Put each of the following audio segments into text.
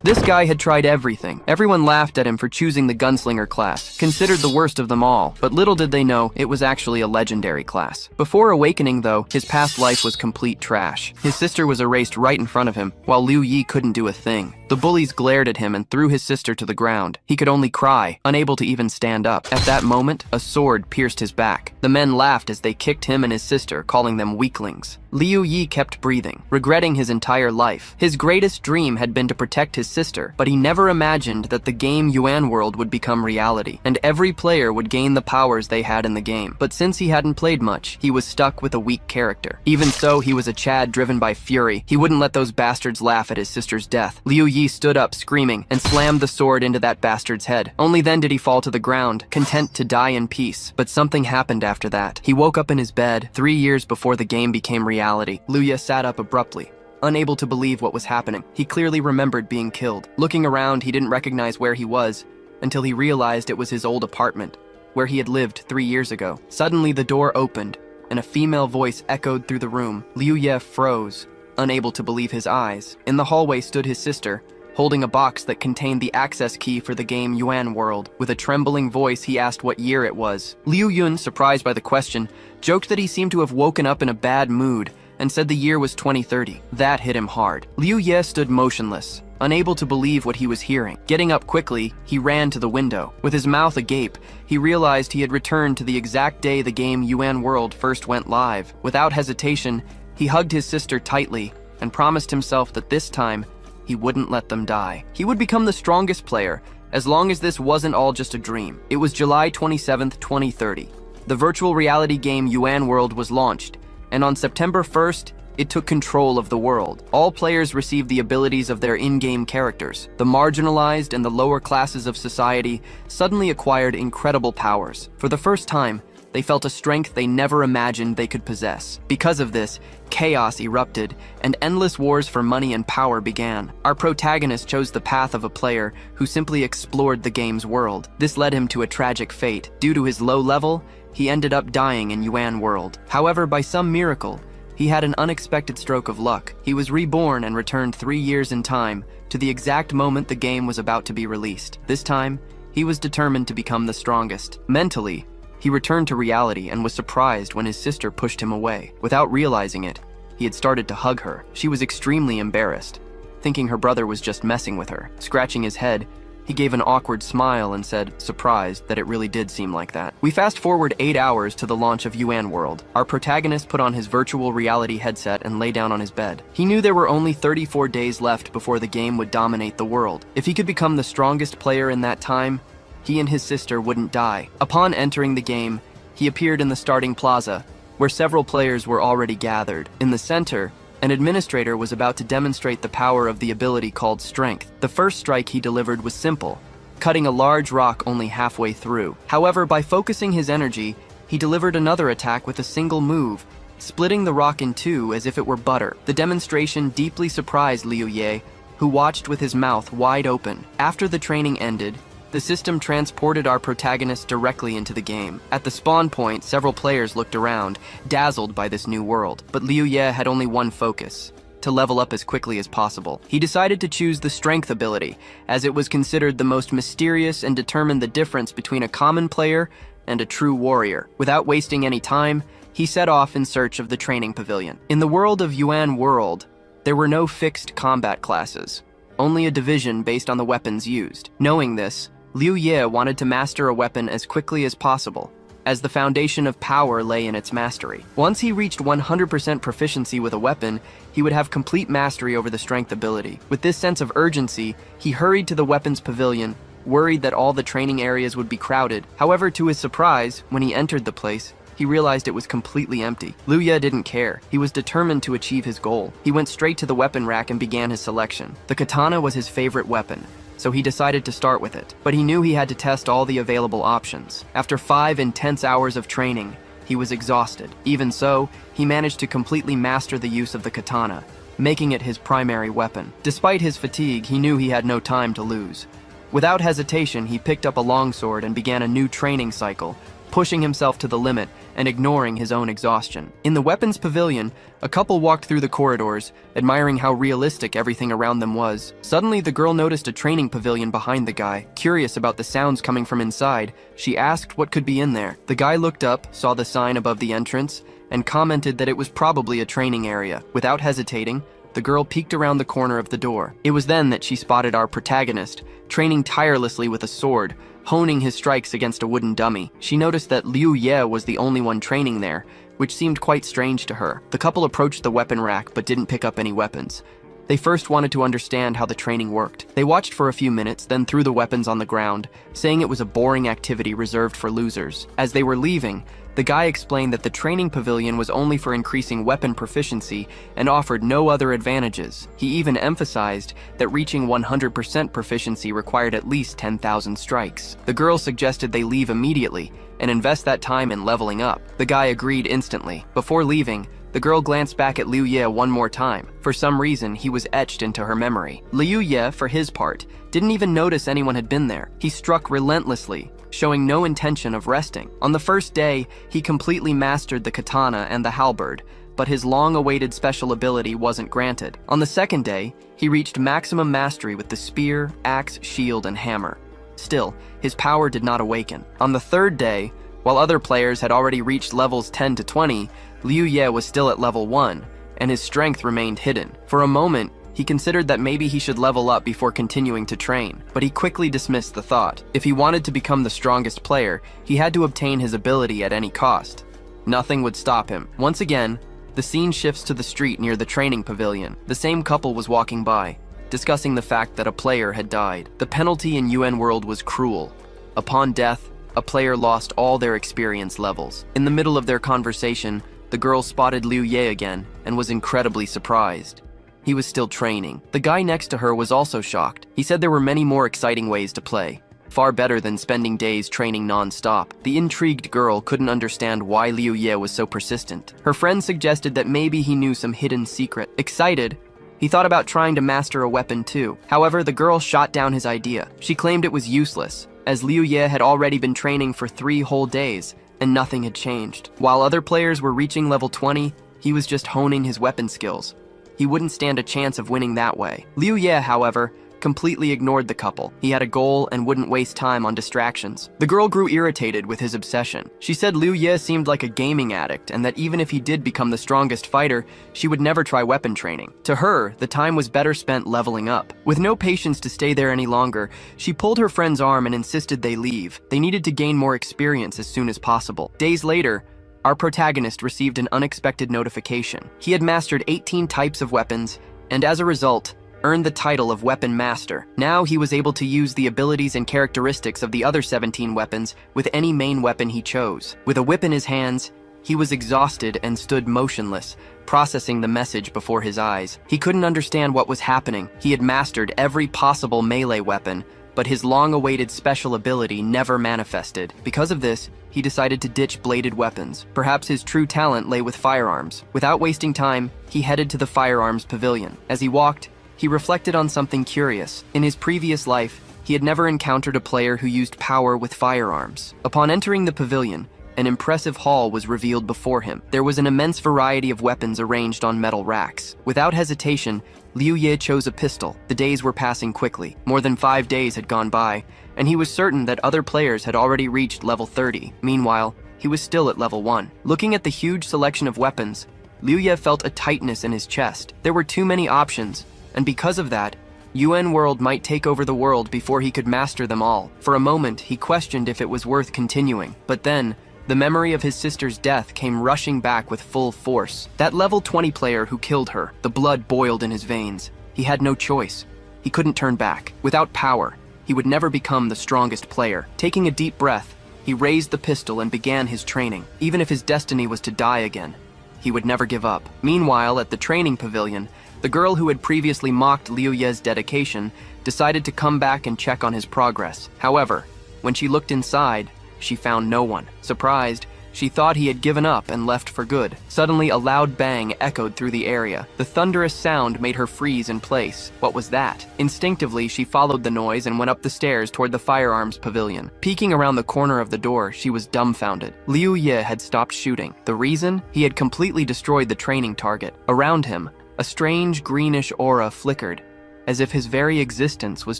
This guy had tried everything. Everyone laughed at him for choosing the gunslinger class, considered the worst of them all, but little did they know it was actually a legendary class. Before awakening though, his past life was complete trash. His sister was erased right in front of him, while Liu Yi couldn't do a thing. The bullies glared at him and threw his sister to the ground. He could only cry, unable to even stand up. At that moment, a sword pierced his back. The men laughed as they kicked him and his sister, calling them weaklings. Liu Yi kept breathing, regretting his entire life. His greatest dream had been to protect his sister, but he never imagined that the game Yuan World would become reality, and every player would gain the powers they had in the game. But since he hadn't played much, he was stuck with a weak character. Even so, he was a Chad driven by fury. He wouldn't let those bastards laugh at his sister's death. Liu Yi stood up screaming and slammed the sword into that bastard's head. Only then did he fall to the ground, content to die in peace. But something happened after that. He woke up in his bed 3 years before the game became reality. Liu Yi sat up abruptly, unable to believe what was happening. He clearly remembered being killed. Looking around, he didn't recognize where he was until he realized it was his old apartment, where he had lived 3 years ago. Suddenly, the door opened, and a female voice echoed through the room. Liu Yi froze, unable to believe his eyes. In the hallway stood his sister, holding a box that contained the access key for the game Yuan World. With a trembling voice, he asked what year it was. Liu Yun, surprised by the question, joked that he seemed to have woken up in a bad mood and said the year was 2030. That hit him hard. Liu Ye stood motionless, unable to believe what he was hearing. Getting up quickly, he ran to the window. With his mouth agape, he realized he had returned to the exact day the game Yuan World first went live. Without hesitation, he hugged his sister tightly and promised himself that this time, he wouldn't let them die. He would become the strongest player, as long as this wasn't all just a dream. It was July 27th, 2030. The virtual reality game Yuan World was launched, and on September 1st, it took control of the world. All players received the abilities of their in-game characters. The marginalized and the lower classes of society suddenly acquired incredible powers. For the first time, they felt a strength they never imagined they could possess. Because of this, chaos erupted, and endless wars for money and power began. Our protagonist chose the path of a player who simply explored the game's world. This led him to a tragic fate. Due to his low level, he ended up dying in Yuan World. However, by some miracle, he had an unexpected stroke of luck. He was reborn and returned 3 years in time, to the exact moment the game was about to be released. This time, he was determined to become the strongest. Mentally, he returned to reality and was surprised when his sister pushed him away. Without realizing it, he had started to hug her. She was extremely embarrassed, thinking her brother was just messing with her. Scratching his head, he gave an awkward smile and said, surprised, that it really did seem like that. We fast forward 8 hours to the launch of Yuan World. Our protagonist put on his virtual reality headset and lay down on his bed. He knew there were only 34 days left before the game would dominate the world. If he could become the strongest player in that time, he and his sister wouldn't die. Upon entering the game, he appeared in the starting plaza, where several players were already gathered. In the center, an administrator was about to demonstrate the power of the ability called Strength. The first strike he delivered was simple, cutting a large rock only halfway through. However, by focusing his energy, he delivered another attack with a single move, splitting the rock in two as if it were butter. The demonstration deeply surprised Liu Ye, who watched with his mouth wide open. After the training ended, the system transported our protagonist directly into the game. At the spawn point, several players looked around, dazzled by this new world. But Liu Ye had only one focus: to level up as quickly as possible. He decided to choose the Strength ability, as it was considered the most mysterious and determined the difference between a common player and a true warrior. Without wasting any time, he set off in search of the training pavilion. In the world of Yuan World, there were no fixed combat classes, only a division based on the weapons used. Knowing this, Liu Ye wanted to master a weapon as quickly as possible, as the foundation of power lay in its mastery. Once he reached 100% proficiency with a weapon, he would have complete mastery over the Strength ability. With this sense of urgency, he hurried to the weapons pavilion, worried that all the training areas would be crowded. However, to his surprise, when he entered the place, he realized it was completely empty. Liu Ye didn't care. He was determined to achieve his goal. He went straight to the weapon rack and began his selection. The katana was his favorite weapon, so he decided to start with it. But he knew he had to test all the available options. After 5 intense hours of training, he was exhausted. Even so, he managed to completely master the use of the katana, making it his primary weapon. Despite his fatigue, he knew he had no time to lose. Without hesitation, he picked up a longsword and began a new training cycle, pushing himself to the limit and ignoring his own exhaustion. In the weapons pavilion, a couple walked through the corridors, admiring how realistic everything around them was. Suddenly, the girl noticed a training pavilion behind the guy. Curious about the sounds coming from inside, she asked what could be in there. The guy looked up, saw the sign above the entrance, and commented that it was probably a training area. Without hesitating, the girl peeked around the corner of the door. It was then that she spotted our protagonist, training tirelessly with a sword, honing his strikes against a wooden dummy. She noticed that Liu Ye was the only one training there, which seemed quite strange to her. The couple approached the weapon rack but didn't pick up any weapons. They first wanted to understand how the training worked. They watched for a few minutes, then threw the weapons on the ground, saying it was a boring activity reserved for losers. As they were leaving, the guy explained that the training pavilion was only for increasing weapon proficiency and offered no other advantages. He even emphasized that reaching 100% proficiency required at least 10,000 strikes. The girl suggested they leave immediately and invest that time in leveling up. The guy agreed instantly. Before leaving, the girl glanced back at Liu Ye one more time. For some reason, he was etched into her memory. Liu Ye, for his part, didn't even notice anyone had been there. He struck relentlessly, showing no intention of resting. On the first day, he completely mastered the katana and the halberd, but his long-awaited special ability wasn't granted. On the second day, he reached maximum mastery with the spear, axe, shield, and hammer. Still, his power did not awaken. On the third day, while other players had already reached levels 10 to 20, Liu Ye was still at level 1, and his strength remained hidden. For a moment, he considered that maybe he should level up before continuing to train, but he quickly dismissed the thought. If he wanted to become the strongest player, he had to obtain his ability at any cost. Nothing would stop him. Once again, the scene shifts to the street near the training pavilion. The same couple was walking by, discussing the fact that a player had died. The penalty in UN World was cruel. Upon death, a player lost all their experience levels. In the middle of their conversation, the girl spotted Liu Ye again and was incredibly surprised. He was still training. The guy next to her was also shocked. He said there were many more exciting ways to play, far better than spending days training non-stop. The intrigued girl couldn't understand why Liu Ye was so persistent. Her friend suggested that maybe he knew some hidden secret. Excited, he thought about trying to master a weapon too. However, the girl shot down his idea. She claimed it was useless, as Liu Ye had already been training for 3 whole days, and nothing had changed. While other players were reaching level 20, he was just honing his weapon skills. He wouldn't stand a chance of winning that way. Liu Ye, however, completely ignored the couple. He had a goal and wouldn't waste time on distractions. The girl grew irritated with his obsession. She said Liu Ye seemed like a gaming addict, and that even if he did become the strongest fighter, she would never try weapon training. To her, the time was better spent leveling up. With no patience to stay there any longer, she pulled her friend's arm and insisted they leave. They needed to gain more experience as soon as possible. Days later, our protagonist received an unexpected notification. He had mastered 18 types of weapons, and as a result, earned the title of Weapon Master. Now he was able to use the abilities and characteristics of the other 17 weapons with any main weapon he chose. With a whip in his hands, he was exhausted and stood motionless, processing the message before his eyes. He couldn't understand what was happening. He had mastered every possible melee weapon, but his long-awaited special ability never manifested. Because of this, he decided to ditch bladed weapons. Perhaps his true talent lay with firearms. Without wasting time, he headed to the firearms pavilion. As he walked, he reflected on something curious. In his previous life, he had never encountered a player who used power with firearms. Upon entering the pavilion, an impressive hall was revealed before him. There was an immense variety of weapons arranged on metal racks. Without hesitation, Liu Ye chose a pistol. The days were passing quickly. More than 5 days had gone by, and he was certain that other players had already reached level 30. Meanwhile, he was still at level 1. Looking at the huge selection of weapons, Liu Ye felt a tightness in his chest. There were too many options, and because of that, UN World might take over the world before he could master them all. For a moment, he questioned if it was worth continuing, but then, the memory of his sister's death came rushing back with full force. That level 20 player who killed her, the blood boiled in his veins. He had no choice. He couldn't turn back. Without power, he would never become the strongest player. Taking a deep breath, he raised the pistol and began his training. Even if his destiny was to die again, he would never give up. Meanwhile, at the training pavilion, the girl who had previously mocked Liu Ye's dedication decided to come back and check on his progress. However, when she looked inside, she found no one. Surprised, She thought he had given up and left for good. Suddenly, a loud bang echoed through the area. The thunderous sound made her freeze in place. What was that? Instinctively, she followed the noise and went up the stairs toward the firearms pavilion. Peeking around the corner of the door, she was dumbfounded. Liu Ye had stopped shooting. The reason? He had completely destroyed the training target. Around him, a strange greenish aura flickered, as if his very existence was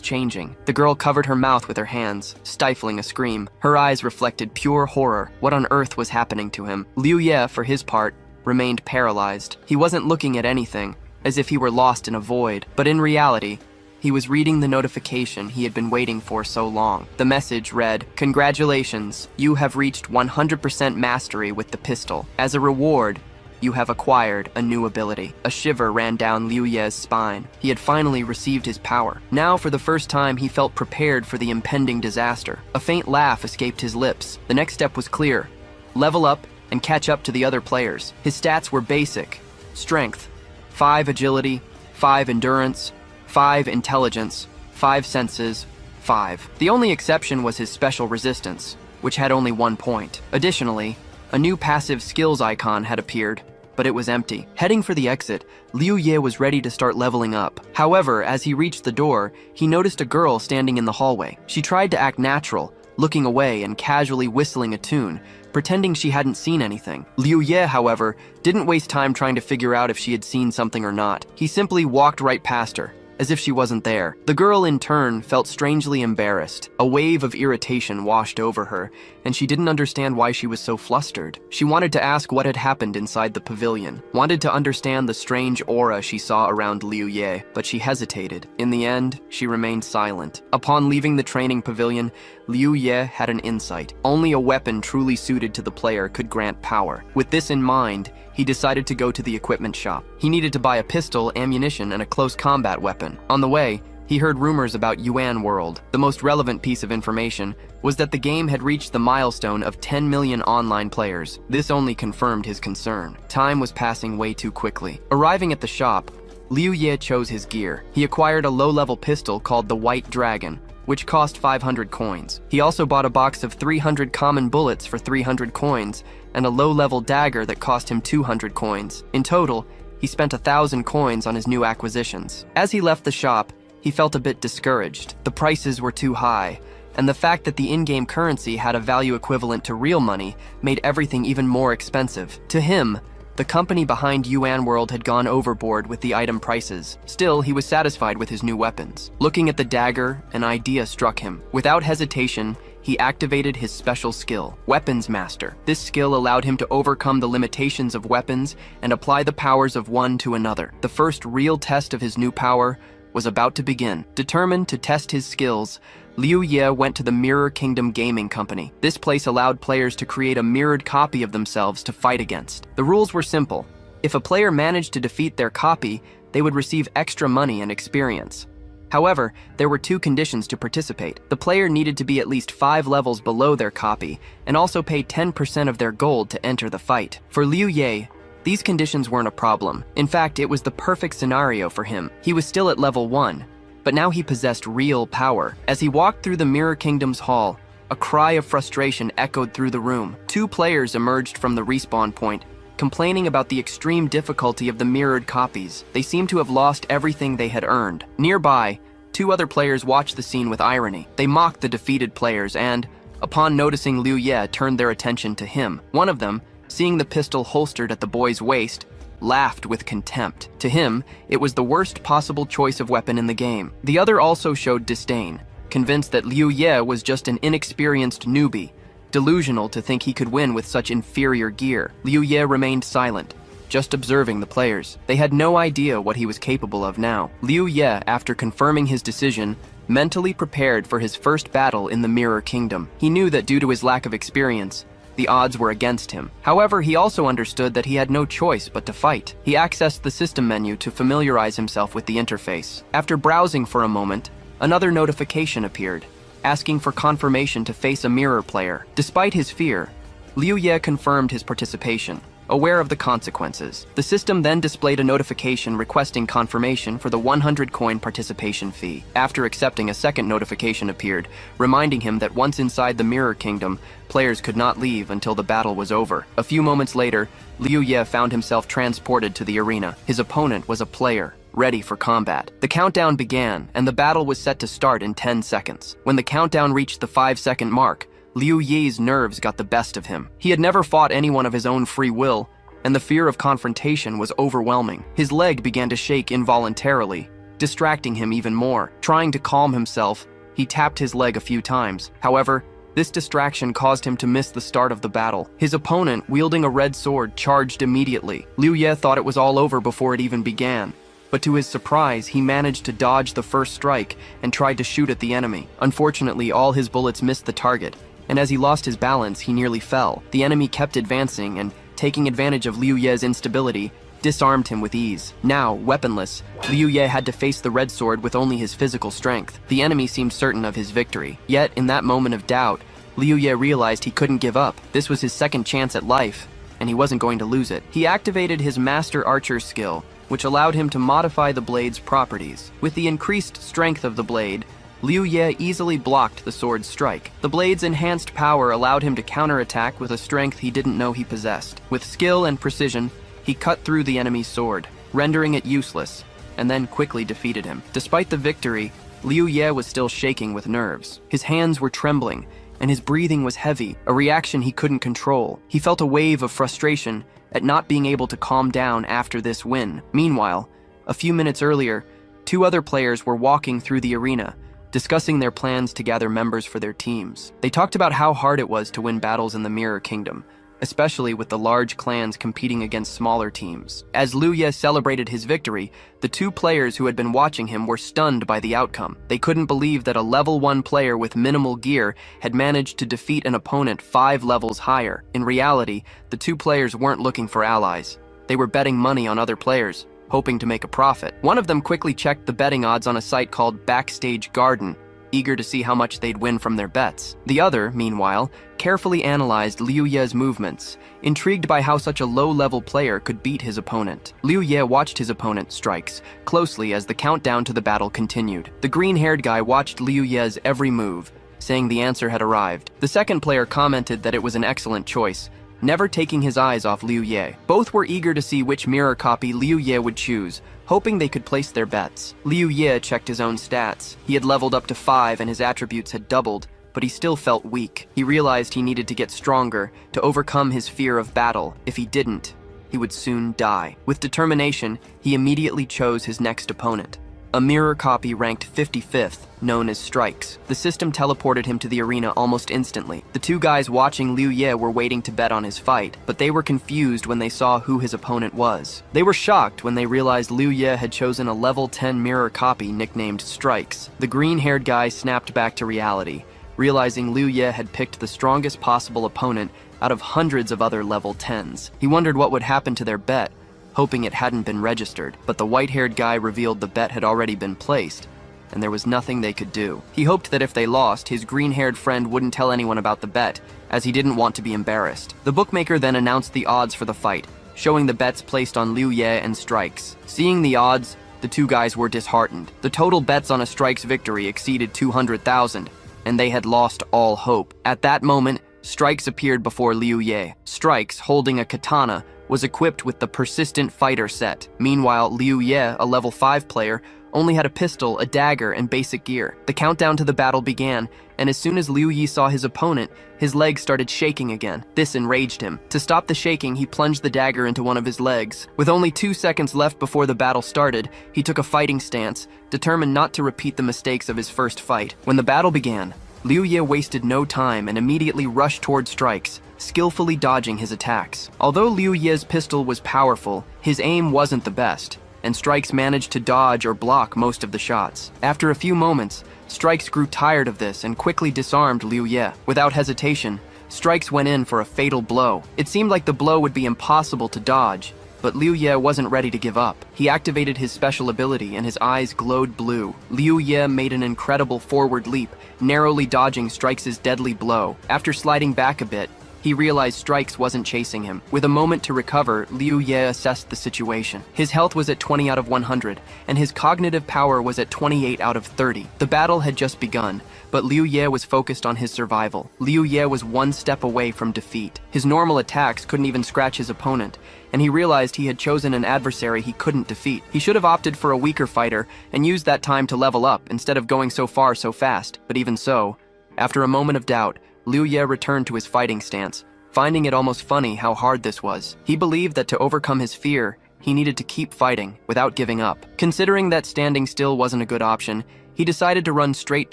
changing. The girl covered her mouth with her hands, stifling a scream. Her eyes reflected pure horror. What on earth was happening to him? Liu Ye, for his part, remained paralyzed. He wasn't looking at anything, as if he were lost in a void. But in reality, he was reading the notification he had been waiting for so long. The message read, "Congratulations, you have reached 100% mastery with the pistol. As a reward, you have acquired a new ability." A shiver ran down Liu Ye's spine. He had finally received his power. Now, for the first time, he felt prepared for the impending disaster. A faint laugh escaped his lips. The next step was clear. Level up and catch up to the other players. His stats were basic. Strength, 5 agility, 5 endurance, 5 intelligence, 5 senses, 5. The only exception was his special resistance, which had only 1 point. Additionally, a new passive skills icon had appeared, but it was empty. Heading for the exit, Liu Ye was ready to start leveling up. However, as he reached the door, he noticed a girl standing in the hallway. She tried to act natural, looking away and casually whistling a tune, pretending she hadn't seen anything. Liu Ye, however, didn't waste time trying to figure out if she had seen something or not. He simply walked right past her, as if she wasn't there. The girl, in turn, felt strangely embarrassed. A wave of irritation washed over her, and she didn't understand why she was so flustered. She wanted to ask what had happened inside the pavilion, wanted to understand the strange aura she saw around Liu Ye, but she hesitated. In the end, she remained silent. Upon leaving the training pavilion, Liu Ye had an insight. Only a weapon truly suited to the player could grant power. With this in mind, he decided to go to the equipment shop. He needed to buy a pistol, ammunition, and a close combat weapon. On the way, he heard rumors about Yuan World. The most relevant piece of information was that the game had reached the milestone of 10 million online players. This only confirmed his concern. Time was passing way too quickly. Arriving at the shop, Liu Ye chose his gear. He acquired a low-level pistol called the White Dragon, which cost 500 coins. He also bought a box of 300 common bullets for 300 coins, and a low-level dagger that cost him 200 coins. In total, he spent 1,000 coins on his new acquisitions. As he left the shop, he felt a bit discouraged. The prices were too high, and the fact that the in-game currency had a value equivalent to real money made everything even more expensive. To him, the company behind Yuan World had gone overboard with the item prices. Still, he was satisfied with his new weapons. Looking at the dagger, an idea struck him. Without hesitation, he activated his special skill, Weapons Master. This skill allowed him to overcome the limitations of weapons and apply the powers of one to another. The first real test of his new power was about to begin. Determined to test his skills, Liu Ye went to the Mirror Kingdom Gaming Company. This place allowed players to create a mirrored copy of themselves to fight against. The rules were simple. If a player managed to defeat their copy, they would receive extra money and experience. However, there were 2 conditions to participate. The player needed to be at least 5 levels below their copy, and also pay 10% of their gold to enter the fight. For Liu Ye, these conditions weren't a problem. In fact, it was the perfect scenario for him. He was still at level 1, but now he possessed real power. As he walked through the Mirror Kingdom's hall, a cry of frustration echoed through the room. 2 players emerged from the respawn point, complaining about the extreme difficulty of the mirrored copies. They seemed to have lost everything they had earned. Nearby, 2 other players watched the scene with irony. They mocked the defeated players and, upon noticing Liu Ye, turned their attention to him. One of them, seeing the pistol holstered at the boy's waist, laughed with contempt. To him, it was the worst possible choice of weapon in the game. The other also showed disdain, convinced that Liu Ye was just an inexperienced newbie, delusional to think he could win with such inferior gear. Liu Ye remained silent, just observing the players. They had no idea what he was capable of now. Liu Ye, after confirming his decision, mentally prepared for his first battle in the Mirror Kingdom. He knew that due to his lack of experience, the odds were against him. However, he also understood that he had no choice but to fight. He accessed the system menu to familiarize himself with the interface. After browsing for a moment, another notification appeared, asking for confirmation to face a mirror player. Despite his fear, Liu Ye confirmed his participation. aware of the consequences. The system then displayed a notification requesting confirmation for the 100 coin participation fee. After accepting, a second notification appeared, reminding him that once inside the Mirror Kingdom, players could not leave until the battle was over. A few moments later, Liu Ye found himself transported to the arena. His opponent was a player, ready for combat. The countdown began, and the battle was set to start in 10 seconds. When the countdown reached the 5-second mark, Liu Ye's nerves got the best of him. He had never fought anyone of his own free will, and the fear of confrontation was overwhelming. His leg began to shake involuntarily, distracting him even more. Trying to calm himself, he tapped his leg a few times. However, this distraction caused him to miss the start of the battle. His opponent, wielding a red sword, charged immediately. Liu Ye thought it was all over before it even began. But to his surprise, he managed to dodge the first strike and tried to shoot at the enemy. Unfortunately, all his bullets missed the target, and as he lost his balance, he nearly fell. The enemy kept advancing and, taking advantage of Liu Ye's instability, disarmed him with ease. Now, weaponless, Liu Ye had to face the red sword with only his physical strength. The enemy seemed certain of his victory. Yet, in that moment of doubt, Liu Ye realized he couldn't give up. This was his second chance at life, and he wasn't going to lose it. He activated his Master Archer skill, which allowed him to modify the blade's properties. With the increased strength of the blade, Liu Ye easily blocked the sword's strike. The blade's enhanced power allowed him to counterattack with a strength he didn't know he possessed. With skill and precision, he cut through the enemy's sword, rendering it useless, and then quickly defeated him. Despite the victory, Liu Ye was still shaking with nerves. His hands were trembling, and his breathing was heavy, a reaction he couldn't control. He felt a wave of frustration at not being able to calm down after this win. Meanwhile, a few minutes earlier, 2 other players were walking through the arena, discussing their plans to gather members for their teams. They talked about how hard it was to win battles in the Mirror Kingdom, especially with the large clans competing against smaller teams. As Liu Ye celebrated his victory, the 2 players who had been watching him were stunned by the outcome. They couldn't believe that a level 1 player with minimal gear had managed to defeat an opponent 5 levels higher. In reality, the 2 players weren't looking for allies. They were betting money on other players, hoping to make a profit. One of them quickly checked the betting odds on a site called Backstage Garden, eager to see how much they'd win from their bets. The other, meanwhile, carefully analyzed Liu Ye's movements, intrigued by how such a low-level player could beat his opponent. Liu Ye watched his opponent's strikes closely as the countdown to the battle continued. The green-haired guy watched Liu Ye's every move, saying the answer had arrived. The second player commented that it was an excellent choice, never taking his eyes off Liu Ye. Both were eager to see which mirror copy Liu Ye would choose, hoping they could place their bets. Liu Ye checked his own stats. He had leveled up to 5 and his attributes had doubled, but he still felt weak. He realized he needed to get stronger to overcome his fear of battle. If he didn't, he would soon die. With determination, he immediately chose his next opponent, a mirror copy ranked 55th, known as Strikes. The system teleported him to the arena almost instantly. The 2 guys watching Liu Ye were waiting to bet on his fight, but they were confused when they saw who his opponent was. They were shocked when they realized Liu Ye had chosen a level 10 mirror copy nicknamed Strikes. The green-haired guy snapped back to reality, realizing Liu Ye had picked the strongest possible opponent out of hundreds of other level 10s. He wondered what would happen to their bet, hoping it hadn't been registered, but the white-haired guy revealed the bet had already been placed, and there was nothing they could do. He hoped that if they lost, his green-haired friend wouldn't tell anyone about the bet, as he didn't want to be embarrassed. The bookmaker then announced the odds for the fight, showing the bets placed on Liu Ye and Strikes. Seeing the odds, the 2 guys were disheartened. The total bets on a Strikes victory exceeded 200,000, and they had lost all hope. At that moment, Strikes appeared before Liu Ye. Strikes, holding a katana, was equipped with the Persistent Fighter set. Meanwhile, Liu Ye, a level 5 player, only had a pistol, a dagger, and basic gear. The countdown to the battle began, and as soon as Liu Ye saw his opponent, his legs started shaking again. This enraged him. To stop the shaking, he plunged the dagger into one of his legs. With only 2 seconds left before the battle started, he took a fighting stance, determined not to repeat the mistakes of his first fight. When the battle began, Liu Ye wasted no time and immediately rushed toward Strikes, skillfully dodging his attacks. Although Liu Ye's pistol was powerful, his aim wasn't the best, and Strikes managed to dodge or block most of the shots. After a few moments, Strikes grew tired of this and quickly disarmed Liu Ye. Without hesitation, Strikes went in for a fatal blow. It seemed like the blow would be impossible to dodge, but Liu Ye wasn't ready to give up. He activated his special ability and his eyes glowed blue. Liu Ye made an incredible forward leap, narrowly dodging Strikes' deadly blow. After sliding back a bit, he realized Strikes wasn't chasing him. With a moment to recover, Liu Ye assessed the situation. His health was at 20 out of 100, and his cognitive power was at 28 out of 30. The battle had just begun, but Liu Ye was focused on his survival. Liu Ye was one step away from defeat. His normal attacks couldn't even scratch his opponent, and he realized he had chosen an adversary he couldn't defeat. He should have opted for a weaker fighter and used that time to level up instead of going so far so fast, but even so, after a moment of doubt, Liu Ye returned to his fighting stance, finding it almost funny how hard this was. He believed that to overcome his fear, he needed to keep fighting without giving up. Considering that standing still wasn't a good option, he decided to run straight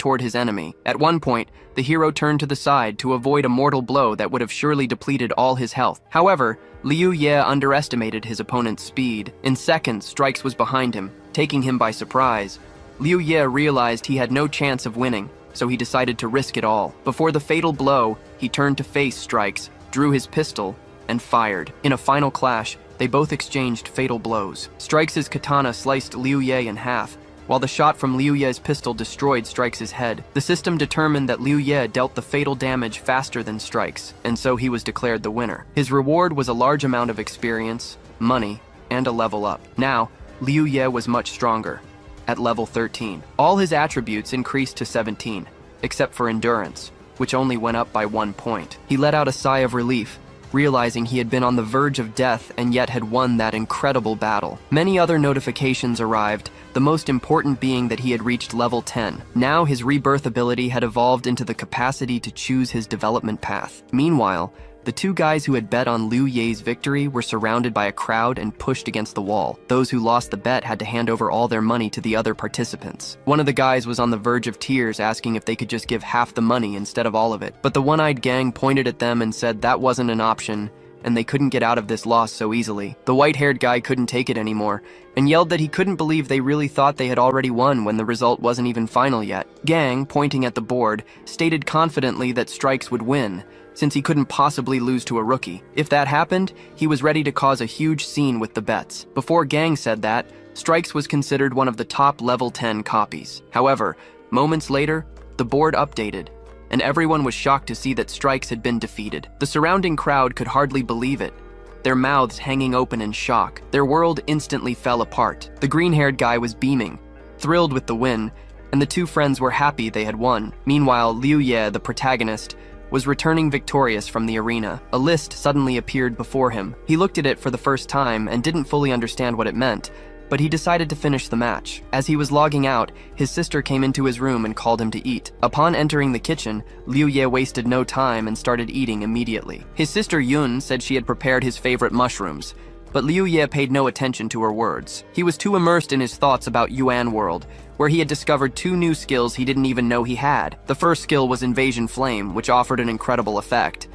toward his enemy. At one point, the hero turned to the side to avoid a mortal blow that would have surely depleted all his health. However, Liu Ye underestimated his opponent's speed. In seconds, Strikes was behind him, taking him by surprise. Liu Ye realized he had no chance of winning, so he decided to risk it all. Before the fatal blow, he turned to face Strikes, drew his pistol, and fired. In a final clash, they both exchanged fatal blows. Strikes' katana sliced Liu Ye in half, while the shot from Liu Ye's pistol destroyed Strikes' head. The system determined that Liu Ye dealt the fatal damage faster than Strikes, and so he was declared the winner. His reward was a large amount of experience, money, and a level up. Now, Liu Ye was much stronger. At level 13, all his attributes increased to 17, except for endurance, which only went up by 1 point. He let out a sigh of relief, realizing he had been on the verge of death and yet had won that incredible battle. Many other notifications arrived, the most important being that he had reached level 10. Now his rebirth ability had evolved into the capacity to choose his development path. Meanwhile, the two guys who had bet on Liu Ye's victory were surrounded by a crowd and pushed against the wall. Those who lost the bet had to hand over all their money to the other participants. One of the guys was on the verge of tears, asking if they could just give half the money instead of all of it. But the one-eyed gang pointed at them and said that wasn't an option, and they couldn't get out of this loss so easily. The white-haired guy couldn't take it anymore, and yelled that he couldn't believe they really thought they had already won when the result wasn't even final yet. Gang, pointing at the board, stated confidently that Strikes would win, since he couldn't possibly lose to a rookie. If that happened, he was ready to cause a huge scene with the bets. Before Gang said that, Strikes was considered one of the top level 10 copies. However, moments later, the board updated, and everyone was shocked to see that Strikes had been defeated. The surrounding crowd could hardly believe it, their mouths hanging open in shock. Their world instantly fell apart. The green-haired guy was beaming, thrilled with the win, and the two friends were happy they had won. Meanwhile, Liu Ye, the protagonist, was returning victorious from the arena. A list suddenly appeared before him. He looked at it for the first time and didn't fully understand what it meant, but he decided to finish the match. As he was logging out, his sister came into his room and called him to eat. Upon entering the kitchen, Liu Ye wasted no time and started eating immediately. His sister Yun said she had prepared his favorite mushrooms, but Liu Ye paid no attention to her words. He was too immersed in his thoughts about Yuan World, where he had discovered 2 new skills he didn't even know he had. The first skill was Invasion Flame, which offered an incredible effect.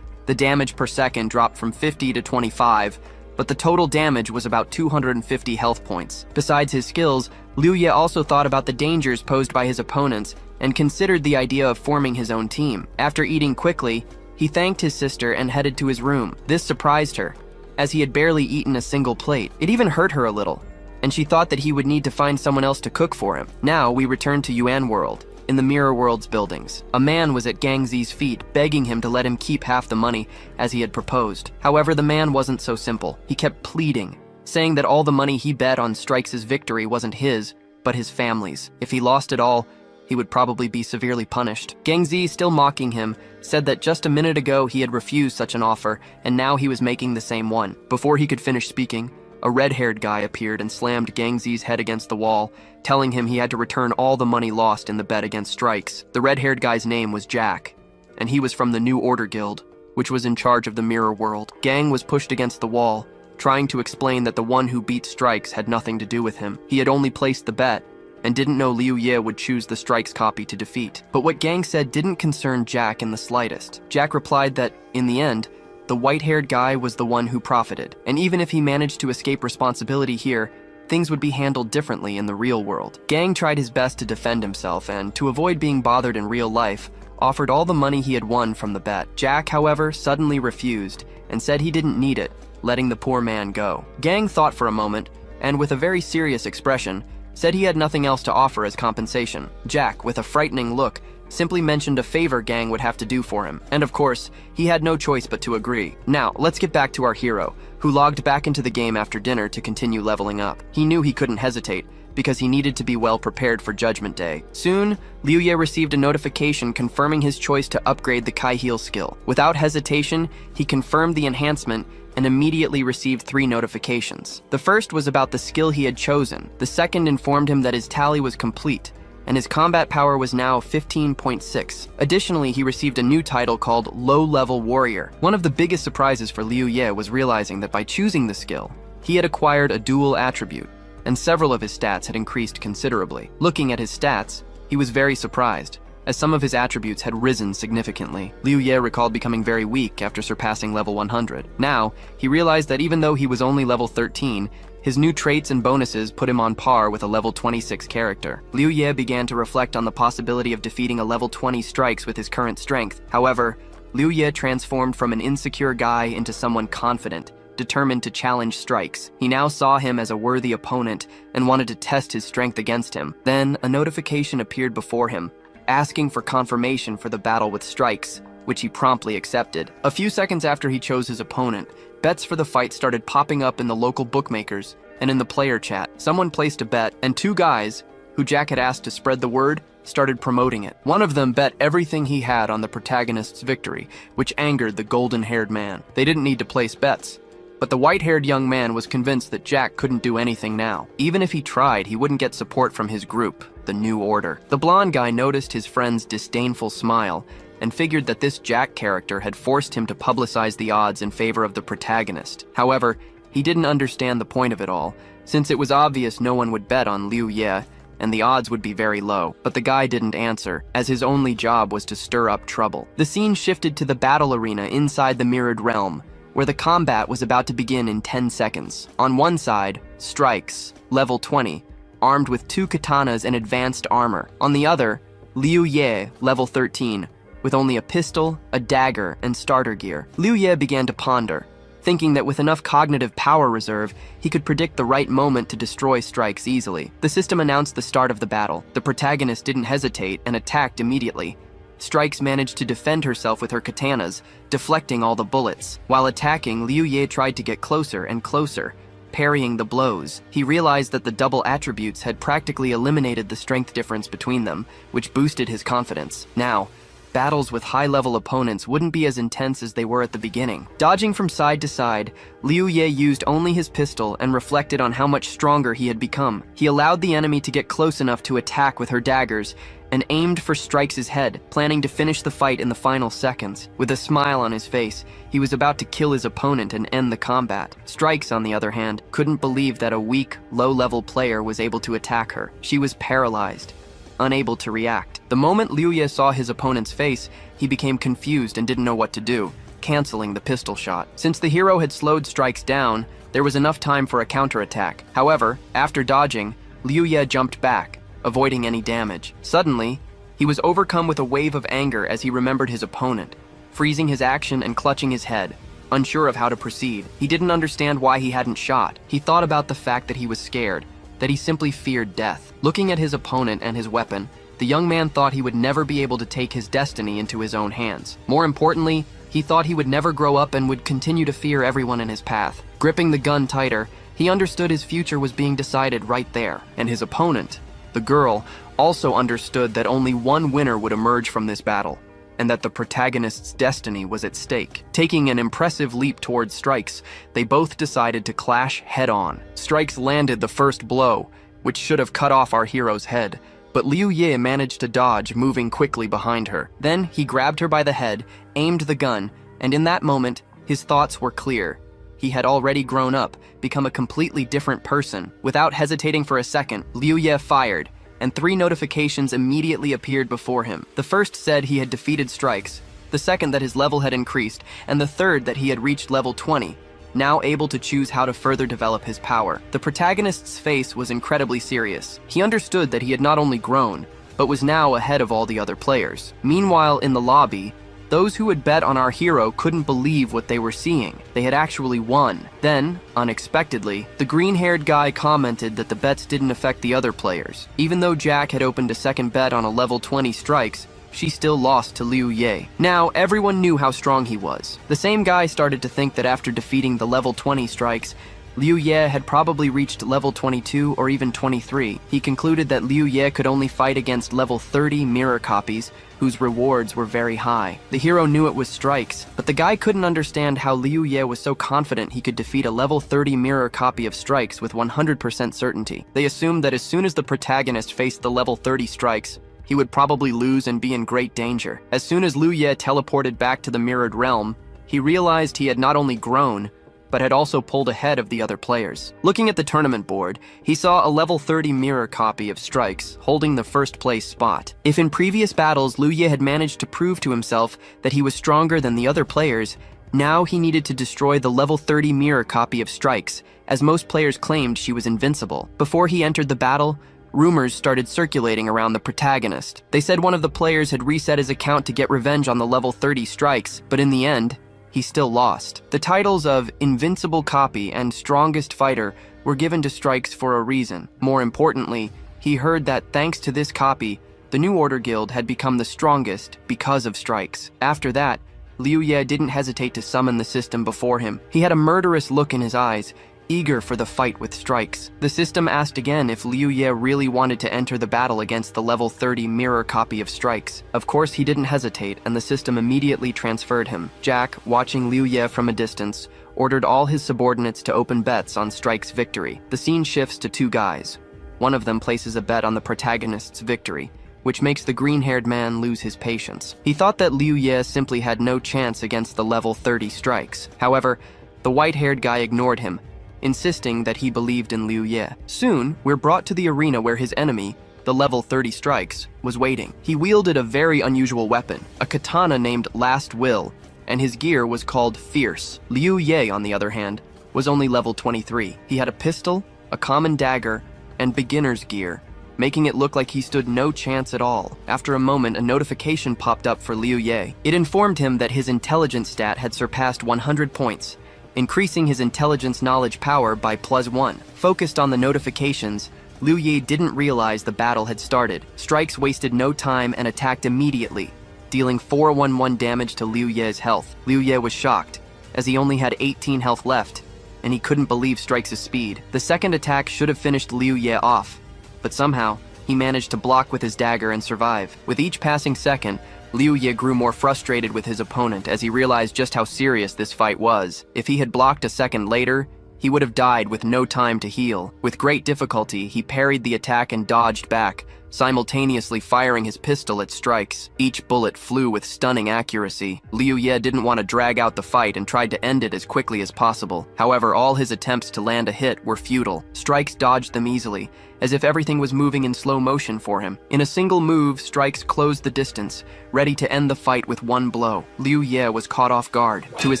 The damage per second dropped from 50 to 25, but the total damage was about 250 health points. Besides his skills, Liu Ye also thought about the dangers posed by his opponents and considered the idea of forming his own team. After eating quickly, he thanked his sister and headed to his room. This surprised her, as he had barely eaten a single plate. It even hurt her a little, and she thought that he would need to find someone else to cook for him. Now we return to Yuan World, in the Mirror World's buildings. A man was at Gang Zi's feet, begging him to let him keep half the money, as he had proposed. However, the man wasn't so simple. He kept pleading, saying that all the money he bet on Strikes' victory wasn't his, but his family's. If he lost it all, he would probably be severely punished. Gang Zi, still mocking him, said that just a minute ago he had refused such an offer, and now he was making the same one. Before he could finish speaking, a red-haired guy appeared and slammed Gang Zi's head against the wall, telling him he had to return all the money lost in the bet against Strikes. The red-haired guy's name was Jack, and he was from the New Order Guild, which was in charge of the Mirror World. Gang was pushed against the wall, trying to explain that the one who beat Strikes had nothing to do with him. He had only placed the bet, and didn't know Liu Ye would choose the Strikes copy to defeat. But what Gang said didn't concern Jack in the slightest. Jack replied that, in the end, the white-haired guy was the one who profited, and even if he managed to escape responsibility here, things would be handled differently in the real world. Gang tried his best to defend himself and, to avoid being bothered in real life, offered all the money he had won from the bet. Jack, however, suddenly refused and said he didn't need it, letting the poor man go. Gang thought for a moment, and with a very serious expression, said he had nothing else to offer as compensation. Jack, with a frightening look, simply mentioned a favor Gang would have to do for him. And of course, he had no choice but to agree. Now, let's get back to our hero, who logged back into the game after dinner to continue leveling up. He knew he couldn't hesitate, because he needed to be well prepared for Judgment Day. Soon, Liu Ye received a notification confirming his choice to upgrade the Kai Heal skill. Without hesitation, he confirmed the enhancement and immediately received 3 notifications. The first was about the skill he had chosen. The second informed him that his tally was complete, and his combat power was now 15.6. Additionally, he received a new title called Low-Level Warrior. One of the biggest surprises for Liu Ye was realizing that by choosing the skill, he had acquired a dual attribute, and several of his stats had increased considerably. Looking at his stats, he was very surprised, as some of his attributes had risen significantly. Liu Ye recalled becoming very weak after surpassing level 100. Now, he realized that even though he was only level 13, his new traits and bonuses put him on par with a level 26 character. Liu Ye began to reflect on the possibility of defeating a level 20 Strikes with his current strength. However, Liu Ye transformed from an insecure guy into someone confident, determined to challenge Strikes. He now saw him as a worthy opponent and wanted to test his strength against him. Then, a notification appeared before him, asking for confirmation for the battle with Strikes, which he promptly accepted. A few seconds after he chose his opponent, bets for the fight started popping up in the local bookmakers and in the player chat. Someone placed a bet, and 2 guys, who Jack had asked to spread the word, started promoting it. One of them bet everything he had on the protagonist's victory, which angered the golden-haired man. They didn't need to place bets, but the white-haired young man was convinced that Jack couldn't do anything now. Even if he tried, he wouldn't get support from his group, the New Order. The blonde guy noticed his friend's disdainful smile and figured that this Jack character had forced him to publicize the odds in favor of the protagonist. However, he didn't understand the point of it all, since it was obvious no one would bet on Liu Ye, and the odds would be very low. But the guy didn't answer, as his only job was to stir up trouble. The scene shifted to the battle arena inside the Mirrored Realm, where the combat was about to begin in 10 seconds. On one side, Strikes, level 20, armed with 2 katanas and advanced armor. On the other, Liu Ye, level 13, with only a pistol, a dagger, and starter gear. Liu Ye began to ponder, thinking that with enough cognitive power reserve, he could predict the right moment to destroy Strikes easily. The system announced the start of the battle. The protagonist didn't hesitate and attacked immediately. Strikes managed to defend herself with her katanas, deflecting all the bullets. While attacking, Liu Ye tried to get closer and closer, parrying the blows. He realized that the double attributes had practically eliminated the strength difference between them, which boosted his confidence. Now, battles with high-level opponents wouldn't be as intense as they were at the beginning. Dodging from side to side, Liu Ye used only his pistol and reflected on how much stronger he had become. He allowed the enemy to get close enough to attack with her daggers, and aimed for Strikes' head, planning to finish the fight in the final seconds. With a smile on his face, he was about to kill his opponent and end the combat. Strikes, on the other hand, couldn't believe that a weak, low-level player was able to attack her. She was paralyzed, unable to react. The moment Liu Ye saw his opponent's face, he became confused and didn't know what to do, canceling the pistol shot. Since the hero had slowed Strikes down, there was enough time for a counterattack. However, after dodging, Liu Ye jumped back, avoiding any damage. Suddenly, he was overcome with a wave of anger as he remembered his opponent, freezing his action and clutching his head, unsure of how to proceed. He didn't understand why he hadn't shot. He thought about the fact that he was scared, that he simply feared death. Looking at his opponent and his weapon, the young man thought he would never be able to take his destiny into his own hands. More importantly, he thought he would never grow up and would continue to fear everyone in his path. Gripping the gun tighter, he understood his future was being decided right there, and his opponent, the girl, also understood that only one winner would emerge from this battle, and that the protagonist's destiny was at stake. Taking an impressive leap towards Strikes, they both decided to clash head-on. Strikes landed the first blow, which should have cut off our hero's head, but Liu Ye managed to dodge, moving quickly behind her. Then he grabbed her by the head, aimed the gun, and in that moment, his thoughts were clear. He had already grown up, become a completely different person. Without hesitating for a second, Liu Ye fired, and 3 notifications immediately appeared before him. The first said he had defeated Strikes, the second that his level had increased, and the third that he had reached level 20, now able to choose how to further develop his power. The protagonist's face was incredibly serious. He understood that he had not only grown, but was now ahead of all the other players. Meanwhile, in the lobby, those who had bet on our hero couldn't believe what they were seeing. They had actually won. Then, unexpectedly, the green-haired guy commented that the bets didn't affect the other players. Even though Jack had opened a second bet on a level 20 Strikes, she still lost to Liu Ye. Now, everyone knew how strong he was. The same guy started to think that after defeating the level 20 strikes, Liu Ye had probably reached level 22 or even 23. He concluded that Liu Ye could only fight against level 30 mirror copies, whose rewards were very high. The hero knew it was Strikes, but the guy couldn't understand how Liu Ye was so confident he could defeat a level 30 mirror copy of Strikes with 100% certainty. They assumed that as soon as the protagonist faced the level 30 Strikes, he would probably lose and be in great danger. As soon as Liu Ye teleported back to the mirrored realm, he realized he had not only grown, but had also pulled ahead of the other players. Looking at the tournament board, he saw a level 30 mirror copy of Strikes holding the first place spot. If in previous battles Liu Ye had managed to prove to himself that he was stronger than the other players, now he needed to destroy the level 30 mirror copy of Strikes, as most players claimed she was invincible. Before he entered the battle, rumors started circulating around the protagonist. They said one of the players had reset his account to get revenge on the level 30 Strikes, but in the end, he still lost. The titles of Invincible Copy and Strongest Fighter were given to Strikes for a reason. More importantly, he heard that thanks to this copy, the New Order Guild had become the strongest because of Strikes. After that, Liu Ye didn't hesitate to summon the system before him. He had a murderous look in his eyes, eager for the fight with Strikes. The system asked again if Liu Ye really wanted to enter the battle against the level 30 mirror copy of Strikes. Of course, he didn't hesitate, and the system immediately transferred him. Jack, watching Liu Ye from a distance, ordered all his subordinates to open bets on Strike's victory. The scene shifts to two guys. One of them places a bet on the protagonist's victory, which makes the green-haired man lose his patience. He thought that Liu Ye simply had no chance against the level 30 Strikes. However, the white-haired guy ignored him, insisting that he believed in Liu Ye. Soon, we're brought to the arena where his enemy, the level 30 Strikes, was waiting. He wielded a very unusual weapon, a katana named Last Will, and his gear was called Fierce. Liu Ye, on the other hand, was only level 23. He had a pistol, a common dagger, and beginner's gear, making it look like he stood no chance at all. After a moment, a notification popped up for Liu Ye. It informed him that his intelligence stat had surpassed 100 points, increasing his intelligence knowledge power by +1. Focused on the notifications, Liu Ye didn't realize the battle had started. Strikes wasted no time and attacked immediately, dealing 411 damage to Liu Ye's health. Liu Ye was shocked, as he only had 18 health left, and he couldn't believe Strikes' speed. The second attack should have finished Liu Ye off, but somehow, he managed to block with his dagger and survive. With each passing second, Liu Ye grew more frustrated with his opponent as he realized just how serious this fight was. If he had blocked a second later, he would have died with no time to heal. With great difficulty, he parried the attack and dodged back, simultaneously firing his pistol at Strikes. Each bullet flew with stunning accuracy. Liu Ye didn't want to drag out the fight and tried to end it as quickly as possible. However, all his attempts to land a hit were futile. Strikes dodged them easily, as if everything was moving in slow motion for him. In a single move, Strikes closed the distance, ready to end the fight with one blow. Liu Ye was caught off guard. To his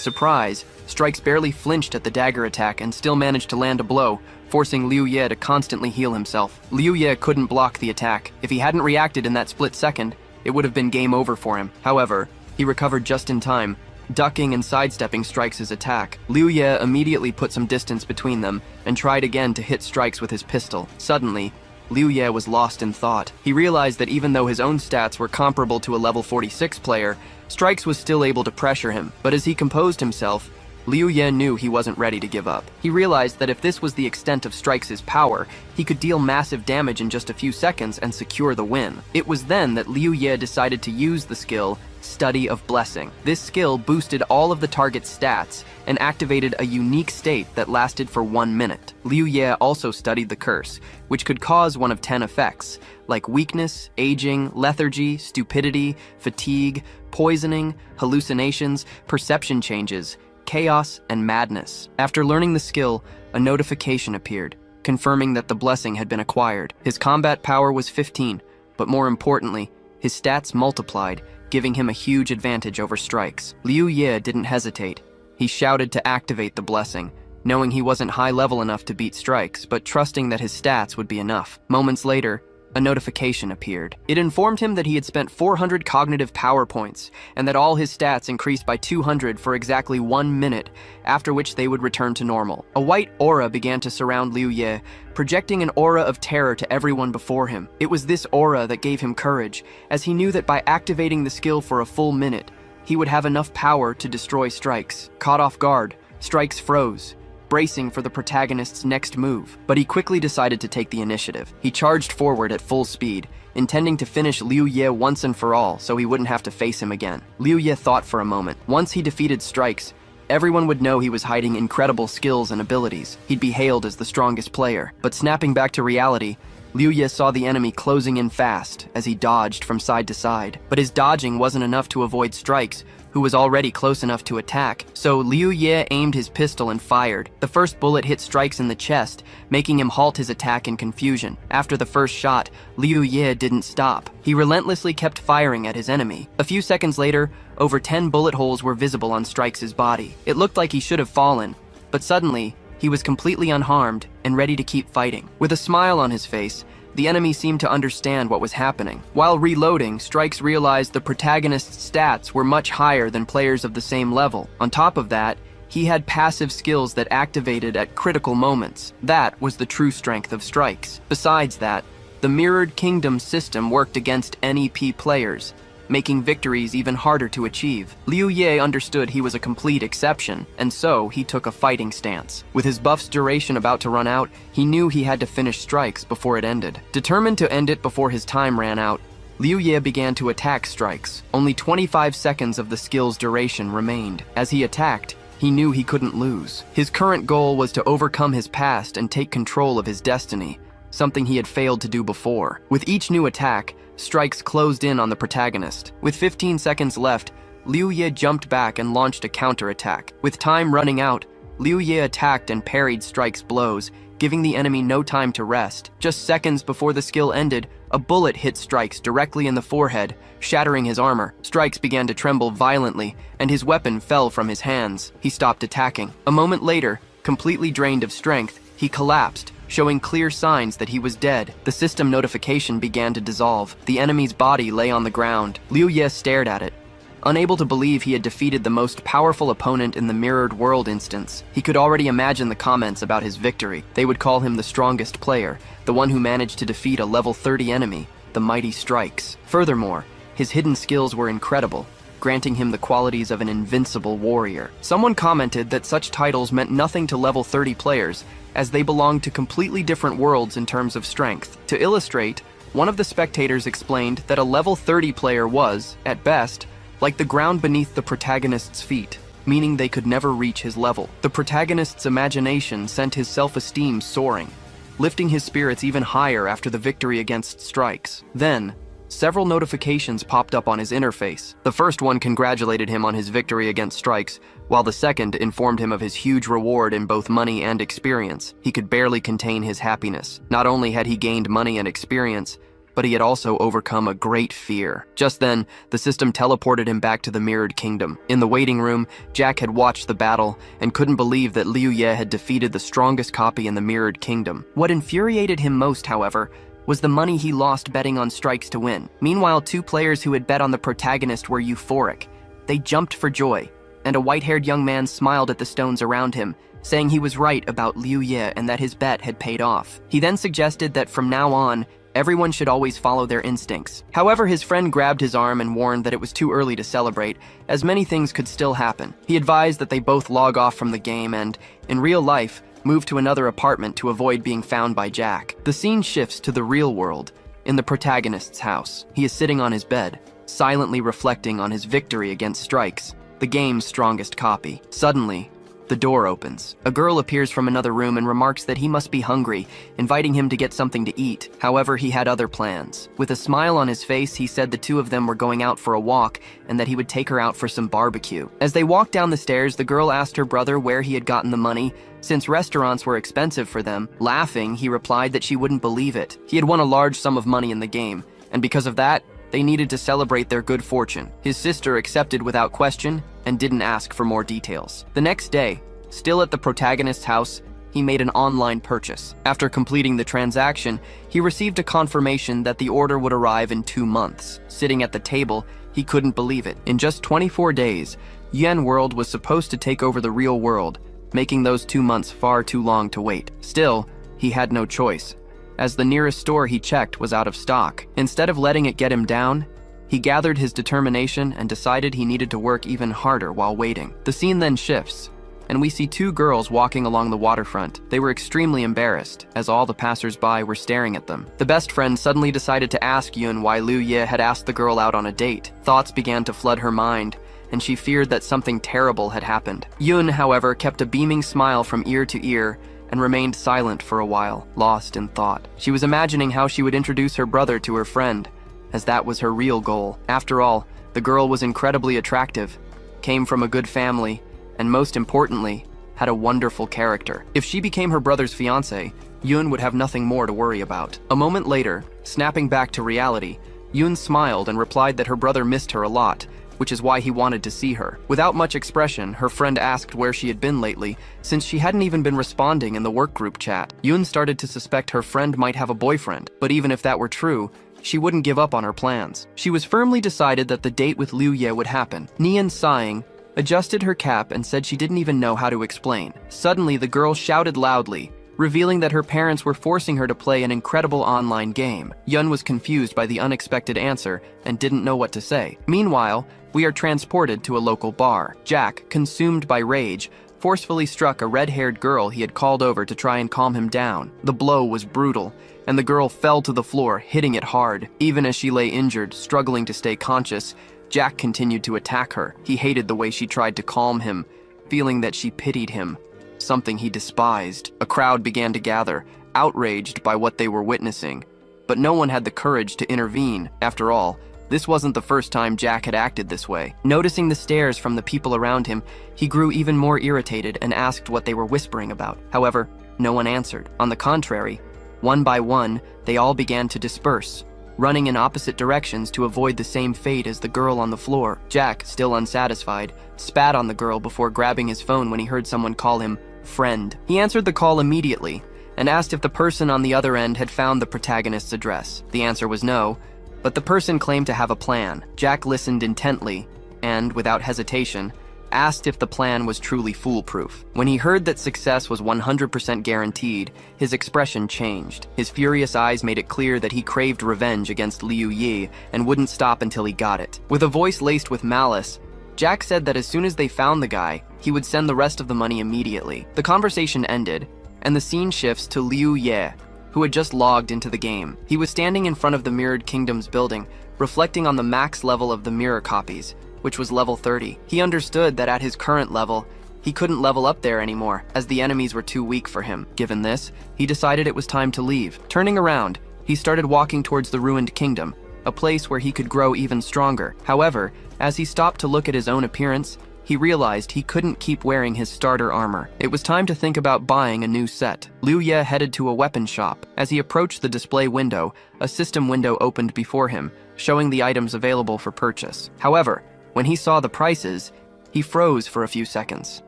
surprise, Strikes barely flinched at the dagger attack and still managed to land a blow, forcing Liu Ye to constantly heal himself. Liu Ye couldn't block the attack. If he hadn't reacted in that split second, it would have been game over for him. However, he recovered just in time, ducking and sidestepping Strikes' attack. Liu Ye immediately put some distance between them and tried again to hit Strikes with his pistol. Suddenly, Liu Ye was lost in thought. He realized that even though his own stats were comparable to a level 46 player, Strikes was still able to pressure him. But as he composed himself, Liu Ye knew he wasn't ready to give up. He realized that if this was the extent of Strikes' power, he could deal massive damage in just a few seconds and secure the win. It was then that Liu Ye decided to use the skill Study of Blessing. This skill boosted all of the target's stats and activated a unique state that lasted for 1 minute. Liu Ye also studied the curse, which could cause one of 10 effects, like weakness, aging, lethargy, stupidity, fatigue, poisoning, hallucinations, perception changes, chaos, and madness. After learning the skill, a notification appeared, confirming that the blessing had been acquired. His combat power was 15, but more importantly, his stats multiplied, giving him a huge advantage over Strikes. Liu Ye didn't hesitate. He shouted to activate the blessing, knowing he wasn't high level enough to beat Strikes, but trusting that his stats would be enough. Moments later, a notification appeared. It informed him that he had spent 400 cognitive power points, and that all his stats increased by 200 for exactly 1 minute, after which they would return to normal. A white aura began to surround Liu Ye, projecting an aura of terror to everyone before him. It was this aura that gave him courage, as he knew that by activating the skill for a full minute, he would have enough power to destroy Strikes. Caught off guard, Strikes froze, bracing for the protagonist's next move, but he quickly decided to take the initiative. He charged forward at full speed, intending to finish Liu Ye once and for all so he wouldn't have to face him again. Liu Ye thought for a moment. Once he defeated Strikes, everyone would know he was hiding incredible skills and abilities. He'd be hailed as the strongest player. But snapping back to reality, Liu Ye saw the enemy closing in fast as he dodged from side to side. But his dodging wasn't enough to avoid Strikes, who was already close enough to attack, so Liu Ye aimed his pistol and fired. The first bullet hit Strikes in the chest, making him halt his attack in confusion. After the first shot, Liu Ye didn't stop. He relentlessly kept firing at his enemy. A few seconds later, over 10 bullet holes were visible on Strikes' body. It looked like he should have fallen, but suddenly, he was completely unharmed and ready to keep fighting. With a smile on his face, the enemy seemed to understand what was happening. While reloading, Strikes realized the protagonist's stats were much higher than players of the same level. On top of that, he had passive skills that activated at critical moments. That was the true strength of Strikes. Besides that, the Mirrored Kingdom system worked against NEP players, making victories even harder to achieve. Liu Ye understood he was a complete exception, and so he took a fighting stance. With his buff's duration about to run out, he knew he had to finish Strikes before it ended. Determined to end it before his time ran out, Liu Ye began to attack Strikes. Only 25 seconds of the skill's duration remained. As he attacked, he knew he couldn't lose. His current goal was to overcome his past and take control of his destiny, something he had failed to do before. With each new attack, Strikes closed in on the protagonist. With 15 seconds left, Liu Ye jumped back and launched a counterattack. With time running out, Liu Ye attacked and parried Strikes' blows, giving the enemy no time to rest. Just seconds before the skill ended, a bullet hit Strikes directly in the forehead, shattering his armor. Strikes began to tremble violently, and his weapon fell from his hands. He stopped attacking. A moment later, completely drained of strength, he collapsed, showing clear signs that he was dead. The system notification began to dissolve. The enemy's body lay on the ground. Liu Ye stared at it, unable to believe he had defeated the most powerful opponent in the Mirrored World instance. He could already imagine the comments about his victory. They would call him the strongest player, the one who managed to defeat a level 30 enemy, the mighty Strikes. Furthermore, his hidden skills were incredible, granting him the qualities of an invincible warrior. Someone commented that such titles meant nothing to level 30 players, as they belonged to completely different worlds in terms of strength. To illustrate, one of the spectators explained that a level 30 player was, at best, like the ground beneath the protagonist's feet, meaning they could never reach his level. The protagonist's imagination sent his self-esteem soaring, lifting his spirits even higher after the victory against Strikes. Then, several notifications popped up on his interface. The first one congratulated him on his victory against Strikes, while the second informed him of his huge reward in both money and experience. He could barely contain his happiness. Not only had he gained money and experience, but he had also overcome a great fear. Just then, the system teleported him back to the Mirrored Kingdom. In the waiting room, Jack had watched the battle and couldn't believe that Liu Ye had defeated the strongest copy in the Mirrored Kingdom. What infuriated him most, however, was the money he lost betting on Strikes to win. Meanwhile, two players who had bet on the protagonist were euphoric. They jumped for joy, and a white-haired young man smiled at the stones around him, saying he was right about Liu Ye and that his bet had paid off. He then suggested that from now on, everyone should always follow their instincts. However, his friend grabbed his arm and warned that it was too early to celebrate, as many things could still happen. He advised that they both log off from the game and, in real life, move to another apartment to avoid being found by Jack. The scene shifts to the real world, in the protagonist's house. He is sitting on his bed, silently reflecting on his victory against Strikes, the game's strongest copy. Suddenly, the door opens. A girl appears from another room and remarks that he must be hungry, inviting him to get something to eat. However, he had other plans. With a smile on his face, he said the two of them were going out for a walk and that he would take her out for some barbecue. As they walked down the stairs, the girl asked her brother where he had gotten the money, since restaurants were expensive for them. Laughing, he replied that she wouldn't believe it. He had won a large sum of money in the game, and because of that, they needed to celebrate their good fortune. His sister accepted without question and didn't ask for more details. The next day, still at the protagonist's house, he made an online purchase. After completing the transaction, he received a confirmation that the order would arrive in 2 months. Sitting at the table, he couldn't believe it. In just 24 days, Yen World was supposed to take over the real world, making those 2 months far too long to wait. Still, he had no choice, as the nearest store he checked was out of stock. Instead of letting it get him down, he gathered his determination and decided he needed to work even harder while waiting. The scene then shifts, and we see 2 girls walking along the waterfront. They were extremely embarrassed, as all the passers-by were staring at them. The best friend suddenly decided to ask Yun why Liu Ye had asked the girl out on a date. Thoughts began to flood her mind, and she feared that something terrible had happened. Yun, however, kept a beaming smile from ear to ear and remained silent for a while, lost in thought. She was imagining how she would introduce her brother to her friend, as that was her real goal. After all, the girl was incredibly attractive, came from a good family, and most importantly, had a wonderful character. If she became her brother's fiancé, Yun would have nothing more to worry about. A moment later, snapping back to reality, Yun smiled and replied that her brother missed her a lot, which is why he wanted to see her. Without much expression, her friend asked where she had been lately, since she hadn't even been responding in the workgroup chat. Yun started to suspect her friend might have a boyfriend, but even if that were true, she wouldn't give up on her plans. She was firmly decided that the date with Liu Ye would happen. Nian, sighing, adjusted her cap and said she didn't even know how to explain. Suddenly, the girl shouted loudly, revealing that her parents were forcing her to play an incredible online game. Yun was confused by the unexpected answer and didn't know what to say. Meanwhile, we are transported to a local bar. Jack, consumed by rage, forcefully struck a red-haired girl he had called over to try and calm him down. The blow was brutal, and the girl fell to the floor, hitting it hard. Even as she lay injured, struggling to stay conscious, Jack continued to attack her. He hated the way she tried to calm him, feeling that she pitied him, something he despised. A crowd began to gather, outraged by what they were witnessing, but no one had the courage to intervene. After all, this wasn't the first time Jack had acted this way. Noticing the stares from the people around him, he grew even more irritated and asked what they were whispering about. However, no one answered. On the contrary, one by one, they all began to disperse, running in opposite directions to avoid the same fate as the girl on the floor. Jack, still unsatisfied, spat on the girl before grabbing his phone when he heard someone call him friend. He answered the call immediately and asked if the person on the other end had found the protagonist's address. The answer was no, but the person claimed to have a plan. Jack listened intently and, without hesitation, asked if the plan was truly foolproof. When he heard that success was 100% guaranteed, his expression changed. His furious eyes made it clear that he craved revenge against Liu Yi and wouldn't stop until he got it. With a voice laced with malice, Jack said that as soon as they found the guy, he would send the rest of the money immediately. The conversation ended, and the scene shifts to Liu Ye, who had just logged into the game. He was standing in front of the Mirrored Kingdoms building, reflecting on the max level of the mirror copies, which was level 30. He understood that at his current level, he couldn't level up there anymore, as the enemies were too weak for him. Given this, he decided it was time to leave. Turning around, he started walking towards the Ruined Kingdom, a place where he could grow even stronger. However, as he stopped to look at his own appearance, he realized he couldn't keep wearing his starter armor. It was time to think about buying a new set. Liu Ye headed to a weapon shop. As he approached the display window, a system window opened before him, showing the items available for purchase. However, when he saw the prices, he froze for a few seconds.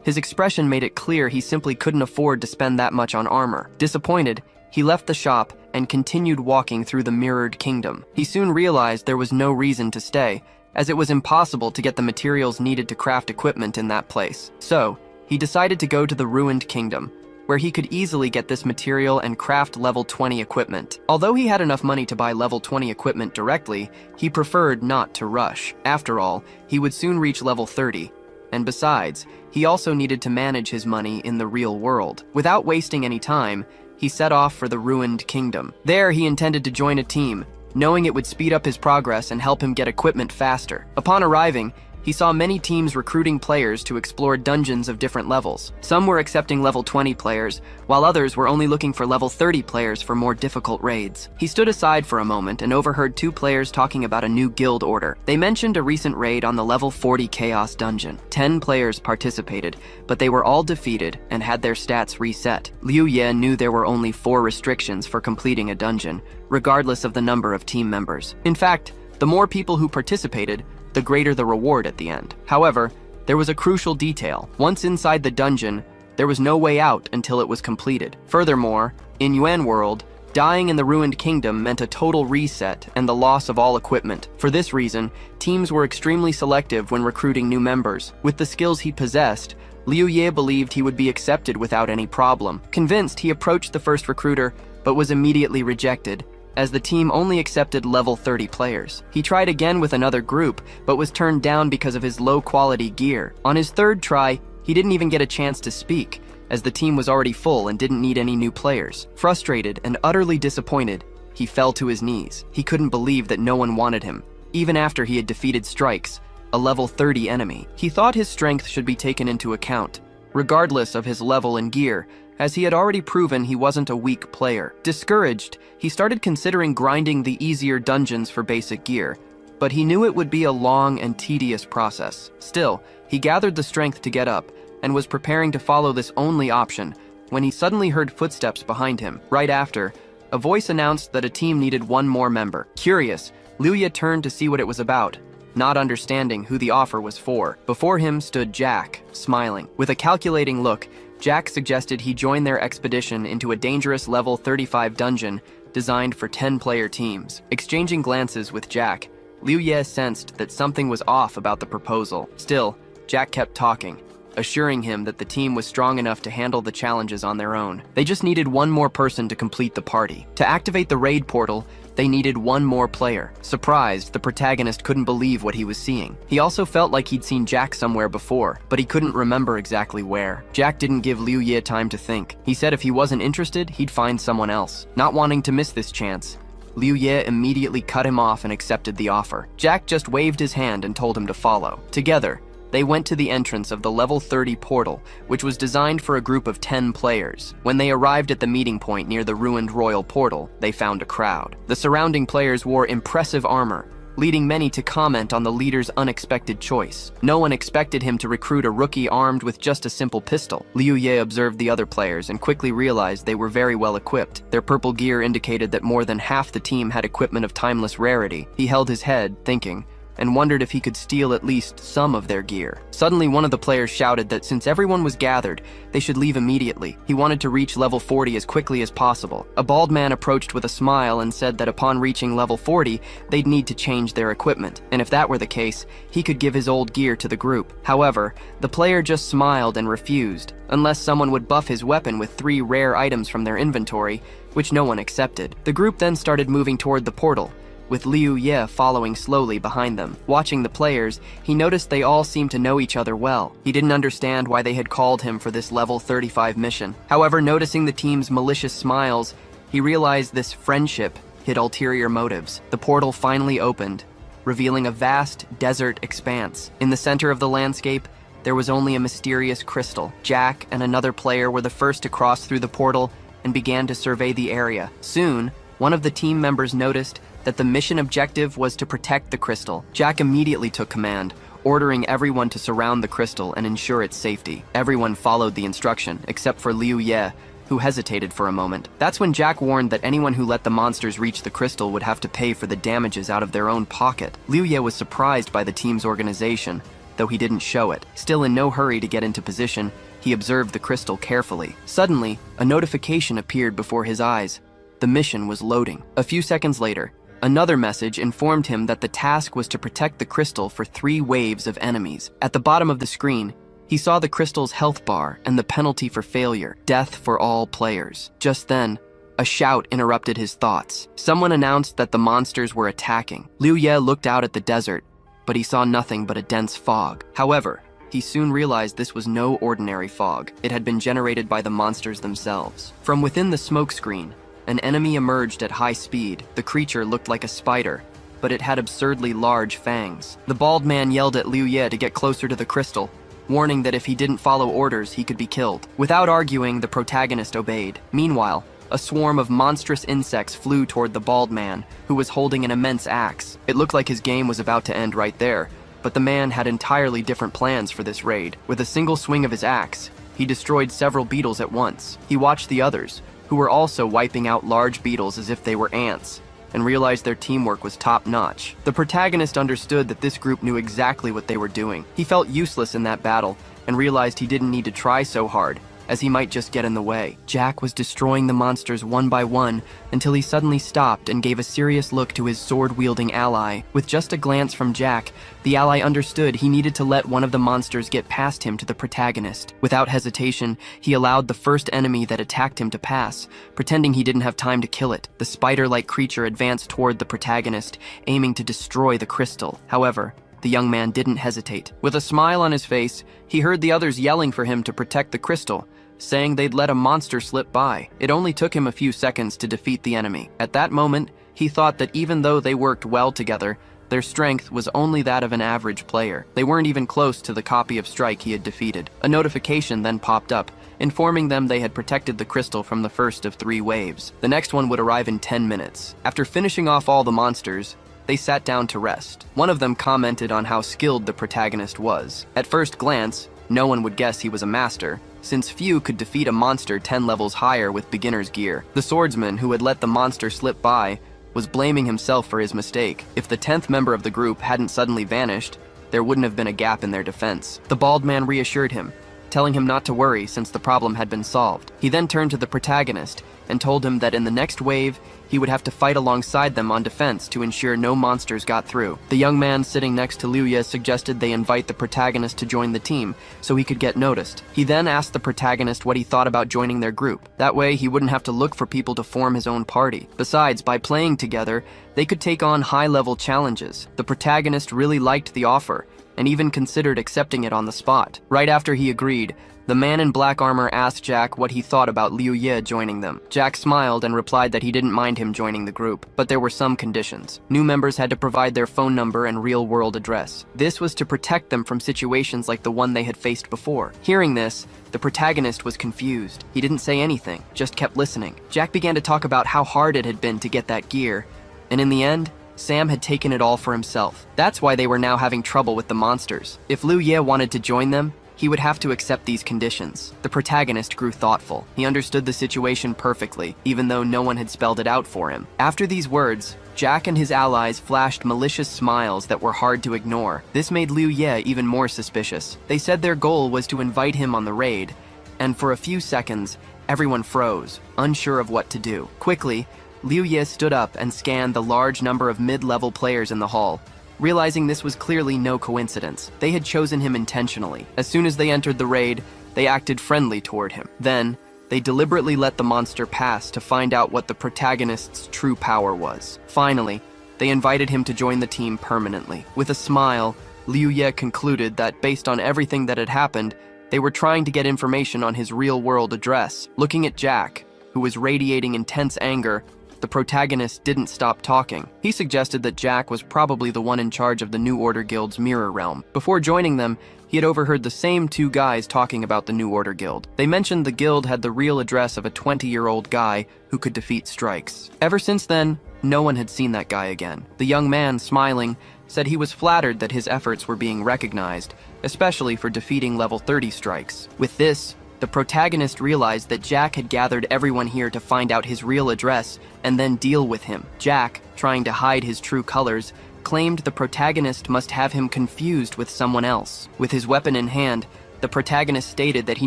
His expression made it clear he simply couldn't afford to spend that much on armor. Disappointed, he left the shop and continued walking through the Mirrored Kingdom. He soon realized there was no reason to stay, as it was impossible to get the materials needed to craft equipment in that place. So, he decided to go to the Ruined Kingdom, where he could easily get this material and craft level 20 equipment. Although he had enough money to buy level 20 equipment directly, he preferred not to rush. After all, he would soon reach level 30, and besides, he also needed to manage his money in the real world. Without wasting any time, he set off for the Ruined Kingdom. There, he intended to join a team, knowing it would speed up his progress and help him get equipment faster. Upon arriving, he saw many teams recruiting players to explore dungeons of different levels. Some were accepting level 20 players, while others were only looking for level 30 players for more difficult raids. He stood aside for a moment and overheard 2 players talking about a new guild order. They mentioned a recent raid on the level 40 Chaos dungeon. 10 players participated, but they were all defeated and had their stats reset. Liu Ye knew there were only 4 restrictions for completing a dungeon, regardless of the number of team members. In fact, the more people who participated, the greater the reward at the end. However, there was a crucial detail. Once inside the dungeon, There was no way out until it was completed. Furthermore, in Yuan World, dying in the ruined kingdom meant a total reset and the loss of all equipment. For this reason, teams were extremely selective when recruiting new members. With the skills he possessed, Liu Ye believed he would be accepted without any problem. Convinced, he approached the first recruiter, but was immediately rejected, as the team only accepted level 30 players. He tried again with another group, but was turned down because of his low-quality gear. On his third try, he didn't even get a chance to speak, as the team was already full and didn't need any new players. Frustrated and utterly disappointed, he fell to his knees. He couldn't believe that no one wanted him, even after he had defeated Strikes, a level 30 enemy. He thought his strength should be taken into account, regardless of his level and gear, as he had already proven he wasn't a weak player. Discouraged, he started considering grinding the easier dungeons for basic gear, but he knew it would be a long and tedious process. Still, he gathered the strength to get up, and was preparing to follow this only option, when he suddenly heard footsteps behind him. Right after, a voice announced that a team needed one more member. Curious, Liu Ye turned to see what it was about, not understanding who the offer was for. Before him stood Jack, smiling. With a calculating look, Jack suggested he join their expedition into a dangerous level 35 dungeon designed for 10-player teams. Exchanging glances with Jack, Liu Ye sensed that something was off about the proposal. Still, Jack kept talking, assuring him that the team was strong enough to handle the challenges on their own. They just needed one more person to complete the party. To activate the raid portal, they needed one more player. Surprised, the protagonist couldn't believe what he was seeing. He also felt like he'd seen Jack somewhere before, but he couldn't remember exactly where. Jack didn't give Liu Ye time to think. He said if he wasn't interested, he'd find someone else. Not wanting to miss this chance, Liu Ye immediately cut him off and accepted the offer. Jack just waved his hand and told him to follow. Together, they went to the entrance of the level 30 portal, which was designed for a group of 10 players. When they arrived at the meeting point near the ruined royal portal, they found a crowd. The surrounding players wore impressive armor, leading many to comment on the leader's unexpected choice. No one expected him to recruit a rookie armed with just a simple pistol. Liu Ye observed the other players and quickly realized they were very well equipped. Their purple gear indicated that more than half the team had equipment of timeless rarity. He held his head, thinking, and wondered if he could steal at least some of their gear. Suddenly, one of the players shouted that since everyone was gathered, they should leave immediately. He wanted to reach level 40 as quickly as possible. A bald man approached with a smile and said that upon reaching level 40, they'd need to change their equipment, and if that were the case, he could give his old gear to the group. However, the player just smiled and refused, unless someone would buff his weapon with 3 rare items from their inventory, which no one accepted. The group then started moving toward the portal, with Liu Ye following slowly behind them. Watching the players, he noticed they all seemed to know each other well. He didn't understand why they had called him for this level 35 mission. However, noticing the team's malicious smiles, he realized this friendship hid ulterior motives. The portal finally opened, revealing a vast desert expanse. In the center of the landscape, there was only a mysterious crystal. Jack and another player were the first to cross through the portal and began to survey the area. Soon, one of the team members noticed that the mission objective was to protect the crystal. Jack immediately took command, ordering everyone to surround the crystal and ensure its safety. Everyone followed the instruction, except for Liu Ye, who hesitated for a moment. That's when Jack warned that anyone who let the monsters reach the crystal would have to pay for the damages out of their own pocket. Liu Ye was surprised by the team's organization, though he didn't show it. Still in no hurry to get into position, he observed the crystal carefully. Suddenly, a notification appeared before his eyes. The mission was loading. A few seconds later, another message informed him that the task was to protect the crystal for 3 waves of enemies. At the bottom of the screen, he saw the crystal's health bar and the penalty for failure, death for all players. Just then, a shout interrupted his thoughts. Someone announced that the monsters were attacking. Liu Ye looked out at the desert, but he saw nothing but a dense fog. However, he soon realized this was no ordinary fog. It had been generated by the monsters themselves. From within the smoke screen, an enemy emerged at high speed. The creature looked like a spider, but it had absurdly large fangs. The bald man yelled at Liu Ye to get closer to the crystal, warning that if he didn't follow orders, he could be killed. Without arguing, the protagonist obeyed. Meanwhile, a swarm of monstrous insects flew toward the bald man, who was holding an immense axe. It looked like his game was about to end right there, but the man had entirely different plans for this raid. With a single swing of his axe, he destroyed several beetles at once. He watched the others, who were also wiping out large beetles as if they were ants, and realized their teamwork was top-notch. The protagonist understood that this group knew exactly what they were doing. He felt useless in that battle, and realized he didn't need to try so hard. as he might just get in the way. Jack was destroying the monsters one by one until he suddenly stopped and gave a serious look to his sword-wielding ally. With just a glance from Jack, the ally understood he needed to let one of the monsters get past him to the protagonist. Without hesitation, he allowed the first enemy that attacked him to pass, pretending he didn't have time to kill it. The spider-like creature advanced toward the protagonist, aiming to destroy the crystal. However, the young man didn't hesitate. With a smile on his face, he heard the others yelling for him to protect the crystal, saying they'd let a monster slip by. It only took him a few seconds to defeat the enemy. At that moment, he thought that even though they worked well together, their strength was only that of an average player. They weren't even close to the copy of Strike he had defeated. A notification then popped up, informing them they had protected the crystal from the first of 3 waves. The next one would arrive in 10 minutes. After finishing off all the monsters, they sat down to rest. One of them commented on how skilled the protagonist was. At first glance, no one would guess he was a master, since few could defeat a monster 10 levels higher with beginner's gear. The swordsman who had let the monster slip by was blaming himself for his mistake. If the 10th member of the group hadn't suddenly vanished, there wouldn't have been a gap in their defense. The bald man reassured him, telling him not to worry since the problem had been solved. He then turned to the protagonist and told him that in the next wave, he would have to fight alongside them on defense to ensure no monsters got through. The young man sitting next to Liu Ye suggested they invite the protagonist to join the team so he could get noticed. He then asked the protagonist what he thought about joining their group. That way, he wouldn't have to look for people to form his own party. Besides, by playing together, they could take on high-level challenges. The protagonist really liked the offer and even considered accepting it on the spot. Right after he agreed, the man in black armor asked Jack what he thought about Liu Ye joining them. Jack smiled and replied that he didn't mind him joining the group, but there were some conditions. New members had to provide their phone number and real-world address. This was to protect them from situations like the one they had faced before. Hearing this, the protagonist was confused. He didn't say anything, just kept listening. Jack began to talk about how hard it had been to get that gear, and in the end, Sam had taken it all for himself. That's why they were now having trouble with the monsters. If Liu Ye wanted to join them, he would have to accept these conditions. The protagonist grew thoughtful. He understood the situation perfectly, even though no one had spelled it out for him. After these words, Jack and his allies flashed malicious smiles that were hard to ignore. This made Liu Ye even more suspicious. They said their goal was to invite him on the raid, and for a few seconds, everyone froze, unsure of what to do. Quickly, Liu Ye stood up and scanned the large number of mid-level players in the hall. Realizing this was clearly no coincidence, they had chosen him intentionally. As soon as they entered the raid, they acted friendly toward him. Then, they deliberately let the monster pass to find out what the protagonist's true power was. Finally, they invited him to join the team permanently. With a smile, Liu Ye concluded that based on everything that had happened, they were trying to get information on his real-world address. Looking at Jack, who was radiating intense anger, the protagonist didn't stop talking. He suggested that Jack was probably the one in charge of the New Order Guild's Mirror Realm. Before joining them, he had overheard the same 2 guys talking about the New Order Guild. They mentioned the guild had the real address of a 20-year-old guy who could defeat strikes. Ever since then, no one had seen that guy again. The young man, smiling, said he was flattered that his efforts were being recognized, especially for defeating level 30 strikes. With this, the protagonist realized that Jack had gathered everyone here to find out his real address and then deal with him. Jack, trying to hide his true colors, claimed the protagonist must have him confused with someone else. With his weapon in hand, the protagonist stated that he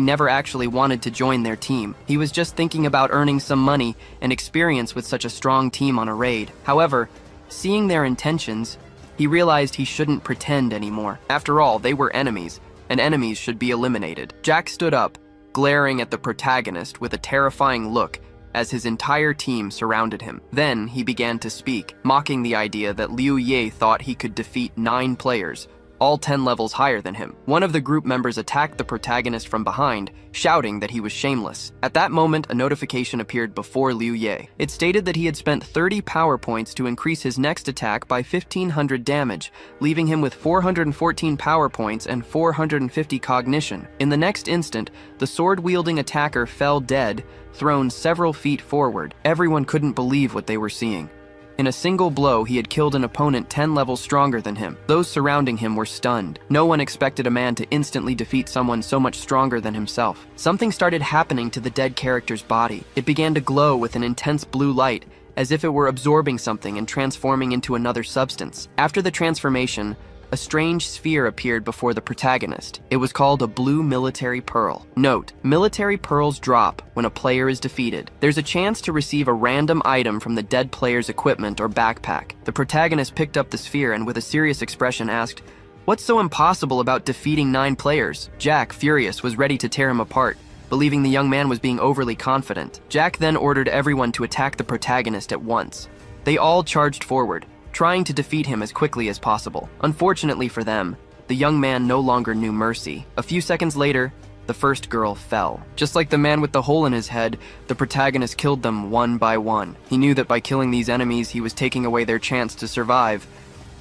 never actually wanted to join their team. He was just thinking about earning some money and experience with such a strong team on a raid. However, seeing their intentions, he realized he shouldn't pretend anymore. After all, they were enemies, and enemies should be eliminated. Jack stood up, glaring at the protagonist with a terrifying look as his entire team surrounded him. Then he began to speak, mocking the idea that Liu Ye thought he could defeat 9 players, all 10 levels higher than him. One of the group members attacked the protagonist from behind, shouting that he was shameless. At that moment, a notification appeared before Liu Ye. It stated that he had spent 30 power points to increase his next attack by 1,500 damage, leaving him with 414 power points and 450 cognition. In the next instant, the sword-wielding attacker fell dead, thrown several feet forward. Everyone couldn't believe what they were seeing. In a single blow, he had killed an opponent 10 levels stronger than him. Those surrounding him were stunned. No one expected a man to instantly defeat someone so much stronger than himself. Something started happening to the dead character's body. It began to glow with an intense blue light, as if it were absorbing something and transforming into another substance. After the transformation, a strange sphere appeared before the protagonist. It was called a blue military pearl. Note, military pearls drop when a player is defeated. There's a chance to receive a random item from the dead player's equipment or backpack. The protagonist picked up the sphere and with a serious expression asked, "What's so impossible about defeating 9 players?" Jack, furious, was ready to tear him apart, believing the young man was being overly confident. Jack then ordered everyone to attack the protagonist at once. They all charged forward, trying to defeat him as quickly as possible. Unfortunately for them, the young man no longer knew mercy. A few seconds later, the first girl fell. Just like the man with the hole in his head, the protagonist killed them one by one. He knew that by killing these enemies, he was taking away their chance to survive.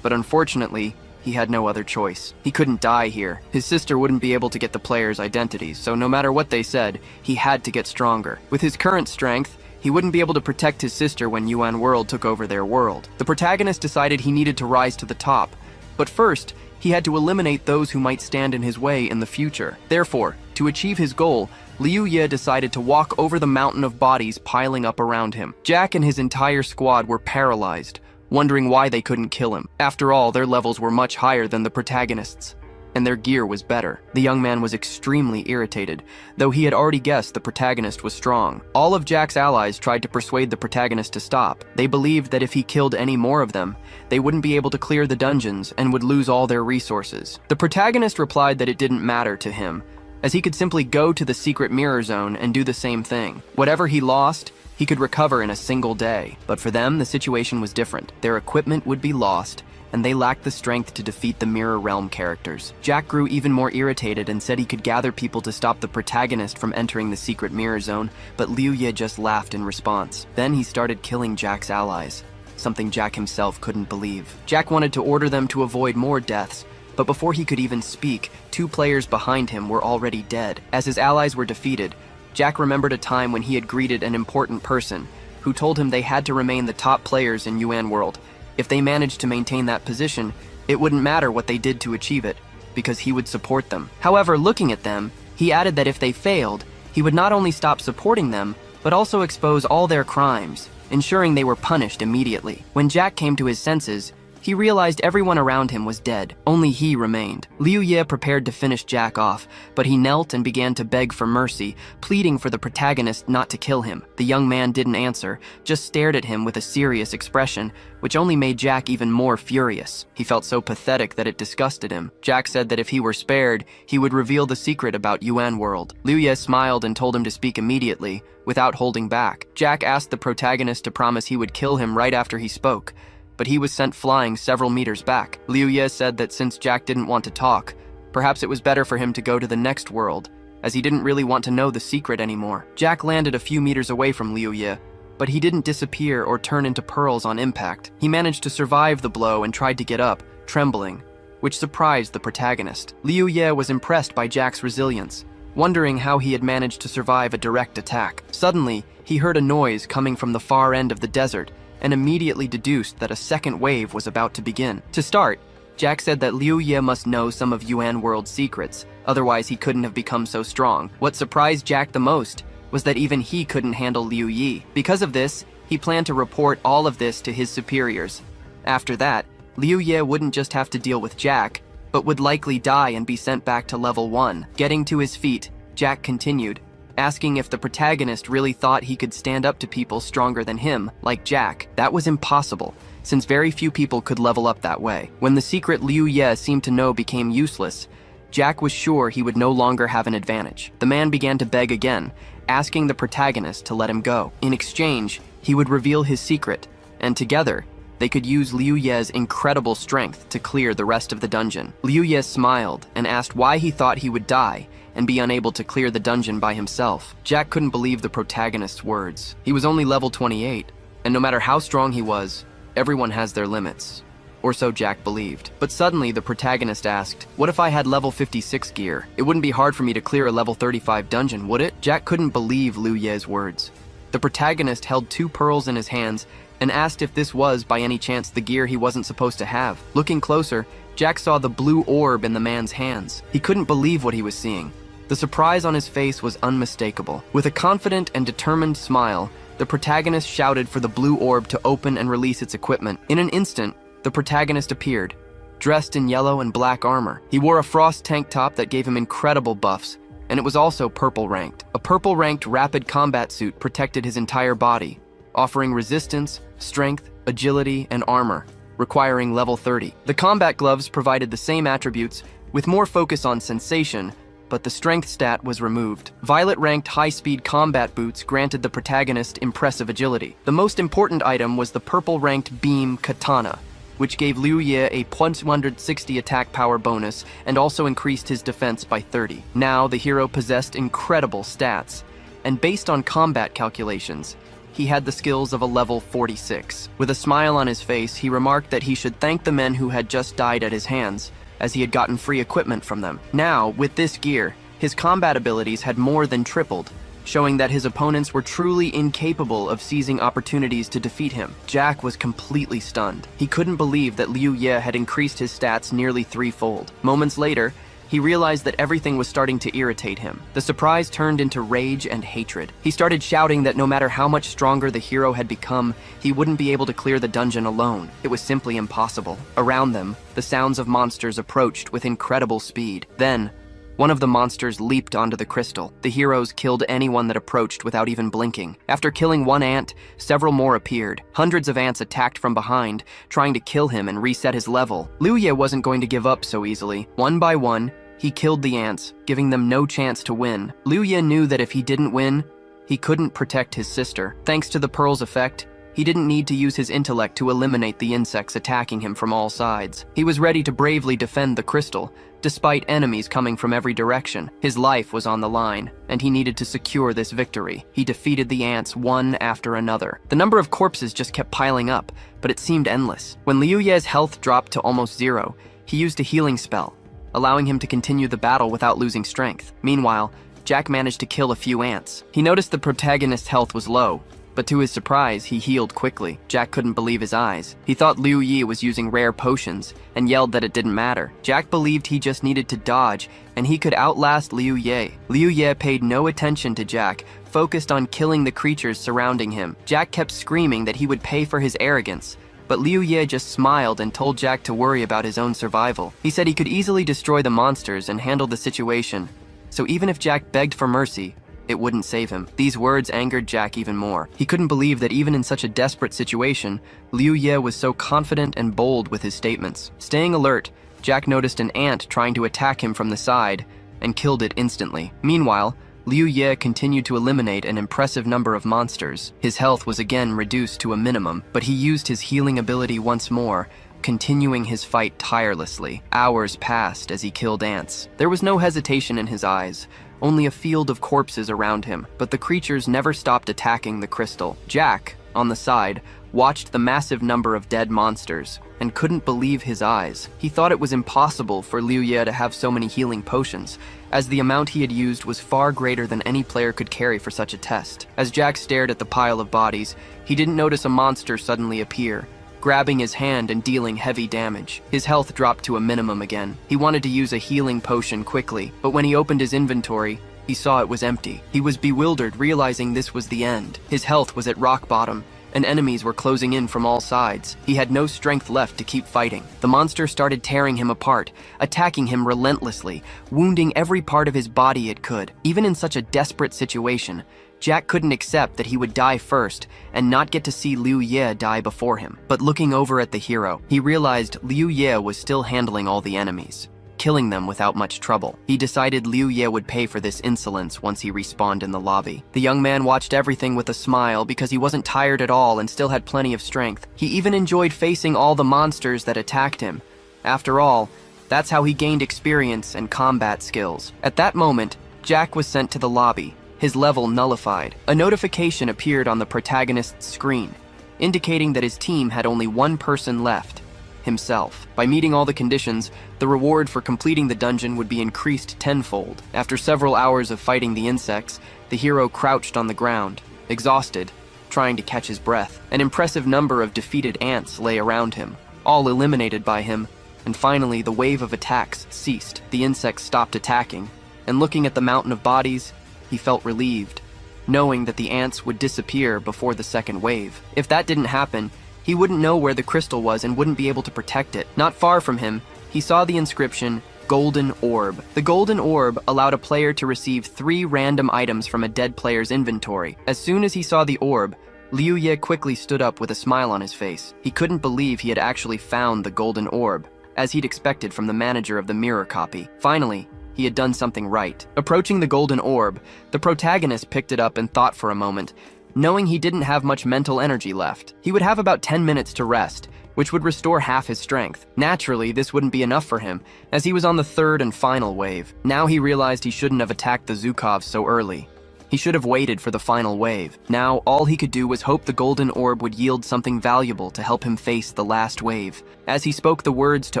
But unfortunately, he had no other choice. He couldn't die here. His sister wouldn't be able to get the players' identities, so no matter what they said, he had to get stronger. With his current strength, he wouldn't be able to protect his sister when Yuan World took over their world. The protagonist decided he needed to rise to the top, but first, he had to eliminate those who might stand in his way in the future. Therefore, to achieve his goal, Liu Ye decided to walk over the mountain of bodies piling up around him. Jack and his entire squad were paralyzed, wondering why they couldn't kill him. After all, their levels were much higher than the protagonist's, and their gear was better. The young man was extremely irritated, though he had already guessed the protagonist was strong. All of Jack's allies tried to persuade the protagonist to stop. They believed that if he killed any more of them, they wouldn't be able to clear the dungeons and would lose all their resources. The protagonist replied that it didn't matter to him, as he could simply go to the secret mirror zone and do the same thing. Whatever he lost, he could recover in a single day. But for them, the situation was different. Their equipment would be lost, and they lacked the strength to defeat the Mirror Realm characters. Jack grew even more irritated and said he could gather people to stop the protagonist from entering the secret mirror zone, but Liu Ye just laughed in response. Then he started killing Jack's allies, something Jack himself couldn't believe. Jack wanted to order them to avoid more deaths, but before he could even speak, 2 players behind him were already dead. As his allies were defeated, Jack remembered a time when he had greeted an important person who told him they had to remain the top players in Yuan World. If they managed to maintain that position, it wouldn't matter what they did to achieve it, because he would support them. However, looking at them, he added that if they failed, he would not only stop supporting them, but also expose all their crimes, ensuring they were punished immediately. When Jack came to his senses, he realized everyone around him was dead. Only he remained. Liu Ye prepared to finish Jack off, but he knelt and began to beg for mercy, pleading for the protagonist not to kill him. The young man didn't answer, just stared at him with a serious expression, which only made Jack even more furious. He felt so pathetic that it disgusted him. Jack said that if he were spared, he would reveal the secret about Yuan World. Liu Ye smiled and told him to speak immediately, without holding back. Jack asked the protagonist to promise he would kill him right after he spoke, but he was sent flying several meters back. Liu Ye said that since Jack didn't want to talk, perhaps it was better for him to go to the next world, as he didn't really want to know the secret anymore. Jack landed a few meters away from Liu Ye, but he didn't disappear or turn into pearls on impact. He managed to survive the blow and tried to get up, trembling, which surprised the protagonist. Liu Ye was impressed by Jack's resilience, wondering how he had managed to survive a direct attack. Suddenly, he heard a noise coming from the far end of the desert, and immediately deduced that a second wave was about to begin. To start, Jack said that Liu Ye must know some of Yuan World's secrets, otherwise he couldn't have become so strong. What surprised Jack the most was that even he couldn't handle Liu Ye. Because of this, he planned to report all of this to his superiors. After that, Liu Ye wouldn't just have to deal with Jack, but would likely die and be sent back to level 1. Getting to his feet, Jack continued, asking if the protagonist really thought he could stand up to people stronger than him, like Jack. That was impossible, since very few people could level up that way. When the secret Liu Ye seemed to know became useless, Jack was sure he would no longer have an advantage. The man began to beg again, asking the protagonist to let him go. In exchange, he would reveal his secret, and together, they could use Liu Ye's incredible strength to clear the rest of the dungeon. Liu Ye smiled and asked why he thought he would die and be unable to clear the dungeon by himself. Jack couldn't believe the protagonist's words. He was only level 28, and no matter how strong he was, everyone has their limits. Or so Jack believed. But suddenly, the protagonist asked, what if I had level 56 gear? It wouldn't be hard for me to clear a level 35 dungeon, would it? Jack couldn't believe Liu Ye's words. The protagonist held 2 pearls in his hands and asked if this was, by any chance, the gear he wasn't supposed to have. Looking closer, Jack saw the blue orb in the man's hands. He couldn't believe what he was seeing. The surprise on his face was unmistakable. With a confident and determined smile, the protagonist shouted for the blue orb to open and release its equipment. In an instant, the protagonist appeared, dressed in yellow and black armor. He wore a frost tank top that gave him incredible buffs, and it was also purple ranked. A purple ranked rapid combat suit protected his entire body, offering resistance, strength, agility, and armor, requiring level 30. The combat gloves provided the same attributes, with more focus on sensation, but the strength stat was removed. Violet-ranked high-speed combat boots granted the protagonist impressive agility. The most important item was the purple-ranked beam katana, which gave Liu Ye a 160 attack power bonus and also increased his defense by 30. Now, the hero possessed incredible stats, and based on combat calculations, he had the skills of a level 46. With a smile on his face, he remarked that he should thank the men who had just died at his hands, as he had gotten free equipment from them. Now, with this gear, his combat abilities had more than tripled, showing that his opponents were truly incapable of seizing opportunities to defeat him. Jack was completely stunned. He couldn't believe that Liu Ye had increased his stats nearly threefold. Moments later, he realized that everything was starting to irritate him. The surprise turned into rage and hatred. He started shouting that no matter how much stronger the hero had become, he wouldn't be able to clear the dungeon alone. It was simply impossible. Around them, the sounds of monsters approached with incredible speed. Then, one of the monsters leaped onto the crystal. The heroes killed anyone that approached without even blinking. After killing one ant, several more appeared. Hundreds of ants attacked from behind, trying to kill him and reset his level. Liu Ye wasn't going to give up so easily. One by one, he killed the ants, giving them no chance to win. Liu Ye knew that if he didn't win, he couldn't protect his sister. Thanks to the pearl's effect, he didn't need to use his intellect to eliminate the insects attacking him from all sides. He was ready to bravely defend the crystal, despite enemies coming from every direction. His life was on the line, and he needed to secure this victory. He defeated the ants one after another. The number of corpses just kept piling up, but it seemed endless. When Liu Ye's health dropped to almost zero, he used a healing spell, allowing him to continue the battle without losing strength. Meanwhile, Jack managed to kill a few ants. He noticed the protagonist's health was low, but to his surprise, he healed quickly. Jack couldn't believe his eyes. He thought Liu Ye was using rare potions and yelled that it didn't matter. Jack believed he just needed to dodge, and he could outlast Liu Ye. Liu Ye paid no attention to Jack, focused on killing the creatures surrounding him. Jack kept screaming that he would pay for his arrogance, but Liu Ye just smiled and told Jack to worry about his own survival. He said he could easily destroy the monsters and handle the situation, so even if Jack begged for mercy, it wouldn't save him. These words angered Jack even more. He couldn't believe that even in such a desperate situation, Liu Ye was so confident and bold with his statements. Staying alert, Jack noticed an ant trying to attack him from the side and killed it instantly. Meanwhile, Liu Ye continued to eliminate an impressive number of monsters. His health was again reduced to a minimum, but he used his healing ability once more, continuing his fight tirelessly. Hours passed as he killed ants. There was no hesitation in his eyes, only a field of corpses around him, but the creatures never stopped attacking the crystal. Jack, on the side, watched the massive number of dead monsters and couldn't believe his eyes. He thought it was impossible for Liu Ye to have so many healing potions, as the amount he had used was far greater than any player could carry for such a test. As Jack stared at the pile of bodies, he didn't notice a monster suddenly appear, grabbing his hand and dealing heavy damage. His health dropped to a minimum again. He wanted to use a healing potion quickly, but when he opened his inventory, he saw it was empty. He was bewildered, realizing this was the end. His health was at rock bottom, and enemies were closing in from all sides. He had no strength left to keep fighting. The monster started tearing him apart, attacking him relentlessly, wounding every part of his body it could. Even in such a desperate situation, Jack couldn't accept that he would die first and not get to see Liu Ye die before him. But looking over at the hero, he realized Liu Ye was still handling all the enemies, killing them without much trouble. He decided Liu Ye would pay for this insolence once he respawned in the lobby. The young man watched everything with a smile because he wasn't tired at all and still had plenty of strength. He even enjoyed facing all the monsters that attacked him. After all, that's how he gained experience and combat skills. At that moment, Jack was sent to the lobby, his level nullified. A notification appeared on the protagonist's screen, indicating that his team had only one person left: himself. By meeting all the conditions, the reward for completing the dungeon would be increased tenfold. After several hours of fighting the insects, the hero crouched on the ground, exhausted, trying to catch his breath. An impressive number of defeated ants lay around him, all eliminated by him, and finally the wave of attacks ceased. The insects stopped attacking, and looking at the mountain of bodies, he felt relieved, knowing that the ants would disappear before the second wave. If that didn't happen, He wouldn't know where the crystal was and wouldn't be able to protect it. Not far from him, he saw the inscription, Golden Orb. The Golden Orb allowed a player to receive 3 random items from a dead player's inventory. As soon as he saw the orb, Liu Ye quickly stood up with a smile on his face. He couldn't believe he had actually found the Golden Orb, as he'd expected from the manager of the mirror copy. Finally, he had done something right. Approaching the Golden Orb, the protagonist picked it up and thought for a moment, knowing he didn't have much mental energy left. He would have about 10 minutes to rest, which would restore half his strength. Naturally, this wouldn't be enough for him, as he was on the 3rd and final wave. Now he realized he shouldn't have attacked the Zukovs so early. He should have waited for the final wave. Now, all he could do was hope the Golden Orb would yield something valuable to help him face the last wave. As he spoke the words to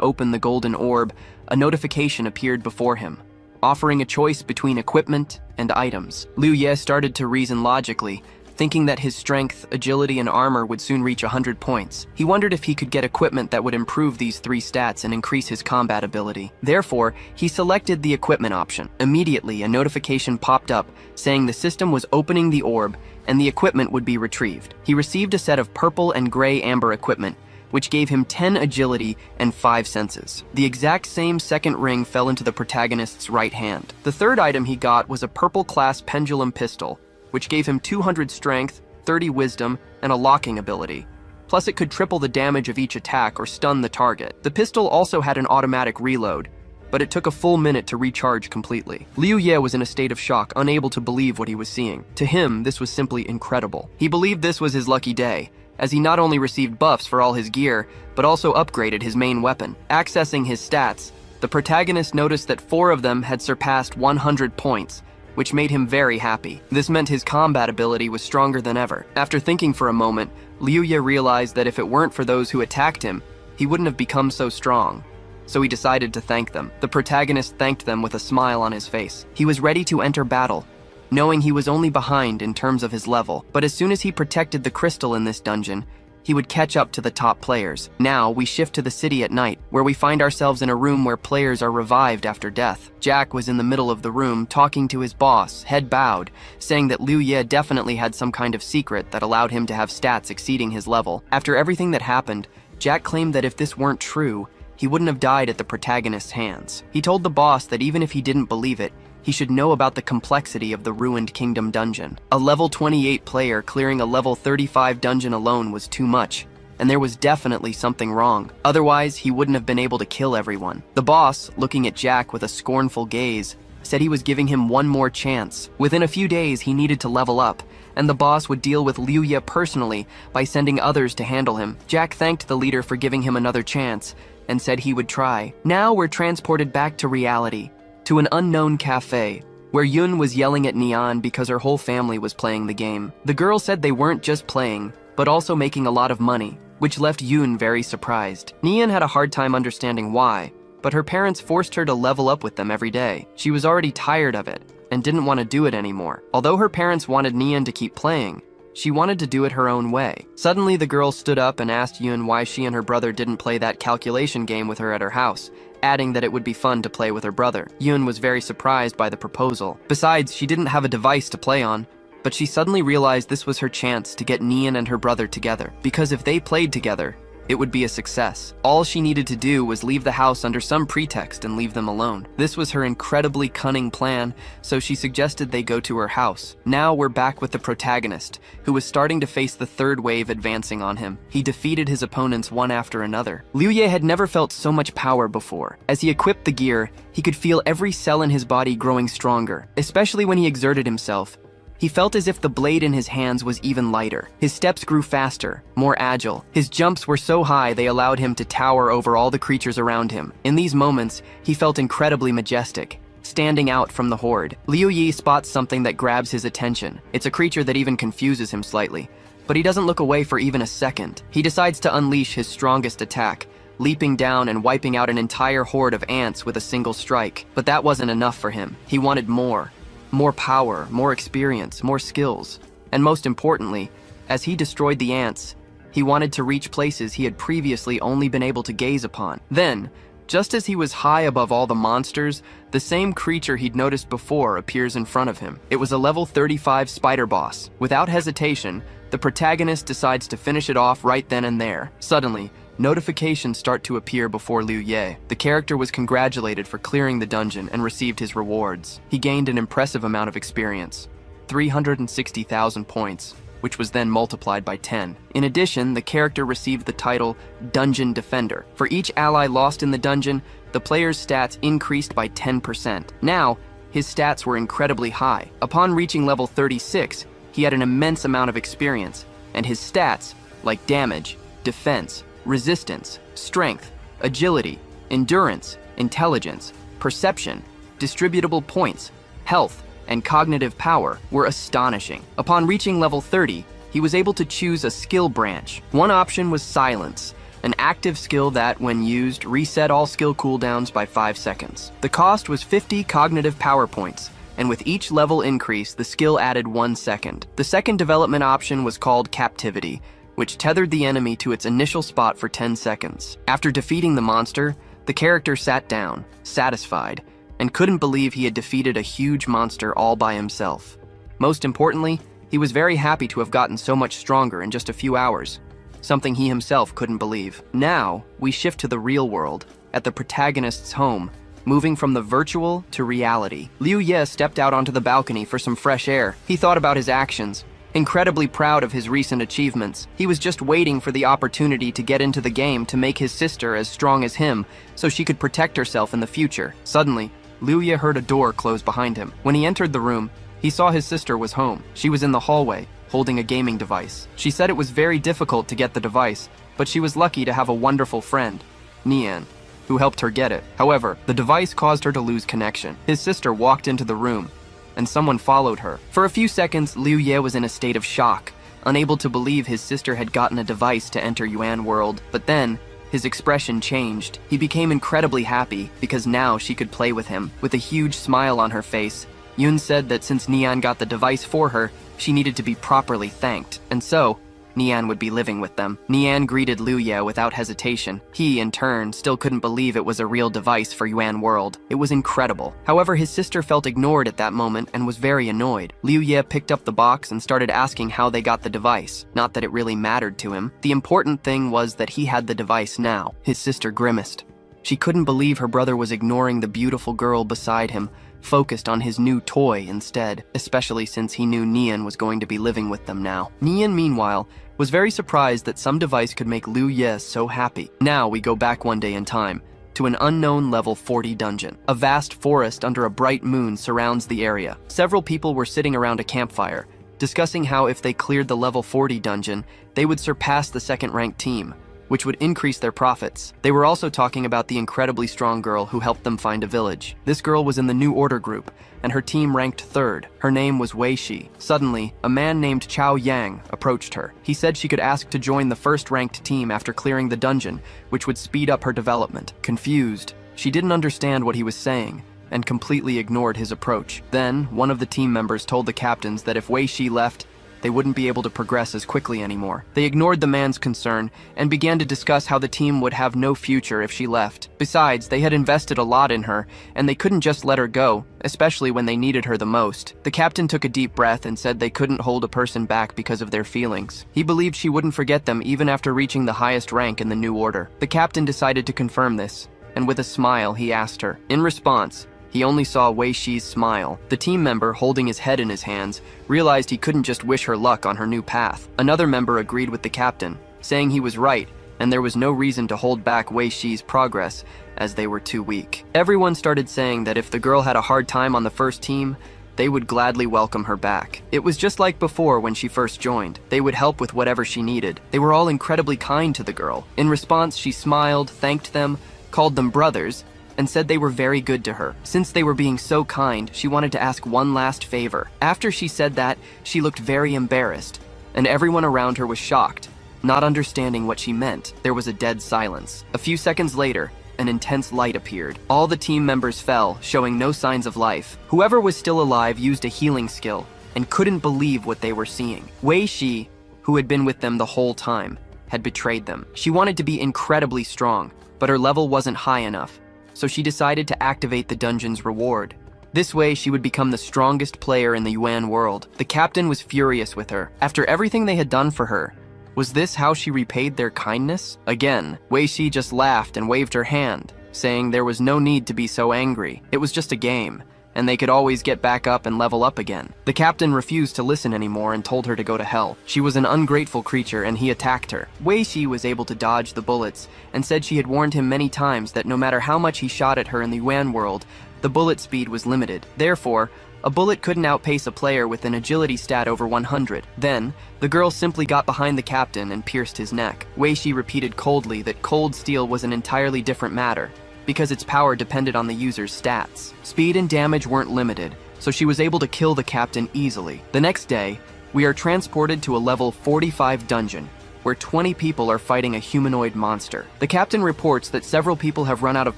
open the Golden Orb, a notification appeared before him, offering a choice between equipment and items. Liu Ye started to reason logically, thinking that his strength, agility, and armor would soon reach 100 points. He wondered if he could get equipment that would improve these 3 stats and increase his combat ability. Therefore, he selected the equipment option. Immediately, a notification popped up saying the system was opening the orb and the equipment would be retrieved. He received a set of purple and gray amber equipment, which gave him 10 agility and 5 senses. The exact same second ring fell into the protagonist's right hand. The 3rd item he got was a purple class pendulum pistol, which gave him 200 strength, 30 wisdom, and a locking ability. Plus, it could triple the damage of each attack or stun the target. The pistol also had an automatic reload, but it took a full minute to recharge completely. Liu Ye was in a state of shock, unable to believe what he was seeing. To him, this was simply incredible. He believed this was his lucky day, as he not only received buffs for all his gear, but also upgraded his main weapon. Accessing his stats, the protagonist noticed that 4 of them had surpassed 100 points, which made him very happy. This meant his combat ability was stronger than ever. After thinking for a moment, Liu Ye realized that if it weren't for those who attacked him, he wouldn't have become so strong. So he decided to thank them. The protagonist thanked them with a smile on his face. He was ready to enter battle, knowing he was only behind in terms of his level. But as soon as he protected the crystal in this dungeon, he would catch up to the top players. Now, we shift to the city at night, where we find ourselves in a room where players are revived after death. Jack was in the middle of the room, talking to his boss, head bowed, saying that Liu Ye definitely had some kind of secret that allowed him to have stats exceeding his level. After everything that happened, Jack claimed that if this weren't true, he wouldn't have died at the protagonist's hands. He told the boss that even if he didn't believe it, he should know about the complexity of the Ruined Kingdom dungeon. A level 28 player clearing a level 35 dungeon alone was too much, and there was definitely something wrong. Otherwise, he wouldn't have been able to kill everyone. The boss, looking at Jack with a scornful gaze, said he was giving him one more chance. Within a few days, he needed to level up, and the boss would deal with Liu Ye personally by sending others to handle him. Jack thanked the leader for giving him another chance, and said he would try. Now we're transported back to reality, to an unknown cafe, where Yun was yelling at Neon because her whole family was playing the game. The girl said they weren't just playing, but also making a lot of money, which left Yun very surprised. Neon had a hard time understanding why, but her parents forced her to level up with them every day. She was already tired of it, and didn't want to do it anymore. Although her parents wanted Neon to keep playing, she wanted to do it her own way. Suddenly, the girl stood up and asked Yun why she and her brother didn't play that calculation game with her at her house, adding that it would be fun to play with her brother. Yun was very surprised by the proposal. Besides, she didn't have a device to play on, but she suddenly realized this was her chance to get Neon and her brother together, because if they played together, it would be a success. All she needed to do was leave the house under some pretext and leave them alone. This was her incredibly cunning plan, so she suggested they go to her house. Now we're back with the protagonist, who was starting to face the 3rd wave advancing on him. He defeated his opponents one after another. Liu Ye had never felt so much power before. As he equipped the gear, he could feel every cell in his body growing stronger, especially when he exerted himself. He felt as if the blade in his hands was even lighter. His steps grew faster, more agile. His jumps were so high they allowed him to tower over all the creatures around him. In these moments, he felt incredibly majestic, standing out from the horde. Liu Yi spots something that grabs his attention. It's a creature that even confuses him slightly, but he doesn't look away for even a second. He decides to unleash his strongest attack, leaping down and wiping out an entire horde of ants with a single strike. But that wasn't enough for him. He wanted more. More power, more experience, more skills. And most importantly, as he destroyed the ants, he wanted to reach places he had previously only been able to gaze upon. Then, Just as he was high above all the monsters, the same creature he'd noticed before appears in front of him. It was a level 35 spider boss. Without hesitation, the protagonist decides to finish it off right then and there. Suddenly, notifications start to appear before Liu Ye. The character was congratulated for clearing the dungeon and received his rewards. He gained an impressive amount of experience, 360,000 points, which was then multiplied by 10. In addition, the character received the title Dungeon Defender. For each ally lost in the dungeon, the player's stats increased by 10%. Now, his stats were incredibly high. Upon reaching level 36, he had an immense amount of experience, and his stats, like damage, defense, resistance, strength, agility, endurance, intelligence, perception, distributable points, health, and cognitive power, were astonishing. Upon reaching level 30, he was able to choose a skill branch. One option was Silence, an active skill that, when used, reset all skill cooldowns by 5 seconds. The cost was 50 cognitive power points, and with each level increase, the skill added 1 second. The second development option was called Captivity, which tethered the enemy to its initial spot for 10 seconds. After defeating the monster, the character sat down, satisfied, and couldn't believe he had defeated a huge monster all by himself. Most importantly, he was very happy to have gotten so much stronger in just a few hours, something he himself couldn't believe. Now, we shift to the real world, at the protagonist's home, moving from the virtual to reality. Liu Ye stepped out onto the balcony for some fresh air. He thought about his actions. Incredibly proud of his recent achievements, he was just waiting for the opportunity to get into the game to make his sister as strong as him so she could protect herself in the future. Suddenly, Liu Ye heard a door close behind him. When he entered the room, he saw his sister was home. She was in the hallway, holding a gaming device. She said it was very difficult to get the device, but she was lucky to have a wonderful friend, Nian, who helped her get it. However, the device caused her to lose connection. His sister walked into the room, and someone followed her. For a few seconds, Liu Ye was in a state of shock, unable to believe his sister had gotten a device to enter Yuan World. But then, his expression changed. He became incredibly happy because now she could play with him. With a huge smile on her face, Yun said that since Nian got the device for her, she needed to be properly thanked, and so, Nian would be living with them. Nian greeted Liu Ye without hesitation. He, in turn, still couldn't believe it was a real device for Yuan World. It was incredible. However, his sister felt ignored at that moment and was very annoyed. Liu Ye picked up the box and started asking how they got the device. Not that it really mattered to him. The important thing was that he had the device now. His sister grimaced. She couldn't believe her brother was ignoring the beautiful girl beside him, focused on his new toy instead, especially since he knew Nian was going to be living with them now. Nian, meanwhile, was very surprised that some device could make Liu Ye so happy. Now we go back one day in time, to an unknown level 40 dungeon. A vast forest under a bright moon surrounds the area. Several people were sitting around a campfire, discussing how if they cleared the level 40 dungeon, they would surpass the second-ranked team, which would increase their profits. They were also talking about the incredibly strong girl who helped them find a village. This girl was in the New Order group, and her team ranked 3rd. Her name was Wei Shi. Suddenly, a man named Chao Yang approached her. He said she could ask to join the first-ranked team after clearing the dungeon, which would speed up her development. Confused, she didn't understand what he was saying, and completely ignored his approach. Then, one of the team members told the captains that if Wei Shi left, they wouldn't be able to progress as quickly anymore. They ignored the man's concern and began to discuss how the team would have no future if she left. Besides, they had invested a lot in her, and they couldn't just let her go, especially when they needed her the most. The captain took a deep breath and said they couldn't hold a person back because of their feelings. He believed she wouldn't forget them even after reaching the highest rank in the New Order. The captain decided to confirm this, and with a smile he asked her. In response, he only saw Wei Shi's smile. The team member, holding his head in his hands, realized he couldn't just wish her luck on her new path. Another member agreed with the captain, saying he was right, and there was no reason to hold back Wei Shi's progress, as they were too weak. Everyone started saying that if the girl had a hard time on the first team, they would gladly welcome her back. It was just like before when she first joined. They would help with whatever she needed. They were all incredibly kind to the girl. In response, she smiled, thanked them, called them brothers, and said they were very good to her. Since they were being so kind, she wanted to ask one last favor. After she said that, she looked very embarrassed, and everyone around her was shocked, not understanding what she meant. There was a dead silence. A few seconds later, an intense light appeared. All the team members fell, showing no signs of life. Whoever was still alive used a healing skill, and couldn't believe what they were seeing. Wei Shi, who had been with them the whole time, had betrayed them. She wanted to be incredibly strong, but her level wasn't high enough, so she decided to activate the dungeon's reward. This way, she would become the strongest player in the Yuan world. The captain was furious with her. After everything they had done for her, was this how she repaid their kindness? Again, Wei Shi just laughed and waved her hand, saying there was no need to be so angry. It was just a game, and they could always get back up and level up again. The captain refused to listen anymore and told her to go to hell. She was an ungrateful creature and he attacked her. Wei Shi was able to dodge the bullets and said she had warned him many times that no matter how much he shot at her in the Yuan world, the bullet speed was limited. Therefore, a bullet couldn't outpace a player with an agility stat over 100. Then, the girl simply got behind the captain and pierced his neck. Wei Shi repeated coldly that cold steel was an entirely different matter, because its power depended on the user's stats. Speed and damage weren't limited, so she was able to kill the captain easily. The next day, we are transported to a level 45 dungeon, where 20 people are fighting a humanoid monster. The captain reports that several people have run out of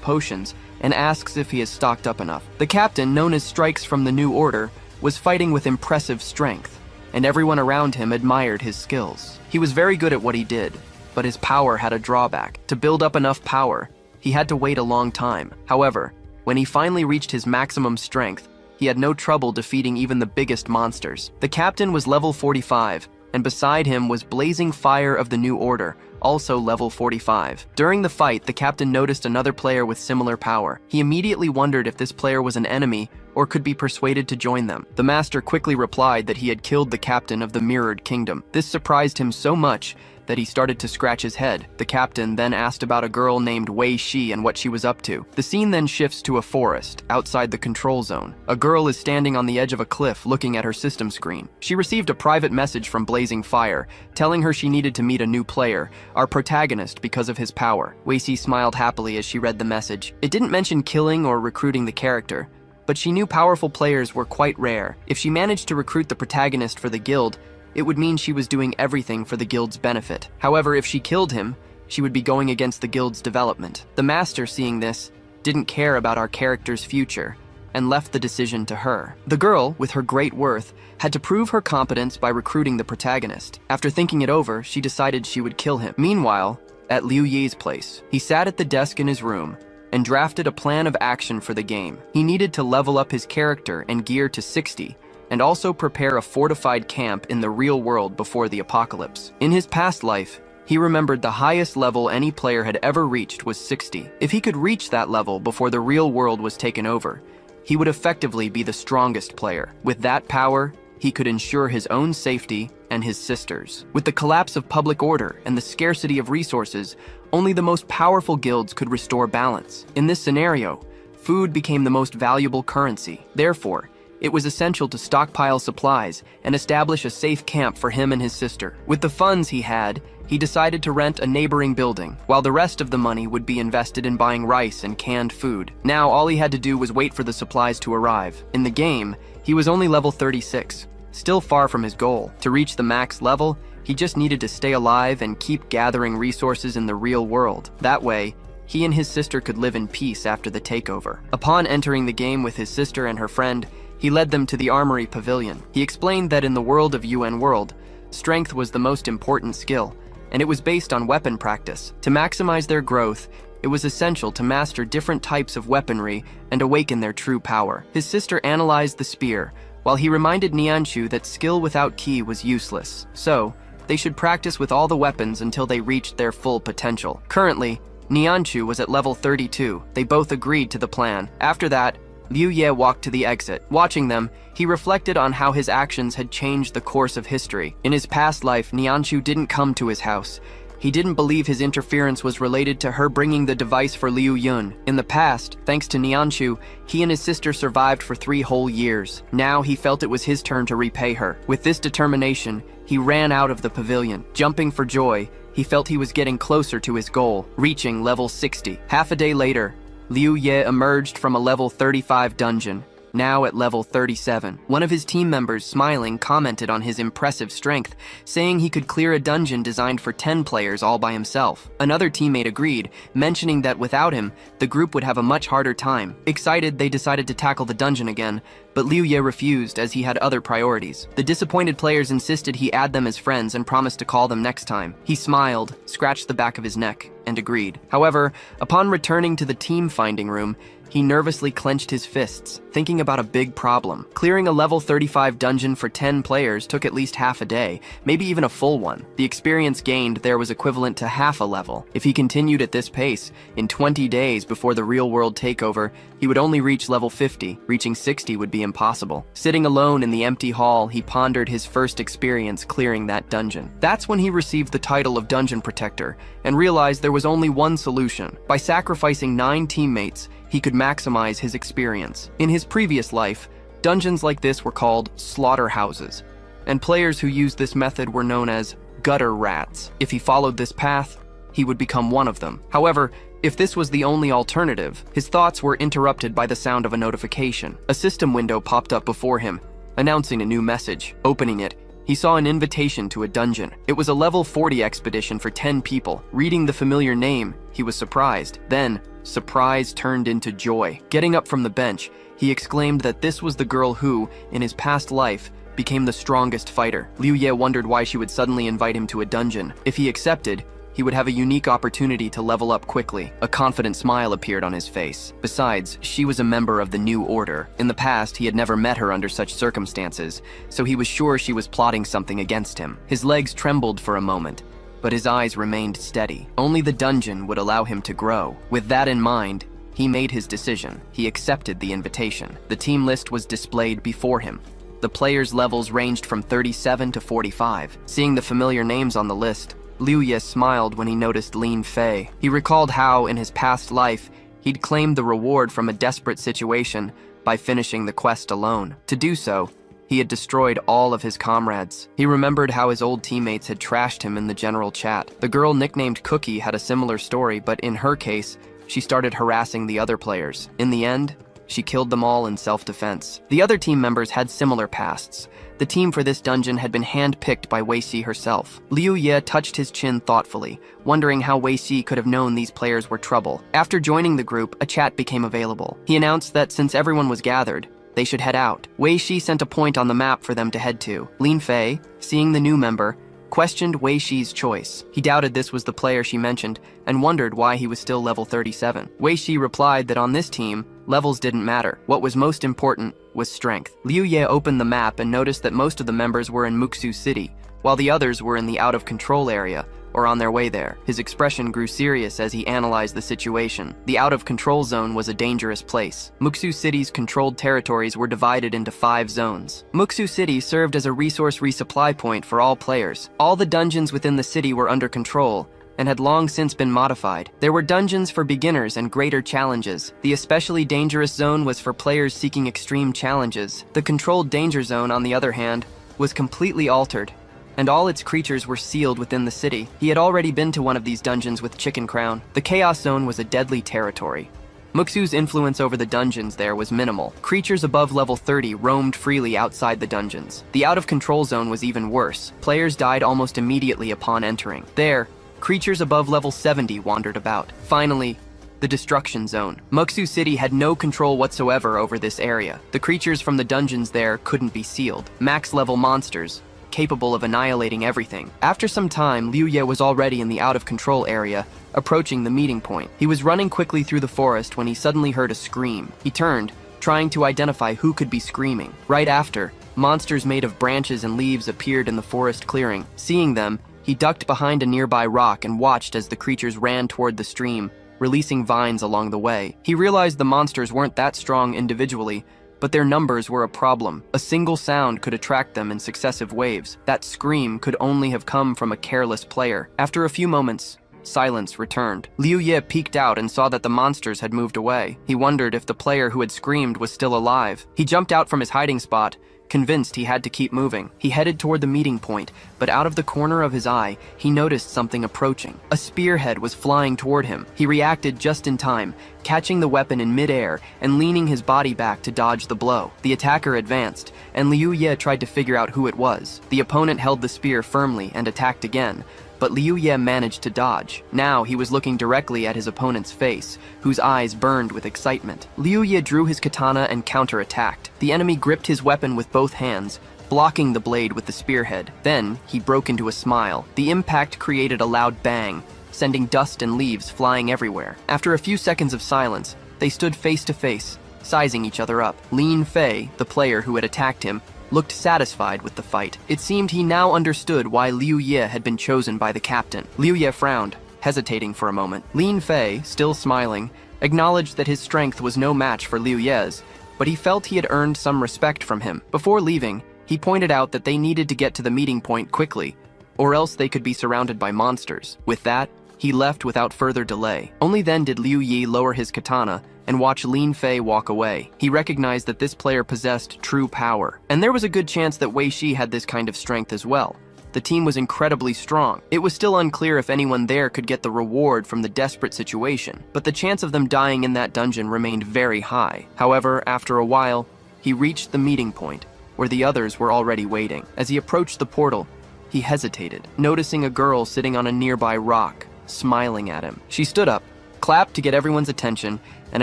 potions and asks if he has stocked up enough. The captain, known as Strikes from the New Order, was fighting with impressive strength, and everyone around him admired his skills. He was very good at what he did, but his power had a drawback. To build up enough power, he had to wait a long time. However, when he finally reached his maximum strength, he had no trouble defeating even the biggest monsters. The captain was level 45, and beside him was Blazing Fire of the New Order, also level 45. During the fight, the captain noticed another player with similar power. He immediately wondered if this player was an enemy or could be persuaded to join them. The master quickly replied that he had killed the captain of the Mirrored Kingdom. This surprised him so much that he started to scratch his head. The captain then asked about a girl named Wei Shi and what she was up to. The scene then shifts to a forest, outside the control zone. A girl is standing on the edge of a cliff looking at her system screen. She received a private message from Blazing Fire, telling her she needed to meet a new player, our protagonist, because of his power. Wei Shi smiled happily as she read the message. It didn't mention killing or recruiting the character, but she knew powerful players were quite rare. If she managed to recruit the protagonist for the guild, it would mean she was doing everything for the guild's benefit. However, if she killed him, she would be going against the guild's development. The master, seeing this, didn't care about our character's future and left the decision to her. The girl, with her great worth, had to prove her competence by recruiting the protagonist. After thinking it over, she decided she would kill him. Meanwhile, at Liu Yi's place, he sat at the desk in his room and drafted a plan of action for the game. He needed to level up his character and gear to 60, and also prepare a fortified camp in the real world before the apocalypse. In his past life, he remembered the highest level any player had ever reached was 60. If he could reach that level before the real world was taken over, he would effectively be the strongest player. With that power, he could ensure his own safety and his sister's. With the collapse of public order and the scarcity of resources, only the most powerful guilds could restore balance. In this scenario, food became the most valuable currency. Therefore, it was essential to stockpile supplies and establish a safe camp for him and his sister. With the funds he had, he decided to rent a neighboring building, while the rest of the money would be invested in buying rice and canned food. Now, all he had to do was wait for the supplies to arrive. In the game, he was only level 36, still far from his goal. To reach the max level, he just needed to stay alive and keep gathering resources in the real world. That way, he and his sister could live in peace after the takeover. Upon entering the game with his sister and her friend, he led them to the Armory Pavilion. He explained that in the world of UN World, strength was the most important skill, and it was based on weapon practice. To maximize their growth, it was essential to master different types of weaponry and awaken their true power. His sister analyzed the spear, while he reminded Nianshu that skill without ki was useless. So, they should practice with all the weapons until they reached their full potential. Currently, Nianshu was at level 32. They both agreed to the plan. After that, Liu Ye walked to the exit. Watching them, he reflected on how his actions had changed the course of history. In his past life, Nianshu didn't come to his house. He didn't believe his interference was related to her bringing the device for Liu Yun. In the past, thanks to Nianshu, he and his sister survived for 3 whole years. Now he felt it was his turn to repay her. With this determination, he ran out of the pavilion. Jumping for joy, he felt he was getting closer to his goal, reaching level 60. Half a day later, Liu Ye emerged from a level 35 dungeon, now at level 37. One of his team members, smiling, commented on his impressive strength, saying he could clear a dungeon designed for 10 players all by himself. Another teammate agreed, mentioning that without him, the group would have a much harder time. Excited, they decided to tackle the dungeon again, but Liu Ye refused as he had other priorities. The disappointed players insisted he add them as friends and promised to call them next time. He smiled, scratched the back of his neck, and agreed. However, upon returning to the team finding room, he nervously clenched his fists, thinking about a big problem. Clearing a level 35 dungeon for 10 players took at least half a day, maybe even a full one. The experience gained there was equivalent to half a level. If he continued at this pace, in 20 days before the real-world takeover, he would only reach level 50. Reaching 60 would be impossible. Sitting alone in the empty hall, he pondered his first experience clearing that dungeon. That's when he received the title of Dungeon Protector, and realized there was only one solution. By sacrificing 9 teammates, he could maximize his experience. In his previous life, dungeons like this were called slaughterhouses, and players who used this method were known as gutter rats. If he followed this path, he would become one of them. However, if this was the only alternative, his thoughts were interrupted by the sound of a notification. A system window popped up before him, announcing a new message. Opening it, he saw an invitation to a dungeon. It was a level 40 expedition for 10 people. Reading the familiar name, he was surprised. Then, surprise turned into joy. Getting up from the bench, he exclaimed that this was the girl who, in his past life, became the strongest fighter. Liu Ye wondered why she would suddenly invite him to a dungeon. If he accepted, he would have a unique opportunity to level up quickly. A confident smile appeared on his face. Besides, she was a member of the New Order. In the past, he had never met her under such circumstances, so he was sure she was plotting something against him. His legs trembled for a moment, but his eyes remained steady. Only the dungeon would allow him to grow. With that in mind, he made his decision. He accepted the invitation. The team list was displayed before him. The players' levels ranged from 37 to 45. Seeing the familiar names on the list, Liu Ye smiled when he noticed Lin Fei. He recalled how, in his past life, he'd claimed the reward from a desperate situation by finishing the quest alone. To do so, he had destroyed all of his comrades. He remembered how his old teammates had trashed him in the general chat. The girl nicknamed Cookie had a similar story, but in her case, she started harassing the other players. In the end, she killed them all in self-defense. The other team members had similar pasts. The team for this dungeon had been hand-picked by Wei Xi herself. Liu Ye touched his chin thoughtfully, wondering how Wei Xi could have known these players were trouble. After joining the group, a chat became available. He announced that since everyone was gathered, they should head out. Wei Xi sent a point on the map for them to head to. Lin Fei, seeing the new member, questioned Wei Xi's choice. He doubted this was the player she mentioned and wondered why he was still level 37. Wei Xi replied that on this team, levels didn't matter. What was most important was strength. Liu Ye opened the map and noticed that most of the members were in Muksu City, while the others were in the out-of-control area, or on their way there. His expression grew serious as he analyzed the situation. The out-of-control zone was a dangerous place. Muksu City's controlled territories were divided into 5 zones. Muksu City served as a resource resupply point for all players. All the dungeons within the city were under control, and had long since been modified. There were dungeons for beginners and greater challenges. The especially dangerous zone was for players seeking extreme challenges. The controlled danger zone, on the other hand, was completely altered, and all its creatures were sealed within the city. He had already been to one of these dungeons with Chicken Crown. The Chaos Zone was a deadly territory. Muksu's influence over the dungeons there was minimal. Creatures above level 30 roamed freely outside the dungeons. The out-of-control zone was even worse. Players died almost immediately upon entering. There, creatures above level 70 wandered about. Finally, the Destruction Zone. Muksu City had no control whatsoever over this area. The creatures from the dungeons there couldn't be sealed. Max-level monsters, capable of annihilating everything. After some time, Liu Ye was already in the out-of-control area, approaching the meeting point. He was running quickly through the forest when he suddenly heard a scream. He turned, trying to identify who could be screaming. Right after, monsters made of branches and leaves appeared in the forest clearing. Seeing them, he ducked behind a nearby rock and watched as the creatures ran toward the stream, releasing vines along the way. He realized the monsters weren't that strong individually, but their numbers were a problem. A single sound could attract them in successive waves. That scream could only have come from a careless player. After a few moments, silence returned. Liu Ye peeked out and saw that the monsters had moved away. He wondered if the player who had screamed was still alive. He jumped out from his hiding spot Convinced he had to keep moving, he headed toward the meeting point, but out of the corner of his eye, he noticed something approaching. A spearhead was flying toward him. He reacted just in time, catching the weapon in midair and leaning his body back to dodge the blow. The attacker advanced, and Liu Ye tried to figure out who it was. The opponent held the spear firmly and attacked again, but Liu Ye managed to dodge. Now he was looking directly at his opponent's face, whose eyes burned with excitement. Liu Ye drew his katana and counterattacked. The enemy gripped his weapon with both hands, blocking the blade with the spearhead. Then he broke into a smile. The impact created a loud bang, sending dust and leaves flying everywhere. After a few seconds of silence, they stood face to face, sizing each other up. Lin Fei, the player who had attacked him, looked satisfied with the fight. It seemed he now understood why Liu Ye had been chosen by the captain. Liu Ye frowned, hesitating for a moment. Lin Fei, still smiling, acknowledged that his strength was no match for Liu Ye's, but he felt he had earned some respect from him. Before leaving, he pointed out that they needed to get to the meeting point quickly, or else they could be surrounded by monsters. With that, he left without further delay. Only then did Liu Ye lower his katana and watch Lin Fei walk away. He recognized that this player possessed true power, and there was a good chance that Wei Shi had this kind of strength as well. The team was incredibly strong. It was still unclear if anyone there could get the reward from the desperate situation, but the chance of them dying in that dungeon remained very high. However, after a while, he reached the meeting point, where the others were already waiting. As he approached the portal, he hesitated, noticing a girl sitting on a nearby rock, smiling at him. She stood up, clapped to get everyone's attention, and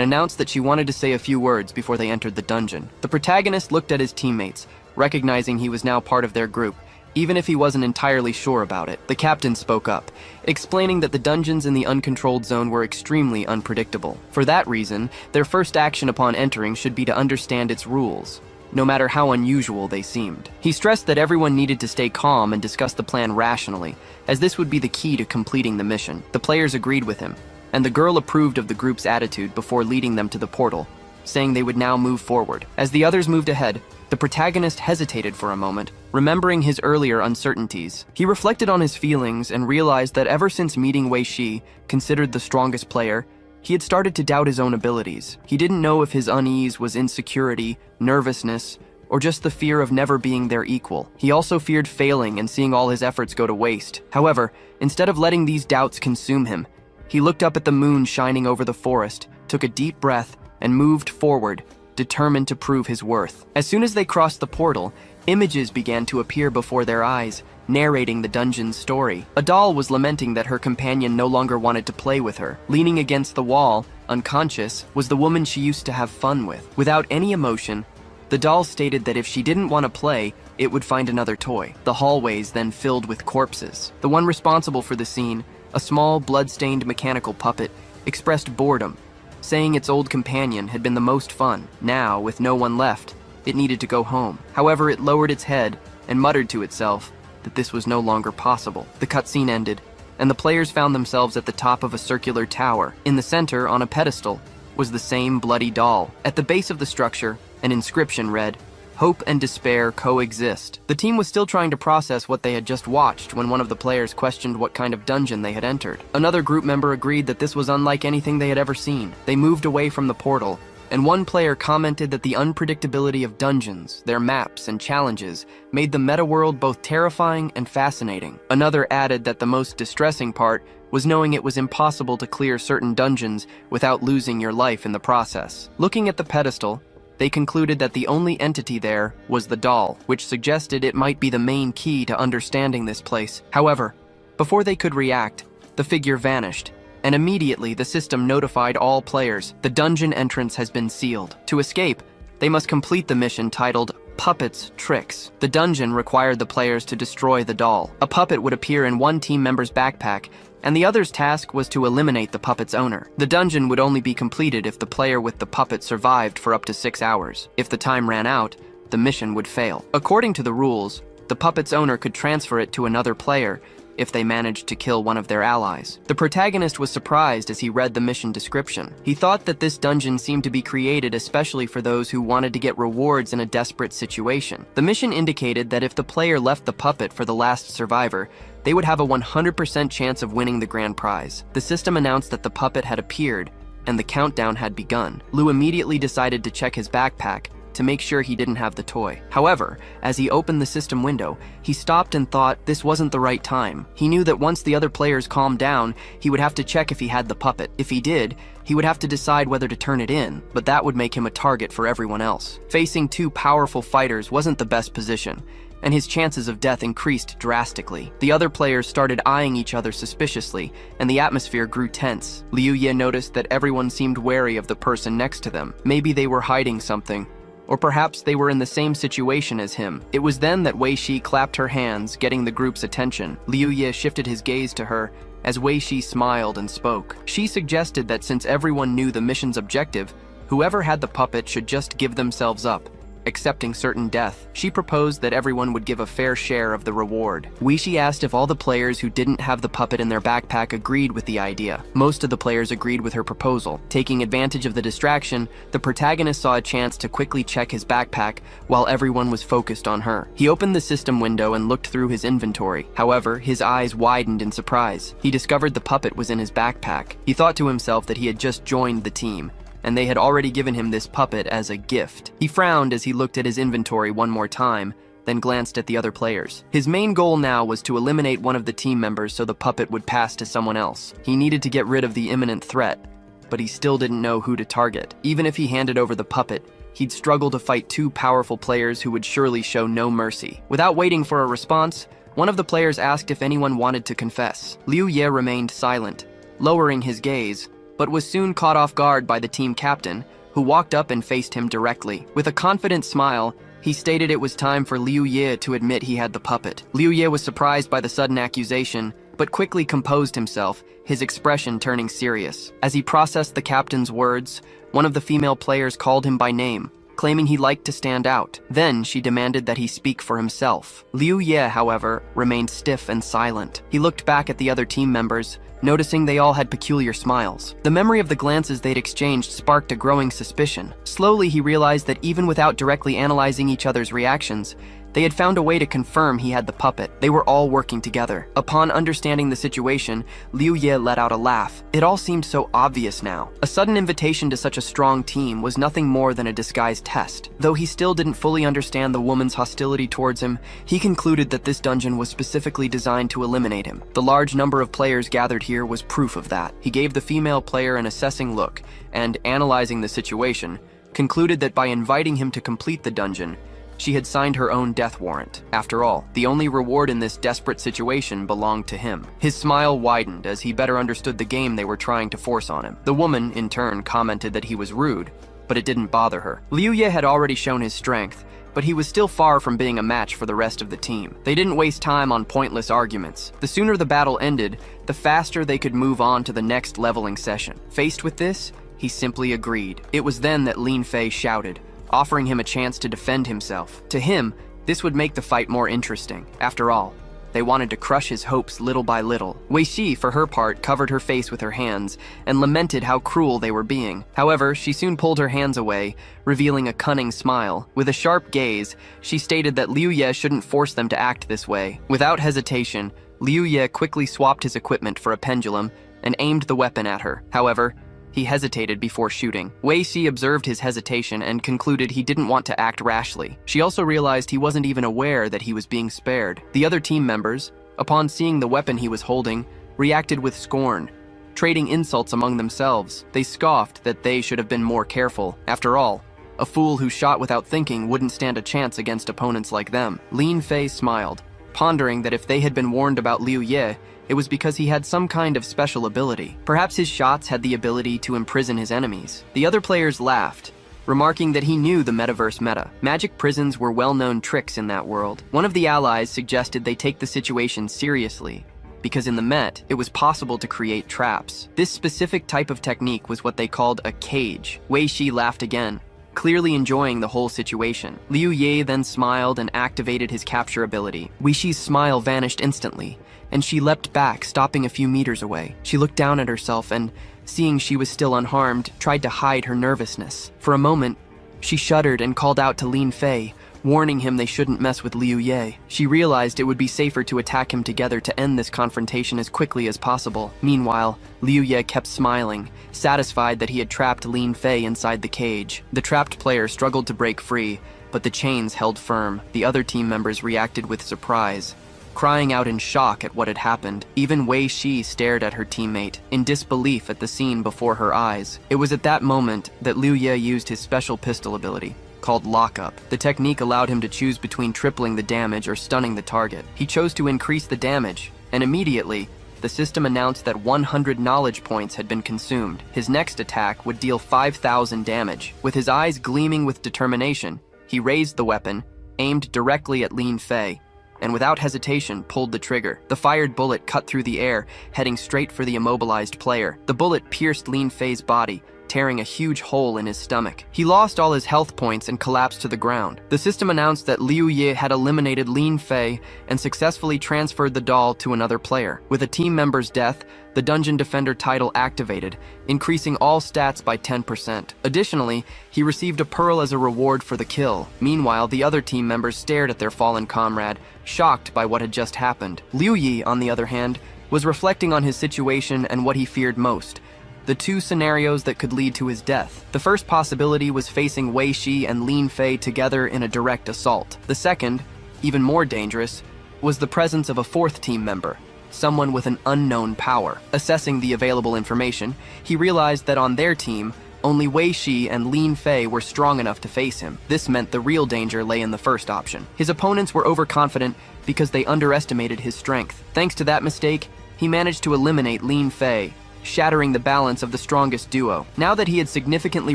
announced that she wanted to say a few words before they entered the dungeon. The protagonist looked at his teammates, recognizing he was now part of their group, even if he wasn't entirely sure about it. The captain spoke up, explaining that the dungeons in the uncontrolled zone were extremely unpredictable. For that reason, their first action upon entering should be to understand its rules, no matter how unusual they seemed. He stressed that everyone needed to stay calm and discuss the plan rationally, as this would be the key to completing the mission. The players agreed with him, and the girl approved of the group's attitude before leading them to the portal, saying they would now move forward. As the others moved ahead, the protagonist hesitated for a moment, remembering his earlier uncertainties. He reflected on his feelings and realized that ever since meeting Wei Shi, considered the strongest player, he had started to doubt his own abilities. He didn't know if his unease was insecurity, nervousness, or just the fear of never being their equal. He also feared failing and seeing all his efforts go to waste. However, instead of letting these doubts consume him, he looked up at the moon shining over the forest, took a deep breath, and moved forward, determined to prove his worth. As soon as they crossed the portal, images began to appear before their eyes, narrating the dungeon's story. A doll was lamenting that her companion no longer wanted to play with her. Leaning against the wall, unconscious, was the woman she used to have fun with. Without any emotion, the doll stated that if she didn't want to play, it would find another toy. The hallways then filled with corpses. The one responsible for the scene, a small, blood-stained mechanical puppet, expressed boredom, saying its old companion had been the most fun. Now, with no one left, it needed to go home. However, it lowered its head and muttered to itself that this was no longer possible. The cutscene ended, and the players found themselves at the top of a circular tower. In the center, on a pedestal, was the same bloody doll. At the base of the structure, an inscription read, "Hope and despair coexist." The team was still trying to process what they had just watched when one of the players questioned what kind of dungeon they had entered. Another group member agreed that this was unlike anything they had ever seen. They moved away from the portal, and one player commented that the unpredictability of dungeons, their maps, and challenges made the meta world both terrifying and fascinating. Another added that the most distressing part was knowing it was impossible to clear certain dungeons without losing your life in the process. Looking at the pedestal, they concluded that the only entity there was the doll, which suggested it might be the main key to understanding this place. However, before they could react, the figure vanished, and immediately the system notified all players the dungeon entrance has been sealed. To escape, they must complete the mission titled Puppet's Tricks. The dungeon required the players to destroy the doll. A puppet would appear in one team member's backpack, and the other's task was to eliminate the puppet's owner. The dungeon would only be completed if the player with the puppet survived for up to 6 hours. If the time ran out, the mission would fail. According to the rules, the puppet's owner could transfer it to another player if they managed to kill one of their allies. The protagonist was surprised as he read the mission description. He thought that this dungeon seemed to be created especially for those who wanted to get rewards in a desperate situation. The mission indicated that if the player left the puppet for the last survivor, they would have a 100% chance of winning the grand prize. The system announced that the puppet had appeared, and the countdown had begun. Lou immediately decided to check his backpack to make sure he didn't have the toy. However, as he opened the system window, he stopped and thought this wasn't the right time. He knew that once the other players calmed down, he would have to check if he had the puppet. If he did, he would have to decide whether to turn it in, but that would make him a target for everyone else. Facing two powerful fighters wasn't the best position, and his chances of death increased drastically. The other players started eyeing each other suspiciously, and the atmosphere grew tense. Liu Ye noticed that everyone seemed wary of the person next to them. Maybe they were hiding something, or perhaps they were in the same situation as him. It was then that Wei Shi clapped her hands, getting the group's attention. Liu Ye shifted his gaze to her as Wei Shi smiled and spoke. She suggested that since everyone knew the mission's objective, whoever had the puppet should just give themselves up, accepting certain death. She proposed that everyone would give a fair share of the reward. Wei Shi asked if all the players who didn't have the puppet in their backpack agreed with the idea. Most of the players agreed with her proposal. Taking advantage of the distraction, the protagonist saw a chance to quickly check his backpack while everyone was focused on her. He opened the system window and looked through his inventory. However, his eyes widened in surprise. He discovered the puppet was in his backpack. He thought to himself that he had just joined the team, and they had already given him this puppet as a gift. He frowned as he looked at his inventory one more time, then glanced at the other players. His main goal now was to eliminate one of the team members so the puppet would pass to someone else. He needed to get rid of the imminent threat, but he still didn't know who to target. Even if he handed over the puppet, he'd struggle to fight two powerful players who would surely show no mercy. Without waiting for a response, one of the players asked if anyone wanted to confess. Liu Ye remained silent, lowering his gaze, but was soon caught off guard by the team captain, who walked up and faced him directly. With a confident smile, he stated it was time for Liu Ye to admit he had the puppet. Liu Ye was surprised by the sudden accusation, but quickly composed himself, his expression turning serious. As he processed the captain's words, one of the female players called him by name, claiming he liked to stand out. Then she demanded that he speak for himself. Liu Ye, however, remained stiff and silent. He looked back at the other team members, noticing they all had peculiar smiles. The memory of the glances they'd exchanged sparked a growing suspicion. Slowly, he realized that even without directly analyzing each other's reactions, they had found a way to confirm he had the puppet. They were all working together. Upon understanding the situation, Liu Ye let out a laugh. It all seemed so obvious now. A sudden invitation to such a strong team was nothing more than a disguised test. Though he still didn't fully understand the woman's hostility towards him, he concluded that this dungeon was specifically designed to eliminate him. The large number of players gathered here was proof of that. He gave the female player an assessing look, and analyzing the situation, concluded that by inviting him to complete the dungeon, she had signed her own death warrant. After all, the only reward in this desperate situation belonged to him. His smile widened as he better understood the game they were trying to force on him. The woman, in turn, commented that he was rude, but it didn't bother her. Liu Ye had already shown his strength, but he was still far from being a match for the rest of the team. They didn't waste time on pointless arguments. The sooner the battle ended, the faster they could move on to the next leveling session. Faced with this, he simply agreed. It was then that Lin Fei shouted, offering him a chance to defend himself. To him, this would make the fight more interesting. After all, they wanted to crush his hopes little by little. Wei Shi, for her part, covered her face with her hands and lamented how cruel they were being. However, she soon pulled her hands away, revealing a cunning smile. With a sharp gaze, she stated that Liu Ye shouldn't force them to act this way. Without hesitation, Liu Ye quickly swapped his equipment for a pendulum and aimed the weapon at her. However, he hesitated before shooting. Wei Shi observed his hesitation and concluded he didn't want to act rashly. She also realized he wasn't even aware that he was being spared. The other team members, upon seeing the weapon he was holding, reacted with scorn, trading insults among themselves. They scoffed that they should have been more careful. After all, a fool who shot without thinking wouldn't stand a chance against opponents like them. Lin Fei smiled, pondering that if they had been warned about Liu Ye, it was because he had some kind of special ability. Perhaps his shots had the ability to imprison his enemies. The other players laughed, remarking that he knew the metaverse meta. Magic prisons were well-known tricks in that world. One of the allies suggested they take the situation seriously, because in the Met, it was possible to create traps. This specific type of technique was what they called a cage. Wei Shi laughed again, clearly enjoying the whole situation. Liu Ye then smiled and activated his capture ability. Wei Shi's smile vanished instantly, and she leapt back, stopping a few meters away. She looked down at herself and, seeing she was still unharmed, tried to hide her nervousness. For a moment, she shuddered and called out to Lin Fei, warning him they shouldn't mess with Liu Ye. She realized it would be safer to attack him together to end this confrontation as quickly as possible. Meanwhile, Liu Ye kept smiling, satisfied that he had trapped Lin Fei inside the cage. The trapped player struggled to break free, but the chains held firm. The other team members reacted with surprise, crying out in shock at what had happened. Even Wei Shi stared at her teammate, in disbelief at the scene before her eyes. It was at that moment that Liu Ye used his special pistol ability, called Lockup. The technique allowed him to choose between tripling the damage or stunning the target. He chose to increase the damage, and immediately, the system announced that 100 knowledge points had been consumed. His next attack would deal 5,000 damage. With his eyes gleaming with determination, he raised the weapon, aimed directly at Lin Fei, and without hesitation pulled the trigger. The fired bullet cut through the air, heading straight for the immobilized player. The bullet pierced Lin Fei's body, tearing a huge hole in his stomach. He lost all his health points and collapsed to the ground. The system announced that Liu Ye had eliminated Lin Fei and successfully transferred the doll to another player. With a team member's death, the Dungeon Defender title activated, increasing all stats by 10%. Additionally, he received a pearl as a reward for the kill. Meanwhile, the other team members stared at their fallen comrade, shocked by what had just happened. Liu Ye, on the other hand, was reflecting on his situation and what he feared most: the two scenarios that could lead to his death. The first possibility was facing Wei Shi and Lin Fei together in a direct assault. The second, even more dangerous, was the presence of a fourth team member, someone with an unknown power. Assessing the available information, he realized that on their team, only Wei Shi and Lin Fei were strong enough to face him. This meant the real danger lay in the first option. His opponents were overconfident because they underestimated his strength. Thanks to that mistake, he managed to eliminate Lin Fei, shattering the balance of the strongest duo. Now that he had significantly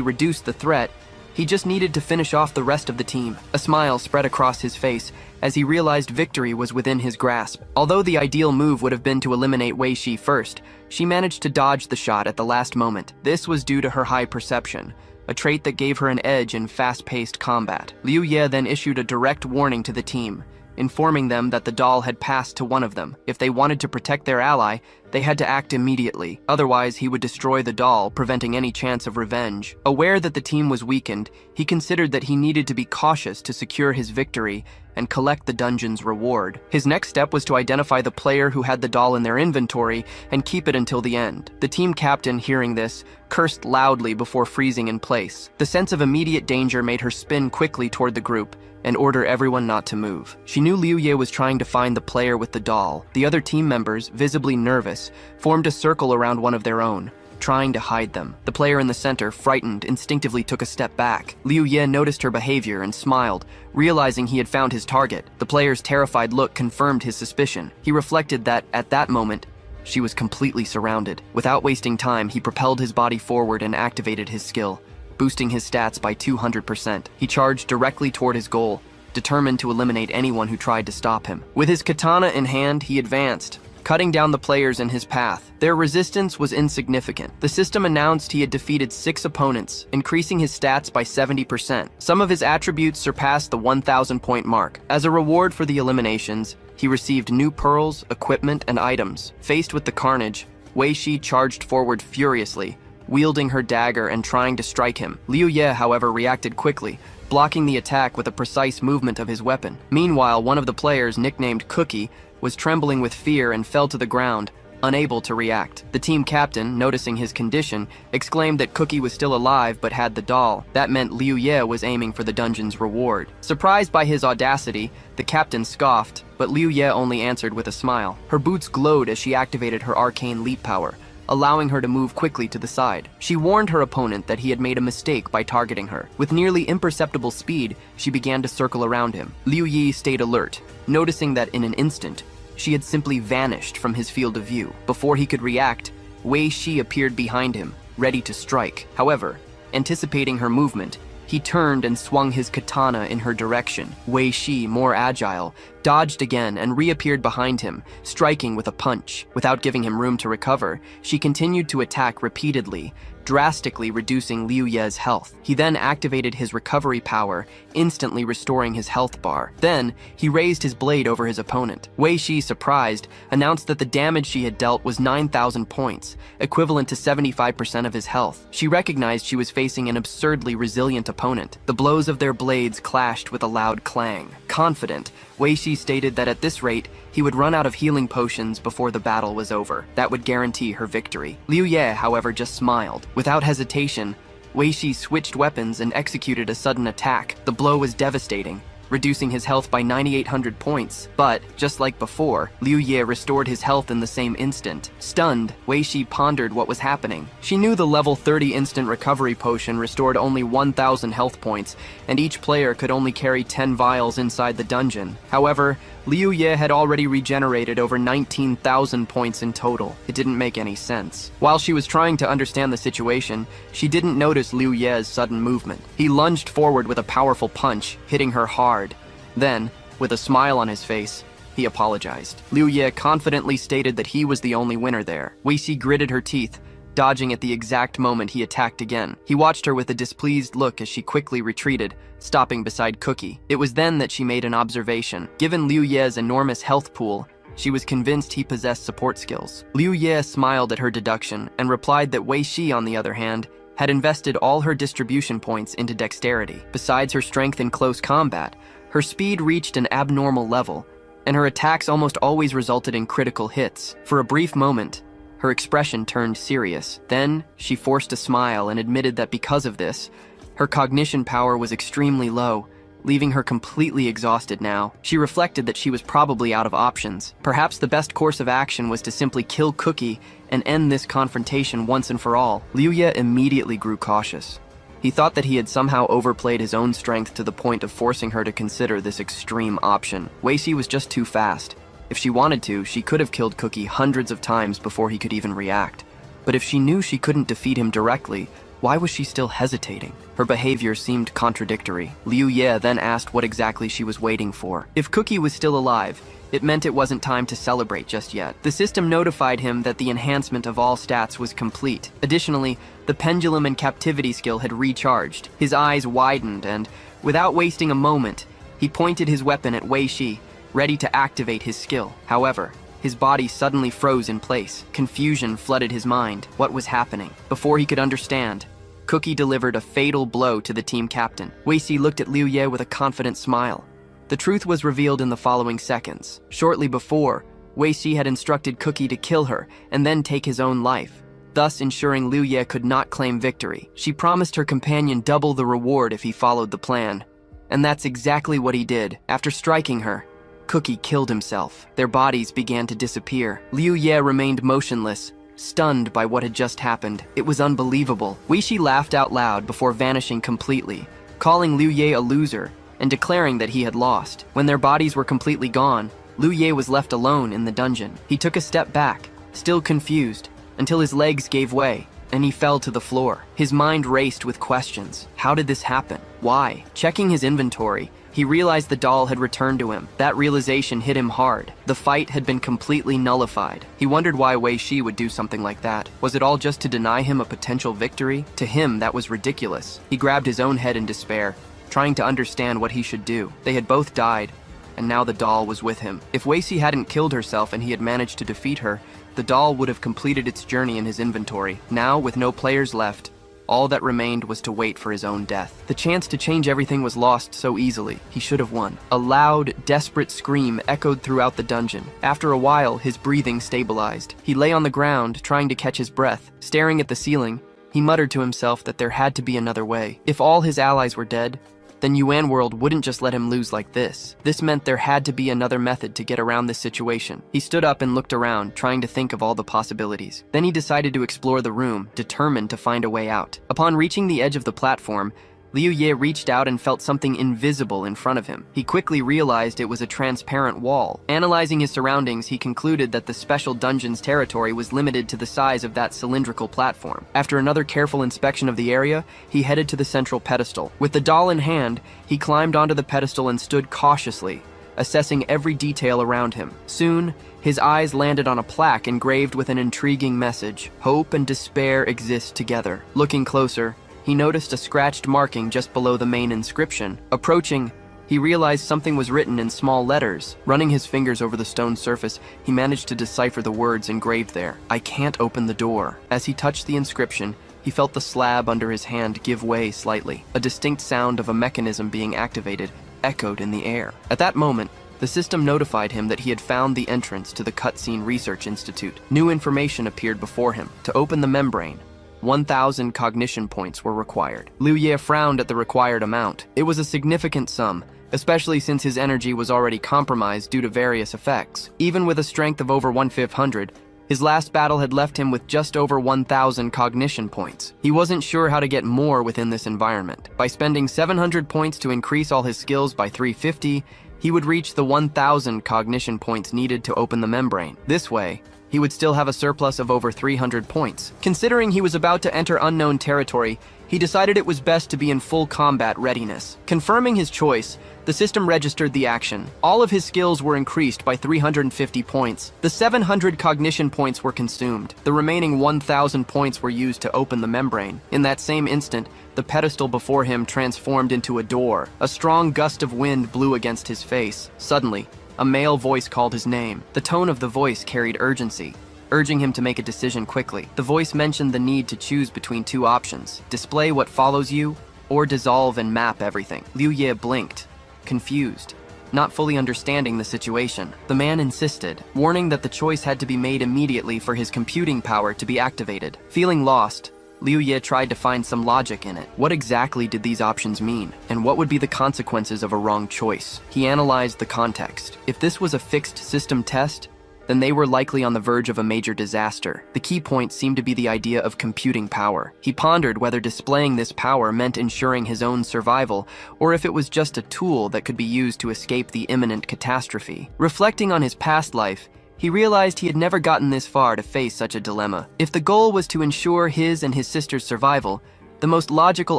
reduced the threat, he just needed to finish off the rest of the team. A smile spread across his face as he realized victory was within his grasp. Although the ideal move would have been to eliminate Wei Shi first, she managed to dodge the shot at the last moment. This was due to her high perception, a trait that gave her an edge in fast-paced combat. Liu Ye then issued a direct warning to the team, informing them that the doll had passed to one of them. If they wanted to protect their ally, they had to act immediately. Otherwise, he would destroy the doll, preventing any chance of revenge. Aware that the team was weakened, he considered that he needed to be cautious to secure his victory and collect the dungeon's reward. His next step was to identify the player who had the doll in their inventory and keep it until the end. The team captain, hearing this, cursed loudly before freezing in place. The sense of immediate danger made her spin quickly toward the group and order everyone not to move. She knew Liu Ye was trying to find the player with the doll. The other team members, visibly nervous, formed a circle around one of their own, trying to hide them. The player in the center, frightened, instinctively took a step back. Liu Ye noticed her behavior and smiled, realizing he had found his target. The player's terrified look confirmed his suspicion. He reflected that, at that moment, she was completely surrounded. Without wasting time, he propelled his body forward and activated his skill, boosting his stats by 200%. He charged directly toward his goal, determined to eliminate anyone who tried to stop him. With his katana in hand, he advanced, cutting down the players in his path. Their resistance was insignificant. The system announced he had defeated 6 opponents, increasing his stats by 70%. Some of his attributes surpassed the 1,000-point mark. As a reward for the eliminations, he received new pearls, equipment, and items. Faced with the carnage, Wei Shi charged forward furiously, wielding her dagger and trying to strike him. Liu Ye, however, reacted quickly, blocking the attack with a precise movement of his weapon. Meanwhile, one of the players, nicknamed Cookie, was trembling with fear and fell to the ground, unable to react. The team captain, noticing his condition, exclaimed that Cookie was still alive but had the doll. That meant Liu Ye was aiming for the dungeon's reward. Surprised by his audacity, the captain scoffed, but Liu Ye only answered with a smile. Her boots glowed as she activated her arcane leap power, allowing her to move quickly to the side. She warned her opponent that he had made a mistake by targeting her. With nearly imperceptible speed, she began to circle around him. Liu Ye stayed alert, noticing that in an instant, she had simply vanished from his field of view. Before he could react, Wei Shi appeared behind him, ready to strike. However, anticipating her movement, he turned and swung his katana in her direction. Wei Shi, more agile, dodged again and reappeared behind him, striking with a punch. Without giving him room to recover, she continued to attack repeatedly, drastically reducing Liu Ye's health. He then activated his recovery power, instantly restoring his health bar. Then, he raised his blade over his opponent. Wei Shi, surprised, announced that the damage she had dealt was 9,000 points, equivalent to 75% of his health. She recognized she was facing an absurdly resilient opponent. The blows of their blades clashed with a loud clang. Confident, Wei Shi stated that at this rate, he would run out of healing potions before the battle was over. That would guarantee her victory. Liu Ye, however, just smiled. Without hesitation, Wei Shi switched weapons and executed a sudden attack. The blow was devastating, reducing his health by 9,800 points. But, just like before, Liu Ye restored his health in the same instant. Stunned, Wei Shi pondered what was happening. She knew the level 30 instant recovery potion restored only 1,000 health points, and each player could only carry 10 vials inside the dungeon. However, Liu Ye had already regenerated over 19,000 points in total. It didn't make any sense. While she was trying to understand the situation, she didn't notice Liu Ye's sudden movement. He lunged forward with a powerful punch, hitting her hard. Then, with a smile on his face, he apologized. Liu Ye confidently stated that he was the only winner there. Wei Shi gritted her teeth, dodging at the exact moment he attacked again. He watched her with a displeased look as she quickly retreated, stopping beside Cookie. It was then that she made an observation. Given Liu Ye's enormous health pool, she was convinced he possessed support skills. Liu Ye smiled at her deduction and replied that Wei Shi, on the other hand, had invested all her distribution points into dexterity. Besides her strength in close combat, her speed reached an abnormal level, and her attacks almost always resulted in critical hits. For a brief moment, her expression turned serious. Then, she forced a smile and admitted that because of this, her cognition power was extremely low, leaving her completely exhausted now. She reflected that she was probably out of options. Perhaps the best course of action was to simply kill Cookie and end this confrontation once and for all. Liu Ye immediately grew cautious. He thought that he had somehow overplayed his own strength to the point of forcing her to consider this extreme option. Wei Shi was just too fast. If she wanted to, she could have killed Cookie hundreds of times before he could even react. But if she knew she couldn't defeat him directly, why was she still hesitating? Her behavior seemed contradictory. Liu Ye then asked what exactly she was waiting for. If Cookie was still alive, it meant it wasn't time to celebrate just yet. The system notified him that the enhancement of all stats was complete. Additionally, the pendulum and captivity skill had recharged. His eyes widened and, without wasting a moment, he pointed his weapon at Wei Shi, ready to activate his skill. However, his body suddenly froze in place. Confusion flooded his mind. What was happening? Before he could understand, Cookie delivered a fatal blow to the team captain. Wei Shi looked at Liu Ye with a confident smile. The truth was revealed in the following seconds. Shortly before, Wei Shi had instructed Cookie to kill her and then take his own life, thus ensuring Liu Ye could not claim victory. She promised her companion double the reward if he followed the plan. And that's exactly what he did. After striking her, Cookie killed himself. Their bodies began to disappear. Liu Ye remained motionless, stunned by what had just happened. It was unbelievable. Wei Shi laughed out loud before vanishing completely, calling Liu Ye a loser and declaring that he had lost. When their bodies were completely gone, Liu Ye was left alone in the dungeon. He took a step back, still confused, until his legs gave way and he fell to the floor. His mind raced with questions. How did this happen? Why? Checking his inventory, he realized the doll had returned to him. That realization hit him hard. The fight had been completely nullified. He wondered why Wei Shi would do something like that. Was it all just to deny him a potential victory? To him, that was ridiculous. He grabbed his own head in despair, trying to understand what he should do. They had both died, and now the doll was with him. If Wei Shi hadn't killed herself and he had managed to defeat her, the doll would have completed its journey in his inventory. Now, with no players left, all that remained was to wait for his own death. The chance to change everything was lost so easily. He should have won. A loud, desperate scream echoed throughout the dungeon. After a while, his breathing stabilized. He lay on the ground, trying to catch his breath. Staring at the ceiling, he muttered to himself that there had to be another way. If all his allies were dead, then Yuan World wouldn't just let him lose like this. This meant there had to be another method to get around this situation. He stood up and looked around, trying to think of all the possibilities. Then he decided to explore the room, determined to find a way out. Upon reaching the edge of the platform, Liu Ye reached out and felt something invisible in front of him. He quickly realized it was a transparent wall. Analyzing his surroundings, he concluded that the special dungeon's territory was limited to the size of that cylindrical platform. After another careful inspection of the area, he headed to the central pedestal. With the doll in hand, he climbed onto the pedestal and stood cautiously, assessing every detail around him. Soon, his eyes landed on a plaque engraved with an intriguing message: "Hope and despair exist together." Looking closer, he noticed a scratched marking just below the main inscription. Approaching, he realized something was written in small letters. Running his fingers over the stone surface, he managed to decipher the words engraved there. "I can't open the door." As he touched the inscription, he felt the slab under his hand give way slightly. A distinct sound of a mechanism being activated echoed in the air. At that moment, the system notified him that he had found the entrance to the Cutscene Research Institute. New information appeared before him. To open the membrane, 1,000 cognition points were required. Liu Ye frowned at the required amount. It was a significant sum, especially since his energy was already compromised due to various effects. Even with a strength of over 1/500, his last battle had left him with just over 1,000 cognition points. He wasn't sure how to get more within this environment. By spending 700 points to increase all his skills by 350, he would reach the 1,000 cognition points needed to open the membrane. This way, he would still have a surplus of over 300 points. Considering he was about to enter unknown territory, he decided it was best to be in full combat readiness. Confirming his choice, the system registered the action. All of his skills were increased by 350 points. The 700 cognition points were consumed. The remaining 1,000 points were used to open the membrane. In that same instant, the pedestal before him transformed into a door. A strong gust of wind blew against his face. Suddenly, a male voice called his name. The tone of the voice carried urgency, urging him to make a decision quickly. The voice mentioned the need to choose between two options: display what follows you, or dissolve and map everything. Liu Ye blinked, confused, not fully understanding the situation. The man insisted, warning that the choice had to be made immediately for his computing power to be activated. Feeling lost, Liu Ye tried to find some logic in it. What exactly did these options mean? And what would be the consequences of a wrong choice? He analyzed the context. If this was a fixed system test, then they were likely on the verge of a major disaster. The key point seemed to be the idea of computing power. He pondered whether displaying this power meant ensuring his own survival, or if it was just a tool that could be used to escape the imminent catastrophe. Reflecting on his past life, he realized he had never gotten this far to face such a dilemma. If the goal was to ensure his and his sister's survival, the most logical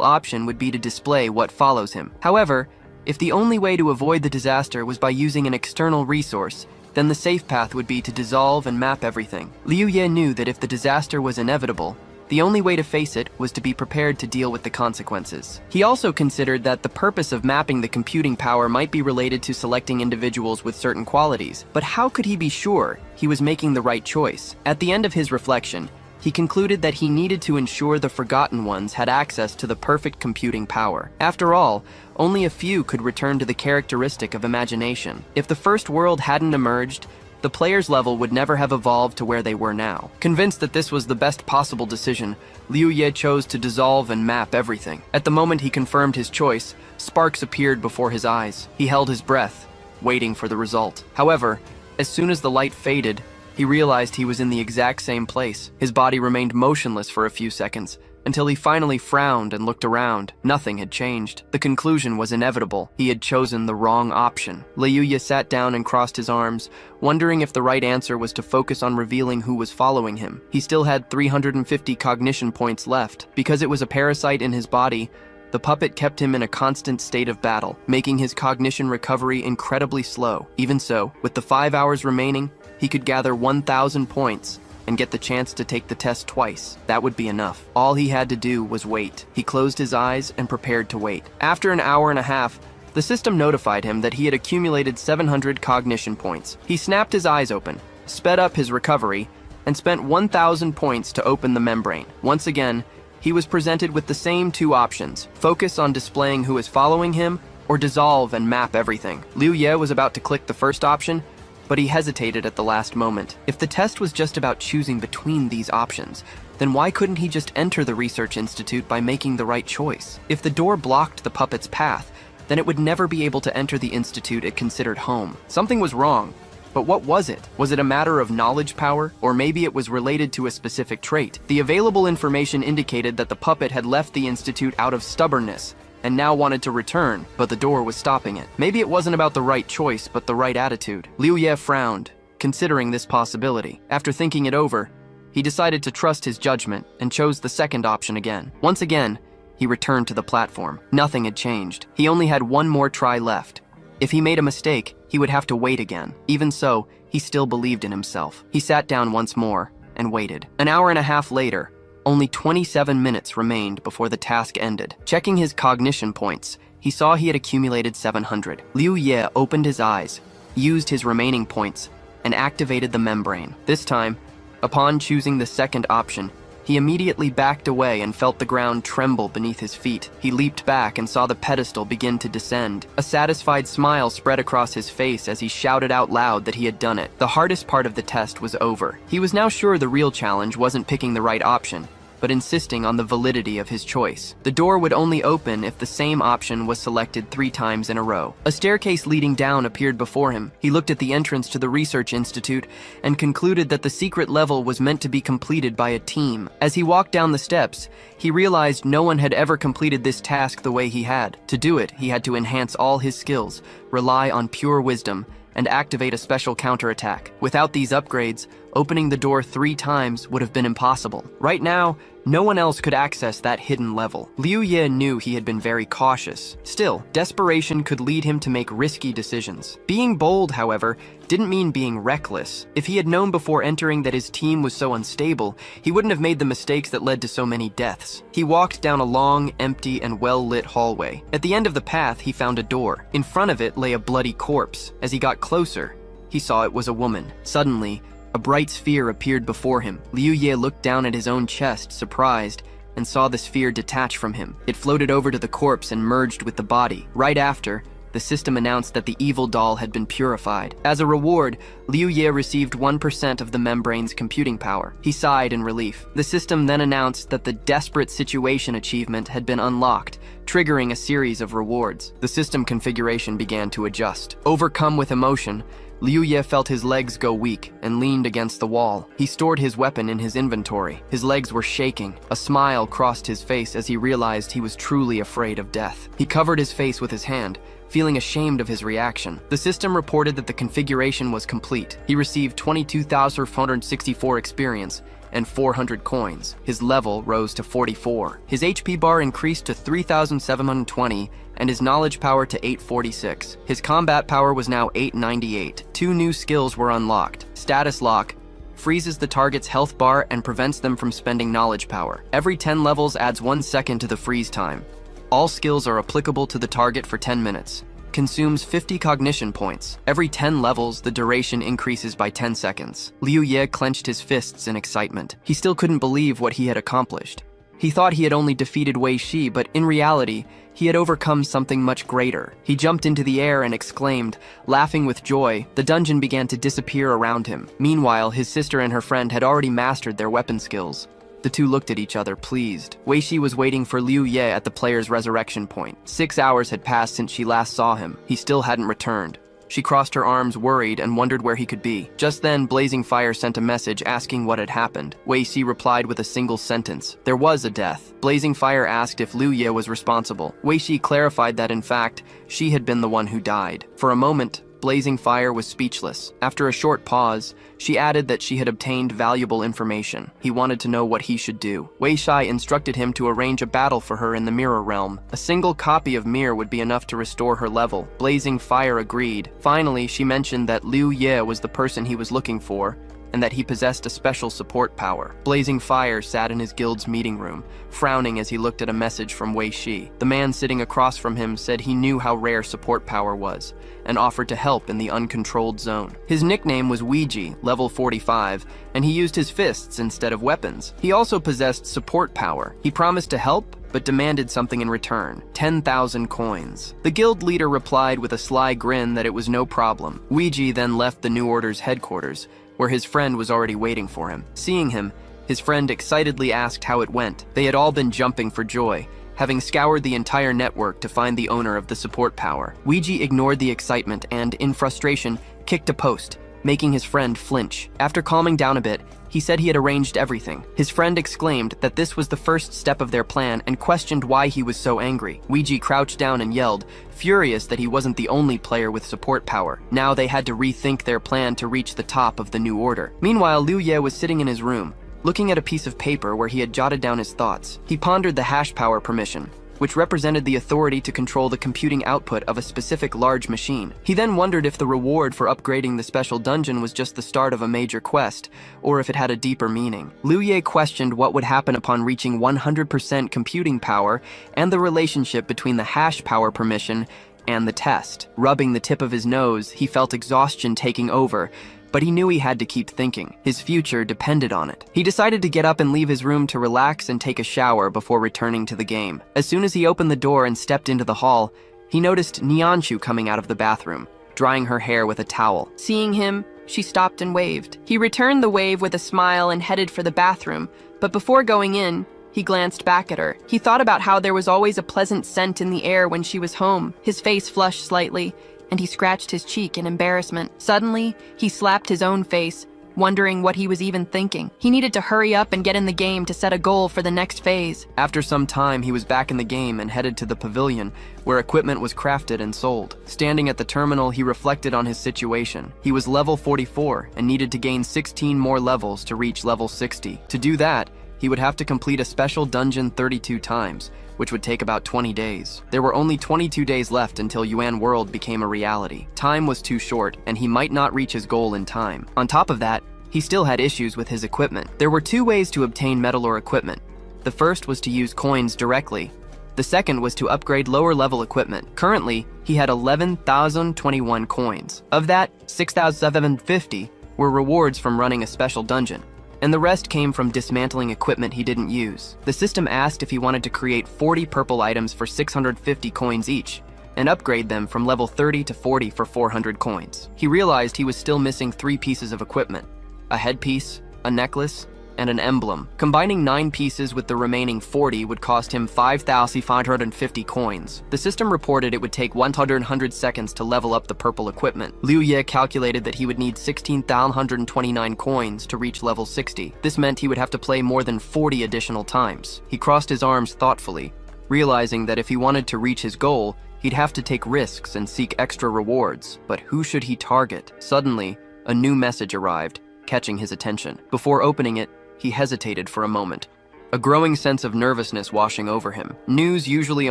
option would be to display what follows him. However, if the only way to avoid the disaster was by using an external resource, then the safe path would be to dissolve and map everything. Liu Ye knew that if the disaster was inevitable, the only way to face it was to be prepared to deal with the consequences. He also considered that the purpose of mapping the computing power might be related to selecting individuals with certain qualities, but how could he be sure he was making the right choice? At the end of his reflection, he concluded that he needed to ensure the Forgotten Ones had access to the perfect computing power. After all, only a few could return to the characteristic of imagination. If the first world hadn't emerged, the player's level would never have evolved to where they were now. Convinced that this was the best possible decision, Liu Ye chose to dissolve and map everything. At the moment he confirmed his choice, sparks appeared before his eyes. He held his breath, waiting for the result. However, as soon as the light faded, he realized he was in the exact same place. His body remained motionless for a few seconds, until he finally frowned and looked around. Nothing had changed. The conclusion was inevitable. He had chosen the wrong option. Liu Ye sat down and crossed his arms, wondering if the right answer was to focus on revealing who was following him. He still had 350 cognition points left. Because it was a parasite in his body, the puppet kept him in a constant state of battle, making his cognition recovery incredibly slow. Even so, with the 5 hours remaining, he could gather 1,000 points and get the chance to take the test twice. That would be enough. All he had to do was wait. He closed his eyes and prepared to wait. After an hour and a half, the system notified him that he had accumulated 700 cognition points. He snapped his eyes open, sped up his recovery, and spent 1,000 points to open the membrane. Once again, he was presented with the same two options: focus on displaying who is following him, or dissolve and map everything. Liu Ye was about to click the first option, but he hesitated at the last moment. If the test was just about choosing between these options, then why couldn't he just enter the research institute by making the right choice? If the door blocked the puppet's path, then it would never be able to enter the institute it considered home. Something was wrong, but what was it? Was it a matter of knowledge power, or maybe it was related to a specific trait? The available information indicated that the puppet had left the institute out of stubbornness, and now wanted to return, but the door was stopping it. Maybe it wasn't about the right choice, but the right attitude. Liu Ye frowned, considering this possibility. After thinking it over, he decided to trust his judgment and chose the second option again. Once again, he returned to the platform. Nothing had changed. He only had one more try left. If he made a mistake, he would have to wait again. Even so, he still believed in himself. He sat down once more and waited. An hour and a half later, only 27 minutes remained before the task ended. Checking his cognition points, he saw he had accumulated 700. Liu Ye opened his eyes, used his remaining points, and activated the membrane. This time, upon choosing the second option, he immediately backed away and felt the ground tremble beneath his feet. He leaped back and saw the pedestal begin to descend. A satisfied smile spread across his face as he shouted out loud that he had done it. The hardest part of the test was over. He was now sure the real challenge wasn't picking the right option, but insisting on the validity of his choice. The door would only open if the same option was selected 3 times in a row. A staircase leading down appeared before him. He looked at the entrance to the research institute and concluded that the secret level was meant to be completed by a team. As he walked down the steps, he realized no one had ever completed this task the way he had. To do it, he had to enhance all his skills, rely on pure wisdom, and activate a special counterattack. Without these upgrades, opening the door 3 times would have been impossible. Right now, no one else could access that hidden level. Liu Ye knew he had been very cautious. Still, desperation could lead him to make risky decisions. Being bold, however, didn't mean being reckless. If he had known before entering that his team was so unstable, he wouldn't have made the mistakes that led to so many deaths. He walked down a long, empty, and well-lit hallway. At the end of the path, he found a door. In front of it lay a bloody corpse. As he got closer, he saw it was a woman. Suddenly, a bright sphere appeared before him. Liu Ye looked down at his own chest, surprised, and saw the sphere detach from him. It floated over to the corpse and merged with the body. Right after, the system announced that the evil doll had been purified. As a reward, Liu Ye received 1% of the membrane's computing power. He sighed in relief. The system then announced that the Desperate Situation achievement had been unlocked, triggering a series of rewards. The system configuration began to adjust. Overcome with emotion, Liu Ye felt his legs go weak and leaned against the wall. He stored his weapon in his inventory. His legs were shaking. A smile crossed his face as he realized he was truly afraid of death. He covered his face with his hand, feeling ashamed of his reaction. The system reported that the configuration was complete. He received 22,464 experience and 400 coins. His level rose to 44. His HP bar increased to 3,720 and his knowledge power to 846. His combat power was now 898. 2 new skills were unlocked. Status Lock freezes the target's health bar and prevents them from spending knowledge power. Every 10 levels adds 1 second to the freeze time. All skills are applicable to the target for 10 minutes. Consumes 50 cognition points. Every 10 levels, the duration increases by 10 seconds. Liu Ye clenched his fists in excitement. He still couldn't believe what he had accomplished. He thought he had only defeated Wei Shi, but in reality, he had overcome something much greater. He jumped into the air and exclaimed, laughing with joy. The dungeon began to disappear around him. Meanwhile, his sister and her friend had already mastered their weapon skills. The two looked at each other, pleased. Wei Shi was waiting for Liu Ye at the player's resurrection point. 6 hours had passed since she last saw him. He still hadn't returned. She crossed her arms, worried, and wondered where he could be. Just then, Blazing Fire sent a message asking what had happened. Wei Shi replied with a single sentence. There was a death. Blazing Fire asked if Liu Ye was responsible. Wei Shi clarified that, in fact, she had been the one who died. For a moment, Blazing Fire was speechless. After a short pause, she added that she had obtained valuable information. He wanted to know what he should do. Wei Shi instructed him to arrange a battle for her in the Mirror Realm. A single copy of Mirror would be enough to restore her level. Blazing Fire agreed. Finally, she mentioned that Liu Ye was the person he was looking for, and that he possessed a special support power. Blazing Fire sat in his guild's meeting room, frowning as he looked at a message from Wei Shi. The man sitting across from him said he knew how rare support power was, and offered to help in the uncontrolled zone. His nickname was Ouija, level 45, and he used his fists instead of weapons. He also possessed support power. He promised to help, but demanded something in return, 10,000 coins. The guild leader replied with a sly grin that it was no problem. Ouija then left the New Order's headquarters, where his friend was already waiting for him. Seeing him, his friend excitedly asked how it went. They had all been jumping for joy, having scoured the entire network to find the owner of the support power. Ouija ignored the excitement and, in frustration, kicked a post, making his friend flinch. After calming down a bit, he said he had arranged everything. His friend exclaimed that this was the first step of their plan and questioned why he was so angry. Ouija crouched down and yelled, furious that he wasn't the only player with support power. Now they had to rethink their plan to reach the top of the New Order. Meanwhile, Liu Ye was sitting in his room, looking at a piece of paper where he had jotted down his thoughts. He pondered the hash power permission, which represented the authority to control the computing output of a specific large machine. He then wondered if the reward for upgrading the special dungeon was just the start of a major quest, or if it had a deeper meaning. Liu Ye questioned what would happen upon reaching 100% computing power and the relationship between the hash power permission and the test. Rubbing the tip of his nose, he felt exhaustion taking over, but he knew he had to keep thinking. His future depended on it. He decided to get up and leave his room to relax and take a shower before returning to the game. As soon as he opened the door and stepped into the hall, he noticed Nianshu coming out of the bathroom, drying her hair with a towel. Seeing him, she stopped and waved. He returned the wave with a smile and headed for the bathroom, but before going in, he glanced back at her. He thought about how there was always a pleasant scent in the air when she was home. His face flushed slightly, and he scratched his cheek in embarrassment. Suddenly, he slapped his own face, wondering what he was even thinking. He needed to hurry up and get in the game to set a goal for the next phase. After some time, he was back in the game and headed to the pavilion, where equipment was crafted and sold. Standing at the terminal, he reflected on his situation. He was level 44 and needed to gain 16 more levels to reach level 60. To do that, he would have to complete a special dungeon 32 times, which would take about 20 days. There were only 22 days left until Yuan World became a reality. Time was too short, and he might not reach his goal in time. On top of that, he still had issues with his equipment. There were two ways to obtain metal or equipment. The first was to use coins directly. The second was to upgrade lower-level equipment. Currently, he had 11,021 coins. Of that, 6,750 were rewards from running a special dungeon, and the rest came from dismantling equipment he didn't use. The system asked if he wanted to create 40 purple items for 650 coins each, and upgrade them from level 30 to 40 for 400 coins. He realized he was still missing 3 pieces of equipment: a headpiece, a necklace, and an emblem. Combining 9 pieces with the remaining 40 would cost him 5,550 coins. The system reported it would take 100 seconds to level up the purple equipment. Liu Ye calculated that he would need 16,129 coins to reach level 60. This meant he would have to play more than 40 additional times. He crossed his arms thoughtfully, realizing that if he wanted to reach his goal, he'd have to take risks and seek extra rewards. But who should he target? Suddenly, a new message arrived, catching his attention. Before opening it, he hesitated for a moment, a growing sense of nervousness washing over him. News usually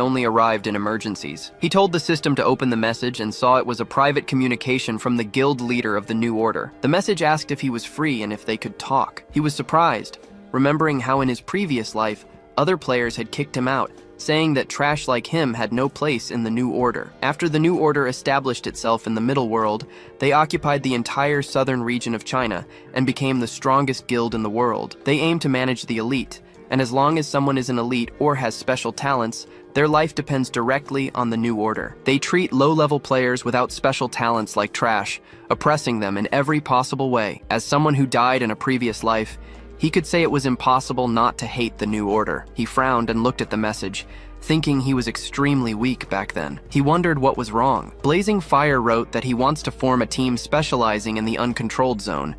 only arrived in emergencies. He told the system to open the message and saw it was a private communication from the guild leader of the New Order. The message asked if he was free and if they could talk. He was surprised, remembering how in his previous life, other players had kicked him out, saying that trash like him had no place in the New Order. After the New Order established itself in the Middle World, they occupied the entire southern region of China and became the strongest guild in the world. They aim to manage the elite, and as long as someone is an elite or has special talents, their life depends directly on the New Order. They treat low-level players without special talents like trash, oppressing them in every possible way. As someone who died in a previous life, he could say it was impossible not to hate the New Order. He frowned and looked at the message, thinking he was extremely weak back then. He wondered what was wrong. Blazing Fire wrote that he wants to form a team specializing in the uncontrolled zone,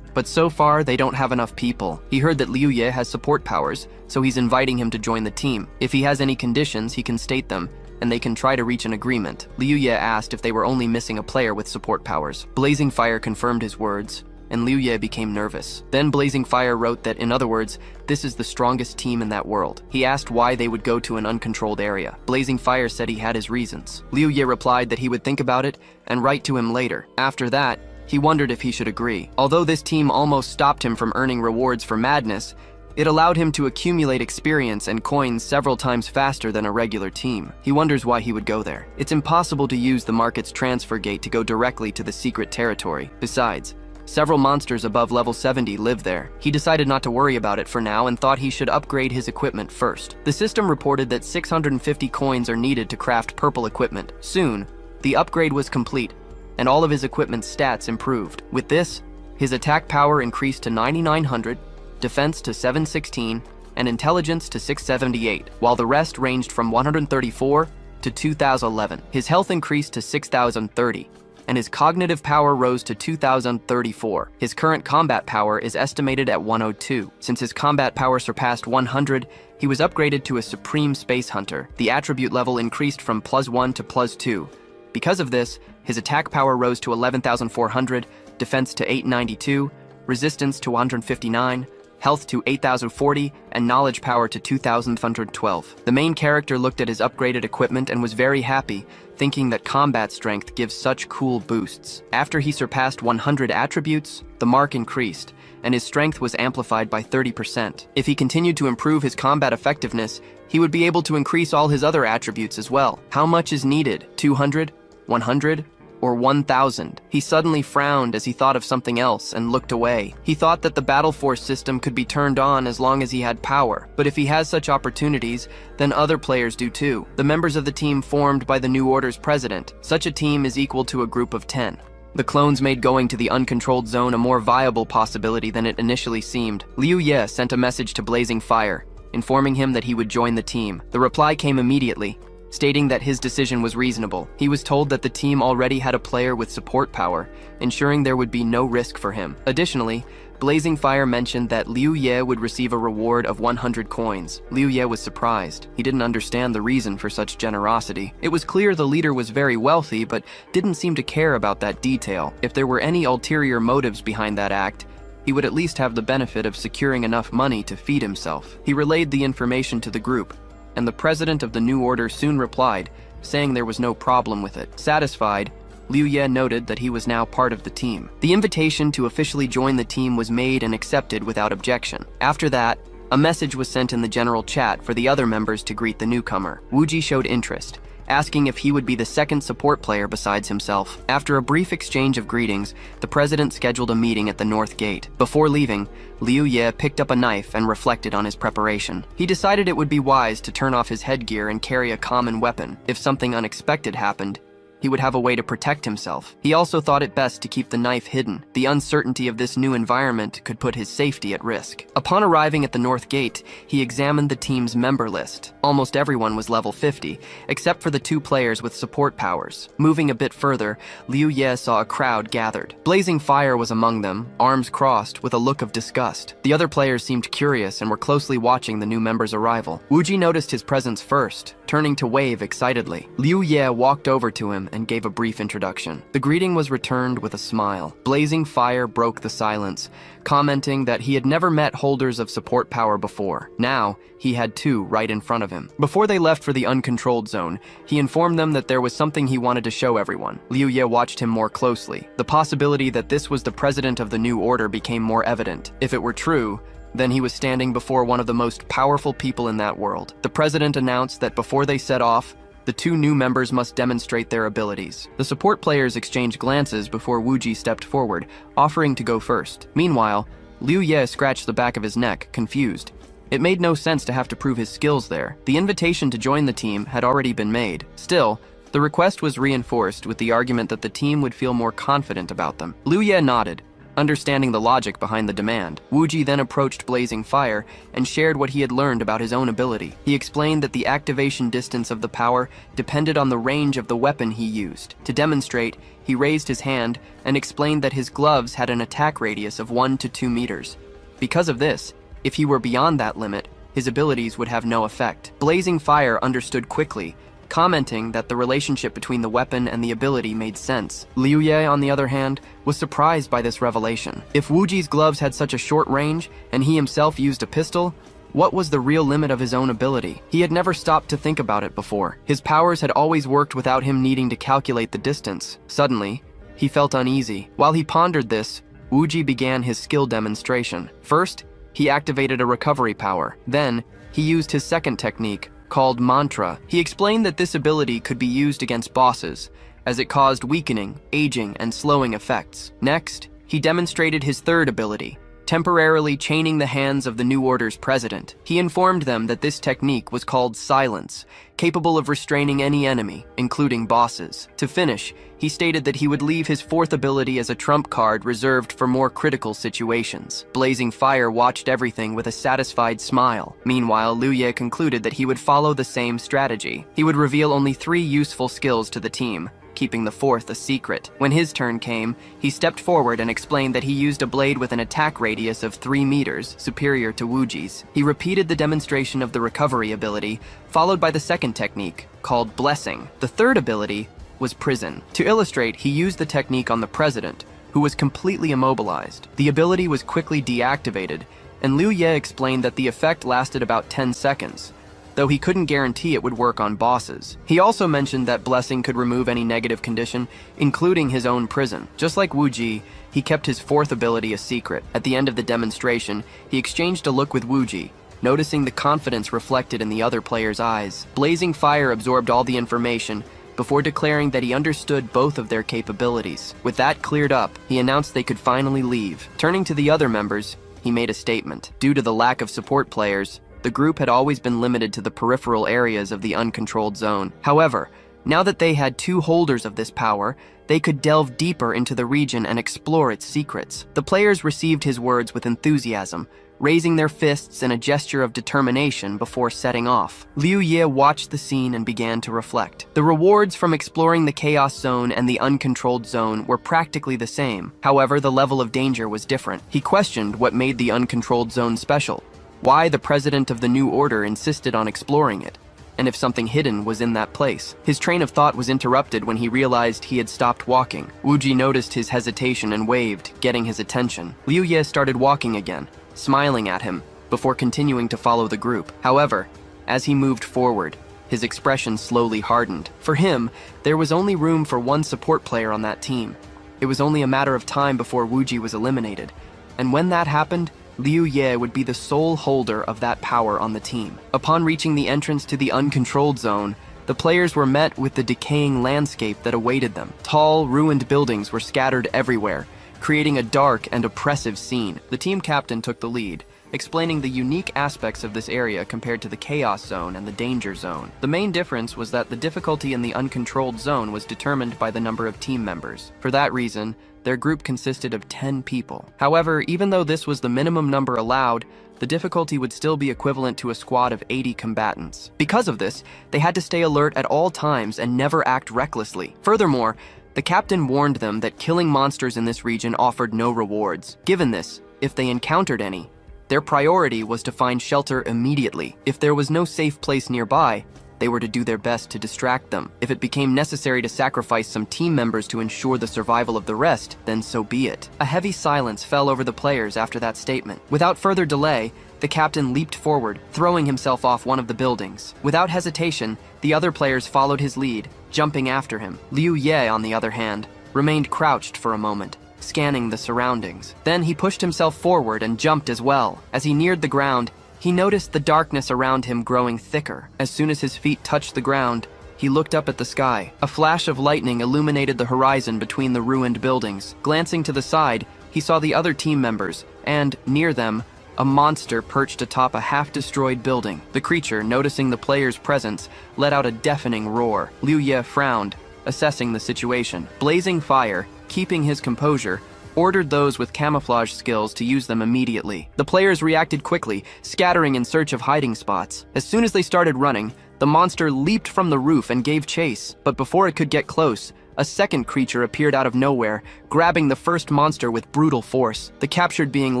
but so far they don't have enough people. He heard that Liu Ye has support powers, so he's inviting him to join the team. If he has any conditions, he can state them, and they can try to reach an agreement. Liu Ye asked if they were only missing a player with support powers. Blazing Fire confirmed his words, and Liu Ye became nervous. Then Blazing Fire wrote that, in other words, this is the strongest team in that world. He asked why they would go to an uncontrolled area. Blazing Fire said he had his reasons. Liu Ye replied that he would think about it and write to him later. After that, he wondered if he should agree. Although this team almost stopped him from earning rewards for madness, it allowed him to accumulate experience and coins several times faster than a regular team. He wonders why he would go there. It's impossible to use the market's transfer gate to go directly to the secret territory. Besides, several monsters above level 70 live there. He decided not to worry about it for now and thought he should upgrade his equipment first. The system reported that 650 coins are needed to craft purple equipment. Soon, the upgrade was complete, and all of his equipment's stats improved. With this, his attack power increased to 9,900, defense to 716, and intelligence to 678, while the rest ranged from 134 to 2,011. His health increased to 6,030, and his cognitive power rose to 2,034. His current combat power is estimated at 102. Since his combat power surpassed 100, he was upgraded to a Supreme Space Hunter. The attribute level increased from +1 to +2. Because of this, his attack power rose to 11,400, defense to 892, resistance to 159, health to 8,040, and knowledge power to 2,512. The main character looked at his upgraded equipment and was very happy, thinking that combat strength gives such cool boosts. After he surpassed 100 attributes, the mark increased, and his strength was amplified by 30%. If he continued to improve his combat effectiveness, he would be able to increase all his other attributes as well. How much is needed? 200? 100? Or 1,000? He suddenly frowned as he thought of something else and looked away. He thought that the battle force system could be turned on as long as he had power, but if he has such opportunities, then other players do too. The members of the team formed by the New Order's president. Such a team is equal to a group of 10. The clones made going to the uncontrolled zone a more viable possibility than it initially seemed. Liu Ye sent a message to Blazing Fire, informing him that he would join the team. The reply came immediately, stating that his decision was reasonable. He was told that the team already had a player with support power, ensuring there would be no risk for him. Additionally, Blazing Fire mentioned that Liu Ye would receive a reward of 100 coins. Liu Ye was surprised. He didn't understand the reason for such generosity. It was clear the leader was very wealthy, but didn't seem to care about that detail. If there were any ulterior motives behind that act, he would at least have the benefit of securing enough money to feed himself. He relayed the information to the group, and the president of the New Order soon replied, saying there was no problem with it. Satisfied, Liu Ye noted that he was now part of the team. The invitation to officially join the team was made and accepted without objection. After that, a message was sent in the general chat for the other members to greet the newcomer. Wuji showed interest, asking if he would be the second support player besides himself. After a brief exchange of greetings, the president scheduled a meeting at the North Gate. Before leaving, Liu Ye picked up a knife and reflected on his preparation. He decided it would be wise to turn off his headgear and carry a common weapon. If something unexpected happened, he would have a way to protect himself. He also thought it best to keep the knife hidden. The uncertainty of this new environment could put his safety at risk. Upon arriving at the North Gate, he examined the team's member list. Almost everyone was level 50, except for the 2 players with support powers. Moving a bit further, Liu Ye saw a crowd gathered. Blazing Fire was among them, arms crossed, with a look of disgust. The other players seemed curious and were closely watching the new member's arrival. Wuji noticed his presence first, turning to wave excitedly. Liu Ye walked over to him and gave a brief introduction. The greeting was returned with a smile. Blazing Fire broke the silence, commenting that he had never met holders of support power before. Now, he had 2 right in front of him. Before they left for the uncontrolled zone, he informed them that there was something he wanted to show everyone. Liu Ye watched him more closely. The possibility that this was the president of the New Order became more evident. If it were true, then he was standing before one of the most powerful people in that world. The president announced that before they set off, the 2 new members must demonstrate their abilities. The support players exchanged glances before Wuji stepped forward, offering to go first. Meanwhile, Liu Ye scratched the back of his neck, confused. It made no sense to have to prove his skills there. The invitation to join the team had already been made. Still, the request was reinforced with the argument that the team would feel more confident about them. Liu Ye nodded, understanding the logic behind the demand. Wuji then approached Blazing Fire and shared what he had learned about his own ability. He explained that the activation distance of the power depended on the range of the weapon he used. To demonstrate, he raised his hand and explained that his gloves had an attack radius of 1 to 2 meters. Because of this, if he were beyond that limit, his abilities would have no effect. Blazing Fire understood quickly, commenting that the relationship between the weapon and the ability made sense. Liu Ye, on the other hand, was surprised by this revelation. If Wuji's gloves had such a short range, and he himself used a pistol, what was the real limit of his own ability? He had never stopped to think about it before. His powers had always worked without him needing to calculate the distance. Suddenly, he felt uneasy. While he pondered this, Wuji began his skill demonstration. First, he activated a recovery power. Then, he used his second technique, called Mantra. He explained that this ability could be used against bosses, as it caused weakening, aging, and slowing effects. Next, he demonstrated his third ability, temporarily chaining the hands of the New Order's president. He informed them that this technique was called Silence, capable of restraining any enemy, including bosses. To finish, he stated that he would leave his fourth ability as a trump card reserved for more critical situations. Blazing Fire watched everything with a satisfied smile. Meanwhile, Liu Ye concluded that he would follow the same strategy. He would reveal only 3 useful skills to the team, keeping the fourth a secret. When his turn came, he stepped forward and explained that he used a blade with an attack radius of 3 meters, superior to Wuji's. He repeated the demonstration of the recovery ability, followed by the second technique, called Blessing. The third ability was Prison. To illustrate, he used the technique on the president, who was completely immobilized. The ability was quickly deactivated, and Liu Ye explained that the effect lasted about 10 seconds, though he couldn't guarantee it would work on bosses. He also mentioned that blessing could remove any negative condition, including his own prison. Just like Wu Ji, he kept his fourth ability a secret. At the end of the demonstration, he exchanged a look with Wu Ji, noticing the confidence reflected in the other player's eyes. Blazing Fire absorbed all the information before declaring that he understood both of their capabilities. With that cleared up, he announced they could finally leave. Turning to the other members, he made a statement. Due to the lack of support players, the group had always been limited to the peripheral areas of the uncontrolled zone. However, now that they had two holders of this power, they could delve deeper into the region and explore its secrets. The players received his words with enthusiasm, raising their fists in a gesture of determination before setting off. Liu Ye watched the scene and began to reflect. The rewards from exploring the Chaos Zone and the Uncontrolled Zone were practically the same. However, the level of danger was different. He questioned what made the Uncontrolled Zone special, why the president of the New Order insisted on exploring it, and if something hidden was in that place. His train of thought was interrupted when he realized he had stopped walking. Wu Ji noticed his hesitation and waved, getting his attention. Liu Ye started walking again, smiling at him, before continuing to follow the group. However, as he moved forward, his expression slowly hardened. For him, there was only room for one support player on that team. It was only a matter of time before Wu Ji was eliminated, and when that happened, Liu Ye would be the sole holder of that power on the team. Upon reaching the entrance to the uncontrolled zone, the players were met with the decaying landscape that awaited them. Tall, ruined buildings were scattered everywhere, creating a dark and oppressive scene. The team captain took the lead, explaining the unique aspects of this area compared to the Chaos Zone and the Danger Zone. The main difference was that the difficulty in the uncontrolled zone was determined by the number of team members. For that reason, their group consisted of 10 people. However, even though this was the minimum number allowed, the difficulty would still be equivalent to a squad of 80 combatants. Because of this, they had to stay alert at all times and never act recklessly. Furthermore, the captain warned them that killing monsters in this region offered no rewards. Given this, if they encountered any, their priority was to find shelter immediately. If there was no safe place nearby, they were to do their best to distract them. If it became necessary to sacrifice some team members to ensure the survival of the rest, then so be it. A heavy silence fell over the players after that statement. Without further delay, the captain leaped forward, throwing himself off one of the buildings. Without hesitation, the other players followed his lead, jumping after him. Liu Ye, on the other hand, remained crouched for a moment, scanning the surroundings. Then he pushed himself forward and jumped as well. As he neared the ground, he noticed the darkness around him growing thicker. As soon as his feet touched the ground, he looked up at the sky. A flash of lightning illuminated the horizon between the ruined buildings. Glancing to the side, he saw the other team members, and, near them, a monster perched atop a half-destroyed building. The creature, noticing the players' presence, let out a deafening roar. Liu Ye frowned, assessing the situation. Blazing Fire, keeping his composure, ordered those with camouflage skills to use them immediately. The players reacted quickly, scattering in search of hiding spots. As soon as they started running, the monster leaped from the roof and gave chase. But before it could get close, a second creature appeared out of nowhere, grabbing the first monster with brutal force. The captured being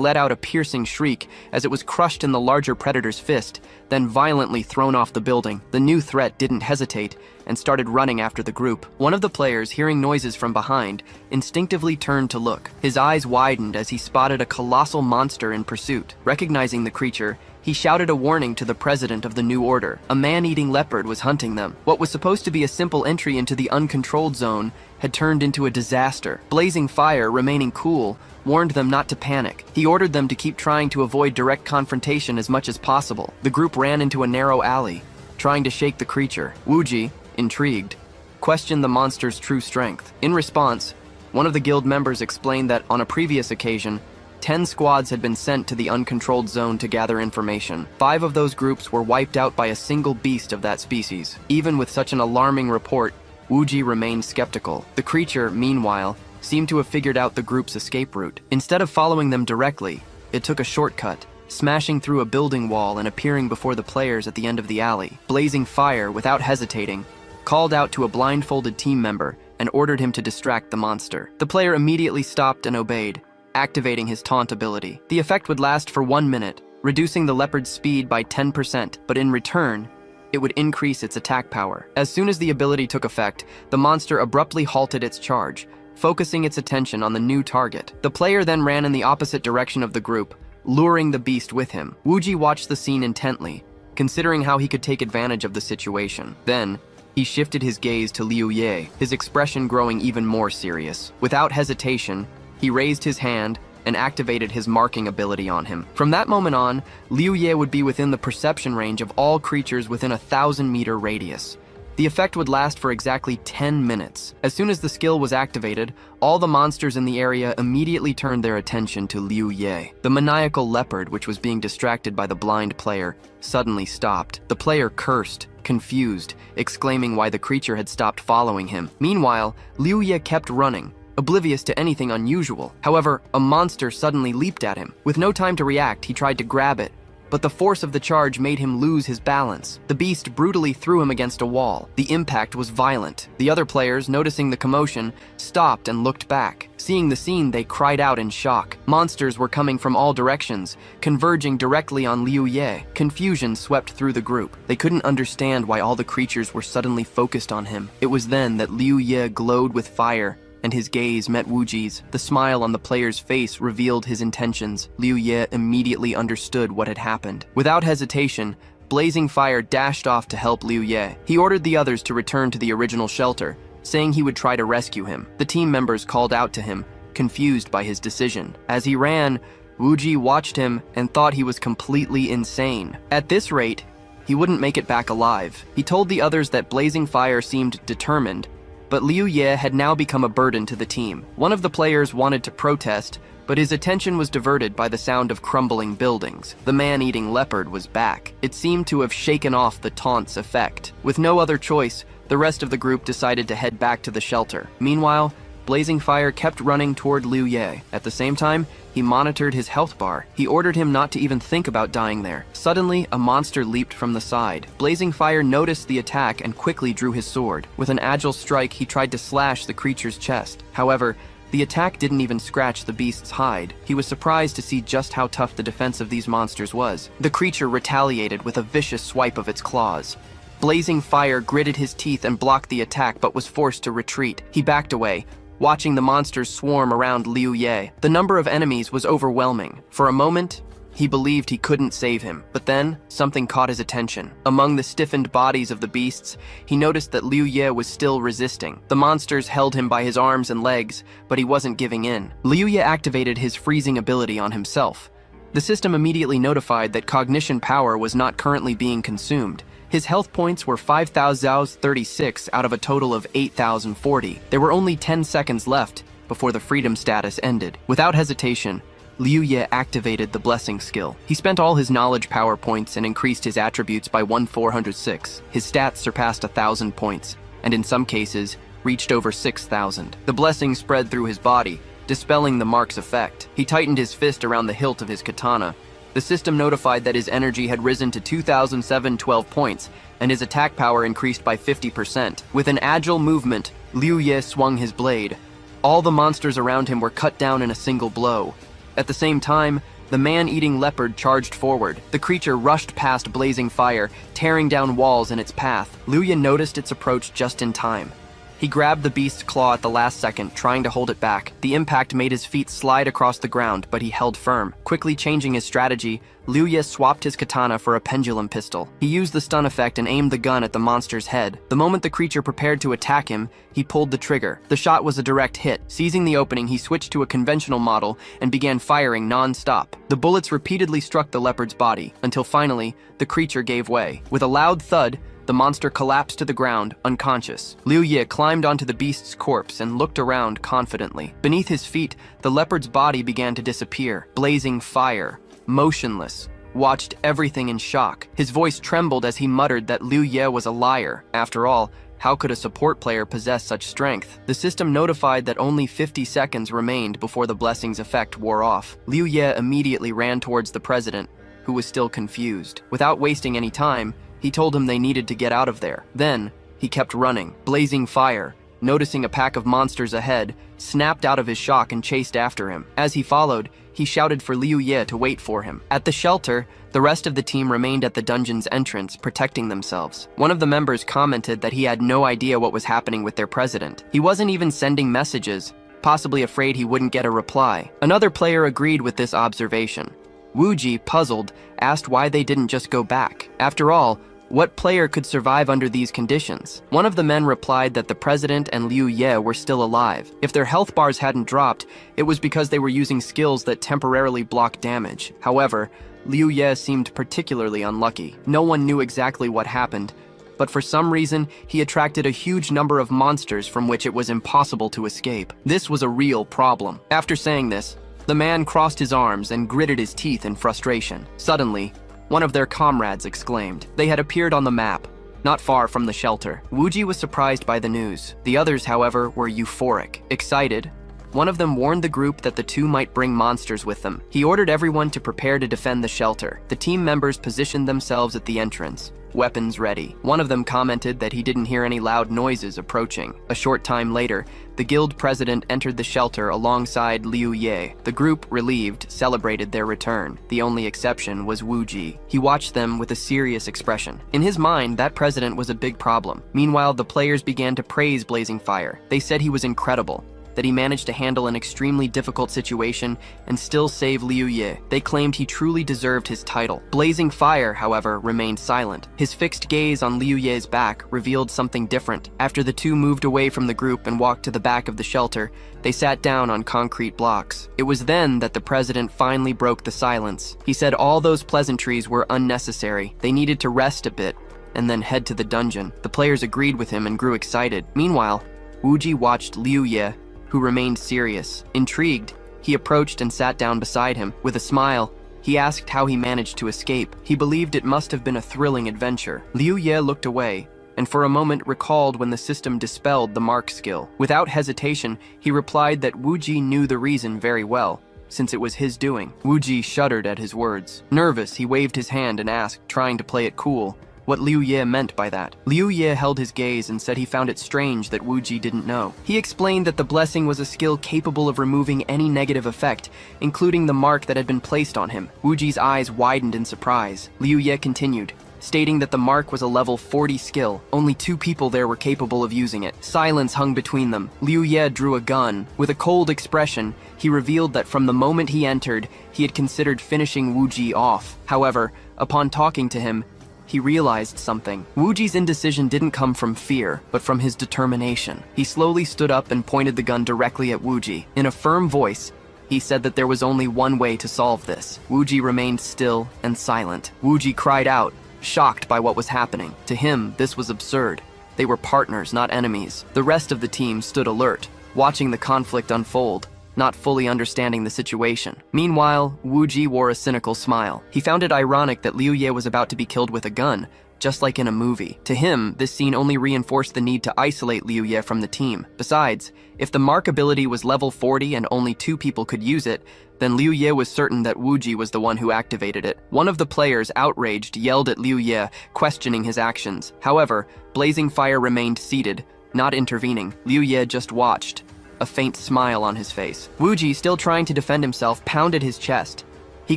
let out a piercing shriek as it was crushed in the larger predator's fist, then violently thrown off the building. The new threat didn't hesitate and started running after the group. One of the players, hearing noises from behind, instinctively turned to look. His eyes widened as he spotted a colossal monster in pursuit. Recognizing the creature, he shouted a warning to the president of the New Order. A man-eating leopard was hunting them. What was supposed to be a simple entry into the uncontrolled zone had turned into a disaster. Blazing Fire, remaining cool, warned them not to panic. He ordered them to keep trying to avoid direct confrontation as much as possible. The group ran into a narrow alley, trying to shake the creature. Wu Ji, intrigued, questioned the monster's true strength. In response, one of the guild members explained that on a previous occasion, 10 squads had been sent to the uncontrolled zone to gather information. 5 of those groups were wiped out by a single beast of that species. Even with such an alarming report, Wu Ji remained skeptical. The creature, meanwhile, seemed to have figured out the group's escape route. Instead of following them directly, it took a shortcut, smashing through a building wall and appearing before the players at the end of the alley. Blazing Fire, without hesitating, called out to a blindfolded team member and ordered him to distract the monster. The player immediately stopped and obeyed, activating his taunt ability. The effect would last for 1 minute, reducing the leopard's speed by 10%, but in return, it would increase its attack power. As soon as the ability took effect, the monster abruptly halted its charge, focusing its attention on the new target. The player then ran in the opposite direction of the group, luring the beast with him. Wuji watched the scene intently, considering how he could take advantage of the situation. Then, he shifted his gaze to Liu Ye, his expression growing even more serious. Without hesitation, he raised his hand and activated his marking ability on him. From that moment on, Liu Ye would be within the perception range of all creatures within a 1,000-meter radius. The effect would last for exactly 10 minutes. As soon as the skill was activated, all the monsters in the area immediately turned their attention to Liu Ye. The maniacal leopard, which was being distracted by the blind player, suddenly stopped. The player cursed, confused, exclaiming why the creature had stopped following him. Meanwhile, Liu Ye kept running, oblivious to anything unusual. However, a monster suddenly leaped at him. With no time to react, he tried to grab it, but the force of the charge made him lose his balance. The beast brutally threw him against a wall. The impact was violent. The other players, noticing the commotion, stopped and looked back. Seeing the scene, they cried out in shock. Monsters were coming from all directions, converging directly on Liu Ye. Confusion swept through the group. They couldn't understand why all the creatures were suddenly focused on him. It was then that Liu Ye glowed with fire, and his gaze met Wuji's. The smile on the player's face revealed his intentions. Liu Ye immediately understood what had happened. Without hesitation, blazing fire dashed off to help Liu Ye. He ordered the others to return to the original shelter, saying he would try to rescue him. The team members called out to him, confused by his decision. As he ran, Wuji watched him and thought he was completely insane. At this rate, he wouldn't make it back alive. He told the others that blazing fire seemed determined, but Liu Ye had now become a burden to the team. One of the players wanted to protest, but his attention was diverted by the sound of crumbling buildings. The man-eating leopard was back. It seemed to have shaken off the taunt's effect. With no other choice, the rest of the group decided to head back to the shelter. Meanwhile, blazing fire kept running toward Liu Ye. At the same time, he monitored his health bar. He ordered him not to even think about dying there. Suddenly, a monster leaped from the side. Blazing fire noticed the attack and quickly drew his sword. With an agile strike, he tried to slash the creature's chest. However, the attack didn't even scratch the beast's hide. He was surprised to see just how tough the defense of these monsters was. The creature retaliated with a vicious swipe of its claws. Blazing fire gritted his teeth and blocked the attack, but was forced to retreat. He backed away, watching the monsters swarm around Liu Ye. The number of enemies was overwhelming. For a moment, he believed he couldn't save him, but then something caught his attention. Among the stiffened bodies of the beasts, he noticed that Liu Ye was still resisting. The monsters held him by his arms and legs, but he wasn't giving in. Liu Ye activated his freezing ability on himself. The system immediately notified that cognition power was not currently being consumed. His health points were 5,036 out of a total of 8,040. There were only 10 seconds left before the freedom status ended. Without hesitation, Liu Ye activated the blessing skill. He spent all his knowledge power points and increased his attributes by 1,406. His stats surpassed 1,000 points, and in some cases, reached over 6,000. The blessing spread through his body, dispelling the mark's effect. He tightened his fist around the hilt of his katana. The system notified that his energy had risen to 2,712 points, and his attack power increased by 50%. With an agile movement, Liu Ye swung his blade. All the monsters around him were cut down in a single blow. At the same time, the man-eating leopard charged forward. The creature rushed past blazing fire, tearing down walls in its path. Liu Ye noticed its approach just in time. He grabbed the beast's claw at the last second, trying to hold it back. The impact made his feet slide across the ground, but he held firm. Quickly changing his strategy, Liu Ye swapped his katana for a pendulum pistol. He used the stun effect and aimed the gun at the monster's head. The moment the creature prepared to attack him, he pulled the trigger. The shot was a direct hit. Seizing the opening, he switched to a conventional model and began firing non-stop. The bullets repeatedly struck the leopard's body, until finally, the creature gave way. With a loud thud, the monster collapsed to the ground, unconscious. Liu Ye climbed onto the beast's corpse and looked around confidently. Beneath his feet, the leopard's body began to disappear. Blazing fire, motionless, watched everything in shock. His voice trembled as he muttered that Liu Ye was a liar. After all, how could a support player possess such strength? The system notified that only 50 seconds remained before the blessing's effect wore off. Liu Ye immediately ran towards the president, who was still confused. Without wasting any time, he told him they needed to get out of there. Then, he kept running. Blazing fire, noticing a pack of monsters ahead, snapped out of his shock and chased after him. As he followed, he shouted for Liu Ye to wait for him. At the shelter, the rest of the team remained at the dungeon's entrance, protecting themselves. One of the members commented that he had no idea what was happening with their president. He wasn't even sending messages, possibly afraid he wouldn't get a reply. Another player agreed with this observation. Wuji, puzzled, asked why they didn't just go back. After all, what player could survive under these conditions? One of the men replied that the president and Liu Ye were still alive. If their health bars hadn't dropped, it was because they were using skills that temporarily block damage. However, Liu Ye seemed particularly unlucky. No one knew exactly what happened, but for some reason, he attracted a huge number of monsters from which it was impossible to escape. This was a real problem. After saying this, the man crossed his arms and gritted his teeth in frustration. Suddenly, one of their comrades exclaimed. They had appeared on the map, not far from the shelter. Wuji was surprised by the news. The others, however, were euphoric. Excited, one of them warned the group that the two might bring monsters with them. He ordered everyone to prepare to defend the shelter. The team members positioned themselves at the entrance, weapons ready. One of them commented that he didn't hear any loud noises approaching. A short time later, the guild president entered the shelter alongside Liu Ye. The group, relieved, celebrated their return. The only exception was Wuji. He watched them with a serious expression. In his mind, that president was a big problem. Meanwhile, the players began to praise Blazing Fire. They said he was incredible, that he managed to handle an extremely difficult situation and still save Liu Ye. They claimed he truly deserved his title. Blazing Fire, however, remained silent. His fixed gaze on Liu Ye's back revealed something different. After the two moved away from the group and walked to the back of the shelter, they sat down on concrete blocks. It was then that the president finally broke the silence. He said all those pleasantries were unnecessary. They needed to rest a bit and then head to the dungeon. The players agreed with him and grew excited. Meanwhile, Wuji watched Liu Ye, who remained serious. Intrigued, he approached and sat down beside him. With a smile, he asked how he managed to escape. He believed it must have been a thrilling adventure. Liu Ye looked away, and for a moment recalled when the system dispelled the mark skill. Without hesitation, he replied that Wuji knew the reason very well, since it was his doing. Wuji shuddered at his words. Nervous, he waved his hand and asked, trying to play it cool, what Liu Ye meant by that. Liu Ye held his gaze and said he found it strange that Wuji didn't know. He explained that the blessing was a skill capable of removing any negative effect, including the mark that had been placed on him. Wuji's eyes widened in surprise. Liu Ye continued, stating that the mark was a level 40 skill. Only 2 people there were capable of using it. Silence hung between them. Liu Ye drew a gun. With a cold expression, he revealed that from the moment he entered, he had considered finishing Wuji off. However, upon talking to him, he realized something. Wuji's indecision didn't come from fear, but from his determination. He slowly stood up and pointed the gun directly at Wuji. In a firm voice, he said that there was only one way to solve this. Wuji remained still and silent. Wuji cried out, shocked by what was happening. To him, this was absurd. They were partners, not enemies. The rest of the team stood alert, watching the conflict unfold, not fully understanding the situation. Meanwhile, Wuji wore a cynical smile. He found it ironic that Liu Ye was about to be killed with a gun, just like in a movie. To him, this scene only reinforced the need to isolate Liu Ye from the team. Besides, if the mark ability was level 40 and only 2 people could use it, then Liu Ye was certain that Wuji was the one who activated it. One of the players, outraged, yelled at Liu Ye, questioning his actions. However, Blazing Fire remained seated, not intervening. Liu Ye just watched, a faint smile on his face. Wuji, still trying to defend himself, pounded his chest. He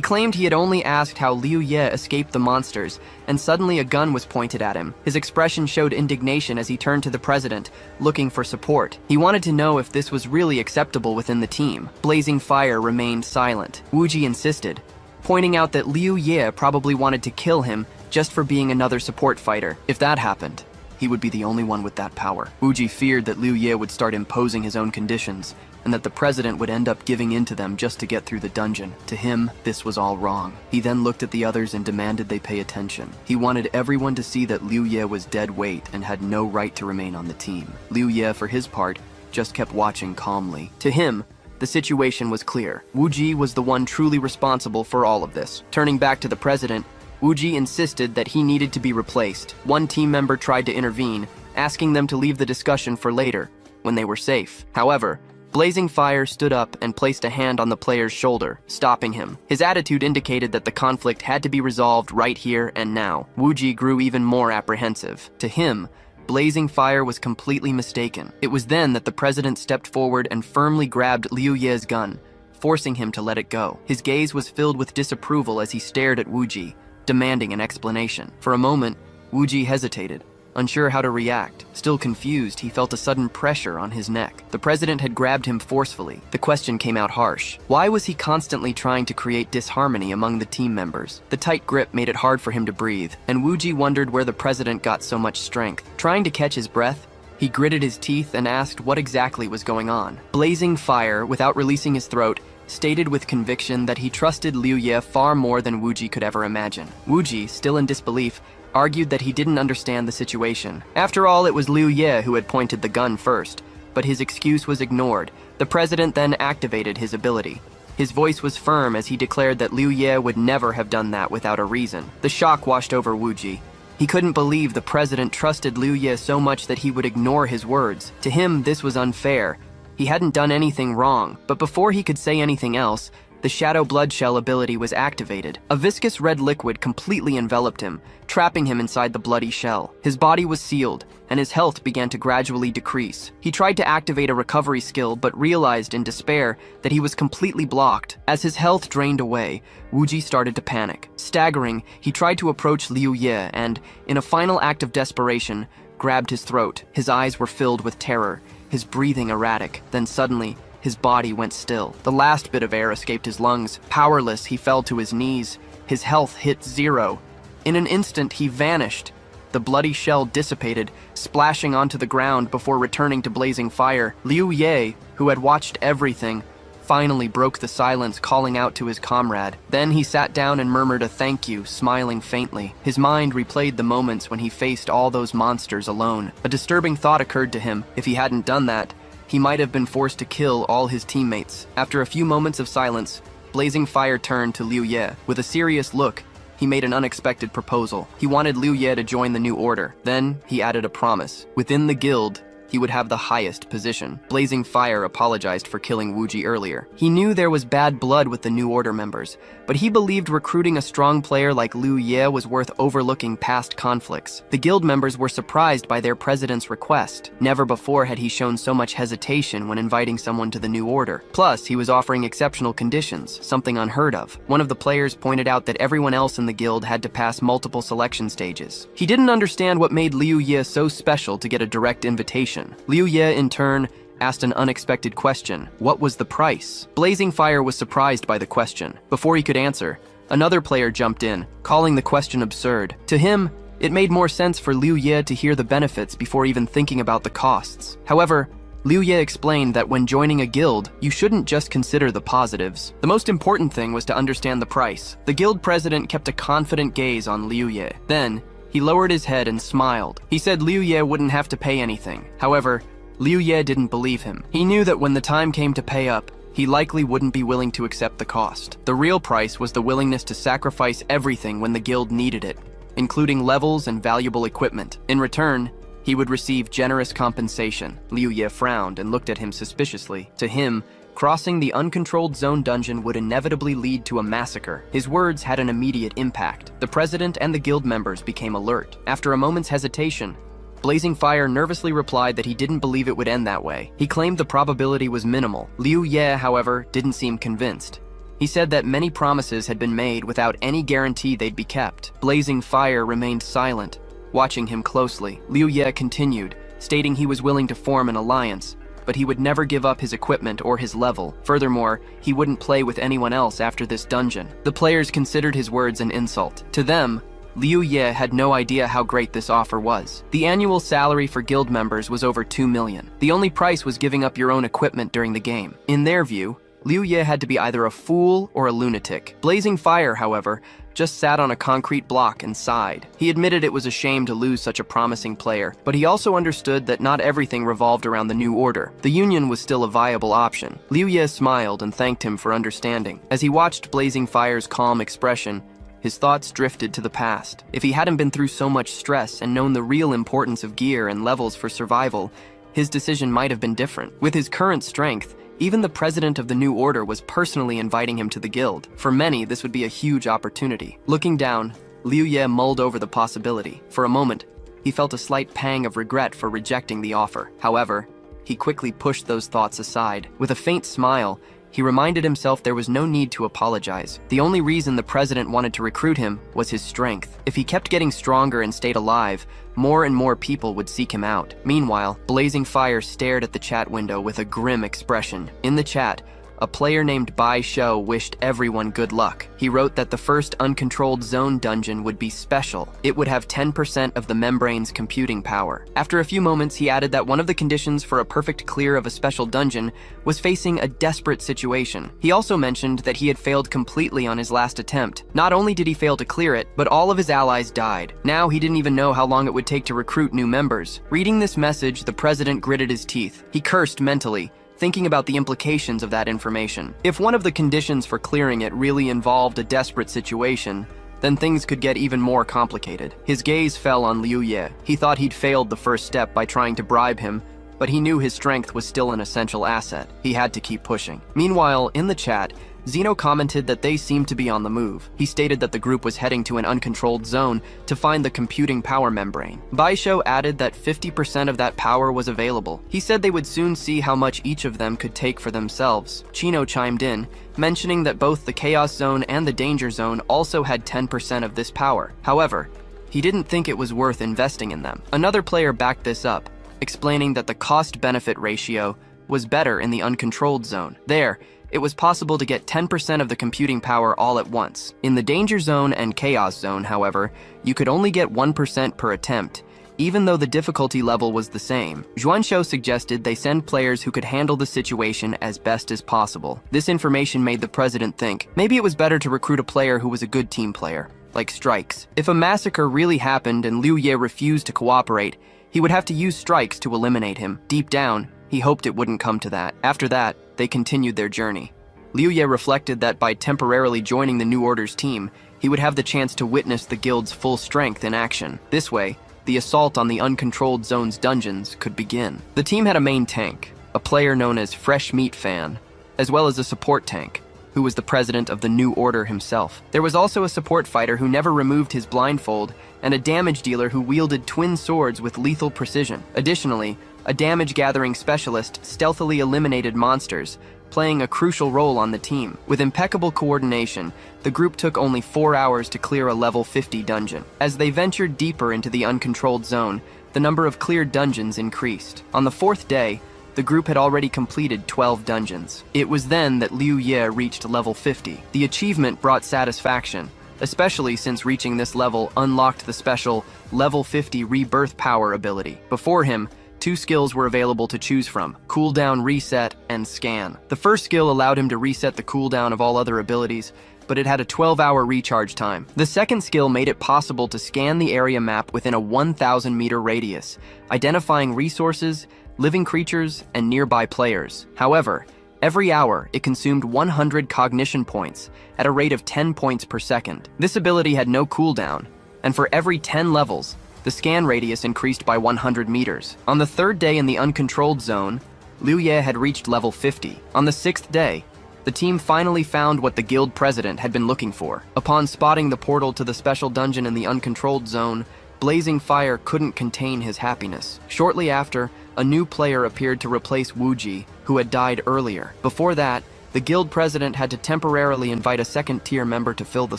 claimed he had only asked how Liu Ye escaped the monsters, and suddenly a gun was pointed at him. His expression showed indignation as he turned to the president, looking for support. He wanted to know if this was really acceptable within the team. Blazing Fire remained silent. Wuji insisted, pointing out that Liu Ye probably wanted to kill him just for being another support fighter. If that happened, he would be the only one with that power. Wuji feared that Liu Ye would start imposing his own conditions, and that the president would end up giving in to them just to get through the dungeon. To him, this was all wrong. He then looked at the others and demanded they pay attention. He wanted everyone to see that Liu Ye was dead weight and had no right to remain on the team. Liu Ye, for his part, just kept watching calmly. To him, the situation was clear. Wuji was the one truly responsible for all of this. Turning back to the president, Wuji insisted that he needed to be replaced. One team member tried to intervene, asking them to leave the discussion for later, when they were safe. However, Blazing Fire stood up and placed a hand on the player's shoulder, stopping him. His attitude indicated that the conflict had to be resolved right here and now. Wuji grew even more apprehensive. To him, Blazing Fire was completely mistaken. It was then that the president stepped forward and firmly grabbed Liu Ye's gun, forcing him to let it go. His gaze was filled with disapproval as he stared at Wuji, demanding an explanation. For a moment, Wuji hesitated, unsure how to react. Still confused, he felt a sudden pressure on his neck. The president had grabbed him forcefully. The question came out harsh. Why was he constantly trying to create disharmony among the team members? The tight grip made it hard for him to breathe, and Wooji wondered where the president got so much strength. Trying to catch his breath, he gritted his teeth and asked what exactly was going on. Blazing Fire, without releasing his throat, stated with conviction that he trusted Liu Ye far more than Wooji could ever imagine. Wooji, still in disbelief, argued that he didn't understand the situation. After all, it was Liu Ye who had pointed the gun first, but his excuse was ignored. The president then activated his ability. His voice was firm as he declared that Liu Ye would never have done that without a reason. The shock washed over Wooji. He couldn't believe the president trusted Liu Ye so much that he would ignore his words. To him, this was unfair. He hadn't done anything wrong, but before he could say anything else, the Shadow Blood Shell ability was activated. A viscous red liquid completely enveloped him, trapping him inside the bloody shell. His body was sealed, and his health began to gradually decrease. He tried to activate a recovery skill, but realized in despair that he was completely blocked. As his health drained away, Wooji started to panic. Staggering, he tried to approach Liu Ye and, in a final act of desperation, grabbed his throat. His eyes were filled with terror, his breathing erratic. Then suddenly, his body went still. The last bit of air escaped his lungs. Powerless, he fell to his knees. His health hit 0. In an instant, he vanished. The bloody shell dissipated, splashing onto the ground before returning to blazing fire. Liu Ye, who had watched everything, finally broke the silence, calling out to his comrade. Then he sat down and murmured a thank you, smiling faintly. His mind replayed the moments when he faced all those monsters alone. A disturbing thought occurred to him. If he hadn't done that, he might have been forced to kill all his teammates. After a few moments of silence, Blazing Fire turned to Liu Ye. With a serious look, he made an unexpected proposal. He wanted Liu Ye to join the new order. Then, he added a promise. Within the guild, he would have the highest position. Blazing Fire apologized for killing Wooji earlier. He knew there was bad blood with the New Order members, but he believed recruiting a strong player like Liu Ye was worth overlooking past conflicts. The guild members were surprised by their president's request. Never before had he shown so much hesitation when inviting someone to the New Order. Plus, he was offering exceptional conditions, something unheard of. One of the players pointed out that everyone else in the guild had to pass multiple selection stages. He didn't understand what made Liu Ye so special to get a direct invitation. Liu Ye, in turn, asked an unexpected question. What was the price? Blazing Fire was surprised by the question. Before he could answer, another player jumped in, calling the question absurd. To him, it made more sense for Liu Ye to hear the benefits before even thinking about the costs. However, Liu Ye explained that when joining a guild, you shouldn't just consider the positives. The most important thing was to understand the price. The guild president kept a confident gaze on Liu Ye. Then, he lowered his head and smiled. He said Liu Ye wouldn't have to pay anything. However, Liu Ye didn't believe him. He knew that when the time came to pay up, he likely wouldn't be willing to accept the cost. The real price was the willingness to sacrifice everything when the guild needed it, including levels and valuable equipment. In return, he would receive generous compensation. Liu Ye frowned and looked at him suspiciously. To him, crossing the uncontrolled zone dungeon would inevitably lead to a massacre. His words had an immediate impact. The president and the guild members became alert. After a moment's hesitation, Blazing Fire nervously replied that he didn't believe it would end that way. He claimed the probability was minimal. Liu Ye, however, didn't seem convinced. He said that many promises had been made without any guarantee they'd be kept. Blazing Fire remained silent, watching him closely. Liu Ye continued, stating he was willing to form an alliance, but he would never give up his equipment or his level. Furthermore, he wouldn't play with anyone else after this dungeon. The players considered his words an insult. To them, Liu Ye had no idea how great this offer was. The annual salary for guild members was over 2 million. The only price was giving up your own equipment during the game. In their view, Liu Ye had to be either a fool or a lunatic. Blazing Fire, however, just sat on a concrete block and sighed. He admitted it was a shame to lose such a promising player, but he also understood that not everything revolved around the new order. The Union was still a viable option. Liu Ye smiled and thanked him for understanding. As he watched Blazing Fire's calm expression, his thoughts drifted to the past. If he hadn't been through so much stress and known the real importance of gear and levels for survival, his decision might have been different. With his current strength, even the president of the new order was personally inviting him to the guild. For many, this would be a huge opportunity. Looking down, Liu Ye mulled over the possibility. For a moment, he felt a slight pang of regret for rejecting the offer. However, he quickly pushed those thoughts aside. With a faint smile, he reminded himself there was no need to apologize. The only reason the president wanted to recruit him was his strength. If he kept getting stronger and stayed alive, more and more people would seek him out. Meanwhile, Blazing Fire stared at the chat window with a grim expression. In the chat, a player named Bai Shou wished everyone good luck. He wrote that the first uncontrolled zone dungeon would be special. It would have 10% of the membrane's computing power. After a few moments, he added that one of the conditions for a perfect clear of a special dungeon was facing a desperate situation. He also mentioned that he had failed completely on his last attempt. Not only did he fail to clear it, but all of his allies died. Now he didn't even know how long it would take to recruit new members. Reading this message, the president gritted his teeth. He cursed mentally, thinking about the implications of that information. If one of the conditions for clearing it really involved a desperate situation, then things could get even more complicated. His gaze fell on Liu Ye. He thought he'd failed the first step by trying to bribe him, but he knew his strength was still an essential asset. He had to keep pushing. Meanwhile, in the chat, Zeno commented that they seemed to be on the move. He stated that the group was heading to an uncontrolled zone to find the computing power membrane. Baisho added that 50% of that power was available. He said they would soon see how much each of them could take for themselves. Chino chimed in, mentioning that both the Chaos Zone and the Danger Zone also had 10% of this power. However, he didn't think it was worth investing in them. Another player backed this up, explaining that the cost-benefit ratio was better in the uncontrolled zone. There, it was possible to get 10% of the computing power all at once. In the Danger Zone and Chaos Zone, however, you could only get 1% per attempt, even though the difficulty level was the same. Zhuanshou suggested they send players who could handle the situation as best as possible. This information made the president think, maybe it was better to recruit a player who was a good team player, like Strikes. If a massacre really happened and Liu Ye refused to cooperate, he would have to use Strikes to eliminate him. Deep down, he hoped it wouldn't come to that. After that, they continued their journey. Liu Ye reflected that by temporarily joining the New Order's team, he would have the chance to witness the guild's full strength in action. This way, the assault on the uncontrolled zone's dungeons could begin. The team had a main tank, a player known as Fresh Meat Fan, as well as a support tank, who was the president of the New Order himself. There was also a support fighter who never removed his blindfold, and a damage dealer who wielded twin swords with lethal precision. Additionally, a damage-gathering specialist stealthily eliminated monsters, playing a crucial role on the team. With impeccable coordination, the group took only 4 hours to clear a level 50 dungeon. As they ventured deeper into the uncontrolled zone, the number of cleared dungeons increased. On the 4th day, the group had already completed 12 dungeons. It was then that Liu Ye reached level 50. The achievement brought satisfaction, especially since reaching this level unlocked the special level 50 rebirth power ability. Before him, 2 skills were available to choose from: cooldown reset and scan. The first skill allowed him to reset the cooldown of all other abilities, but it had a 12-hour recharge time. The second skill made it possible to scan the area map within a 1,000-meter radius, identifying resources, living creatures, and nearby players. However, every hour, it consumed 100 cognition points at a rate of 10 points per second. This ability had no cooldown, and for every 10 levels, the scan radius increased by 100 meters. On the 3rd day in the uncontrolled zone, Liu Ye had reached level 50. On the 6th day, the team finally found what the guild president had been looking for. Upon spotting the portal to the special dungeon in the uncontrolled zone, Blazing Fire couldn't contain his happiness. Shortly after, a new player appeared to replace Wu Ji, who had died earlier. Before that, the guild president had to temporarily invite a second-tier member to fill the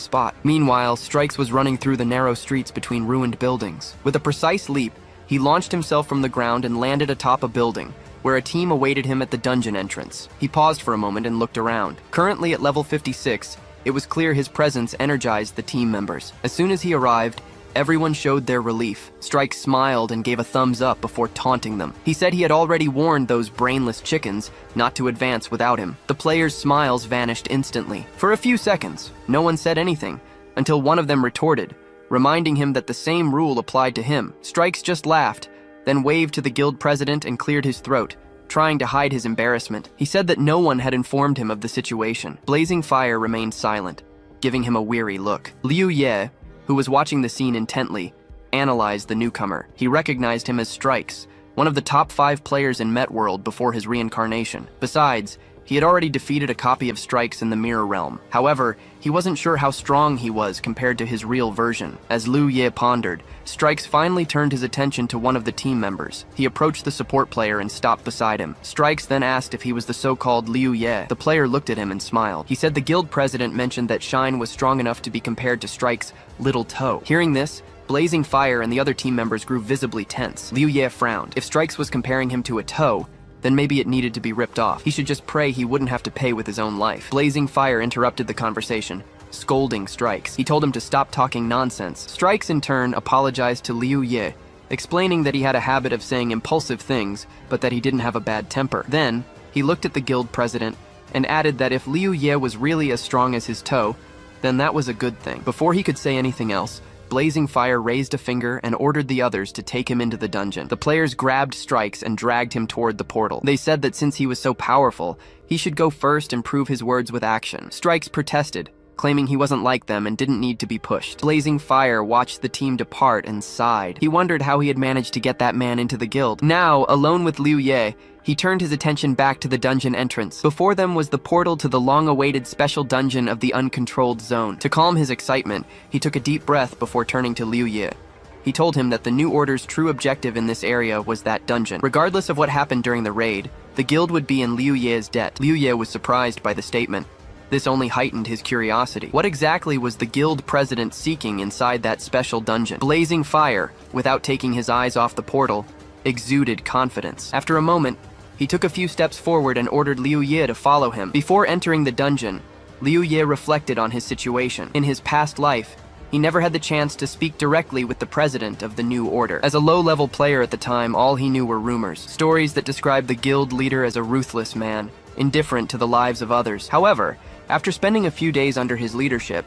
spot. Meanwhile, Strikes was running through the narrow streets between ruined buildings. With a precise leap, he launched himself from the ground and landed atop a building, where a team awaited him at the dungeon entrance. He paused for a moment and looked around. Currently at level 56, it was clear his presence energized the team members. As soon as he arrived, everyone showed their relief. Strike smiled and gave a thumbs up before taunting them. He said he had already warned those brainless chickens not to advance without him. The players' smiles vanished instantly. For a few seconds, no one said anything, until one of them retorted, reminding him that the same rule applied to him. Strikes just laughed, then waved to the guild president and cleared his throat, trying to hide his embarrassment. He said that no one had informed him of the situation. Blazing Fire remained silent, giving him a weary look. Liu Ye, who was watching the scene intently, analyzed the newcomer. He recognized him as Strikes, one of the top 5 players in Met World before his reincarnation. Besides, He had already defeated a copy of Strikes in the Mirror Realm. However, he wasn't sure how strong he was compared to his real version. As Liu Ye pondered, Strikes finally turned his attention to one of the team members. He approached the support player and stopped beside him. Strikes then asked if he was the so-called Liu Ye. The player looked at him and smiled. He said the guild president mentioned that Shine was strong enough to be compared to Strikes' little toe. Hearing this, Blazing Fire and the other team members grew visibly tense. Liu Ye frowned. If Strikes was comparing him to a toe, then maybe it needed to be ripped off. He should just pray he wouldn't have to pay with his own life. Blazing Fire interrupted the conversation, scolding Strikes. He told him to stop talking nonsense. Strikes, in turn, apologized to Liu Ye, explaining that he had a habit of saying impulsive things, but that he didn't have a bad temper. Then, he looked at the guild president and added that if Liu Ye was really as strong as his toe, then that was a good thing. Before he could say anything else, Blazing Fire raised a finger and ordered the others to take him into the dungeon. The players grabbed Strikes and dragged him toward the portal. They said that since he was so powerful, he should go first and prove his words with action. Strikes protested, claiming he wasn't like them and didn't need to be pushed. Blazing Fire watched the team depart and sighed. He wondered how he had managed to get that man into the guild. Now, alone with Liu Ye, he turned his attention back to the dungeon entrance. Before them was the portal to the long-awaited special dungeon of the Uncontrolled Zone. To calm his excitement, he took a deep breath before turning to Liu Ye. He told him that the New Order's true objective in this area was that dungeon. Regardless of what happened during the raid, the guild would be in Liu Ye's debt. Liu Ye was surprised by the statement. This only heightened his curiosity. What exactly was the guild president seeking inside that special dungeon? Blazing Fire, without taking his eyes off the portal, exuded confidence. After a moment, he took a few steps forward and ordered Liu Ye to follow him. Before entering the dungeon, Liu Ye reflected on his situation. In his past life, he never had the chance to speak directly with the president of the New Order. As a low-level player at the time, all he knew were rumors. Stories that described the guild leader as a ruthless man, indifferent to the lives of others. However, after spending a few days under his leadership,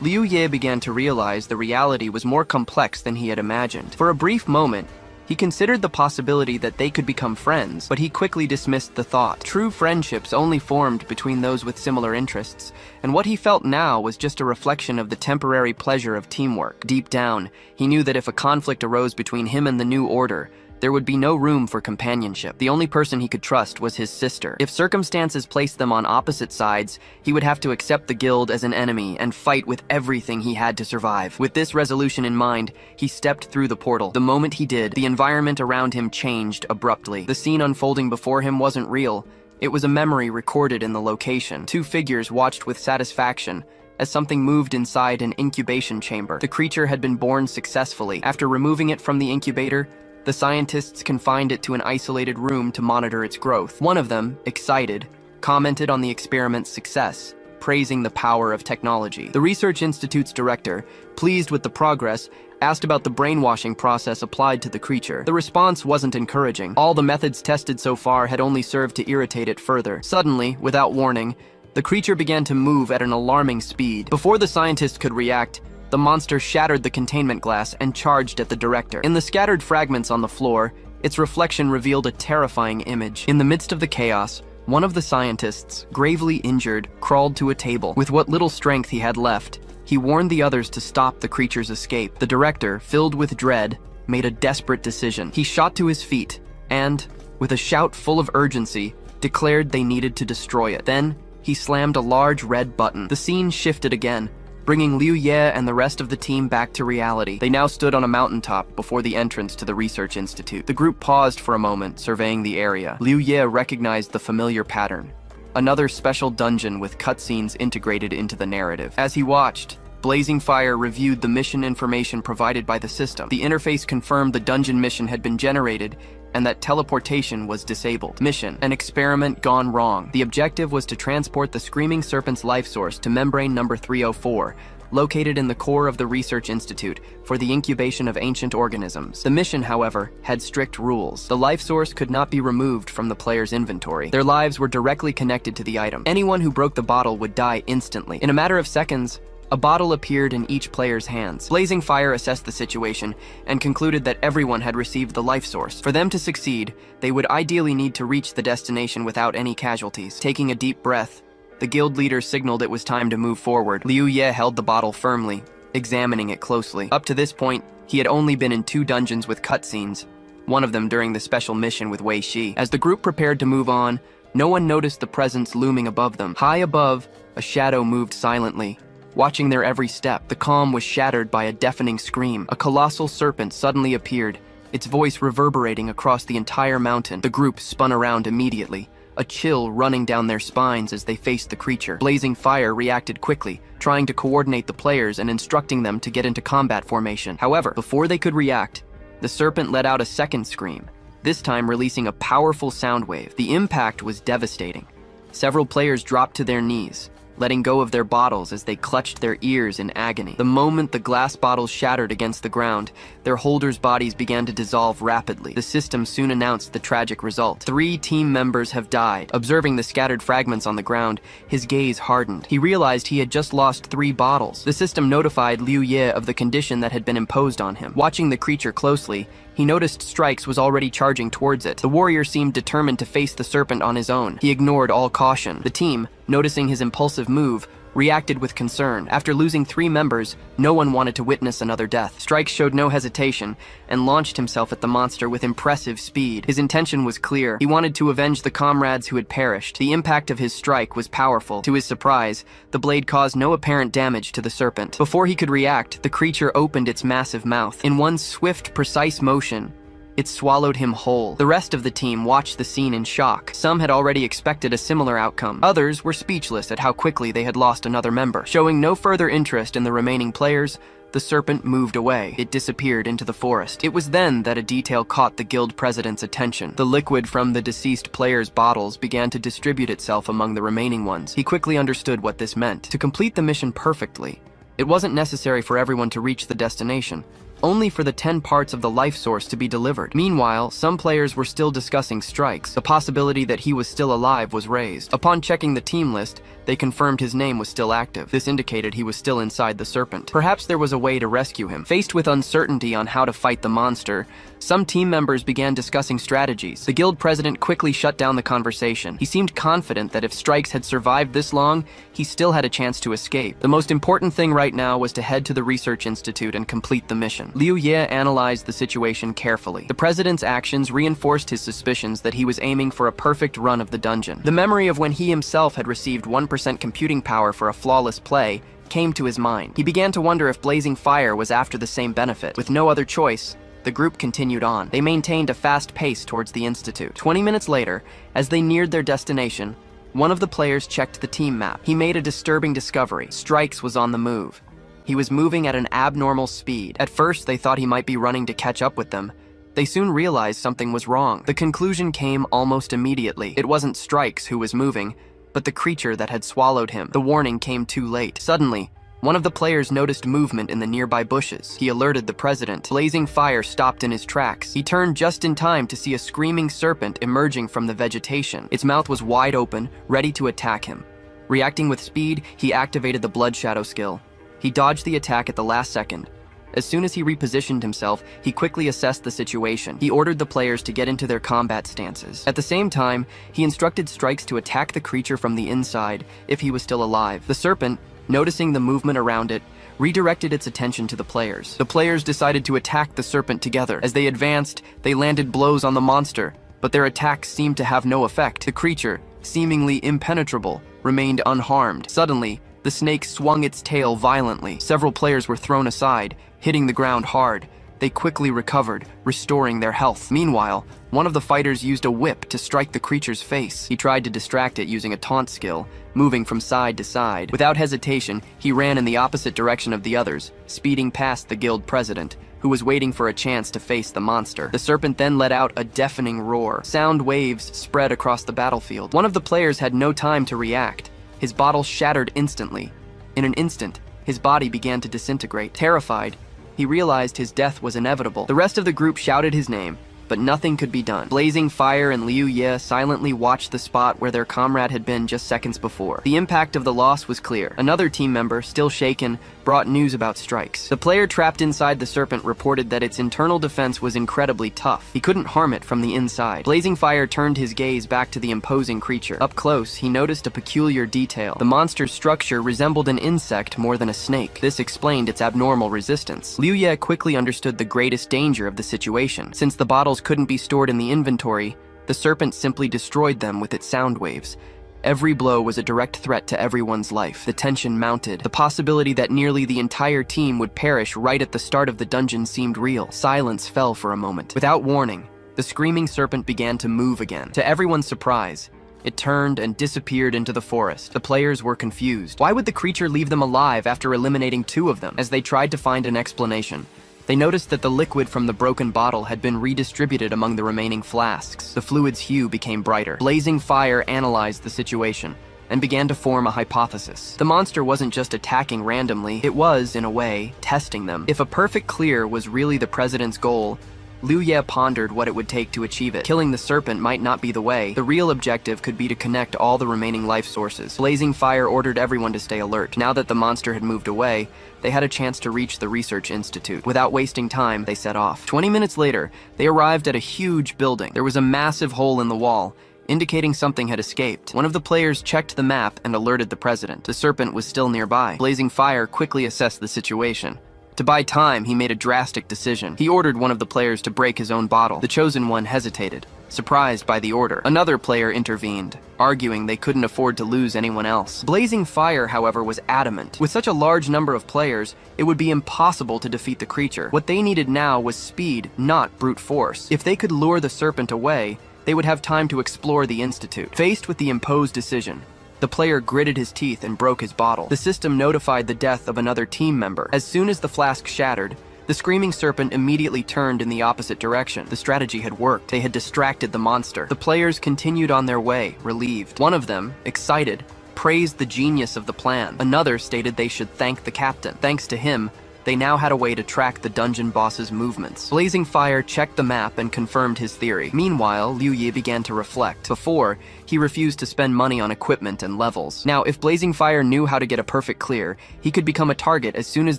Liu Ye began to realize the reality was more complex than he had imagined. For a brief moment, he considered the possibility that they could become friends, but he quickly dismissed the thought. True friendships only formed between those with similar interests, and what he felt now was just a reflection of the temporary pleasure of teamwork. Deep down, he knew that if a conflict arose between him and the New Order, there would be no room for companionship. The only person he could trust was his sister. If circumstances placed them on opposite sides, he would have to accept the guild as an enemy and fight with everything he had to survive. With this resolution in mind, he stepped through the portal. The moment he did, the environment around him changed abruptly. The scene unfolding before him wasn't real. It was a memory recorded in the location. Two figures watched with satisfaction as something moved inside an incubation chamber. The creature had been born successfully. After removing it from the incubator, the scientists confined it to an isolated room to monitor its growth. One of them, excited, commented on the experiment's success, praising the power of technology. The Research Institute's director, pleased with the progress, asked about the brainwashing process applied to the creature. The response wasn't encouraging. All the methods tested so far had only served to irritate it further. Suddenly, without warning, the creature began to move at an alarming speed. Before the scientist could react, the monster shattered the containment glass and charged at the director. In the scattered fragments on the floor, its reflection revealed a terrifying image. In the midst of the chaos, one of the scientists, gravely injured, crawled to a table. With what little strength he had left, he warned the others to stop the creature's escape. The director, filled with dread, made a desperate decision. He shot to his feet and, with a shout full of urgency, declared they needed to destroy it. Then, he slammed a large red button. The scene shifted again, bringing Liu Ye and the rest of the team back to reality. They now stood on a mountaintop before the entrance to the Research Institute. The group paused for a moment, surveying the area. Liu Ye recognized the familiar pattern. Another special dungeon with cutscenes integrated into the narrative. As he watched, Blazing Fire reviewed the mission information provided by the system. The interface confirmed the dungeon mission had been generated and that teleportation was disabled. Mission: an experiment gone wrong. The objective was to transport the Screaming Serpent's life source to membrane number 304, located in the core of the Research Institute, for the incubation of ancient organisms. The mission, however, had strict rules. The life source could not be removed from the player's inventory. Their lives were directly connected to the item. Anyone who broke the bottle would die instantly. In a matter of seconds, a bottle appeared in each player's hands. Blazing Fire assessed the situation and concluded that everyone had received the life source. For them to succeed, they would ideally need to reach the destination without any casualties. Taking a deep breath, the guild leader signaled it was time to move forward. Liu Ye held the bottle firmly, examining it closely. Up to this point, he had only been in 2 dungeons with cutscenes, one of them during the special mission with Wei Shi. As the group prepared to move on, No one noticed the presence looming above them. High above, a shadow moved silently, watching their every step. The calm was shattered by a deafening scream. A colossal serpent suddenly appeared, its voice reverberating across the entire mountain. The group spun around immediately, a chill running down their spines as they faced the creature. Blazing Fire reacted quickly, trying to coordinate the players and instructing them to get into combat formation. However, before they could react, the serpent let out a second scream, this time releasing a powerful sound wave. The impact was devastating. Several players dropped to their knees, letting go of their bottles as they clutched their ears in agony. The moment the glass bottles shattered against the ground, their holders' bodies began to dissolve rapidly. The system soon announced the tragic result. 3 team members have died. Observing the scattered fragments on the ground, his gaze hardened. He realized he had just lost 3 bottles. The system notified Liu Ye of the condition that had been imposed on him. Watching the creature closely, he noticed Strikes was already charging towards it. The warrior seemed determined to face the serpent on his own. He ignored all caution. The team, noticing his impulsive move, reacted with concern. After losing 3 members, no one wanted to witness another death. Strikes showed no hesitation and launched himself at the monster with impressive speed. His intention was clear. He wanted to avenge the comrades who had perished. The impact of his strike was powerful. To his surprise, the blade caused no apparent damage to the serpent. Before he could react, the creature opened its massive mouth. In one swift, precise motion, it swallowed him whole. The rest of the team watched the scene in shock. Some had already expected a similar outcome. Others were speechless at how quickly they had lost another member. Showing no further interest in the remaining players, the serpent moved away. It disappeared into the forest. It was then that a detail caught the guild president's attention. The liquid from the deceased players' bottles began to distribute itself among the remaining ones. He quickly understood what this meant. To complete the mission perfectly, it wasn't necessary for everyone to reach the destination, only for the 10 parts of the life source to be delivered. Meanwhile, some players were still discussing Strikes. The possibility that he was still alive was raised. Upon checking the team list, they confirmed his name was still active. This indicated he was still inside the serpent. Perhaps there was a way to rescue him. Faced with uncertainty on how to fight the monster, some team members began discussing strategies. The guild president quickly shut down the conversation. He seemed confident that if Strikes had survived this long, he still had a chance to escape. The most important thing right now was to head to the research institute and complete the mission. Liu Ye analyzed the situation carefully. The president's actions reinforced his suspicions that he was aiming for a perfect run of the dungeon. The memory of when he himself had received 1% computing power for a flawless play came to his mind. He began to wonder if Blazing Fire was after the same benefit. With no other choice, the group continued on. They maintained a fast pace towards the institute. 20 minutes later, as they neared their destination, one of the players checked the team map. He made a disturbing discovery. Strikes was on the move. He was moving at an abnormal speed. At first, they thought he might be running to catch up with them. They soon realized something was wrong. The conclusion came almost immediately. It wasn't Strikes who was moving, but the creature that had swallowed him. The warning came too late. Suddenly, one of the players noticed movement in the nearby bushes. He alerted the president. Blazing Fire stopped in his tracks. He turned just in time to see a screaming serpent emerging from the vegetation. Its mouth was wide open, ready to attack him. Reacting with speed, he activated the Blood Shadow skill. He dodged the attack at the last second. As soon as he repositioned himself, he quickly assessed the situation. He ordered the players to get into their combat stances. At the same time, he instructed Strikes to attack the creature from the inside if he was still alive. The serpent, noticing the movement around it, redirected its attention to the players. The players decided to attack the serpent together. As they advanced, they landed blows on the monster, but their attacks seemed to have no effect. The creature, seemingly impenetrable, remained unharmed. Suddenly, the snake swung its tail violently. Several players were thrown aside, hitting the ground hard. They quickly recovered, restoring their health. Meanwhile, one of the fighters used a whip to strike the creature's face. He tried to distract it using a taunt skill, moving from side to side. Without hesitation, he ran in the opposite direction of the others, speeding past the guild president, who was waiting for a chance to face the monster. The serpent then let out a deafening roar. Sound waves spread across the battlefield. One of the players had no time to react. His bottle shattered instantly. In an instant, his body began to disintegrate. Terrified, he realized his death was inevitable. The rest of the group shouted his name, but nothing could be done. Blazing Fire and Liu Ye silently watched the spot where their comrade had been just seconds before. The impact of the loss was clear. Another team member, still shaken, brought news about Strikes. The player trapped inside the serpent reported that its internal defense was incredibly tough. He couldn't harm it from the inside. Blazing Fire turned his gaze back to the imposing creature. Up close, he noticed a peculiar detail. The monster's structure resembled an insect more than a snake. This explained its abnormal resistance. Liu Ye quickly understood the greatest danger of the situation. Since the bottles couldn't be stored in the inventory, The serpent simply destroyed them with its sound waves. Every blow was a direct threat to everyone's life. The tension mounted. The possibility that nearly the entire team would perish right at the start of the dungeon seemed real. Silence fell for a moment. Without warning, the screaming serpent began to move again. To everyone's surprise, it turned and disappeared into the forest. The players were confused. Why would the creature leave them alive after eliminating 2 of them? As they tried to find an explanation, they noticed that the liquid from the broken bottle had been redistributed among the remaining flasks. The fluid's hue became brighter. Blazing Fire analyzed the situation and began to form a hypothesis. The monster wasn't just attacking randomly, it was, in a way, testing them. If a perfect clear was really the president's goal, Liu Ye pondered what it would take to achieve it. Killing the serpent might not be the way. The real objective could be to connect all the remaining life sources. Blazing Fire ordered everyone to stay alert. Now that the monster had moved away, they had a chance to reach the research institute. Without wasting time, they set off. 20 minutes later, they arrived at a huge building. There was a massive hole in the wall, indicating something had escaped. One of the players checked the map and alerted the president. The serpent was still nearby. Blazing Fire quickly assessed the situation. To buy time, he made a drastic decision. He ordered one of the players to break his own bottle. The chosen one hesitated, surprised by the order. Another player intervened, arguing they couldn't afford to lose anyone else. Blazing Fire, however, was adamant. With such a large number of players, it would be impossible to defeat the creature. What they needed now was speed, not brute force. If they could lure the serpent away, they would have time to explore the institute. Faced with the imposed decision, the player gritted his teeth and broke his bottle. The system notified the death of another team member. As soon as the flask shattered, the screaming serpent immediately turned in the opposite direction. The strategy had worked. They had distracted the monster. The players continued on their way, relieved. One of them, excited, praised the genius of the plan. Another stated they should thank the captain. Thanks to him, they now had a way to track the dungeon boss's movements. Blazing Fire checked the map and confirmed his theory. Meanwhile, Liu Ye began to reflect. Before, he refused to spend money on equipment and levels. Now, if Blazing Fire knew how to get a perfect clear, he could become a target as soon as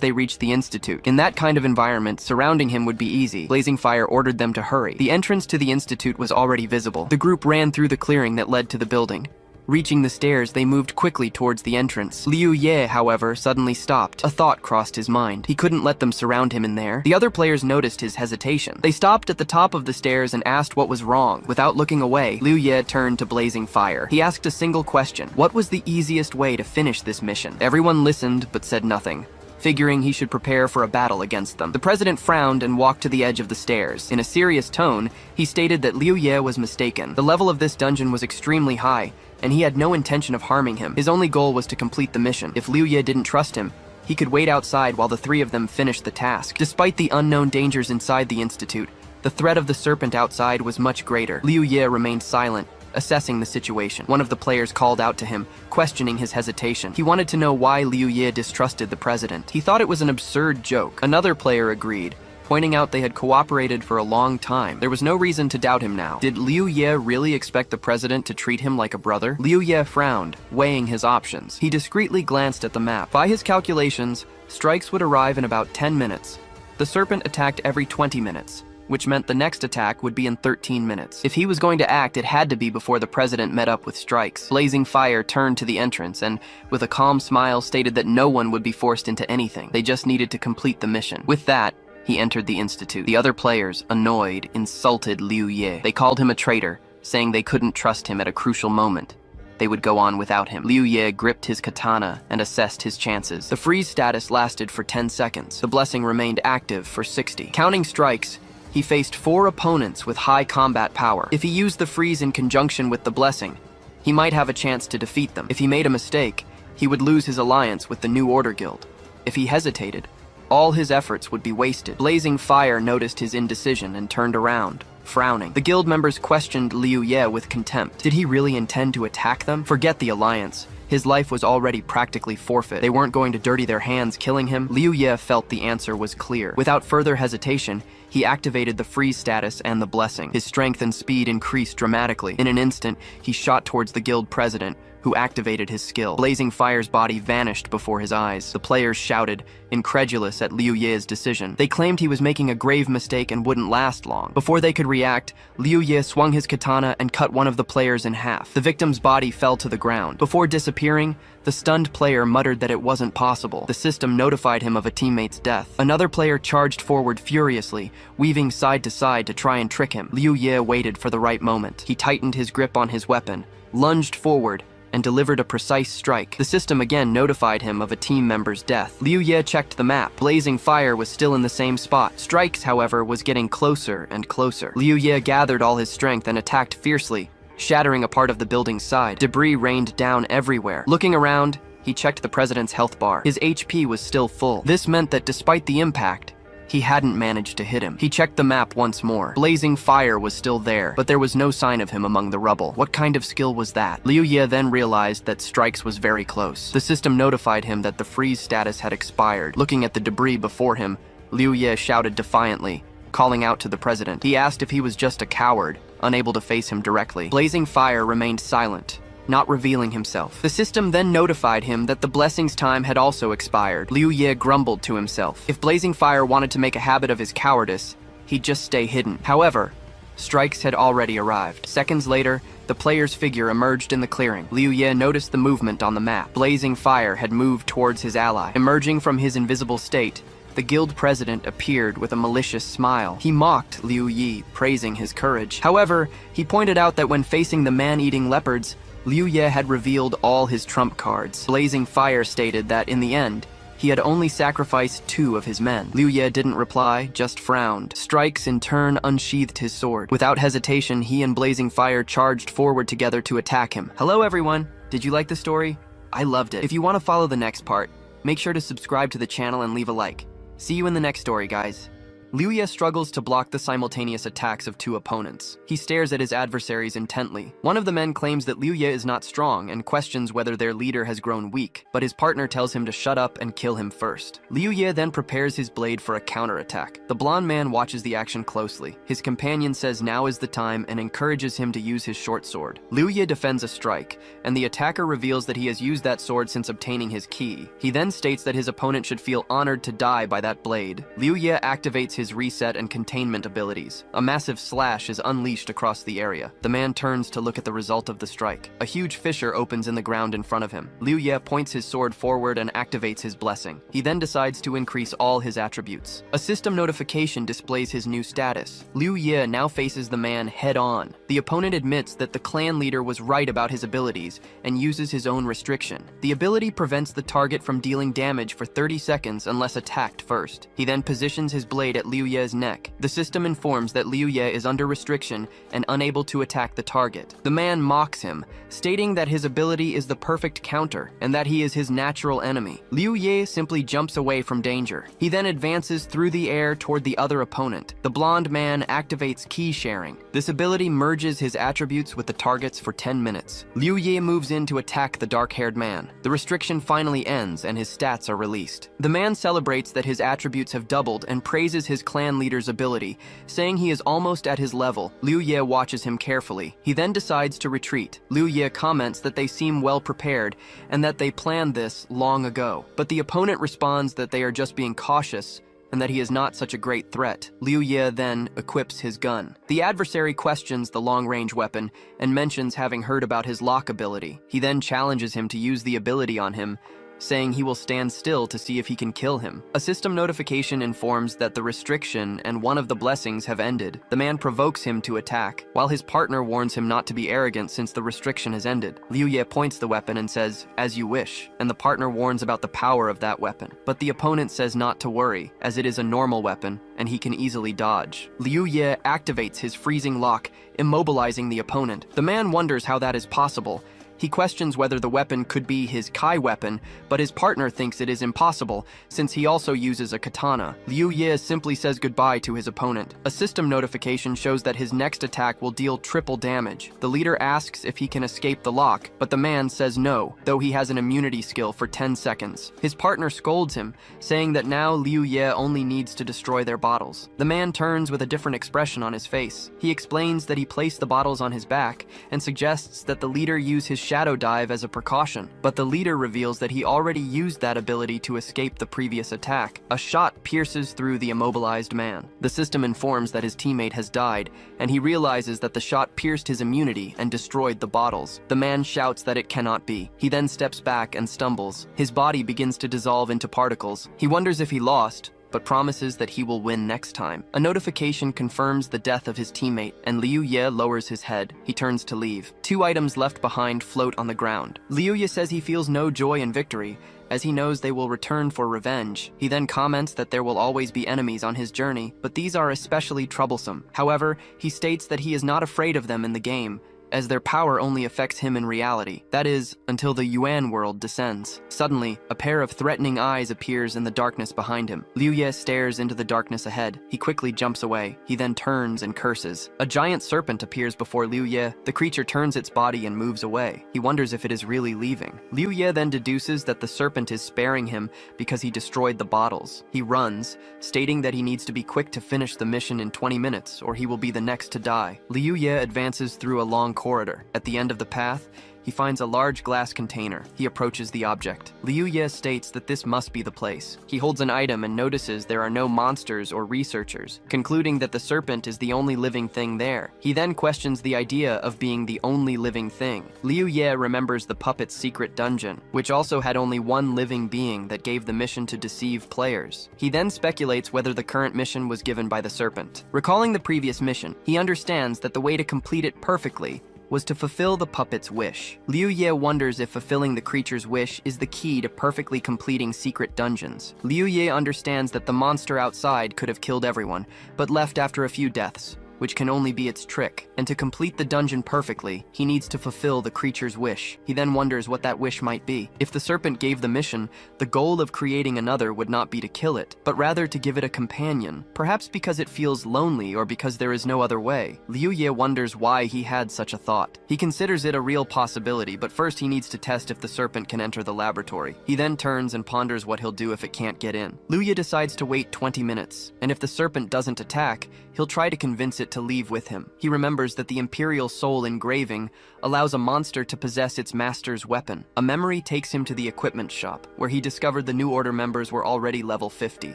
they reached the institute. In that kind of environment, surrounding him would be easy. Blazing Fire ordered them to hurry. The entrance to the institute was already visible. The group ran through the clearing that led to the building. Reaching the stairs, they moved quickly towards the entrance. Liu Ye, however, suddenly stopped. A thought crossed his mind. He couldn't let them surround him in there. The other players noticed his hesitation. They stopped at the top of the stairs and asked what was wrong. Without looking away, Liu Ye turned to Blazing Fire. He asked a single question. What was the easiest way to finish this mission? Everyone listened, but said nothing, figuring he should prepare for a battle against them. The president frowned and walked to the edge of the stairs. In a serious tone, he stated that Liu Ye was mistaken. The level of this dungeon was extremely high, and he had no intention of harming him. His only goal was to complete the mission. If Liu Ye didn't trust him, he could wait outside while the 3 of them finished the task. Despite the unknown dangers inside the institute, the threat of the serpent outside was much greater. Liu Ye remained silent, assessing the situation. One of the players called out to him, questioning his hesitation. He wanted to know why Liu Ye distrusted the president. He thought it was an absurd joke. Another player agreed, pointing out they had cooperated for a long time. There was no reason to doubt him now. Did Liu Ye really expect the president to treat him like a brother? Liu Ye frowned, weighing his options. He discreetly glanced at the map. By his calculations, strikes would arrive in about 10 minutes. The serpent attacked every 20 minutes, which meant the next attack would be in 13 minutes. If he was going to act, it had to be before the president met up with strikes. Blazing Fire turned to the entrance and, with a calm smile, stated that no one would be forced into anything. They just needed to complete the mission. With that, he entered the institute. The other players, annoyed, insulted Liu Ye. They called him a traitor, saying they couldn't trust him at a crucial moment. They would go on without him. Liu Ye gripped his katana and assessed his chances. The freeze status lasted for 10 seconds. The blessing remained active for 60. Counting strikes, he faced 4 opponents with high combat power. If he used the freeze in conjunction with the blessing, he might have a chance to defeat them. If he made a mistake, he would lose his alliance with the New Order Guild. If he hesitated, all his efforts would be wasted. Blazing Fire noticed his indecision and turned around, frowning. The guild members questioned Liu Ye with contempt. Did he really intend to attack them? Forget the alliance. His life was already practically forfeit. They weren't going to dirty their hands killing him. Liu Ye felt the answer was clear. Without further hesitation, he activated the freeze status and the blessing. His strength and speed increased dramatically. In an instant, he shot towards the guild president, who activated his skill. Blazing Fire's body vanished before his eyes. The players shouted, incredulous at Liu Ye's decision. They claimed he was making a grave mistake and wouldn't last long. Before they could react, Liu Ye swung his katana and cut one of the players in half. The victim's body fell to the ground. Before disappearing, the stunned player muttered that it wasn't possible. The system notified him of a teammate's death. Another player charged forward furiously, weaving side to side to try and trick him. Liu Ye waited for the right moment. He tightened his grip on his weapon, lunged forward, and delivered a precise strike. The system again notified him of a team member's death. Liu Ye checked the map. Blazing fire was still in the same spot. Strikes, however, was getting closer and closer. Liu Ye gathered all his strength and attacked fiercely, shattering a part of the building's side. Debris rained down everywhere. Looking around, he checked the president's health bar. His HP was still full. This meant that despite the impact, he hadn't managed to hit him. He checked the map once more. Blazing fire was still there, but there was no sign of him among the rubble. What kind of skill was that? Liu Ye then realized that strikes was very close. The system notified him that the freeze status had expired. Looking at the debris before him, Liu Ye shouted defiantly, calling out to the president. He asked if he was just a coward, unable to face him directly. Blazing fire remained silent, not revealing himself. The system then notified him that the blessing's time had also expired. Liu Ye grumbled to himself. If Blazing Fire wanted to make a habit of his cowardice, he'd just stay hidden. However, strikes had already arrived. Seconds later, the player's figure emerged in the clearing. Liu Ye noticed the movement on the map. Blazing Fire had moved towards his ally. Emerging from his invisible state, the guild president appeared with a malicious smile. He mocked Liu Ye, praising his courage. However, he pointed out that when facing the man-eating leopards, Liu Ye had revealed all his trump cards. Blazing Fire stated that, in the end, he had only sacrificed 2 of his men. Liu Ye didn't reply, just frowned. Strikes in turn unsheathed his sword. Without hesitation, he and Blazing Fire charged forward together to attack him. Hello everyone! Did you like the story? I loved it. If you want to follow the next part, make sure to subscribe to the channel and leave a like. See you in the next story, guys. Liu Ye struggles to block the simultaneous attacks of 2 opponents. He stares at his adversaries intently. One of the men claims that Liu Ye is not strong and questions whether their leader has grown weak, but his partner tells him to shut up and kill him first. Liu Ye then prepares his blade for a counterattack. The blonde man watches the action closely. His companion says now is the time and encourages him to use his short sword. Liu Ye defends a strike, and the attacker reveals that he has used that sword since obtaining his key. He then states that his opponent should feel honored to die by that blade. Liu Ye activates his reset and containment abilities. A massive slash is unleashed across the area. The man turns to look at the result of the strike. A huge fissure opens in the ground in front of him. Liu Ye points his sword forward and activates his blessing. He then decides to increase all his attributes. A system notification displays his new status. Liu Ye now faces the man head-on. The opponent admits that the clan leader was right about his abilities and uses his own restriction. The ability prevents the target from dealing damage for 30 seconds unless attacked first. He then positions his blade at Liu Ye's neck. The system informs that Liu Ye is under restriction and unable to attack the target. The man mocks him, stating that his ability is the perfect counter and that he is his natural enemy. Liu Ye simply jumps away from danger. He then advances through the air toward the other opponent. The blonde man activates key sharing. This ability merges his attributes with the targets for 10 minutes. Liu Ye moves in to attack the dark-haired man. The restriction finally ends and his stats are released. The man celebrates that his attributes have doubled and praises his clan leader's ability, saying he is almost at his level. Liu Ye watches him carefully. He then decides to retreat. Liu Ye comments that they seem well prepared and that they planned this long ago. But the opponent responds that they are just being cautious and that he is not such a great threat. Liu Ye then equips his gun. The adversary questions the long-range weapon and mentions having heard about his lock ability. He then challenges him to use the ability on him, saying he will stand still to see if he can kill him. A system notification informs that the restriction and one of the blessings have ended. The man provokes him to attack, while his partner warns him not to be arrogant since the restriction has ended. Liu Ye points the weapon and says, "As you wish," and the partner warns about the power of that weapon. But the opponent says not to worry, as it is a normal weapon and he can easily dodge. Liu Ye activates his freezing lock, immobilizing the opponent. The man wonders how that is possible. He questions whether the weapon could be his Kai weapon, but his partner thinks it is impossible, since he also uses a katana. Liu Ye simply says goodbye to his opponent. A system notification shows that his next attack will deal triple damage. The leader asks if he can escape the lock, but the man says no, though he has an immunity skill for 10 seconds. His partner scolds him, saying that now Liu Ye only needs to destroy their bottles. The man turns with a different expression on his face. He explains that he placed the bottles on his back and suggests that the leader use his shadow dive as a precaution, but the leader reveals that he already used that ability to escape the previous attack. A shot pierces through the immobilized man. The system informs that his teammate has died, and he realizes that the shot pierced his immunity and destroyed the bottles. The man shouts that it cannot be. He then steps back and stumbles. His body begins to dissolve into particles. He wonders if he lost, but promises that he will win next time. A notification confirms the death of his teammate, and Liu Ye lowers his head. He turns to leave. 2 items left behind float on the ground. Liu Ye says he feels no joy in victory, as he knows they will return for revenge. He then comments that there will always be enemies on his journey, but these are especially troublesome. However, he states that he is not afraid of them in the game, as their power only affects him in reality. That is, until the Yuan world descends. Suddenly, a pair of threatening eyes appears in the darkness behind him. Liu Ye stares into the darkness ahead. He quickly jumps away. He then turns and curses. A giant serpent appears before Liu Ye. The creature turns its body and moves away. He wonders if it is really leaving. Liu Ye then deduces that the serpent is sparing him because he destroyed the bottles. He runs, stating that he needs to be quick to finish the mission in 20 minutes, or he will be the next to die. Liu Ye advances through a long corridor. At the end of the path, he finds a large glass container. He approaches the object. Liu Ye states that this must be the place. He holds an item and notices there are no monsters or researchers, concluding that the serpent is the only living thing there. He then questions the idea of being the only living thing. Liu Ye remembers the puppet's secret dungeon, which also had only one living being that gave the mission to deceive players. He then speculates whether the current mission was given by the serpent. Recalling the previous mission, he understands that the way to complete it perfectly was to fulfill the puppet's wish. Liu Ye wonders if fulfilling the creature's wish is the key to perfectly completing secret dungeons. Liu Ye understands that the monster outside could have killed everyone, but left after a few deaths, which can only be its trick. And to complete the dungeon perfectly, he needs to fulfill the creature's wish. He then wonders what that wish might be. If the serpent gave the mission, the goal of creating another would not be to kill it, but rather to give it a companion, perhaps because it feels lonely or because there is no other way. Liu Ye wonders why he had such a thought. He considers it a real possibility, but first he needs to test if the serpent can enter the laboratory. He then turns and ponders what he'll do if it can't get in. Liu Ye decides to wait 20 minutes, and if the serpent doesn't attack, he'll try to convince it to leave with him. He remembers that the Imperial Soul engraving allows a monster to possess its master's weapon. A memory takes him to the equipment shop, where he discovered the New Order members were already level 50.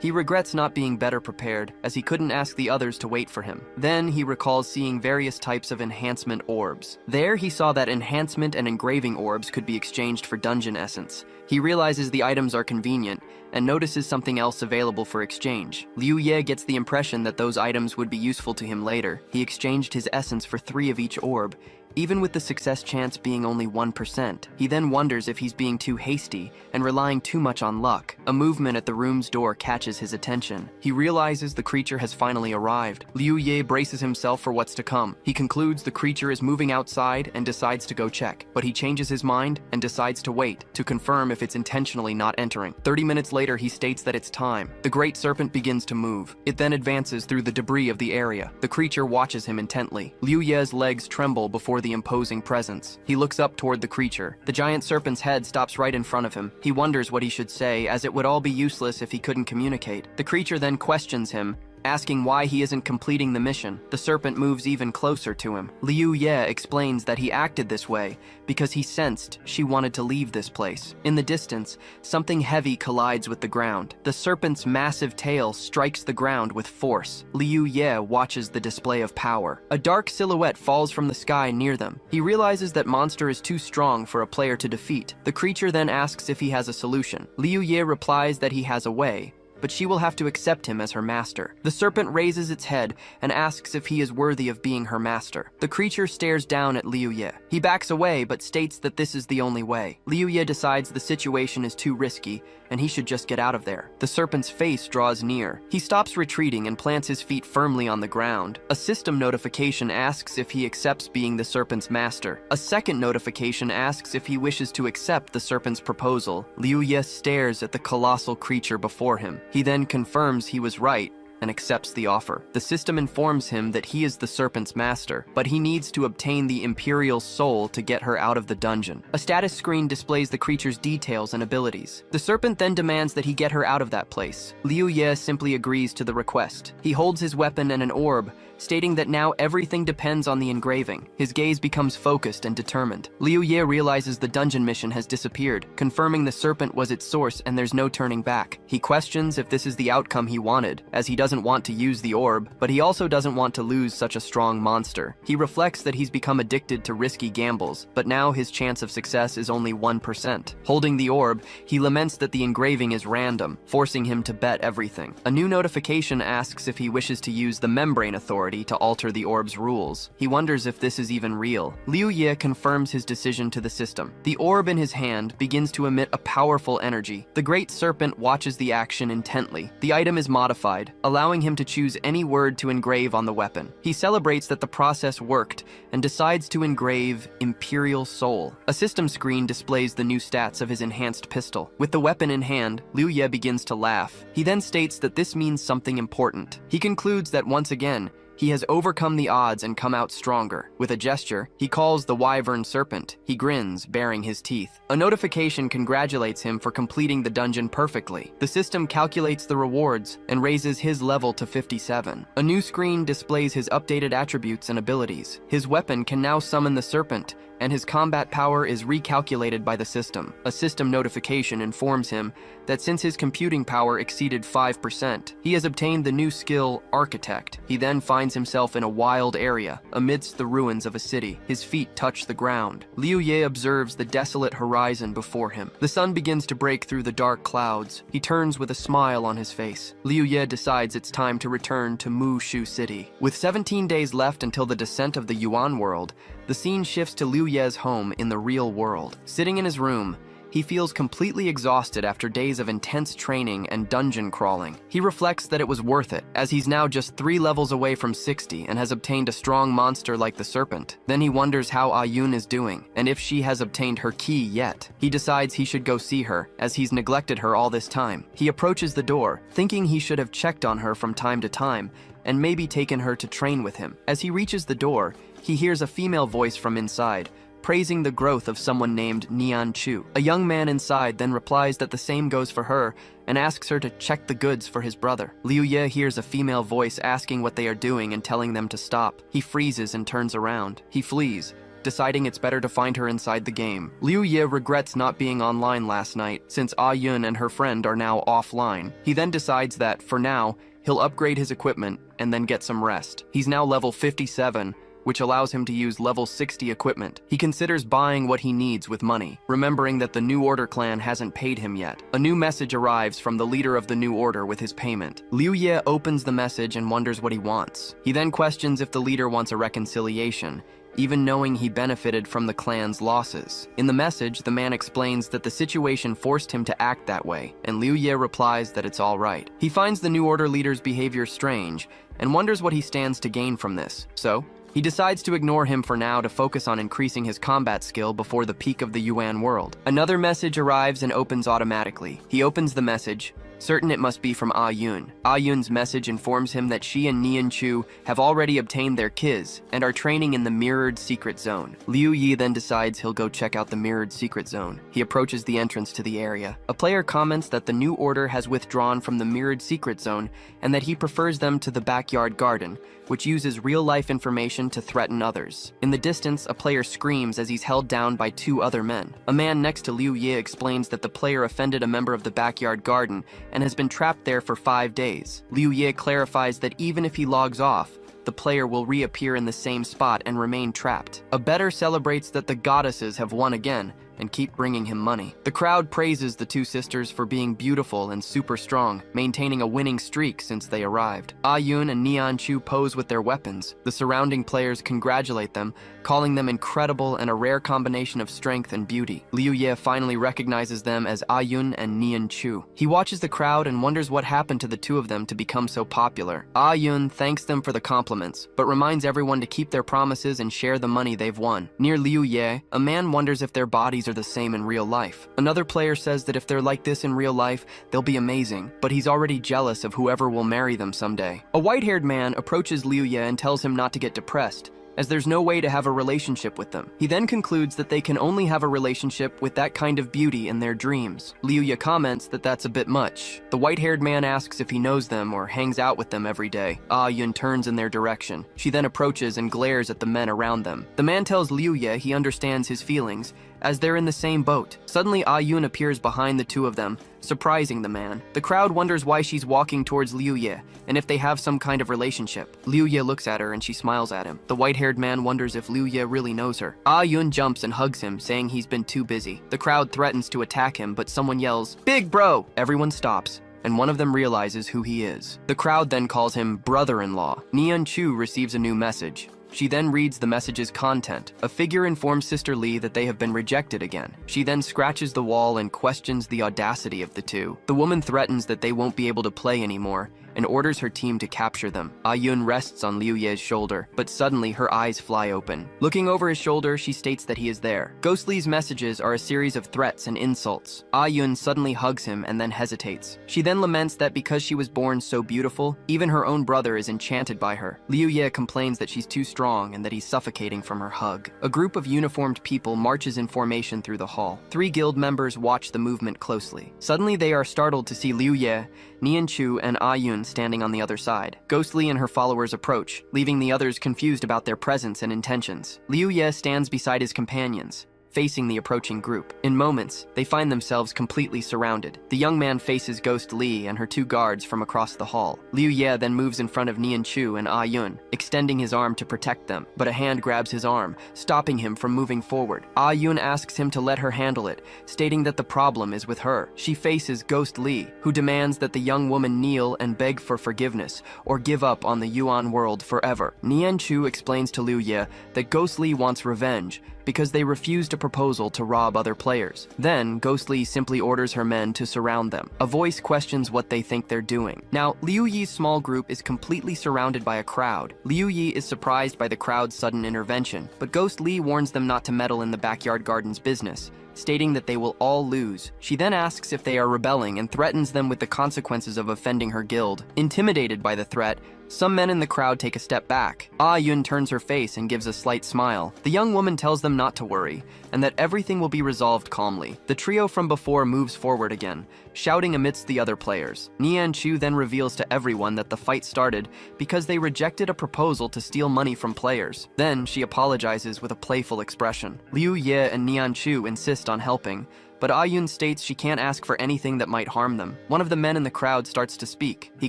He regrets not being better prepared, as he couldn't ask the others to wait for him. Then he recalls seeing various types of enhancement orbs. There he saw that enhancement and engraving orbs could be exchanged for dungeon essence. He realizes the items are convenient, and notices something else available for exchange. Liu Ye gets the impression that those items would be useful to him later. He exchanged his essence for 3 of each orb, even with the success chance being only 1%. He then wonders if he's being too hasty and relying too much on luck. A movement at the room's door catches his attention. He realizes the creature has finally arrived. Liu Ye braces himself for what's to come. He concludes the creature is moving outside and decides to go check, but he changes his mind and decides to wait to confirm if it's intentionally not entering. 30 minutes later, he states that it's time. The great serpent begins to move. It then advances through the debris of the area. The creature watches him intently. Liu Ye's legs tremble before the imposing presence. He looks up toward the creature. The giant serpent's head stops right in front of him. He wonders what he should say, as it would all be useless if he couldn't communicate. The creature then questions him, asking why he isn't completing the mission. The serpent moves even closer to him. Liu Ye explains that he acted this way because he sensed she wanted to leave this place. In the distance, something heavy collides with the ground. The serpent's massive tail strikes the ground with force. Liu Ye watches the display of power. A dark silhouette falls from the sky near them. He realizes that monster is too strong for a player to defeat. The creature then asks if he has a solution. Liu Ye replies that he has a way, but she will have to accept him as her master. The serpent raises its head and asks if he is worthy of being her master. The creature stares down at Liu Ye. He backs away but states that this is the only way. Liu Ye decides the situation is too risky and he should just get out of there. The serpent's face draws near. He stops retreating and plants his feet firmly on the ground. A system notification asks if he accepts being the serpent's master. A second notification asks if he wishes to accept the serpent's proposal. Liu Ye stares at the colossal creature before him. He then confirms he was right and accepts the offer. The system informs him that he is the serpent's master, but he needs to obtain the Imperial Soul to get her out of the dungeon. A status screen displays the creature's details and abilities. The serpent then demands that he get her out of that place. Liu Ye simply agrees to the request. He holds his weapon and an orb, stating that now everything depends on the engraving. His gaze becomes focused and determined. Liu Ye realizes the dungeon mission has disappeared, confirming the serpent was its source and there's no turning back. He questions if this is the outcome he wanted, as he doesn't want to use the orb, but he also doesn't want to lose such a strong monster. He reflects that he's become addicted to risky gambles, but now his chance of success is only 1%. Holding the orb, he laments that the engraving is random, forcing him to bet everything. A new notification asks if he wishes to use the membrane authority to alter the orb's rules. He wonders if this is even real. Liu Ye confirms his decision to the system. The orb in his hand begins to emit a powerful energy. The great serpent watches the action intently. The item is modified, allowing him to choose any word to engrave on the weapon. He celebrates that the process worked and decides to engrave Imperial Soul. A system screen displays the new stats of his enhanced pistol. With the weapon in hand, Liu Ye begins to laugh. He then states that this means something important. He concludes that once again, he has overcome the odds and come out stronger. With a gesture, he calls the wyvern serpent. He grins, baring his teeth. A notification congratulates him for completing the dungeon perfectly. The system calculates the rewards and raises his level to 57. A new screen displays his updated attributes and abilities. His weapon can now summon the serpent, and his combat power is recalculated by the system. A system notification informs him that since his computing power exceeded 5%, he has obtained the new skill, Architect. He then finds himself in a wild area, amidst the ruins of a city. His feet touch the ground. Liu Ye observes the desolate horizon before him. The sun begins to break through the dark clouds. He turns with a smile on his face. Liu Ye decides it's time to return to Mushu City. With 17 days left until the descent of the Yuan world, the scene shifts to Liu Ye's home in the real world. Sitting in his room, he feels completely exhausted after days of intense training and dungeon crawling. He reflects that it was worth it, as he's now just 3 levels away from 60 and has obtained a strong monster like the serpent. Then he wonders how Ayun is doing, and if she has obtained her key yet. He decides he should go see her, as he's neglected her all this time. He approaches the door, thinking he should have checked on her from time to time, and maybe taken her to train with him. As he reaches the door, he hears a female voice from inside, praising the growth of someone named Nian Chu. A young man inside then replies that the same goes for her and asks her to check the goods for his brother. Liu Ye hears a female voice asking what they are doing and telling them to stop. He freezes and turns around. He flees, deciding it's better to find her inside the game. Liu Ye regrets not being online last night, since Ayun and her friend are now offline. He then decides that, for now, he'll upgrade his equipment and then get some rest. He's now level 57, which allows him to use level 60 equipment. He considers buying what he needs with money, remembering that the New Order clan hasn't paid him yet. A new message arrives from the leader of the New Order with his payment. Liu Ye opens the message and wonders what he wants. He then questions if the leader wants a reconciliation, even knowing he benefited from the clan's losses. In the message, the man explains that the situation forced him to act that way, and Liu Ye replies that it's all right. He finds the New Order leader's behavior strange, and wonders what he stands to gain from this. So, he decides to ignore him for now to focus on increasing his combat skill before the peak of the Yuan world. Another message arrives and opens automatically. He opens the message, certain it must be from Ayun. Ayun's message informs him that she and Nian Chu have already obtained their kiz and are training in the mirrored secret zone. Liu Yi then decides he'll go check out the mirrored secret zone. He approaches the entrance to the area. A player comments that the new order has withdrawn from the mirrored secret zone and that he prefers them to the backyard garden, which uses real-life information to threaten others. In the distance, a player screams as he's held down by 2 other men. A man next to Liu Ye explains that the player offended a member of the backyard garden and has been trapped there for 5 days. Liu Ye clarifies that even if he logs off, the player will reappear in the same spot and remain trapped. A bettor celebrates that the goddesses have won again and keep bringing him money. The crowd praises the 2 sisters for being beautiful and super strong, maintaining a winning streak since they arrived. Ayun and Nian Chu pose with their weapons. The surrounding players congratulate them, calling them incredible and a rare combination of strength and beauty. Liu Ye finally recognizes them as Ayun and Nian Chu. He watches the crowd and wonders what happened to the 2 of them to become so popular. Ayun thanks them for the compliments, but reminds everyone to keep their promises and share the money they've won. Near Liu Ye, a man wonders if their bodies are the same in real life. Another player says that if they're like this in real life, they'll be amazing, but he's already jealous of whoever will marry them someday. A white-haired man approaches Liu Ye and tells him not to get depressed, as there's no way to have a relationship with them. He then concludes that they can only have a relationship with that kind of beauty in their dreams. Liuya comments that that's a bit much. The white-haired man asks if he knows them or hangs out with them every day. Yun turns in their direction. She then approaches and glares at the men around them. The man tells Liuya he understands his feelings, as they're in the same boat. Suddenly, Yun appears behind the two of them, surprising the man. The crowd wonders why she's walking towards Liuya, and if they have some kind of relationship. Liuya looks at her and she smiles at him. The white-haired man wonders if Liuya really knows her. Yun jumps and hugs him, saying he's been too busy. The crowd threatens to attack him, but someone yells, "Big bro!" Everyone stops, and one of them realizes who he is. The crowd then calls him brother-in-law. Neon Chu receives a new message. She then reads the message's content. A figure informs Sister Lee that they have been rejected again. She then scratches the wall and questions the audacity of the two. The woman threatens that they won't be able to play anymore and orders her team to capture them. Yun rests on Liu Ye's shoulder, but suddenly her eyes fly open. Looking over his shoulder, she states that he is there. Ghost Lee's messages are a series of threats and insults. Yun suddenly hugs him and then hesitates. She then laments that because she was born so beautiful, even her own brother is enchanted by her. Liu Ye complains that she's too strong and that he's suffocating from her hug. A group of uniformed people marches in formation through the hall. 3 guild members watch the movement closely. Suddenly they are startled to see Liu Ye, Nian Chu, and Yun standing on the other side. Ghost Lee and her followers approach, leaving the others confused about their presence and intentions. Liu Ye stands beside his companions, facing the approaching group. In moments, they find themselves completely surrounded. The young man faces Ghost Lee and her 2 guards from across the hall. Liu Ye then moves in front of Nian Chu and Yun, extending his arm to protect them, but a hand grabs his arm, stopping him from moving forward. Yun asks him to let her handle it, stating that the problem is with her. She faces Ghost Lee, who demands that the young woman kneel and beg for forgiveness, or give up on the Yuan world forever. Nian Chu explains to Liu Ye that Ghost Lee wants revenge, because they refused a proposal to rob other players. Then, Ghost Lee simply orders her men to surround them. A voice questions what they think they're doing. Now, Liu Yi's small group is completely surrounded by a crowd. Liu Yi is surprised by the crowd's sudden intervention, but Ghost Lee warns them not to meddle in the backyard garden's business, stating that they will all lose. She then asks if they are rebelling and threatens them with the consequences of offending her guild. Intimidated by the threat, some men in the crowd take a step back. Yun turns her face and gives a slight smile. The young woman tells them not to worry, and that everything will be resolved calmly. The trio from before moves forward again, shouting amidst the other players. Nian Chu then reveals to everyone that the fight started because they rejected a proposal to steal money from players. Then she apologizes with a playful expression. Liu Ye and Nian Chu insist on helping, but Yun states she can't ask for anything that might harm them. One of the men in the crowd starts to speak. He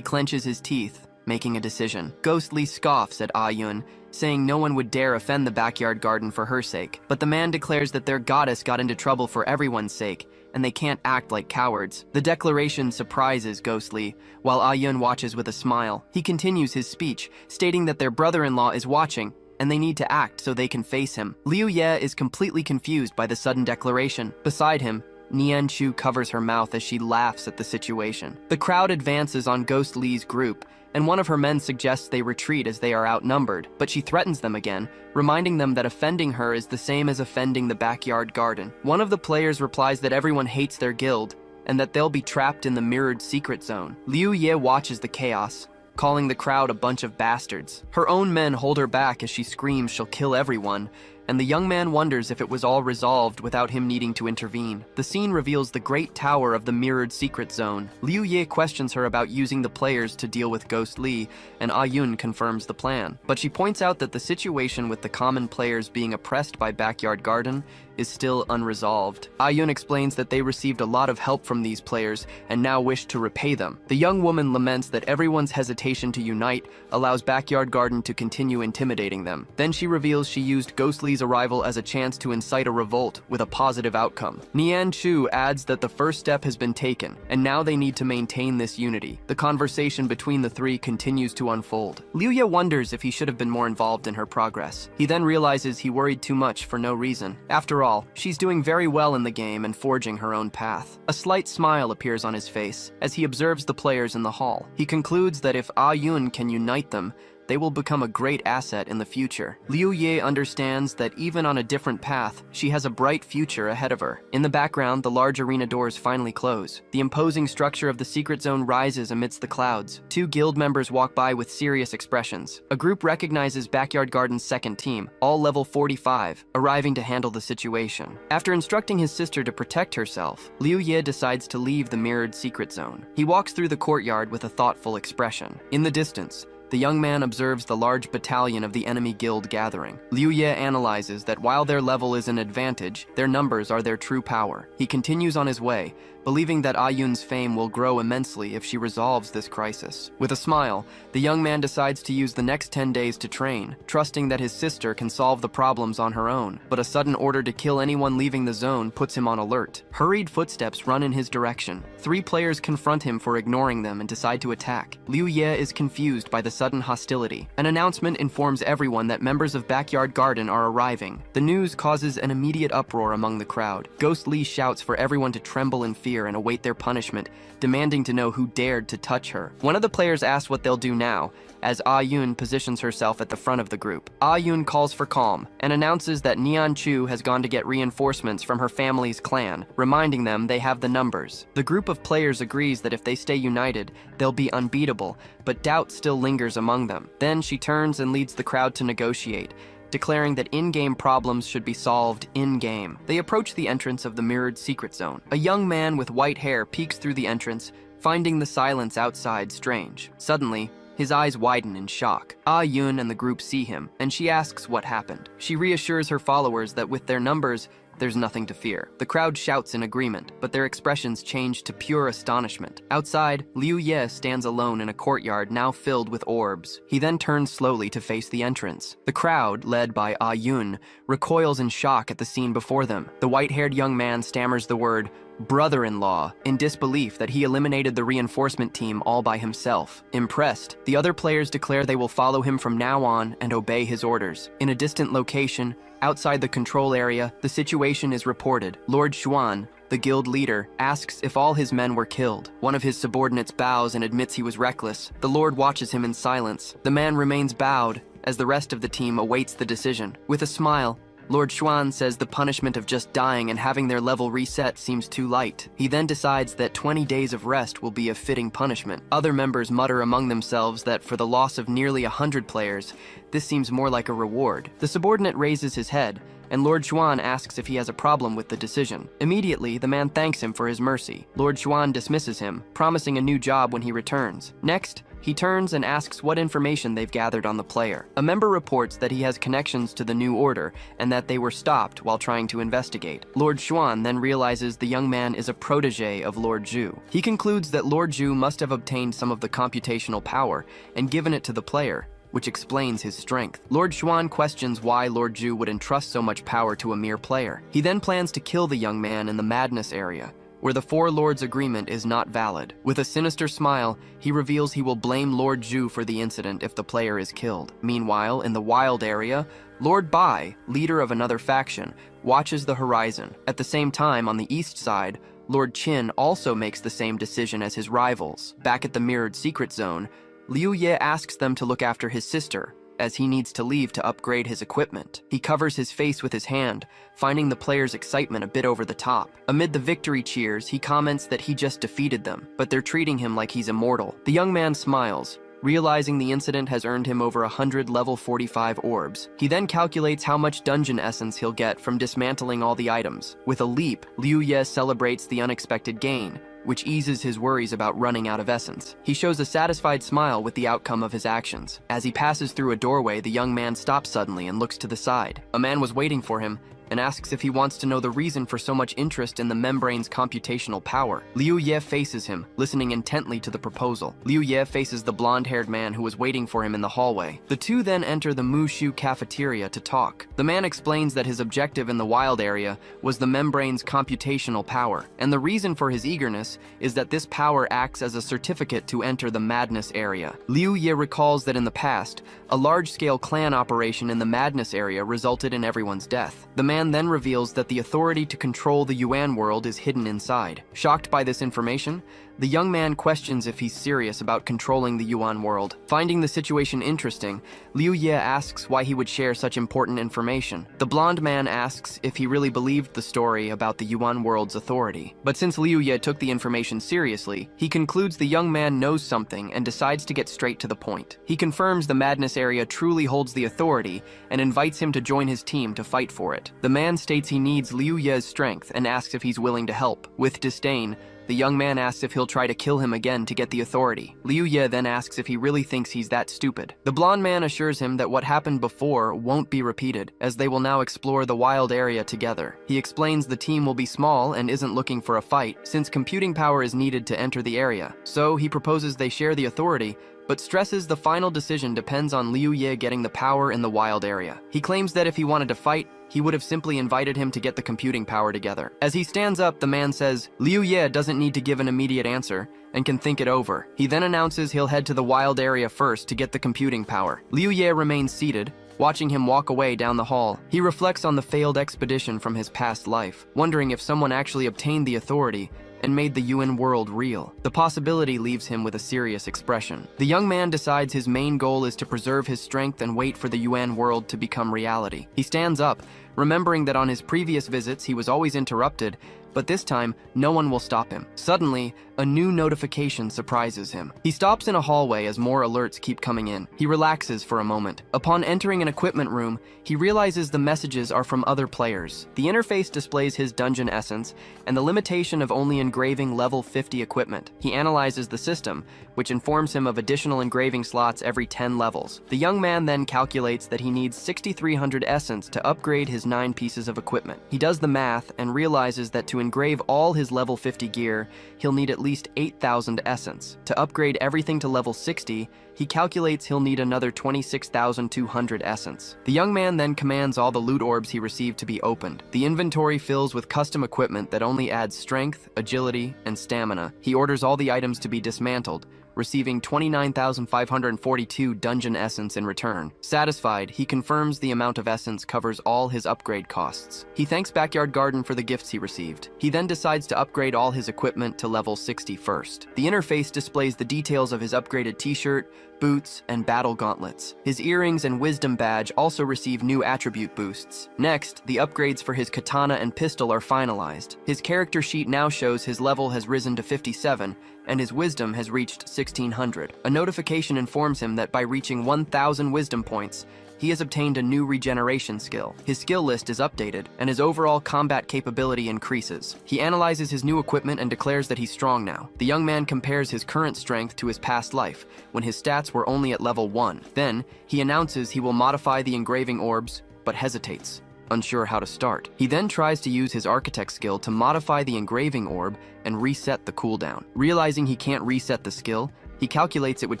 clenches his teeth, making a decision. Ghost Lee scoffs at Yun, saying no one would dare offend the backyard garden for her sake. But the man declares that their goddess got into trouble for everyone's sake, and they can't act like cowards. The declaration surprises Ghost Lee, while Yun watches with a smile. He continues his speech, stating that their brother-in-law is watching, and they need to act so they can face him. Liu Ye is completely confused by the sudden declaration. Beside him, Nian Chu covers her mouth as she laughs at the situation. The crowd advances on Ghost Lee's group, and one of her men suggests they retreat as they are outnumbered, but she threatens them again, reminding them that offending her is the same as offending the backyard garden. One of the players replies that everyone hates their guild, and that they'll be trapped in the mirrored secret zone. Liu Ye watches the chaos, calling the crowd a bunch of bastards. Her own men hold her back as she screams she'll kill everyone, and the young man wonders if it was all resolved without him needing to intervene. The scene reveals the great tower of the mirrored secret zone. Liu Ye questions her about using the players to deal with Ghost Lee, and Yun confirms the plan. But she points out that the situation with the common players being oppressed by Backyard Garden is still unresolved. Yun explains that they received a lot of help from these players and now wish to repay them. The young woman laments that everyone's hesitation to unite allows Backyard Garden to continue intimidating them. Then she reveals she used Ghost Lee's arrival as a chance to incite a revolt with a positive outcome. Nian Chu adds that the first step has been taken, and now they need to maintain this unity. The conversation between the 3 continues to unfold. Liu Ye wonders if he should have been more involved in her progress. He then realizes he worried too much for no reason. After all, she's doing very well in the game and forging her own path. A slight smile appears on his face as he observes the players in the hall. He concludes that if Yun can unite them, they will become a great asset in the future. Liu Ye understands that even on a different path, she has a bright future ahead of her. In the background, the large arena doors finally close. The imposing structure of the secret zone rises amidst the clouds. Two guild members walk by with serious expressions. A group recognizes Backyard Garden's second team, all level 45, arriving to handle the situation. After instructing his sister to protect herself, Liu Ye decides to leave the mirrored secret zone. He walks through the courtyard with a thoughtful expression. In the distance, the young man observes the large battalion of the enemy guild gathering. Liu Ye analyzes that while their level is an advantage, their numbers are their true power. He continues on his way, believing that Ayun's fame will grow immensely if she resolves this crisis. With a smile, the young man decides to use the next 10 days to train, trusting that his sister can solve the problems on her own. But a sudden order to kill anyone leaving the zone puts him on alert. Hurried footsteps run in his direction. 3 players confront him for ignoring them and decide to attack. Liu Ye is confused by the sudden hostility. An announcement informs everyone that members of Backyard Garden are arriving. The news causes an immediate uproar among the crowd. Ghost Lee shouts for everyone to tremble in fear and await their punishment, demanding to know who dared to touch her. One of the players asks what they'll do now, as Ayun positions herself at the front of the group. Ayun calls for calm and announces that Nian Chu has gone to get reinforcements from her family's clan, reminding them they have the numbers. The group of players agrees that if they stay united, they'll be unbeatable, but doubt still lingers among them. Then she turns and leads the crowd to negotiate, declaring that in-game problems should be solved in-game. They approach the entrance of the mirrored secret zone. A young man with white hair peeks through the entrance, finding the silence outside strange. Suddenly, his eyes widen in shock. Yun and the group see him, and she asks what happened. She reassures her followers that with their numbers, there's nothing to fear. The crowd shouts in agreement, but their expressions change to pure astonishment. Outside, Liu Ye stands alone in a courtyard now filled with orbs. He then turns slowly to face the entrance. The crowd, led by Yun, recoils in shock at the scene before them. The white-haired young man stammers the word brother-in-law in disbelief that he eliminated the reinforcement team all by himself. Impressed, the other players declare they will follow him from now on and obey his orders. In a distant location, outside the control area, the situation is reported. Lord Xuan, the guild leader, asks if all his men were killed. One of his subordinates bows and admits he was reckless. The Lord watches him in silence. The man remains bowed as the rest of the team awaits the decision. With a smile, Lord Xuan says the punishment of just dying and having their level reset seems too light. He then decides that 20 days of rest will be a fitting punishment. Other members mutter among themselves that for the loss of nearly 100 players, this seems more like a reward. The subordinate raises his head, and Lord Xuan asks if he has a problem with the decision. Immediately, the man thanks him for his mercy. Lord Xuan dismisses him, promising a new job when he returns. Next, he turns and asks what information they've gathered on the player. A member reports that he has connections to the New Order and that they were stopped while trying to investigate. Lord Xuan then realizes the young man is a protege of Lord Zhu. He concludes that Lord Zhu must have obtained some of the computational power and given it to the player, which explains his strength. Lord Xuan questions why Lord Zhu would entrust so much power to a mere player. He then plans to kill the young man in the Madness area, where the Four Lords' agreement is not valid. With a sinister smile, he reveals he will blame Lord Zhu for the incident if the player is killed. Meanwhile, in the Wild area, Lord Bai, leader of another faction, watches the horizon. At the same time, on the east side, Lord Qin also makes the same decision as his rivals. Back at the mirrored secret zone, Liu Ye asks them to look after his sister, as he needs to leave to upgrade his equipment. He covers his face with his hand, finding the players' excitement a bit over the top. Amid the victory cheers, he comments that he just defeated them, but they're treating him like he's immortal. The young man smiles, realizing the incident has earned him over 100 level 45 orbs. He then calculates how much dungeon essence he'll get from dismantling all the items. With a leap, Liu Ye celebrates the unexpected gain, which eases his worries about running out of essence. He shows a satisfied smile with the outcome of his actions. As he passes through a doorway, the young man stops suddenly and looks to the side. A man was waiting for him and asks if he wants to know the reason for so much interest in the membrane's computational power. Liu Ye faces him, listening intently to the proposal. Liu Ye faces the blonde-haired man who was waiting for him in the hallway. The two then enter the Mushu cafeteria to talk. The man explains that his objective in the Wild area was the membrane's computational power, and the reason for his eagerness is that this power acts as a certificate to enter the Madness area. Liu Ye recalls that in the past, a large-scale clan operation in the Madness area resulted in everyone's death. The man man then reveals that the authority to control the Yuan world is hidden inside. Shocked by this information, the young man questions if he's serious about controlling the Yuan world. Finding the situation interesting, Liu Ye asks why he would share such important information. The blonde man asks if he really believed the story about the Yuan world's authority. But since Liu Ye took the information seriously, he concludes the young man knows something and decides to get straight to the point. He confirms the madness area truly holds the authority and invites him to join his team to fight for it. The man states he needs Liu Ye's strength and asks if he's willing to help. With disdain, the young man asks if he'll try to kill him again to get the authority. Liu Ye then asks if he really thinks he's that stupid. The blonde man assures him that what happened before won't be repeated, as they will now explore the wild area together. He explains the team will be small and isn't looking for a fight, since computing power is needed to enter the area. So he proposes they share the authority, but stresses the final decision depends on Liu Ye getting the power in the wild area. He claims that if he wanted to fight, he would have simply invited him to get the computing power together. As he stands up, the man says Liu Ye doesn't need to give an immediate answer and can think it over. He then announces he'll head to the wild area first to get the computing power. Liu Ye remains seated, watching him walk away down the hall. He reflects on the failed expedition from his past life, wondering if someone actually obtained the authority and made the Yuan world real. The possibility leaves him with a serious expression. The young man decides his main goal is to preserve his strength and wait for the Yuan world to become reality. He stands up, remembering that on his previous visits he was always interrupted, but this time, no one will stop him. Suddenly, a new notification surprises him. He stops in a hallway as more alerts keep coming in. He relaxes for a moment. Upon entering an equipment room, he realizes the messages are from other players. The interface displays his dungeon essence and the limitation of only engraving level 50 equipment. He analyzes the system, which informs him of additional engraving slots every 10 levels. The young man then calculates that he needs 6,300 essence to upgrade his 9 pieces of equipment. He does the math and realizes that to engrave all his level 50 gear, he'll need at least 8,000 essence. To upgrade everything to level 60, he calculates he'll need another 26,200 essence. The young man then commands all the loot orbs he received to be opened. The inventory fills with custom equipment that only adds strength, agility, and stamina. He orders all the items to be dismantled, receiving 29,542 dungeon essence in return. Satisfied, he confirms the amount of essence covers all his upgrade costs. He thanks Backyard Garden for the gifts he received. He then decides to upgrade all his equipment to level 60 first. The interface displays the details of his upgraded t-shirt, boots, and battle gauntlets. His earrings and wisdom badge also receive new attribute boosts. Next, the upgrades for his katana and pistol are finalized. His character sheet now shows his level has risen to 57, and his wisdom has reached 1,600. A notification informs him that by reaching 1,000 wisdom points, he has obtained a new regeneration skill. His skill list is updated, and his overall combat capability increases. He analyzes his new equipment and declares that he's strong now. The young man compares his current strength to his past life, when his stats were only at level 1. Then, he announces he will modify the engraving orbs, but hesitates, unsure how to start. He then tries to use his architect skill to modify the engraving orb and reset the cooldown. Realizing he can't reset the skill, he calculates it would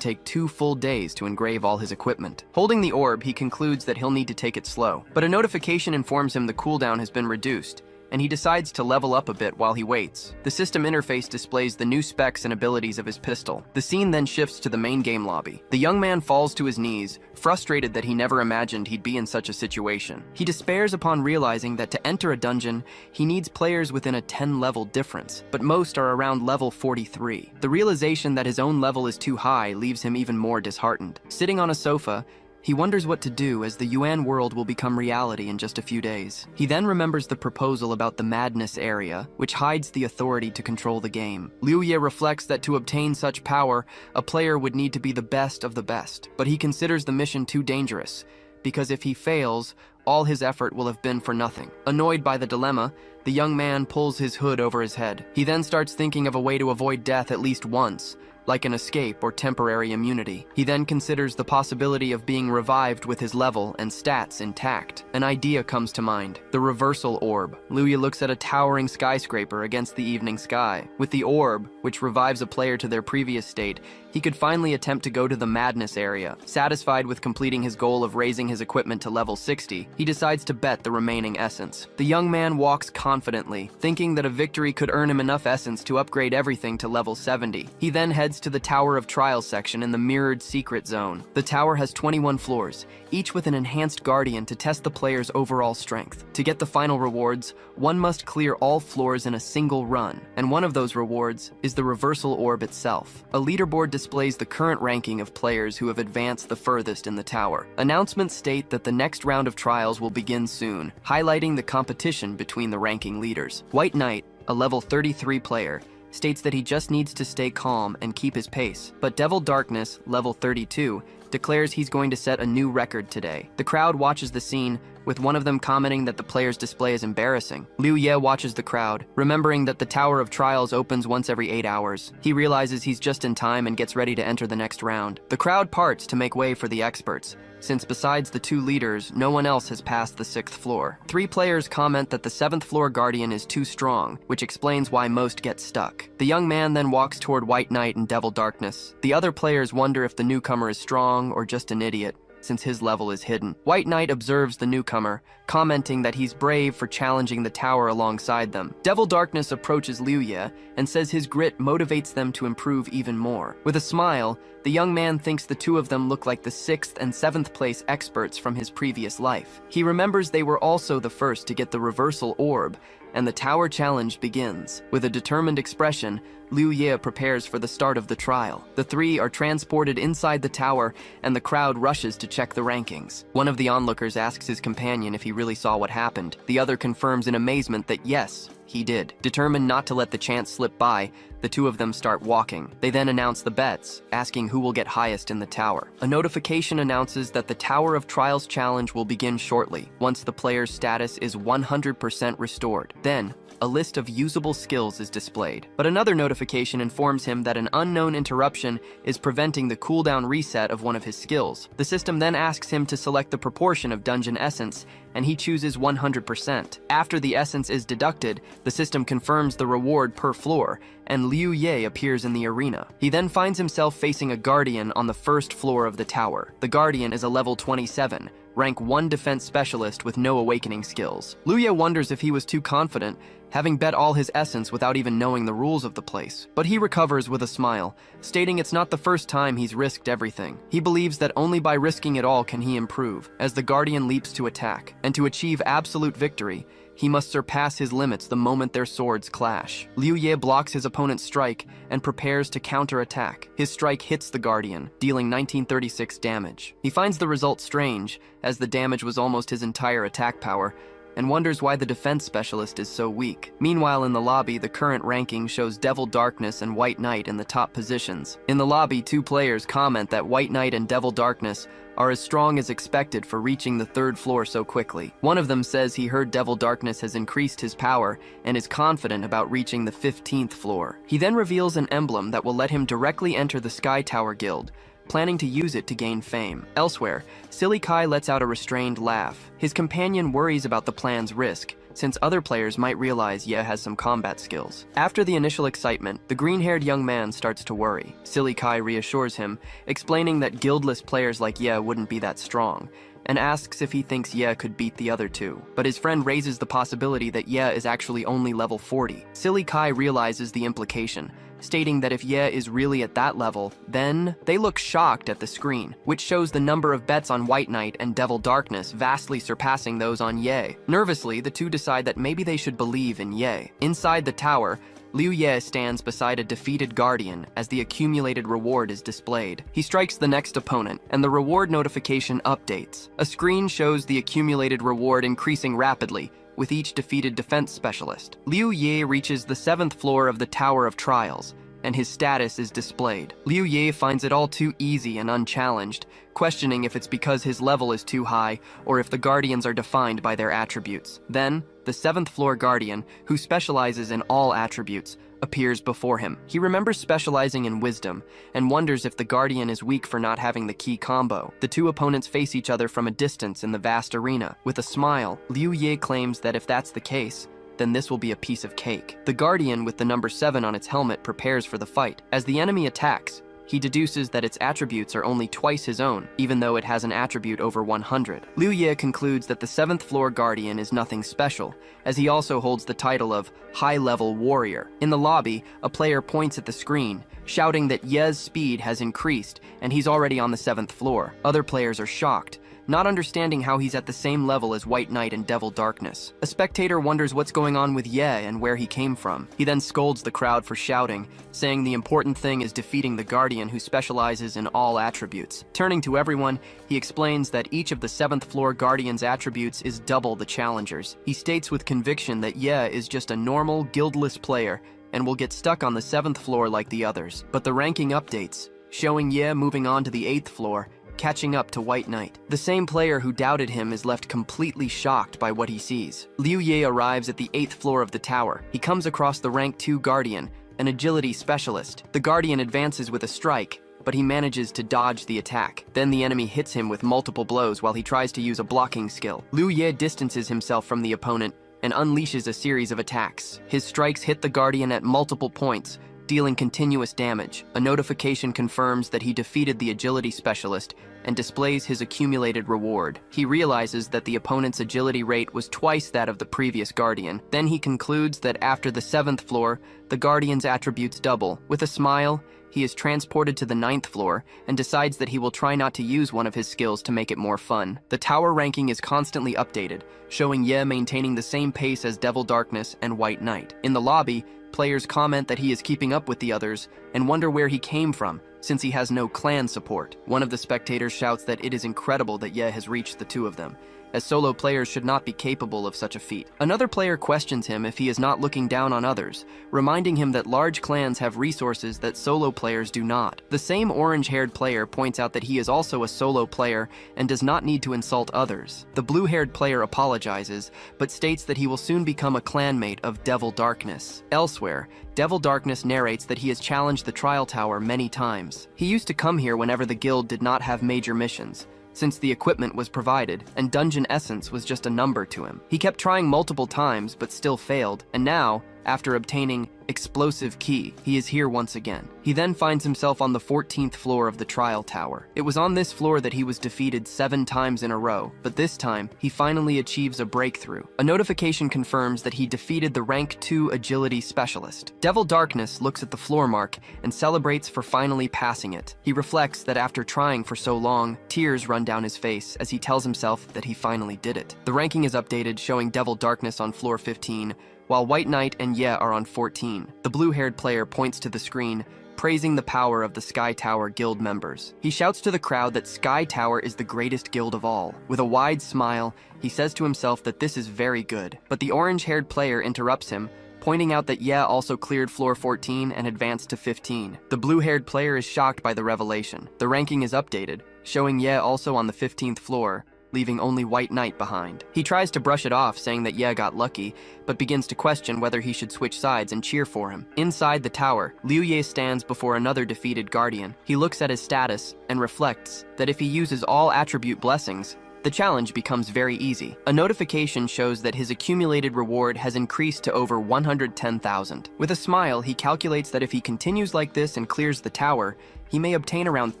take 2 full days to engrave all his equipment. Holding the orb, he concludes that he'll need to take it slow. But a notification informs him the cooldown has been reduced, and he decides to level up a bit while he waits. The system interface displays the new specs and abilities of his pistol. The scene then shifts to the main game lobby. The young man falls to his knees, frustrated that he never imagined he'd be in such a situation. He despairs upon realizing that to enter a dungeon, he needs players within a 10-level difference, but most are around level 43. The realization that his own level is too high leaves him even more disheartened. Sitting on a sofa, he wonders what to do as the Yuan world will become reality in just a few days. He then remembers the proposal about the madness area, which hides the authority to control the game. Liu Ye reflects that to obtain such power, a player would need to be the best of the best, but he considers the mission too dangerous, because if he fails, all his effort will have been for nothing. Annoyed by the dilemma, the young man pulls his hood over his head. He then starts thinking of a way to avoid death at least once, like an escape or temporary immunity. He then considers the possibility of being revived with his level and stats intact. An idea comes to mind: the reversal orb. Liu Ye looks at a towering skyscraper against the evening sky. With the orb, which revives a player to their previous state, he could finally attempt to go to the madness area. Satisfied with completing his goal of raising his equipment to level 60, he decides to bet the remaining essence. The young man walks confidently, thinking that a victory could earn him enough essence to upgrade everything to level 70. He then heads heads to the Tower of Trials section in the mirrored secret zone. The tower has 21 floors, each with an enhanced guardian to test the player's overall strength. To get the final rewards, one must clear all floors in a single run, and one of those rewards is the reversal orb itself. A leaderboard displays the current ranking of players who have advanced the furthest in the tower. Announcements state that the next round of trials will begin soon, highlighting the competition between the ranking leaders. White Knight, a level 33 player, states that he just needs to stay calm and keep his pace. But Devil Darkness, level 32, declares he's going to set a new record today. The crowd watches the scene, with one of them commenting that the player's display is embarrassing. Liu Ye watches the crowd, remembering that the Tower of Trials opens once every 8 hours. He realizes he's just in time and gets ready to enter the next round. The crowd parts to make way for the experts, since besides the 2 leaders, no one else has passed the 6th floor. 3 players comment that the 7th floor guardian is too strong, which explains why most get stuck. The young man then walks toward White Knight and Devil Darkness. The other players wonder if the newcomer is strong or just an idiot, since his level is hidden. White Knight observes the newcomer, commenting that he's brave for challenging the tower alongside them. Devil Darkness approaches Liu Ye and says his grit motivates them to improve even more. With a smile, the young man thinks the 2 of them look like the 6th and 7th place experts from his previous life. He remembers they were also the first to get the reversal orb, and the tower challenge begins. With a determined expression, Liu Ye prepares for the start of the trial. The 3 are transported inside the tower, and the crowd rushes to check the rankings. One of the onlookers asks his companion if he really saw what happened. The other confirms in amazement that yes, he did. Determined not to let the chance slip by, the 2 of them start walking. They then announce the bets, asking who will get highest in the tower. A notification announces that the Tower of Trials challenge will begin shortly, once the player's status is 100% restored. Then, a list of usable skills is displayed. But another notification informs him that an unknown interruption is preventing the cooldown reset of one of his skills. The system then asks him to select the proportion of dungeon essence, and he chooses 100%. After the essence is deducted, the system confirms the reward per floor, and Liu Ye appears in the arena. He then finds himself facing a guardian on the 1st floor of the tower. The guardian is a level 27, rank 1 defense specialist with no awakening skills. Liu Ye wonders if he was too confident, having bet all his essence without even knowing the rules of the place. But he recovers with a smile, stating it's not the first time he's risked everything. He believes that only by risking it all can he improve, as the guardian leaps to attack. And to achieve absolute victory, he must surpass his limits the moment their swords clash. Liu Ye blocks his opponent's strike and prepares to counterattack. His strike hits the guardian, dealing 1936 damage. He finds the result strange, as the damage was almost his entire attack power, and wonders why the defense specialist is so weak. Meanwhile, in the lobby, the current ranking shows Devil Darkness and White Knight in the top positions. In the lobby, 2 players comment that White Knight and Devil Darkness are as strong as expected for reaching the 3rd floor so quickly. One of them says he heard Devil Darkness has increased his power and is confident about reaching the 15th floor. He then reveals an emblem that will let him directly enter the Sky Tower Guild, planning to use it to gain fame. Elsewhere, Silly Kai lets out a restrained laugh. His companion worries about the plan's risk, since other players might realize Ye has some combat skills. After the initial excitement, the green-haired young man starts to worry. Silly Kai reassures him, explaining that guildless players like Ye wouldn't be that strong, and asks if he thinks Ye could beat the other 2. But his friend raises the possibility that Ye is actually only level 40. Silly Kai realizes the implication, stating that if Ye is really at that level, then they look shocked at the screen, which shows the number of bets on White Knight and Devil Darkness vastly surpassing those on Ye. Nervously, the 2 decide that maybe they should believe in Ye. Inside the tower, Liu Ye stands beside a defeated guardian as the accumulated reward is displayed. He strikes the next opponent, and the reward notification updates. A screen shows the accumulated reward increasing rapidly, with each defeated defense specialist. Liu Ye reaches the 7th floor of the Tower of Trials, and his status is displayed. Liu Ye finds it all too easy and unchallenged, questioning if it's because his level is too high or if the guardians are defined by their attributes. Then, the 7th floor guardian, who specializes in all attributes, appears before him. He remembers specializing in wisdom and wonders if the guardian is weak for not having the key combo. The 2 opponents face each other from a distance in the vast arena. With a smile, Liu Ye claims that if that's the case, then this will be a piece of cake. The guardian with the number 7 on its helmet prepares for the fight. As the enemy attacks, he deduces that its attributes are only twice his own, even though it has an attribute over 100. Liu Ye concludes that the 7th floor guardian is nothing special, as he also holds the title of high-level warrior. In the lobby, a player points at the screen, shouting that Ye's speed has increased and he's already on the 7th floor. Other players are shocked, not understanding how he's at the same level as White Knight and Devil Darkness. A spectator wonders what's going on with Ye and where he came from. He then scolds the crowd for shouting, saying the important thing is defeating the Guardian who specializes in all attributes. Turning to everyone, he explains that each of the 7th floor Guardian's attributes is double the challenger's. He states with conviction that Ye is just a normal, guildless player and will get stuck on the 7th floor like the others. But the ranking updates, showing Ye moving on to the 8th floor, catching up to White Knight. The same player who doubted him is left completely shocked by what he sees. Liu Ye arrives at the 8th floor of the tower. He comes across the rank 2 Guardian, an agility specialist. The Guardian advances with a strike, but he manages to dodge the attack. Then the enemy hits him with multiple blows while he tries to use a blocking skill. Liu Ye distances himself from the opponent and unleashes a series of attacks. His strikes hit the Guardian at multiple points, dealing continuous damage. A notification confirms that he defeated the agility specialist and displays his accumulated reward. He realizes that the opponent's agility rate was twice that of the previous Guardian. Then he concludes that after the 7th floor, the Guardian's attributes double. With a smile, he is transported to the 9th floor and decides that he will try not to use one of his skills to make it more fun. The tower ranking is constantly updated, showing Ye maintaining the same pace as Devil Darkness and White Knight. In the lobby, players comment that he is keeping up with the others and wonder where he came from, since he has no clan support. One of the spectators shouts that it is incredible that Ye has reached the 2 of them, as solo players should not be capable of such a feat. Another player questions him if he is not looking down on others, reminding him that large clans have resources that solo players do not. The same orange-haired player points out that he is also a solo player and does not need to insult others. The blue-haired player apologizes, but states that he will soon become a clanmate of Devil Darkness. Elsewhere, Devil Darkness narrates that he has challenged the Trial Tower many times. He used to come here whenever the guild did not have major missions, since the equipment was provided, and Dungeon Essence was just a number to him. He kept trying multiple times, but still failed, and now, after obtaining Explosive Key, he is here once again. He then finds himself on the 14th floor of the Trial Tower. It was on this floor that he was defeated 7 times in a row, but this time, he finally achieves a breakthrough. A notification confirms that he defeated the rank 2 Agility Specialist. Devil Darkness looks at the floor mark and celebrates for finally passing it. He reflects that after trying for so long, tears run down his face as he tells himself that he finally did it. The ranking is updated, showing Devil Darkness on floor 15, while White Knight and Ye are on 14. The blue-haired player points to the screen, praising the power of the Sky Tower guild members. He shouts to the crowd that Sky Tower is the greatest guild of all. With a wide smile, he says to himself that this is very good. But the orange-haired player interrupts him, pointing out that Ye also cleared floor 14 and advanced to 15. The blue-haired player is shocked by the revelation. The ranking is updated, showing Ye also on the 15th floor, leaving only White Knight behind. He tries to brush it off, saying that Ye got lucky, but begins to question whether he should switch sides and cheer for him. Inside the tower, Liu Ye stands before another defeated Guardian. He looks at his status and reflects that if he uses all attribute blessings, the challenge becomes very easy. A notification shows that his accumulated reward has increased to over 110,000. With a smile, he calculates that if he continues like this and clears the tower, he may obtain around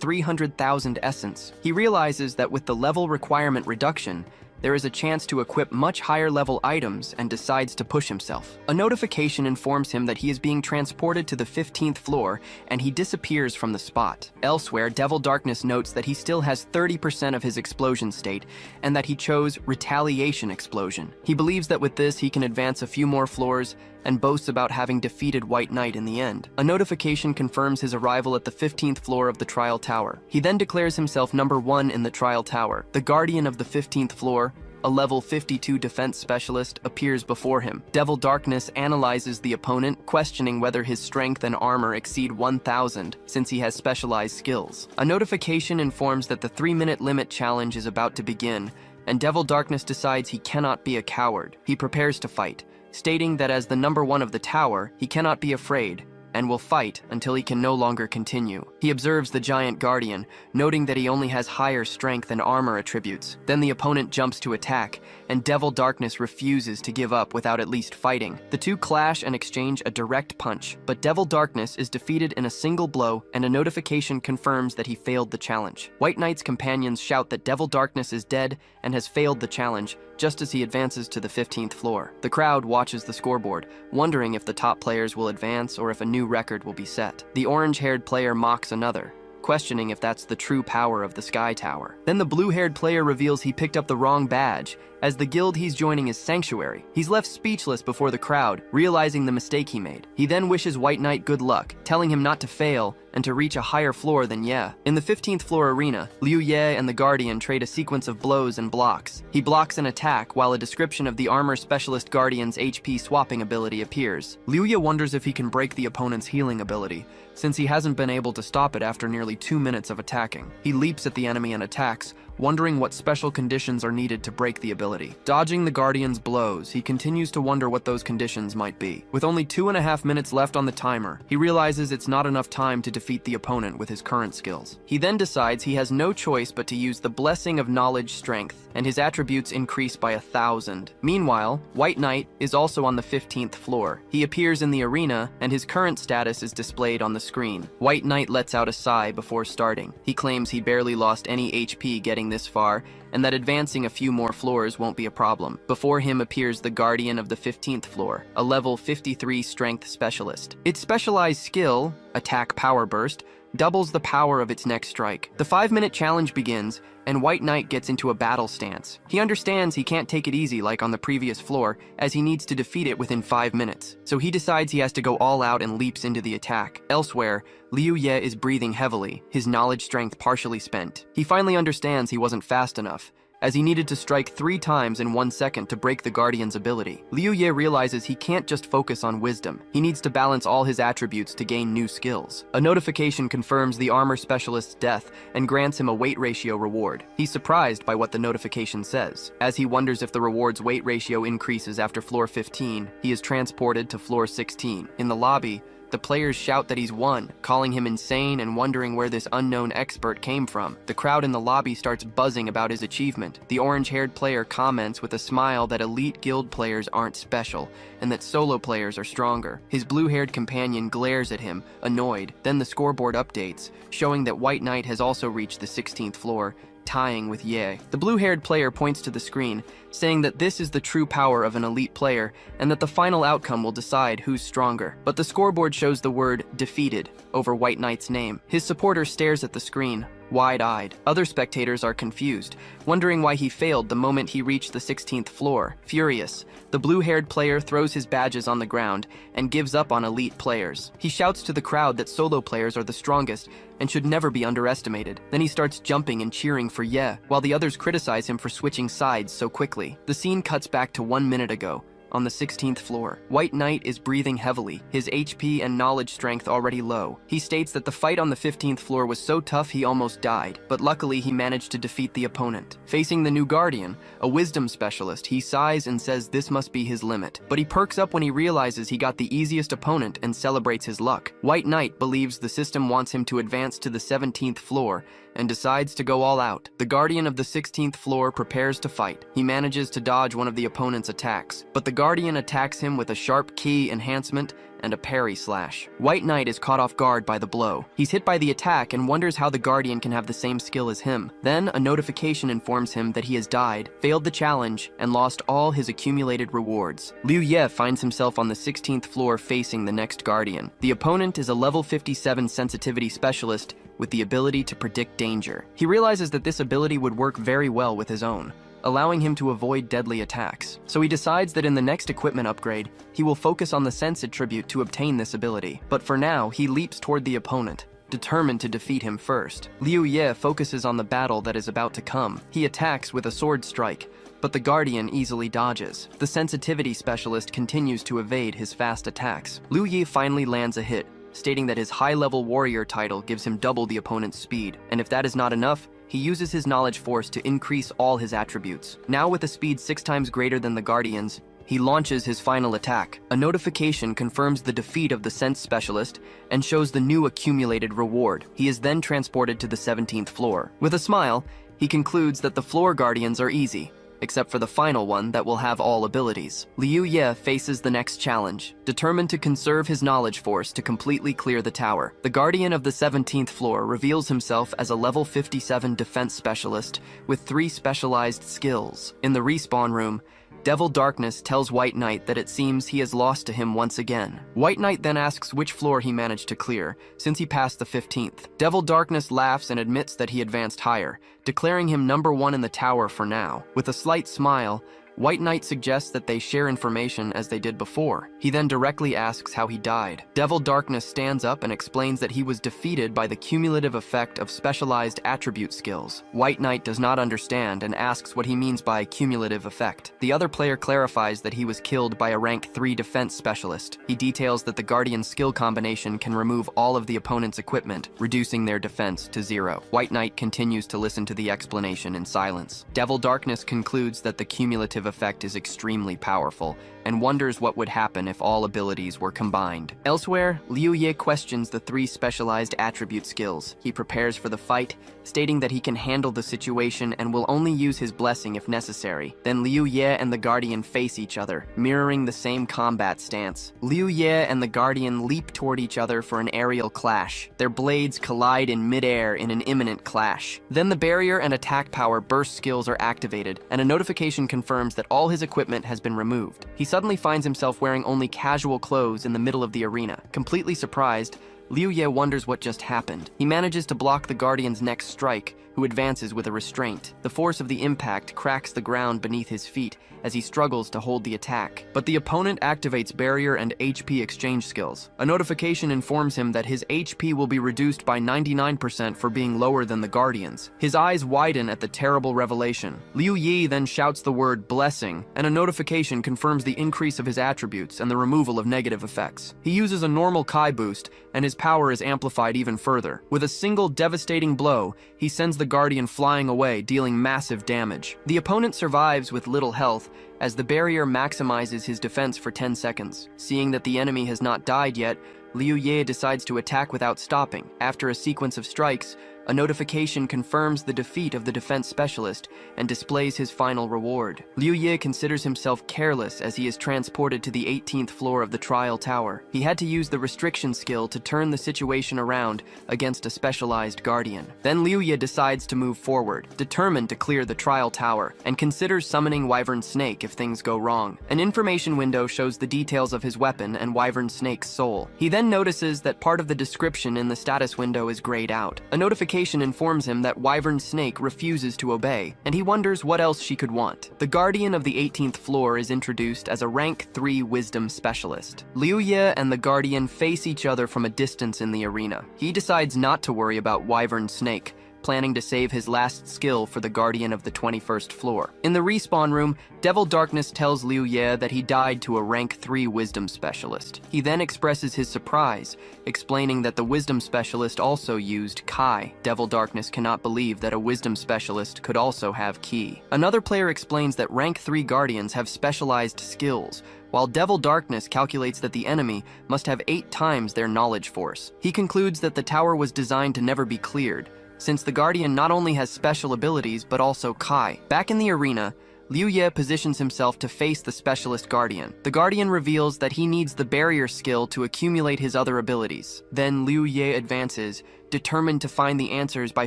300,000 essence. He realizes that with the level requirement reduction, there is a chance to equip much higher level items and decides to push himself. A notification informs him that he is being transported to the 15th floor and he disappears from the spot. Elsewhere, Devil Darkness notes that he still has 30% of his explosion state and that he chose Retaliation Explosion. He believes that with this he can advance a few more floors and boasts about having defeated White Knight in the end. A notification confirms his arrival at the 15th floor of the Trial Tower. He then declares himself number 1 in the Trial Tower. The Guardian of the 15th floor, a level 52 defense specialist, appears before him. Devil Darkness analyzes the opponent, questioning whether his strength and armor exceed 1,000 since he has specialized skills. A notification informs that the 3-minute limit challenge is about to begin, and Devil Darkness decides he cannot be a coward. He prepares to fight, stating that as the number 1 of the tower, he cannot be afraid and will fight until he can no longer continue. He observes the giant Guardian, noting that he only has higher strength and armor attributes. Then the opponent jumps to attack, and Devil Darkness refuses to give up without at least fighting. The two clash and exchange a direct punch, but Devil Darkness is defeated in a single blow, and a notification confirms that he failed the challenge. White Knight's companions shout that Devil Darkness is dead and has failed the challenge, just as he advances to the 15th floor. The crowd watches the scoreboard, wondering if the top players will advance or if a new record will be set. The orange-haired player mocks another, questioning if that's the true power of the Sky Tower. Then the blue-haired player reveals he picked up the wrong badge, as the guild he's joining is Sanctuary. He's left speechless before the crowd, realizing the mistake he made. He then wishes White Knight good luck, telling him not to fail and to reach a higher floor than Ye. In the 15th floor arena, Liu Ye and the Guardian trade a sequence of blows and blocks. He blocks an attack while a description of the armor specialist Guardian's HP swapping ability appears. Liu Ye wonders if he can break the opponent's healing ability, since he hasn't been able to stop it after nearly 2 minutes of attacking. He leaps at the enemy and attacks, wondering what special conditions are needed to break the ability. Dodging the Guardian's blows, he continues to wonder what those conditions might be. With only 2.5 minutes left on the timer, he realizes it's not enough time to defeat the opponent with his current skills. He then decides he has no choice but to use the Blessing of Knowledge Strength, and his attributes increase by 1,000. Meanwhile, White Knight is also on the 15th floor. He appears in the arena, and his current status is displayed on the screen. White Knight lets out a sigh before starting. He claims he barely lost any HP getting this far, and that advancing a few more floors won't be a problem. Before him appears the Guardian of the 15th floor, a level 53 strength specialist. Its specialized skill, Attack Power Burst, doubles the power of its next strike. The 5-minute challenge begins, and White Knight gets into a battle stance. He understands he can't take it easy like on the previous floor, as he needs to defeat it within 5 minutes. So he decides he has to go all out and leaps into the attack. Elsewhere, Liu Ye is breathing heavily, his knowledge strength partially spent. He finally understands he wasn't fast enough, as he needed to strike 3 times in 1 second to break the Guardian's ability. Liu Ye realizes he can't just focus on wisdom. He needs to balance all his attributes to gain new skills. A notification confirms the armor specialist's death and grants him a weight ratio reward. He's surprised by what the notification says. As he wonders if the reward's weight ratio increases after floor 15, he is transported to floor 16. In the lobby, the players shout that he's won, calling him insane and wondering where this unknown expert came from. The crowd in the lobby starts buzzing about his achievement. The orange-haired player comments with a smile that elite guild players aren't special, and that solo players are stronger. His blue-haired companion glares at him, annoyed. Then the scoreboard updates, showing that White Knight has also reached the 16th floor, tying with Ye. The blue-haired player points to the screen, saying that this is the true power of an elite player, and that the final outcome will decide who's stronger. But the scoreboard shows the word defeated over White Knight's name. His supporter stares at the screen, wide-eyed. Other spectators are confused, wondering why he failed the moment he reached the 16th floor. Furious, the blue-haired player throws his badges on the ground and gives up on elite players. He shouts to the crowd that solo players are the strongest and should never be underestimated. Then he starts jumping and cheering for Ye, while the others criticize him for switching sides so quickly. The scene cuts back to 1 minute ago, on the 16th floor. White Knight is breathing heavily, his HP and knowledge strength already low. He states that the fight on the 15th floor was so tough he almost died, but luckily he managed to defeat the opponent. Facing the new Guardian, a wisdom specialist, he sighs and says this must be his limit. But he perks up when he realizes he got the easiest opponent and celebrates his luck. White Knight believes the system wants him to advance to the 17th floor, and decides to go all out. The Guardian of the 16th floor prepares to fight. He manages to dodge one of the opponent's attacks, but the Guardian attacks him with a sharp key enhancement and a parry slash. White Knight is caught off guard by the blow. He's hit by the attack and wonders how the Guardian can have the same skill as him. Then a notification informs him that he has died, failed the challenge, and lost all his accumulated rewards. Liu Ye finds himself on the 16th floor facing the next Guardian. The opponent is a level 57 sensitivity specialist with the ability to predict danger. He realizes that this ability would work very well with his own, allowing him to avoid deadly attacks. So he decides that in the next equipment upgrade, he will focus on the sense attribute to obtain this ability. But for now, he leaps toward the opponent, determined to defeat him first. Liu Ye focuses on the battle that is about to come. He attacks with a sword strike, but the Guardian easily dodges. The sensitivity specialist continues to evade his fast attacks. Liu Ye finally lands a hit, stating that his high-level warrior title gives him double the opponent's speed, and if that is not enough, he uses his knowledge force to increase all his attributes. Now with a speed 6 times greater than the Guardian's, he launches his final attack. A notification confirms the defeat of the Sense Specialist and shows the new accumulated reward. He is then transported to the 17th floor. With a smile, he concludes that the floor Guardians are easy, except for the final one that will have all abilities. Liu Ye faces the next challenge, determined to conserve his knowledge force to completely clear the tower. The Guardian of the 17th floor reveals himself as a level 57 defense specialist with 3 specialized skills. In the respawn room, Devil Darkness tells White Knight that it seems he has lost to him once again. White Knight then asks which floor he managed to clear, since he passed the 15th. Devil Darkness laughs and admits that he advanced higher, declaring him number 1 in the tower for now. With a slight smile, White Knight suggests that they share information as they did before. He then directly asks how he died. Devil Darkness stands up and explains that he was defeated by the cumulative effect of specialized attribute skills. White Knight does not understand and asks what he means by cumulative effect. The other player clarifies that he was killed by a rank 3 defense specialist. He details that the Guardian skill combination can remove all of the opponent's equipment, reducing their defense to 0. White Knight continues to listen to the explanation in silence. Devil Darkness concludes that the cumulative effect is extremely powerful and wonders what would happen if all abilities were combined. Elsewhere, Liu Ye questions the 3 specialized attribute skills. He prepares for the fight, stating that he can handle the situation and will only use his blessing if necessary. Then Liu Ye and the Guardian face each other, mirroring the same combat stance. Liu Ye and the Guardian leap toward each other for an aerial clash. Their blades collide in midair in an imminent clash. Then the barrier and attack power burst skills are activated, and a notification confirms that all his equipment has been removed. He suddenly finds himself wearing only casual clothes in the middle of the arena. Completely surprised, Liu Ye wonders what just happened. He manages to block the Guardian's next strike, who advances with a restraint. The force of the impact cracks the ground beneath his feet as he struggles to hold the attack. But the opponent activates barrier and HP exchange skills. A notification informs him that his HP will be reduced by 99% for being lower than the Guardian's. His eyes widen at the terrible revelation. Liu Yi then shouts the word blessing, and a notification confirms the increase of his attributes and the removal of negative effects. He uses a normal Kai boost, and his power is amplified even further. With a single devastating blow, he sends the Guardian flying away, dealing massive damage. The opponent survives with little health, as the barrier maximizes his defense for 10 seconds. Seeing that the enemy has not died yet, Liu Ye decides to attack without stopping. After a sequence of strikes, a notification confirms the defeat of the defense specialist and displays his final reward. Liu Ye considers himself careless as he is transported to the 18th floor of the trial tower. He had to use the restriction skill to turn the situation around against a specialized guardian. Then Liu Ye decides to move forward, determined to clear the trial tower, and considers summoning Wyvern Snake if things go wrong. An information window shows the details of his weapon and Wyvern Snake's soul. He then notices that part of the description in the status window is grayed out. A notification informs him that Wyvern Snake refuses to obey, and he wonders what else she could want. The Guardian of the 18th floor is introduced as a rank 3 wisdom specialist. Liu Ye and the Guardian face each other from a distance in the arena. He decides not to worry about Wyvern Snake, planning to save his last skill for the Guardian of the 21st floor. In the respawn room, Devil Darkness tells Liu Ye that he died to a rank 3 wisdom specialist. He then expresses his surprise, explaining that the wisdom specialist also used Kai. Devil Darkness cannot believe that a wisdom specialist could also have Ki. Another player explains that rank 3 guardians have specialized skills, while Devil Darkness calculates that the enemy must have 8 times their knowledge force. He concludes that the tower was designed to never be cleared, since the Guardian not only has special abilities but also Kai. Back in the arena, Liu Ye positions himself to face the specialist Guardian. The Guardian reveals that he needs the barrier skill to accumulate his other abilities. Then Liu Ye advances, determined to find the answers by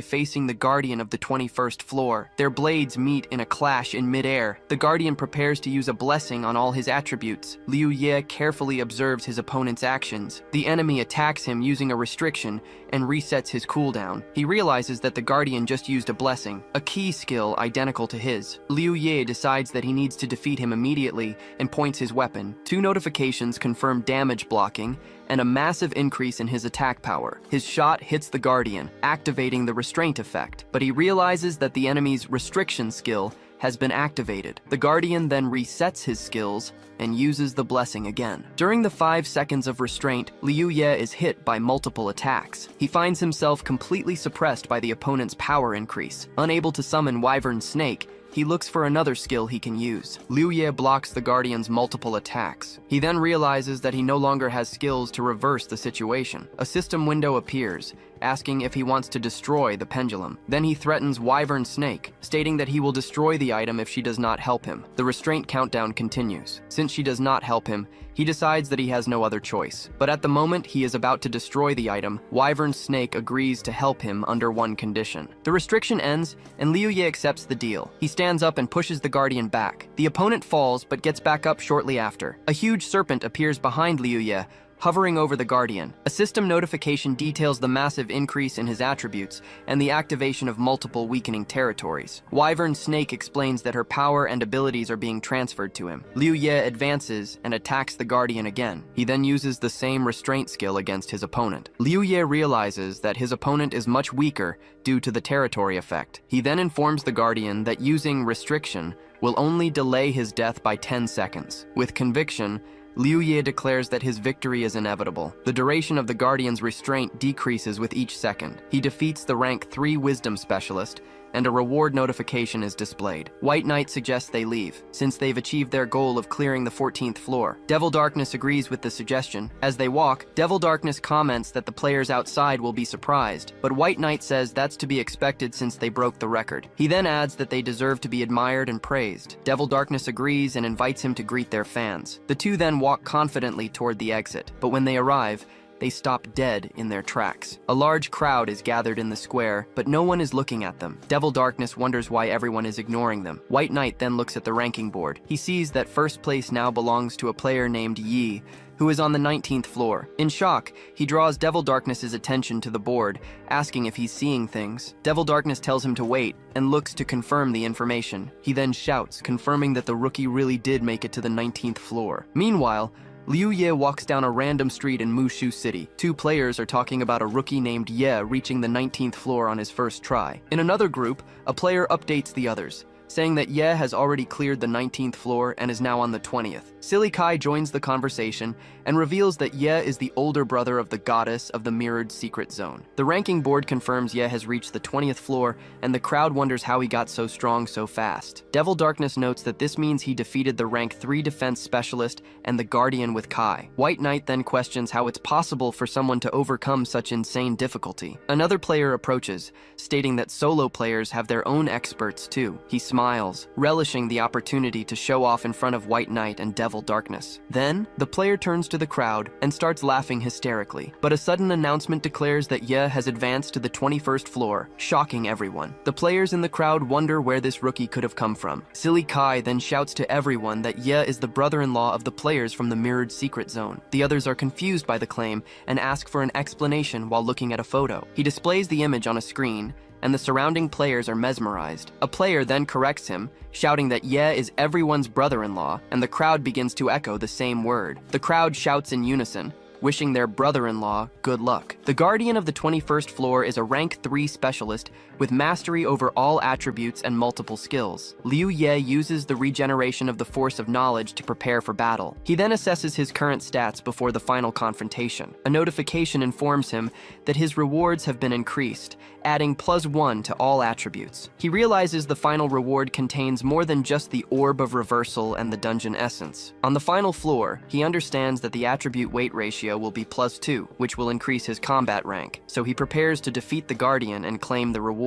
facing the Guardian of the 21st floor. Their blades meet in a clash in midair. The Guardian prepares to use a blessing on all his attributes. Liu Ye carefully observes his opponent's actions. The enemy attacks him using a restriction and resets his cooldown. He realizes that the Guardian just used a blessing, a key skill identical to his. Liu Ye decides that he needs to defeat him immediately and points his weapon. 2 notifications confirm damage blocking and a massive increase in his attack power. His shot hits the Guardian, activating the restraint effect, but he realizes that the enemy's restriction skill has been activated. The Guardian then resets his skills and uses the blessing again. During the 5 seconds of restraint, Liu Ye is hit by multiple attacks. He finds himself completely suppressed by the opponent's power increase. Unable to summon Wyvern Snake, he looks for another skill he can use. Liu Ye blocks the Guardian's multiple attacks. He then realizes that he no longer has skills to reverse the situation. A system window appears, asking if he wants to destroy the pendulum. Then he threatens Wyvern Snake, stating that he will destroy the item if she does not help him. The restraint countdown continues. Since she does not help him, he decides that he has no other choice. But at the moment he is about to destroy the item, Wyvern Snake agrees to help him under one condition. The restriction ends, and Liu Ye accepts the deal. He stands up and pushes the Guardian back. The opponent falls, but gets back up shortly after. A huge serpent appears behind Liu Ye, hovering over the Guardian. A system notification details the massive increase in his attributes and the activation of multiple weakening territories. Wyvern Snake explains that her power and abilities are being transferred to him. Liu Ye advances and attacks the Guardian again. He then uses the same restraint skill against his opponent. Liu Ye realizes that his opponent is much weaker due to the territory effect. He then informs the Guardian that using restriction will only delay his death by 10 seconds. With conviction, Liu Ye declares that his victory is inevitable. The duration of the Guardian's restraint decreases with each second. He defeats the rank 3 Wisdom Specialist, and a reward notification is displayed. White Knight suggests they leave, since they've achieved their goal of clearing the 14th floor. Devil Darkness agrees with the suggestion. As they walk, Devil Darkness comments that the players outside will be surprised, but White Knight says that's to be expected since they broke the record. He then adds that they deserve to be admired and praised. Devil Darkness agrees and invites him to greet their fans. The two then walk confidently toward the exit, but when they arrive, they stop dead in their tracks. A large crowd is gathered in the square, but no one is looking at them. Devil Darkness wonders why everyone is ignoring them. White Knight then looks at the ranking board. He sees that first place now belongs to a player named Yi, who is on the 19th floor. In shock, he draws Devil Darkness's attention to the board, asking if he's seeing things. Devil Darkness tells him to wait, and looks to confirm the information. He then shouts, confirming that the rookie really did make it to the 19th floor. Meanwhile, Liu Ye walks down a random street in Mushu City. Two players are talking about a rookie named Ye reaching the 19th floor on his first try. In another group, a player updates the others, saying that Ye has already cleared the 19th floor and is now on the 20th. Silly Kai joins the conversation and reveals that Ye is the older brother of the goddess of the mirrored secret zone. The ranking board confirms Ye has reached the 20th floor, and the crowd wonders how he got so strong so fast. Devil Darkness notes that this means he defeated the rank 3 defense specialist and the Guardian with Kai. White Knight then questions how it's possible for someone to overcome such insane difficulty. Another player approaches, stating that solo players have their own experts too. He smiles, relishing the opportunity to show off in front of White Knight and Devil Darkness. Then, the player turns to the crowd and starts laughing hysterically. But a sudden announcement declares that Ye has advanced to the 21st floor, shocking everyone. The players in the crowd wonder where this rookie could have come from. Silly Kai then shouts to everyone that Ye is the brother-in-law of the players from the mirrored secret zone. The others are confused by the claim and ask for an explanation while looking at a photo. He displays the image on a screen, and the surrounding players are mesmerized. A player then corrects him, shouting that Ye is everyone's brother-in-law, and the crowd begins to echo the same word. The crowd shouts in unison, wishing their brother-in-law good luck. The Guardian of the 21st floor is a rank 3 specialist with mastery over all attributes and multiple skills. Liu Ye uses the regeneration of the Force of Knowledge to prepare for battle. He then assesses his current stats before the final confrontation. A notification informs him that his rewards have been increased, adding +1 to all attributes. He realizes the final reward contains more than just the Orb of Reversal and the Dungeon Essence. On the final floor, he understands that the attribute weight ratio will be +2, which will increase his combat rank, so he prepares to defeat the Guardian and claim the rewards.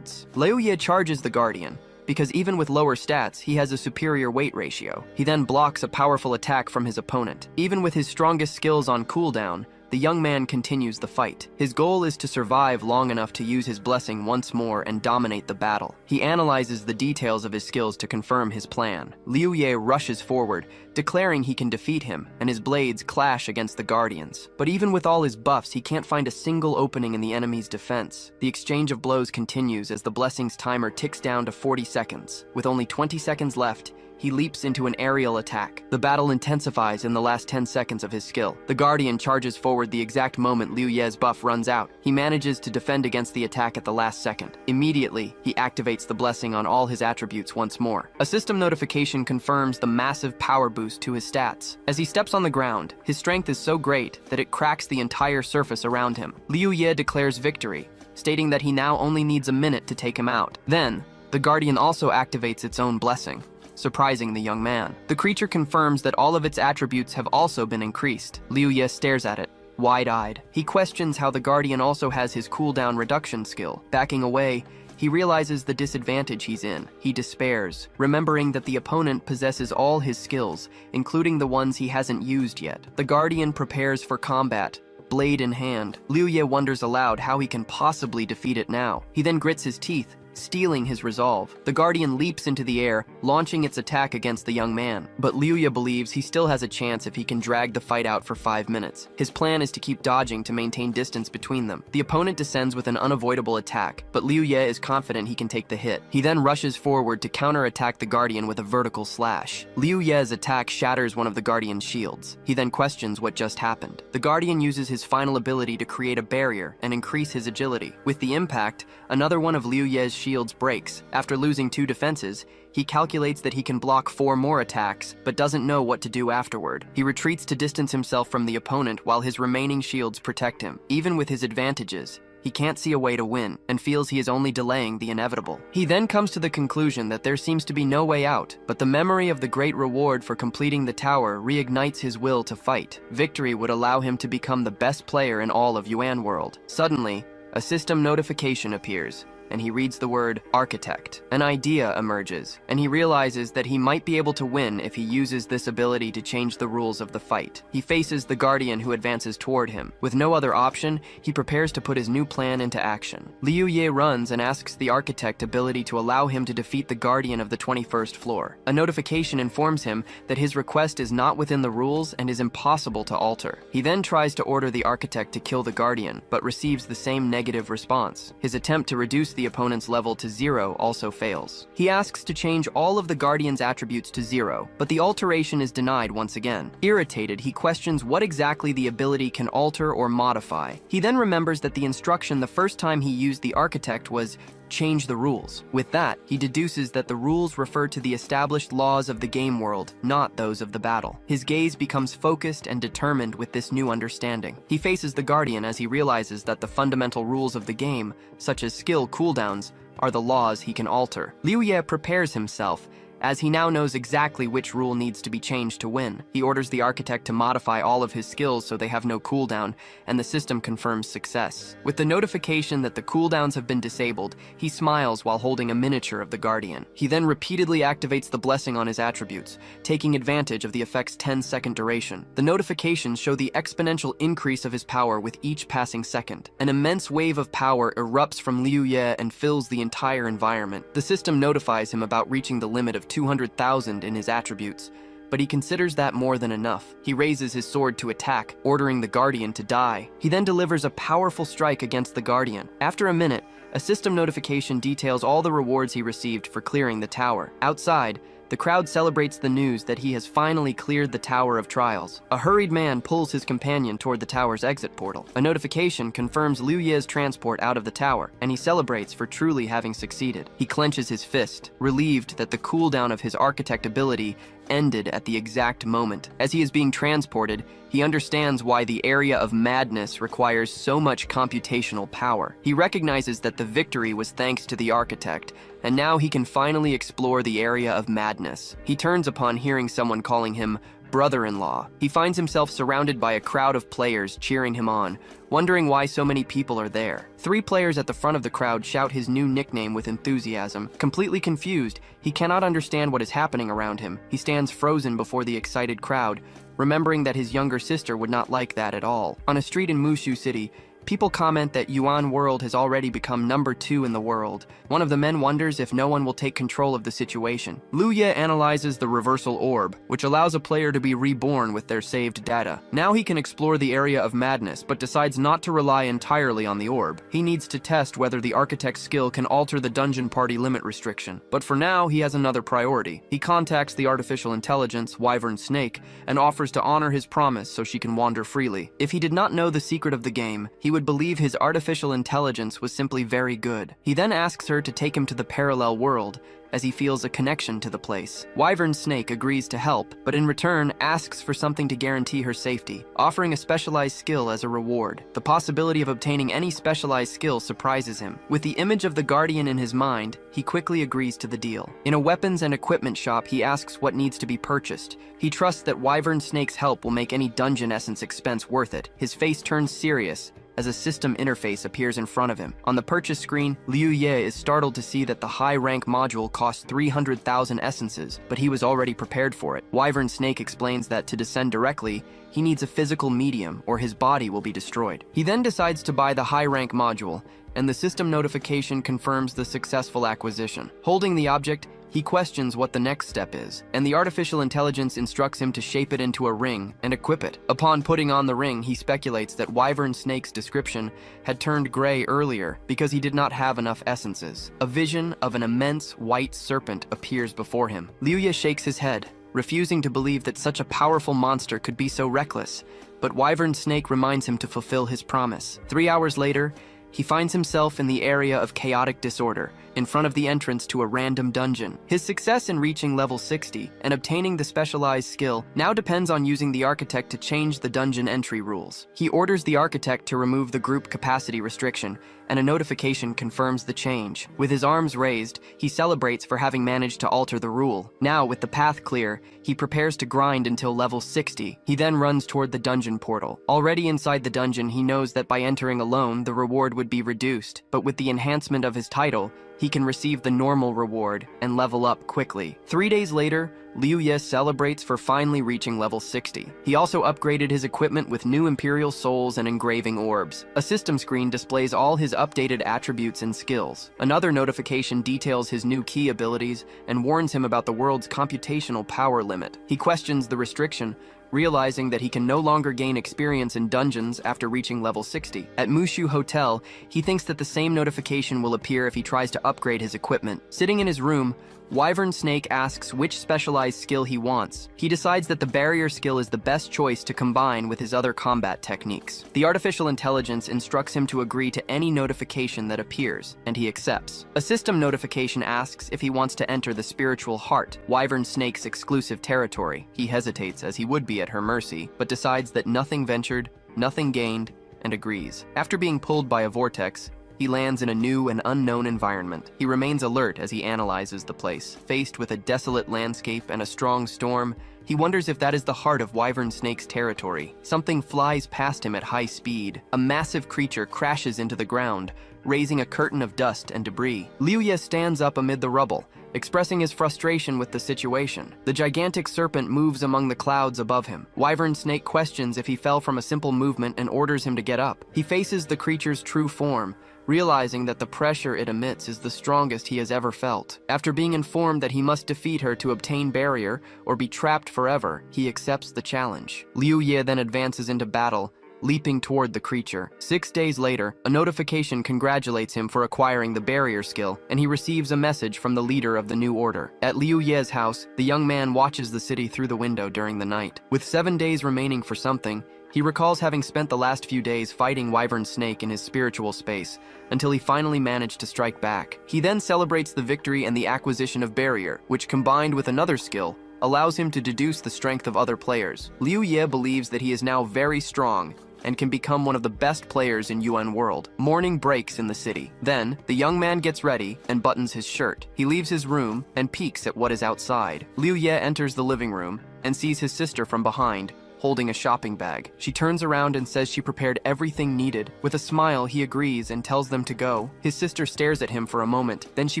Liu Ye charges the Guardian, because even with lower stats, he has a superior weight ratio. He then blocks a powerful attack from his opponent. Even with his strongest skills on cooldown, the young man continues the fight. His goal is to survive long enough to use his blessing once more and dominate the battle. He analyzes the details of his skills to confirm his plan. Liu Ye rushes forward, declaring he can defeat him, and his blades clash against the Guardians. But even with all his buffs, he can't find a single opening in the enemy's defense. The exchange of blows continues as the blessing's timer ticks down to 40 seconds. With only 20 seconds left, he leaps into an aerial attack. The battle intensifies in the last 10 seconds of his skill. The Guardian charges forward the exact moment Liu Ye's buff runs out. He manages to defend against the attack at the last second. Immediately, he activates the blessing on all his attributes once more. A system notification confirms the massive power boost to his stats. As he steps on the ground, his strength is so great that it cracks the entire surface around him. Liu Ye declares victory, stating that he now only needs a minute to take him out. Then, The Guardian also activates its own blessing, surprising the young man. The creature confirms that all of its attributes have also been increased. Liu Ye stares at it, wide-eyed. He questions how the Guardian also has his cooldown reduction skill. Backing away, he realizes the disadvantage he's in. He despairs, remembering that the opponent possesses all his skills, including the ones he hasn't used yet. The Guardian prepares for combat, blade in hand. Liu Ye wonders aloud how he can possibly defeat it now. He then grits his teeth, stealing his resolve. The Guardian leaps into the air, launching its attack against the young man. But Liu Ye believes he still has a chance if he can drag the fight out for 5 minutes. His plan is to keep dodging to maintain distance between them. The opponent descends with an unavoidable attack, but Liu Ye is confident he can take the hit. He then rushes forward to counterattack the Guardian with a vertical slash. Liu Ye's attack shatters one of the Guardian's shields. He then questions what just happened. The Guardian uses his final ability to create a barrier and increase his agility. With the impact, another one of Liu Ye's shields breaks. After losing 2 defenses, he calculates that he can block 4 more attacks, but doesn't know what to do afterward. He retreats to distance himself from the opponent while his remaining shields protect him. Even with his advantages, he can't see a way to win, and feels he is only delaying the inevitable. He then comes to the conclusion that there seems to be no way out, but the memory of the great reward for completing the tower reignites his will to fight. Victory would allow him to become the best player in all of Yuan World. Suddenly, a system notification appears, and he reads the word architect. An idea emerges, and he realizes that he might be able to win if he uses this ability to change the rules of the fight. He faces the Guardian who advances toward him. With no other option, he prepares to put his new plan into action. Liu Ye runs and asks the architect ability to allow him to defeat the Guardian of the 21st floor. A notification informs him that his request is not within the rules and is impossible to alter. He then tries to order the architect to kill the Guardian, but receives the same negative response. His attempt to reduce the opponent's level to 0 also fails. He asks to change all of the Guardian's attributes to 0, but the alteration is denied once again. Irritated, he questions what exactly the ability can alter or modify. He then remembers that the instruction the first time he used the architect was change the rules. With that, he deduces that the rules refer to the established laws of the game world, not those of the battle. His gaze becomes focused and determined with this new understanding. He faces the Guardian as he realizes that the fundamental rules of the game, such as skill cooldowns, are the laws he can alter. Liu Ye prepares himself, as he now knows exactly which rule needs to be changed to win. He orders the architect to modify all of his skills so they have no cooldown, and the system confirms success. With the notification that the cooldowns have been disabled, he smiles while holding a miniature of the Guardian. He then repeatedly activates the blessing on his attributes, taking advantage of the effect's 10-second duration. The notifications show the exponential increase of his power with each passing second. An immense wave of power erupts from Liu Ye and fills the entire environment. The system notifies him about reaching the limit of 200,000 in his attributes, but he considers that more than enough. He raises his sword to attack, ordering the Guardian to die. He then delivers a powerful strike against the Guardian. After a minute, a system notification details all the rewards he received for clearing the tower. Outside, the crowd celebrates the news that he has finally cleared the Tower of Trials. A hurried man pulls his companion toward the tower's exit portal. A notification confirms Liu Ye's transport out of the tower, and he celebrates for truly having succeeded. He clenches his fist, relieved that the cooldown of his architect ability ended at the exact moment. As he is being transported, he understands why the area of madness requires so much computational power. He recognizes that the victory was thanks to the architect, and now he can finally explore the area of madness. He turns upon hearing someone calling him brother-in-law. He finds himself surrounded by a crowd of players cheering him on, wondering why so many people are there. 3 players at the front of the crowd shout his new nickname with enthusiasm. Completely confused, he cannot understand what is happening around him. He stands frozen before the excited crowd, remembering that his younger sister would not like that at all. On a street in Mushu City, people comment that Yuan World has already become number 2 in the world. One of the men wonders if no one will take control of the situation. Liu Ye analyzes the reversal orb, which allows a player to be reborn with their saved data. Now he can explore the area of madness, but decides not to rely entirely on the orb. He needs to test whether the architect's skill can alter the dungeon party limit restriction. But for now, he has another priority. He contacts the artificial intelligence, Wyvern Snake, and offers to honor his promise so she can wander freely. If he did not know the secret of the game, he would would believe his artificial intelligence was simply very good. He then asks her to take him to the parallel world, as he feels a connection to the place. Wyvern Snake agrees to help, but in return asks for something to guarantee her safety, offering a specialized skill as a reward. The possibility of obtaining any specialized skill surprises him. With the image of the Guardian in his mind, he quickly agrees to the deal. In a weapons and equipment shop, he asks what needs to be purchased. He trusts that Wyvern Snake's help will make any dungeon essence expense worth it. His face turns serious as a system interface appears in front of him. On the purchase screen, Liu Ye is startled to see that the high-rank module costs 300,000 essences, but he was already prepared for it. Wyvern Snake explains that to descend directly, he needs a physical medium or his body will be destroyed. He then decides to buy the high-rank module, and the system notification confirms the successful acquisition. Holding the object, he questions what the next step is, and the artificial intelligence instructs him to shape it into a ring and equip it. Upon putting on the ring, he speculates that Wyvern Snake's description had turned gray earlier because he did not have enough essences. A vision of an immense white serpent appears before him. Liu Ye shakes his head, refusing to believe that such a powerful monster could be so reckless, but Wyvern Snake reminds him to fulfill his promise. 3 hours later, he finds himself in the area of chaotic disorder, in front of the entrance to a random dungeon. His success in reaching level 60 and obtaining the specialized skill now depends on using the architect to change the dungeon entry rules. He orders the architect to remove the group capacity restriction, and a notification confirms the change. With his arms raised, he celebrates for having managed to alter the rule. Now, with the path clear, he prepares to grind until level 60. He then runs toward the dungeon portal. Already inside the dungeon, he knows that by entering alone, the reward would be reduced, but with the enhancement of his title, he can receive the normal reward and level up quickly. 3 days later, Liu Ye celebrates for finally reaching level 60. He also upgraded his equipment with new Imperial Souls and engraving orbs. A system screen displays all his updated attributes and skills. Another notification details his new key abilities and warns him about the world's computational power limit. He questions the restriction, realizing that he can no longer gain experience in dungeons after reaching level 60. At Mushu Hotel, he thinks that the same notification will appear if he tries to upgrade his equipment. Sitting in his room, Wyvern Snake asks which specialized skill he wants. He decides that the barrier skill is the best choice to combine with his other combat techniques. The artificial intelligence instructs him to agree to any notification that appears, and he accepts. A system notification asks if he wants to enter the spiritual heart, Wyvern Snake's exclusive territory. He hesitates as he would be at her mercy, but decides that nothing ventured, nothing gained, and agrees. After being pulled by a vortex, he lands in a new and unknown environment. He remains alert as he analyzes the place. Faced with a desolate landscape and a strong storm, he wonders if that is the heart of Wyvern Snake's territory. Something flies past him at high speed. A massive creature crashes into the ground, raising a curtain of dust and debris. Liu Ye stands up amid the rubble, expressing his frustration with the situation. The gigantic serpent moves among the clouds above him. Wyvern Snake questions if he fell from a simple movement and orders him to get up. He faces the creature's true form, realizing that the pressure it emits is the strongest he has ever felt. After being informed that he must defeat her to obtain barrier or be trapped forever, he accepts the challenge. Liu Ye then advances into battle, leaping toward the creature. 6 days later, a notification congratulates him for acquiring the barrier skill, and he receives a message from the leader of the new order. At Liu Ye's house, the young man watches the city through the window during the night. With 7 days remaining for something, he recalls having spent the last few days fighting Wyvern Snake in his spiritual space, until he finally managed to strike back. He then celebrates the victory and the acquisition of barrier, which combined with another skill, allows him to deduce the strength of other players. Liu Ye believes that he is now very strong, and can become one of the best players in Yuan World. Morning breaks in the city. Then, the young man gets ready and buttons his shirt. He leaves his room and peeks at what is outside. Liu Ye enters the living room and sees his sister from behind, holding a shopping bag. She turns around and says she prepared everything needed. With a smile, he agrees and tells them to go. His sister stares at him for a moment. Then she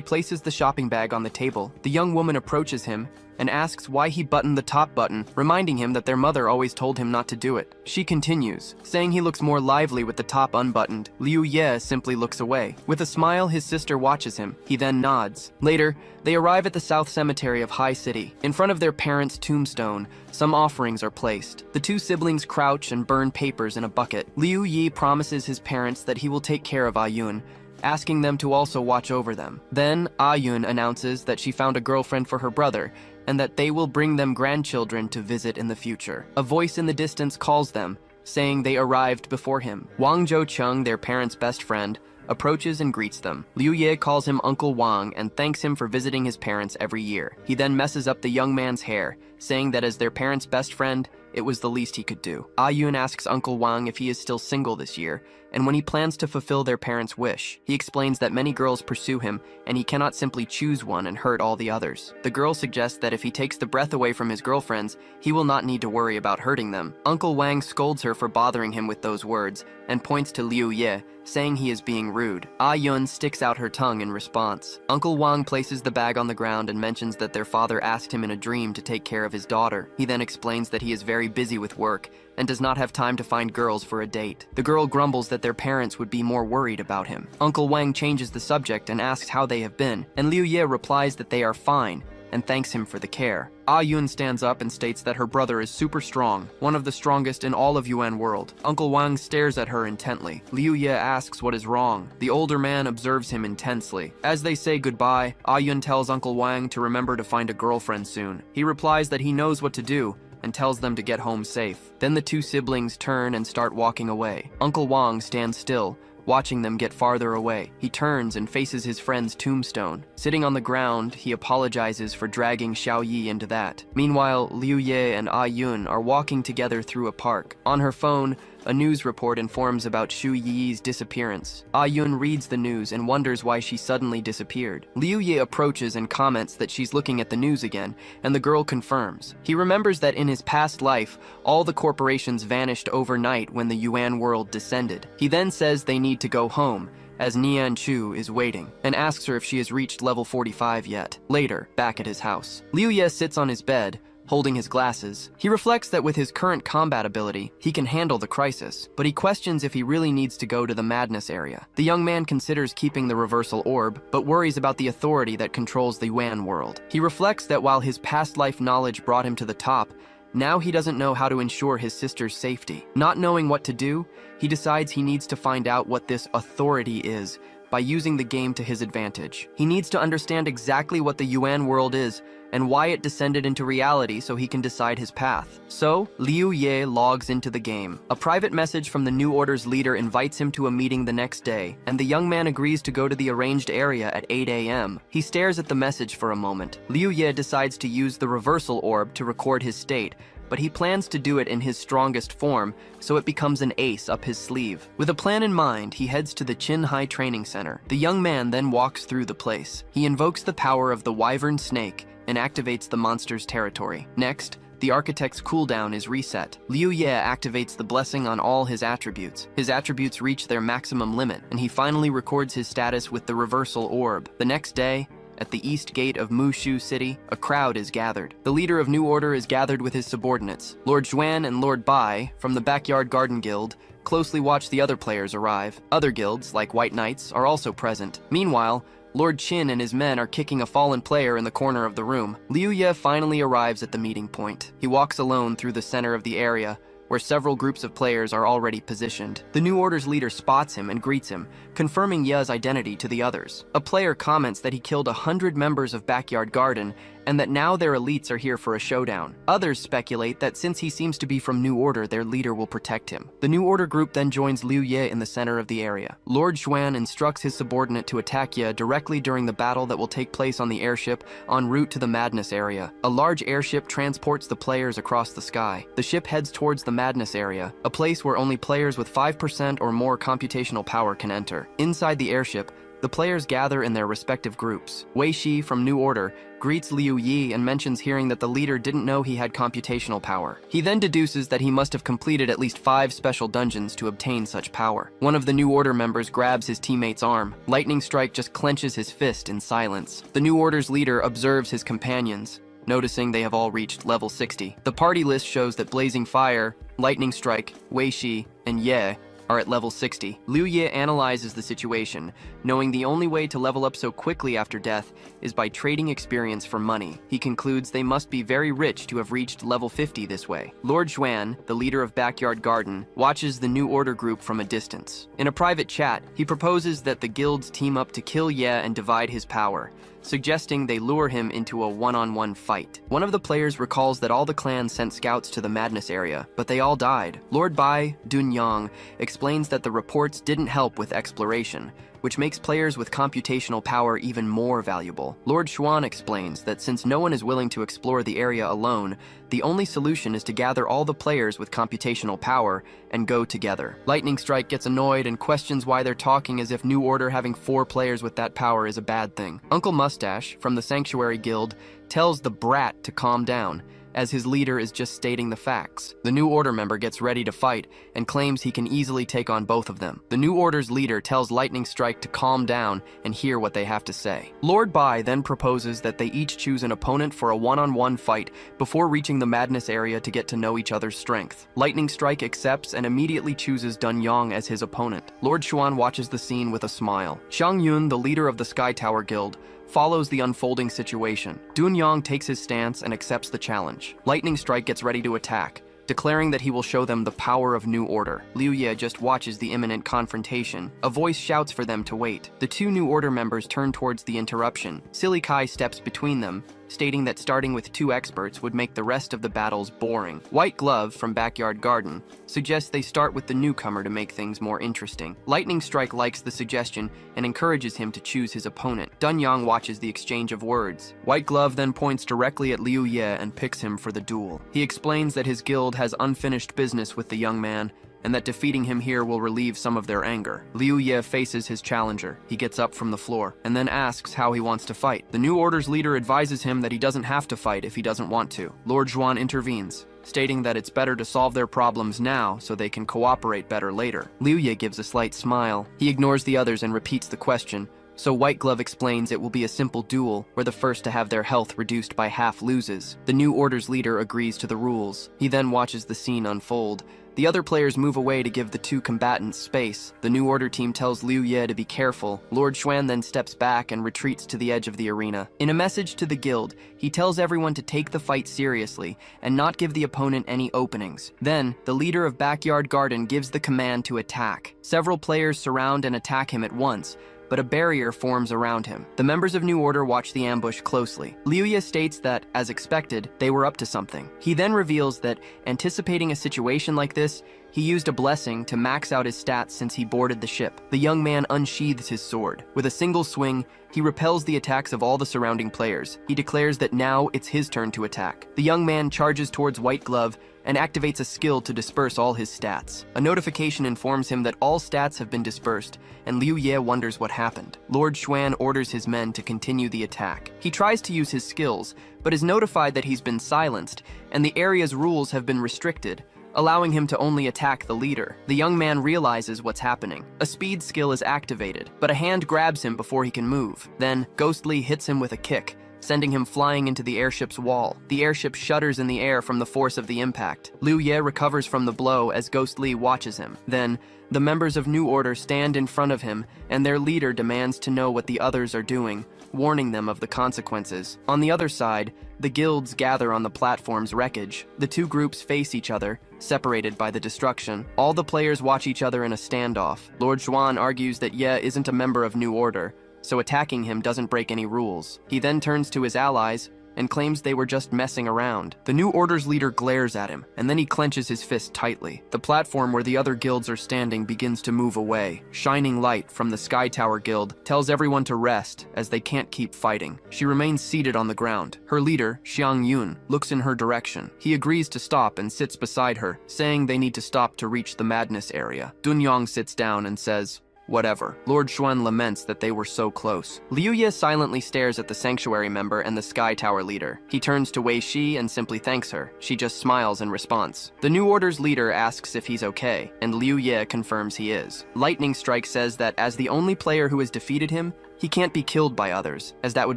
places the shopping bag on the table. The young woman approaches him and asks why he buttoned the top button, reminding him that their mother always told him not to do it. She continues, saying he looks more lively with the top unbuttoned. Liu Ye simply looks away. With a smile, his sister watches him. He then nods. Later, they arrive at the South Cemetery of High City. In front of their parents' tombstone, some offerings are placed. The two siblings crouch and burn papers in a bucket. Liu Yi promises his parents that he will take care of Ayun, asking them to also watch over them. Then, Ayun announces that she found a girlfriend for her brother, and that they will bring them grandchildren to visit in the future. A voice in the distance calls them, saying they arrived before him. Wang Zhou-chung, their parents' best friend, approaches and greets them. Liu Ye calls him Uncle Wang and thanks him for visiting his parents every year. He then messes up the young man's hair, saying that as their parents' best friend, it was the least he could do. Yun asks Uncle Wang if he is still single this year, and when he plans to fulfill their parents' wish. He explains that many girls pursue him, and he cannot simply choose one and hurt all the others. The girl suggests that if he takes the breath away from his girlfriends, he will not need to worry about hurting them. Uncle Wang scolds her for bothering him with those words, and points to Liu Ye, saying he is being rude. Yun sticks out her tongue in response. Uncle Wang places the bag on the ground and mentions that their father asked him in a dream to take care of his daughter. He then explains that he is very busy with work and does not have time to find girls for a date. The girl grumbles that their parents would be more worried about him. Uncle Wang changes the subject and asks how they have been, and Liu Ye replies that they are fine and thanks him for the care. Yun stands up and states that her brother is super strong, one of the strongest in all of Yuan world. Uncle Wang stares at her intently. Liu Ye asks what is wrong. The older man observes him intensely. As they say goodbye, Yun tells Uncle Wang to remember to find a girlfriend soon. He replies that he knows what to do and tells them to get home safe. Then the two siblings turn and start walking away. Uncle Wang stands still, watching them get farther away. He turns and faces his friend's tombstone. Sitting on the ground, he apologizes for dragging Xiao Yi into that. Meanwhile, Liu Ye and Yun are walking together through a park. On her phone, a news report informs about Xu Yi's disappearance. Yun reads the news and wonders why she suddenly disappeared. Liu Ye approaches and comments that she's looking at the news again, and the girl confirms. He remembers that in his past life, all the corporations vanished overnight when the Yuan world descended. He then says they need to go home, as Nian Chu is waiting, and asks her if she has reached level 45 yet. Later, back at his house, Liu Ye sits on his bed, holding his glasses. He reflects that with his current combat ability, he can handle the crisis, but he questions if he really needs to go to the madness area. The young man considers keeping the reversal orb, but worries about the authority that controls the Yuan world. He reflects that while his past life knowledge brought him to the top, now he doesn't know how to ensure his sister's safety. Not knowing what to do, he decides he needs to find out what this authority is by using the game to his advantage. He needs to understand exactly what the Yuan world is and why it descended into reality so he can decide his path. So, Liu Ye logs into the game. A private message from the New Order's leader invites him to a meeting the next day, and the young man agrees to go to the arranged area at 8 a.m. He stares at the message for a moment. Liu Ye decides to use the reversal orb to record his state, but he plans to do it in his strongest form, so it becomes an ace up his sleeve. With a plan in mind, he heads to the Qinhai Training Center. The young man then walks through the place. He invokes the power of the Wyvern Snake and activates the monster's territory. Next, the architect's cooldown is reset. Liu Ye activates the blessing on all his attributes. His attributes reach their maximum limit, and he finally records his status with the reversal orb. The next day, at the east gate of Mushu City, a crowd is gathered. The leader of New Order is gathered with his subordinates. Lord Xuan and Lord Bai, from the Backyard Garden Guild, closely watch the other players arrive. Other guilds, like White Knights, are also present. Meanwhile, Lord Qin and his men are kicking a fallen player in the corner of the room. Liu Ye finally arrives at the meeting point. He walks alone through the center of the area, where several groups of players are already positioned. The New Order's leader spots him and greets him, confirming Ye's identity to the others. A player comments that he killed 100 members of Backyard Garden and that now their elites are here for a showdown. Others speculate that since he seems to be from New Order, their leader will protect him. The New Order group then joins Liu Ye in the center of the area. Lord Xuan instructs his subordinate to attack Ye directly during the battle that will take place on the airship en route to the Madness area. A large airship transports the players across the sky. The ship heads towards the Madness area, a place where only players with 5% or more computational power can enter. Inside the airship, the players gather in their respective groups. Wei Shi from New Order greets Liu Yi and mentions hearing that the leader didn't know he had computational power. He then deduces that he must have completed at least 5 special dungeons to obtain such power. One of the New Order members grabs his teammate's arm. Lightning Strike just clenches his fist in silence. The New Order's leader observes his companions, noticing they have all reached level 60. The party list shows that Blazing Fire, Lightning Strike, Wei Shi, and Ye are at level 60. Liu Ye analyzes the situation, knowing the only way to level up so quickly after death is by trading experience for money. He concludes they must be very rich to have reached level 50 this way. Lord Xuan, the leader of Backyard Garden, watches the New Order group from a distance. In a private chat, he proposes that the guilds team up to kill Ye and divide his power. suggesting they lure him into a one-on-one fight. One of the players recalls that all the clans sent scouts to the madness area, but they all died. Lord Bai Dunyang explains that the reports didn't help with exploration, which makes players with computational power even more valuable. Lord Xuan explains that since no one is willing to explore the area alone, the only solution is to gather all the players with computational power and go together. Lightning Strike gets annoyed and questions why they're talking as if New Order having 4 players with that power is a bad thing. Uncle Mustache, from the Sanctuary Guild, tells the brat to calm down, as his leader is just stating the facts. The New Order member gets ready to fight and claims he can easily take on both of them. The New Order's leader tells Lightning Strike to calm down and hear what they have to say. Lord Bai then proposes that they each choose an opponent for a one-on-one fight before reaching the madness area to get to know each other's strength. Lightning Strike accepts and immediately chooses Dunyang as his opponent. Lord Xuan watches the scene with a smile. Xiang Yun, the leader of the Sky Tower Guild, follows the unfolding situation. Dunyang takes his stance and accepts the challenge. Lightning Strike gets ready to attack, declaring that he will show them the power of New Order. Liu Ye just watches the imminent confrontation. A voice shouts for them to wait. The 2 New Order members turn towards the interruption. Silly Kai steps between them, stating that starting with 2 experts would make the rest of the battles boring. White Glove, from Backyard Garden, suggests they start with the newcomer to make things more interesting. Lightning Strike likes the suggestion and encourages him to choose his opponent. Dunyang watches the exchange of words. White Glove then points directly at Liu Ye and picks him for the duel. He explains that his guild has unfinished business with the young man, and that defeating him here will relieve some of their anger. Liu Ye faces his challenger. He gets up from the floor, and then asks how he wants to fight. The New Order's leader advises him that he doesn't have to fight if he doesn't want to. Lord Zhuan intervenes, stating that it's better to solve their problems now so they can cooperate better later. Liu Ye gives a slight smile. He ignores the others and repeats the question, so White Glove explains it will be a simple duel, where the first to have their health reduced by half loses. The New Order's leader agrees to the rules. He then watches the scene unfold. The other players move away to give the 2 combatants space. The New Order team tells Liu Ye to be careful. Lord Xuan then steps back and retreats to the edge of the arena. In a message to the guild, he tells everyone to take the fight seriously and not give the opponent any openings. Then, the leader of Backyard Garden gives the command to attack. Several players surround and attack him at once, but a barrier forms around him. The members of New Order watch the ambush closely. Liu Ye states that, as expected, they were up to something. He then reveals that, anticipating a situation like this, he used a blessing to max out his stats since he boarded the ship. The young man unsheathes his sword. With a single swing, he repels the attacks of all the surrounding players. He declares that now it's his turn to attack. The young man charges towards White Glove and activates a skill to disperse all his stats. A notification informs him that all stats have been dispersed, and Liu Ye wonders what happened. Lord Xuan orders his men to continue the attack. He tries to use his skills, but is notified that he's been silenced, and the area's rules have been restricted, allowing him to only attack the leader. The young man realizes what's happening. A speed skill is activated, but a hand grabs him before he can move. Then, Ghostly hits him with a kick, sending him flying into the airship's wall. The airship shudders in the air from the force of the impact. Liu Ye recovers from the blow as Ghostly watches him. Then, the members of New Order stand in front of him, and their leader demands to know what the others are doing, warning them of the consequences. On the other side, the guilds gather on the platform's wreckage. The 2 groups face each other, separated by the destruction. All the players watch each other in a standoff. Lord Xuan argues that Ye isn't a member of New Order, so attacking him doesn't break any rules. He then turns to his allies and claims they were just messing around. The New Order's leader glares at him, and then he clenches his fist tightly. The platform where the other guilds are standing begins to move away. Shining light from the Sky Tower Guild tells everyone to rest, as they can't keep fighting. She remains seated on the ground. Her leader, Xiang Yun, looks in her direction. He agrees to stop and sits beside her, saying they need to stop to reach the madness area. Dunyang sits down and says, "Whatever." Lord Xuan laments that they were so close. Liu Ye silently stares at the Sanctuary member and the Sky Tower leader. He turns to Wei Shi and simply thanks her. She just smiles in response. The New Order's leader asks if he's okay, and Liu Ye confirms he is. Lightning Strike says that as the only player who has defeated him, he can't be killed by others, as that would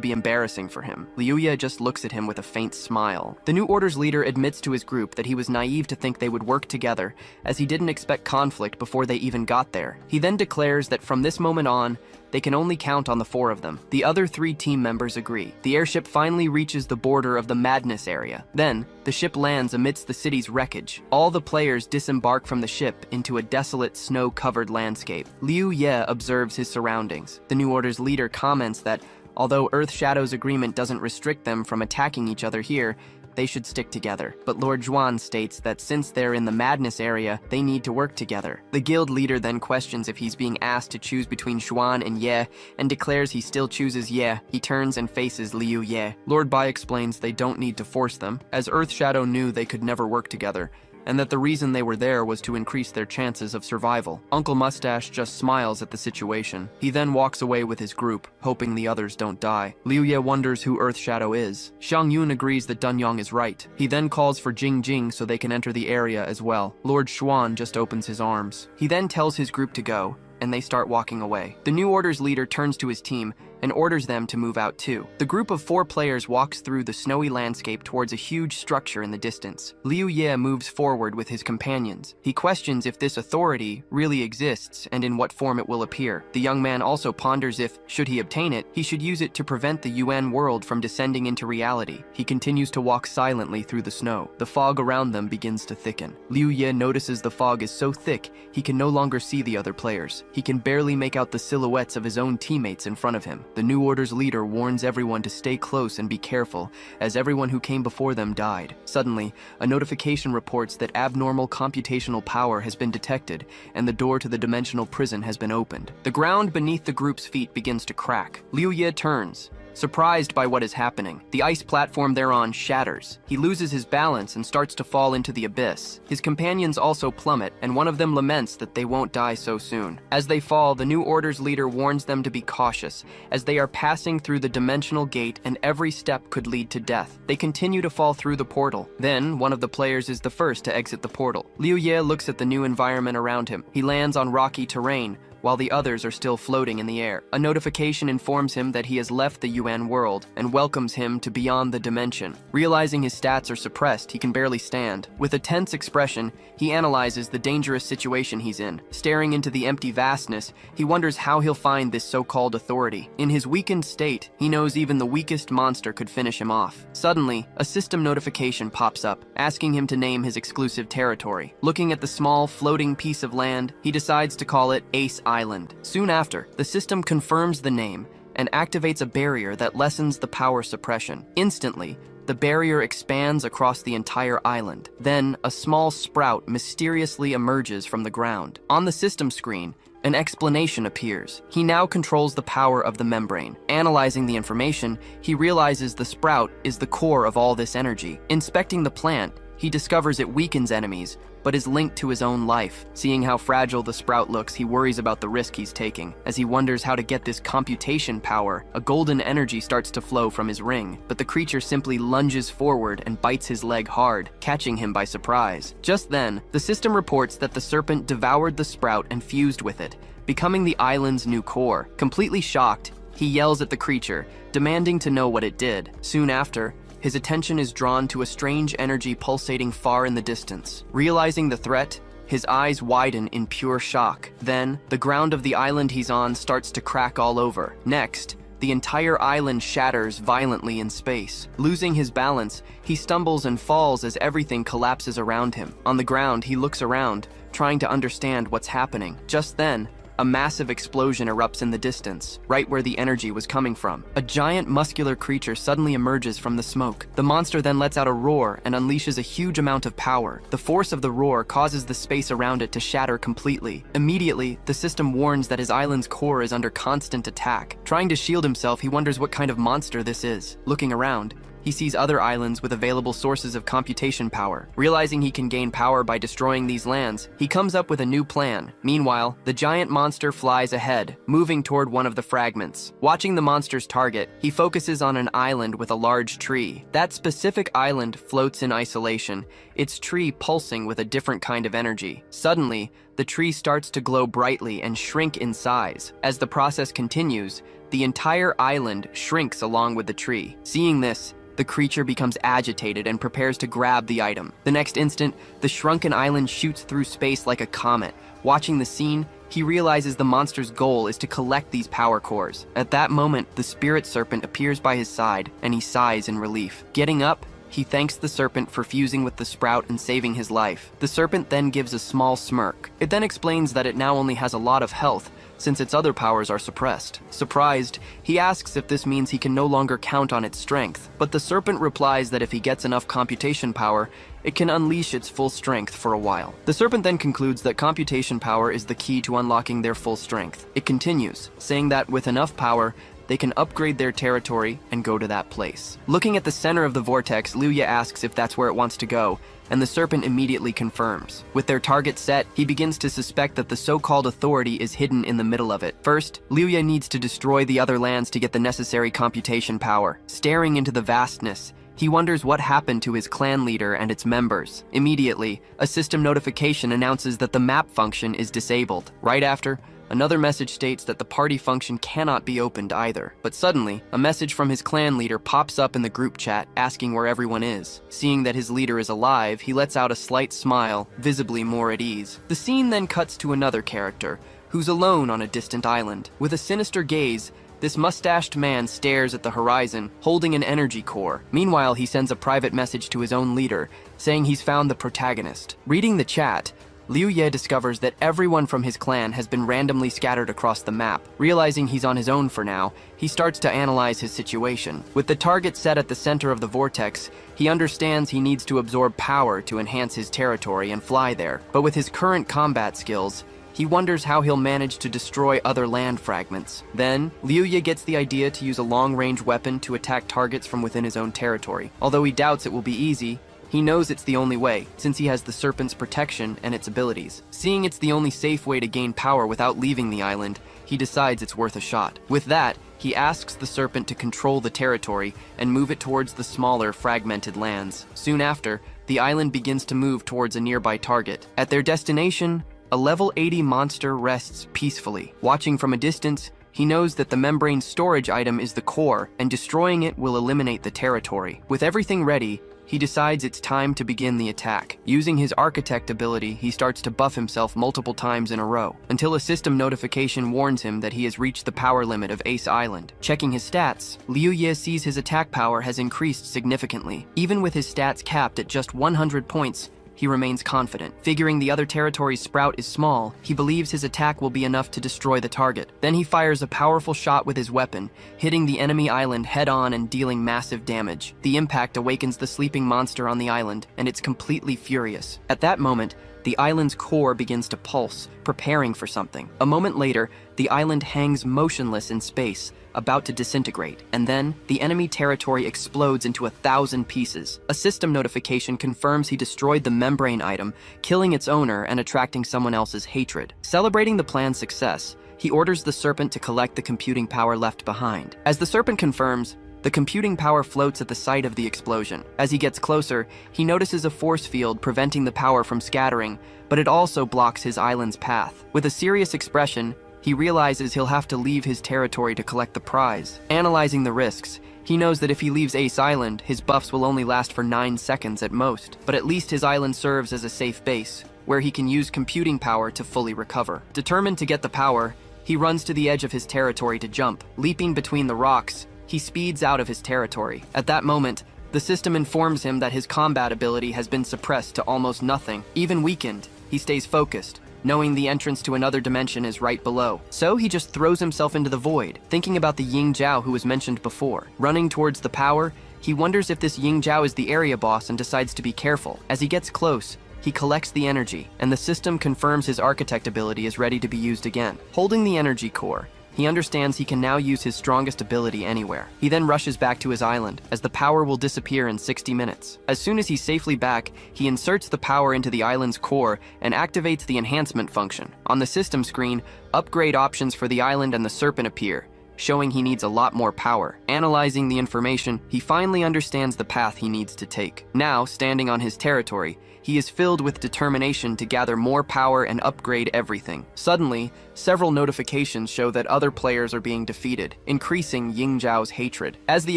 be embarrassing for him. Liu Ye just looks at him with a faint smile. The New Order's leader admits to his group that he was naive to think they would work together, as he didn't expect conflict before they even got there. He then declares that from this moment on, they can only count on the 4 of them. The other 3 team members agree. The airship finally reaches the border of the madness area. Then, the ship lands amidst the city's wreckage. All the players disembark from the ship into a desolate, snow-covered landscape. Liu Ye observes his surroundings. The New Order's leader comments that Although Earth Shadow's agreement doesn't restrict them from attacking each other here, they should stick together. But Lord Zhuan states that since they're in the madness area, they need to work together. The guild leader then questions if he's being asked to choose between Zhuan and Ye, and declares he still chooses Ye. He turns and faces Liu Ye. Lord Bai explains they don't need to force them, as Earth Shadow knew they could never work together, and that the reason they were there was to increase their chances of survival. Uncle Mustache just smiles at the situation. He then walks away with his group, hoping the others don't die. Liu Ye wonders who Earth Shadow is. Xiang Yun agrees that Dunyang is right. He then calls for Jing Jing so they can enter the area as well. Lord Xuan just opens his arms. He then tells his group to go, and they start walking away. The New Order's leader turns to his team and orders them to move out too. The group of 4 players walks through the snowy landscape towards a huge structure in the distance. Liu Ye moves forward with his companions. He questions if this authority really exists and in what form it will appear. The young man also ponders if, should he obtain it, he should use it to prevent the UN world from descending into reality. He continues to walk silently through the snow. The fog around them begins to thicken. Liu Ye notices the fog is so thick he can no longer see the other players. He can barely make out the silhouettes of his own teammates in front of him. The New Order's leader warns everyone to stay close and be careful, as everyone who came before them died. Suddenly, a notification reports that abnormal computational power has been detected, and the door to the dimensional prison has been opened. The ground beneath the group's feet begins to crack. Liu Ye turns, surprised by what is happening. The ice platform they're on shatters. He loses his balance and starts to fall into the abyss. His companions also plummet, and one of them laments that they won't die so soon. As they fall, the New Order's leader warns them to be cautious, as they are passing through the dimensional gate and every step could lead to death. They continue to fall through the portal. Then, one of the players is the first to exit the portal. Liu Ye looks at the new environment around him. He lands on rocky terrain, while the others are still floating in the air. A notification informs him that he has left the UN world and welcomes him to beyond the dimension. Realizing his stats are suppressed, he can barely stand. With a tense expression, he analyzes the dangerous situation he's in. Staring into the empty vastness, he wonders how he'll find this so-called authority. In his weakened state, he knows even the weakest monster could finish him off. Suddenly, a system notification pops up, asking him to name his exclusive territory. Looking at the small, floating piece of land, he decides to call it Ace Island. Soon after, the system confirms the name and activates a barrier that lessens the power suppression. Instantly, the barrier expands across the entire island. Then, a small sprout mysteriously emerges from the ground. On the system screen, an explanation appears. He now controls the power of the membrane. Analyzing the information, he realizes the sprout is the core of all this energy. Inspecting the plant, he discovers it weakens enemies, but is linked to his own life. Seeing how fragile the sprout looks, he worries about the risk he's taking. As he wonders how to get this computation power, a golden energy starts to flow from his ring, but the creature simply lunges forward and bites his leg hard, catching him by surprise. Just then, the system reports that the serpent devoured the sprout and fused with it, becoming the island's new core. Completely shocked, he yells at the creature, demanding to know what it did. Soon after, his attention is drawn to a strange energy pulsating far in the distance. Realizing the threat, his eyes widen in pure shock. Then, the ground of the island he's on starts to crack all over. Next, the entire island shatters violently in space. Losing his balance, he stumbles and falls as everything collapses around him. On the ground, he looks around, trying to understand what's happening. Just then, a massive explosion erupts in the distance, right where the energy was coming from. A giant muscular creature suddenly emerges from the smoke. The monster then lets out a roar and unleashes a huge amount of power. The force of the roar causes the space around it to shatter completely. Immediately, the system warns that his island's core is under constant attack. Trying to shield himself, he wonders what kind of monster this is. Looking around, he sees other islands with available sources of computation power. Realizing he can gain power by destroying these lands, he comes up with a new plan. Meanwhile, the giant monster flies ahead, moving toward one of the fragments. Watching the monster's target, he focuses on an island with a large tree. That specific island floats in isolation, its tree pulsing with a different kind of energy. Suddenly, the tree starts to glow brightly and shrink in size. As the process continues, the entire island shrinks along with the tree. Seeing this, the creature becomes agitated and prepares to grab the item. The next instant, the shrunken island shoots through space like a comet. Watching the scene, he realizes the monster's goal is to collect these power cores. At that moment, the spirit serpent appears by his side, and he sighs in relief. Getting up, he thanks the serpent for fusing with the sprout and saving his life. The serpent then gives a small smirk. It then explains that it now only has a lot of health, since its other powers are suppressed. Surprised, he asks if this means he can no longer count on its strength, but the serpent replies that if he gets enough computation power, it can unleash its full strength for a while. The serpent then concludes that computation power is the key to unlocking their full strength. It continues, saying that with enough power, they can upgrade their territory and go to that place. Looking at the center of the vortex, Liuya asks if that's where it wants to go, and the serpent immediately confirms. With their target set, he begins to suspect that the so-called authority is hidden in the middle of it. First, Liuya needs to destroy the other lands to get the necessary computation power. Staring into the vastness, he wonders what happened to his clan leader and its members. Immediately, a system notification announces that the map function is disabled. Right after, another message states that the party function cannot be opened either. But suddenly, a message from his clan leader pops up in the group chat asking where everyone is. Seeing that his leader is alive, he lets out a slight smile, visibly more at ease. The scene then cuts to another character, who's alone on a distant island. With a sinister gaze, this mustached man stares at the horizon, holding an energy core. Meanwhile, he sends a private message to his own leader, saying he's found the protagonist. Reading the chat, Liuya discovers that everyone from his clan has been randomly scattered across the map. Realizing he's on his own for now, he starts to analyze his situation. With the target set at the center of the vortex, he understands he needs to absorb power to enhance his territory and fly there. But with his current combat skills, he wonders how he'll manage to destroy other land fragments. Then, Liuya gets the idea to use a long-range weapon to attack targets from within his own territory. Although he doubts it will be easy, he knows it's the only way, since he has the serpent's protection and its abilities. Seeing it's the only safe way to gain power without leaving the island, he decides it's worth a shot. With that, he asks the serpent to control the territory and move it towards the smaller, fragmented lands. Soon after, the island begins to move towards a nearby target. At their destination, a level 80 monster rests peacefully. Watching from a distance, he knows that the membrane storage item is the core, and destroying it will eliminate the territory. With everything ready, he decides it's time to begin the attack. Using his architect ability, he starts to buff himself multiple times in a row, until a system notification warns him that he has reached the power limit of Ace Island. Checking his stats, Liuya sees his attack power has increased significantly. Even with his stats capped at just 100 points, he remains confident. Figuring the other territory's sprout is small, he believes his attack will be enough to destroy the target. Then he fires a powerful shot with his weapon, hitting the enemy island head-on and dealing massive damage. The impact awakens the sleeping monster on the island, and it's completely furious. At that moment, the island's core begins to pulse, preparing for something. A moment later, the island hangs motionless in space, about to disintegrate, and then the enemy territory explodes into 1,000 pieces. A system notification confirms he destroyed the membrane item, killing its owner and attracting someone else's hatred. Celebrating the plan's success, he orders the serpent to collect the computing power left behind. As the serpent confirms, the computing power floats at the site of the explosion. As he gets closer, he notices a force field preventing the power from scattering, but it also blocks his island's path. With a serious expression, he realizes he'll have to leave his territory to collect the prize. Analyzing the risks, he knows that if he leaves Ace Island, his buffs will only last for 9 seconds at most. But at least his island serves as a safe base, where he can use computing power to fully recover. Determined to get the power, he runs to the edge of his territory to jump. Leaping between the rocks, he speeds out of his territory. At that moment, the system informs him that his combat ability has been suppressed to almost nothing. Even weakened, he stays focused, knowing the entrance to another dimension is right below. So he just throws himself into the void, thinking about the Ying Zhao who was mentioned before. Running towards the power, he wonders if this Ying Zhao is the area boss and decides to be careful. As he gets close, he collects the energy, and the system confirms his architect ability is ready to be used again. Holding the energy core, he understands he can now use his strongest ability anywhere. He then rushes back to his island, as the power will disappear in 60 minutes. As soon as he's safely back, he inserts the power into the island's core and activates the enhancement function. On the system screen, upgrade options for the island and the serpent appear, showing he needs a lot more power. Analyzing the information, he finally understands the path he needs to take. Now, standing on his territory, he is filled with determination to gather more power and upgrade everything. Suddenly, several notifications show that other players are being defeated, increasing Ying Zhao's hatred. As the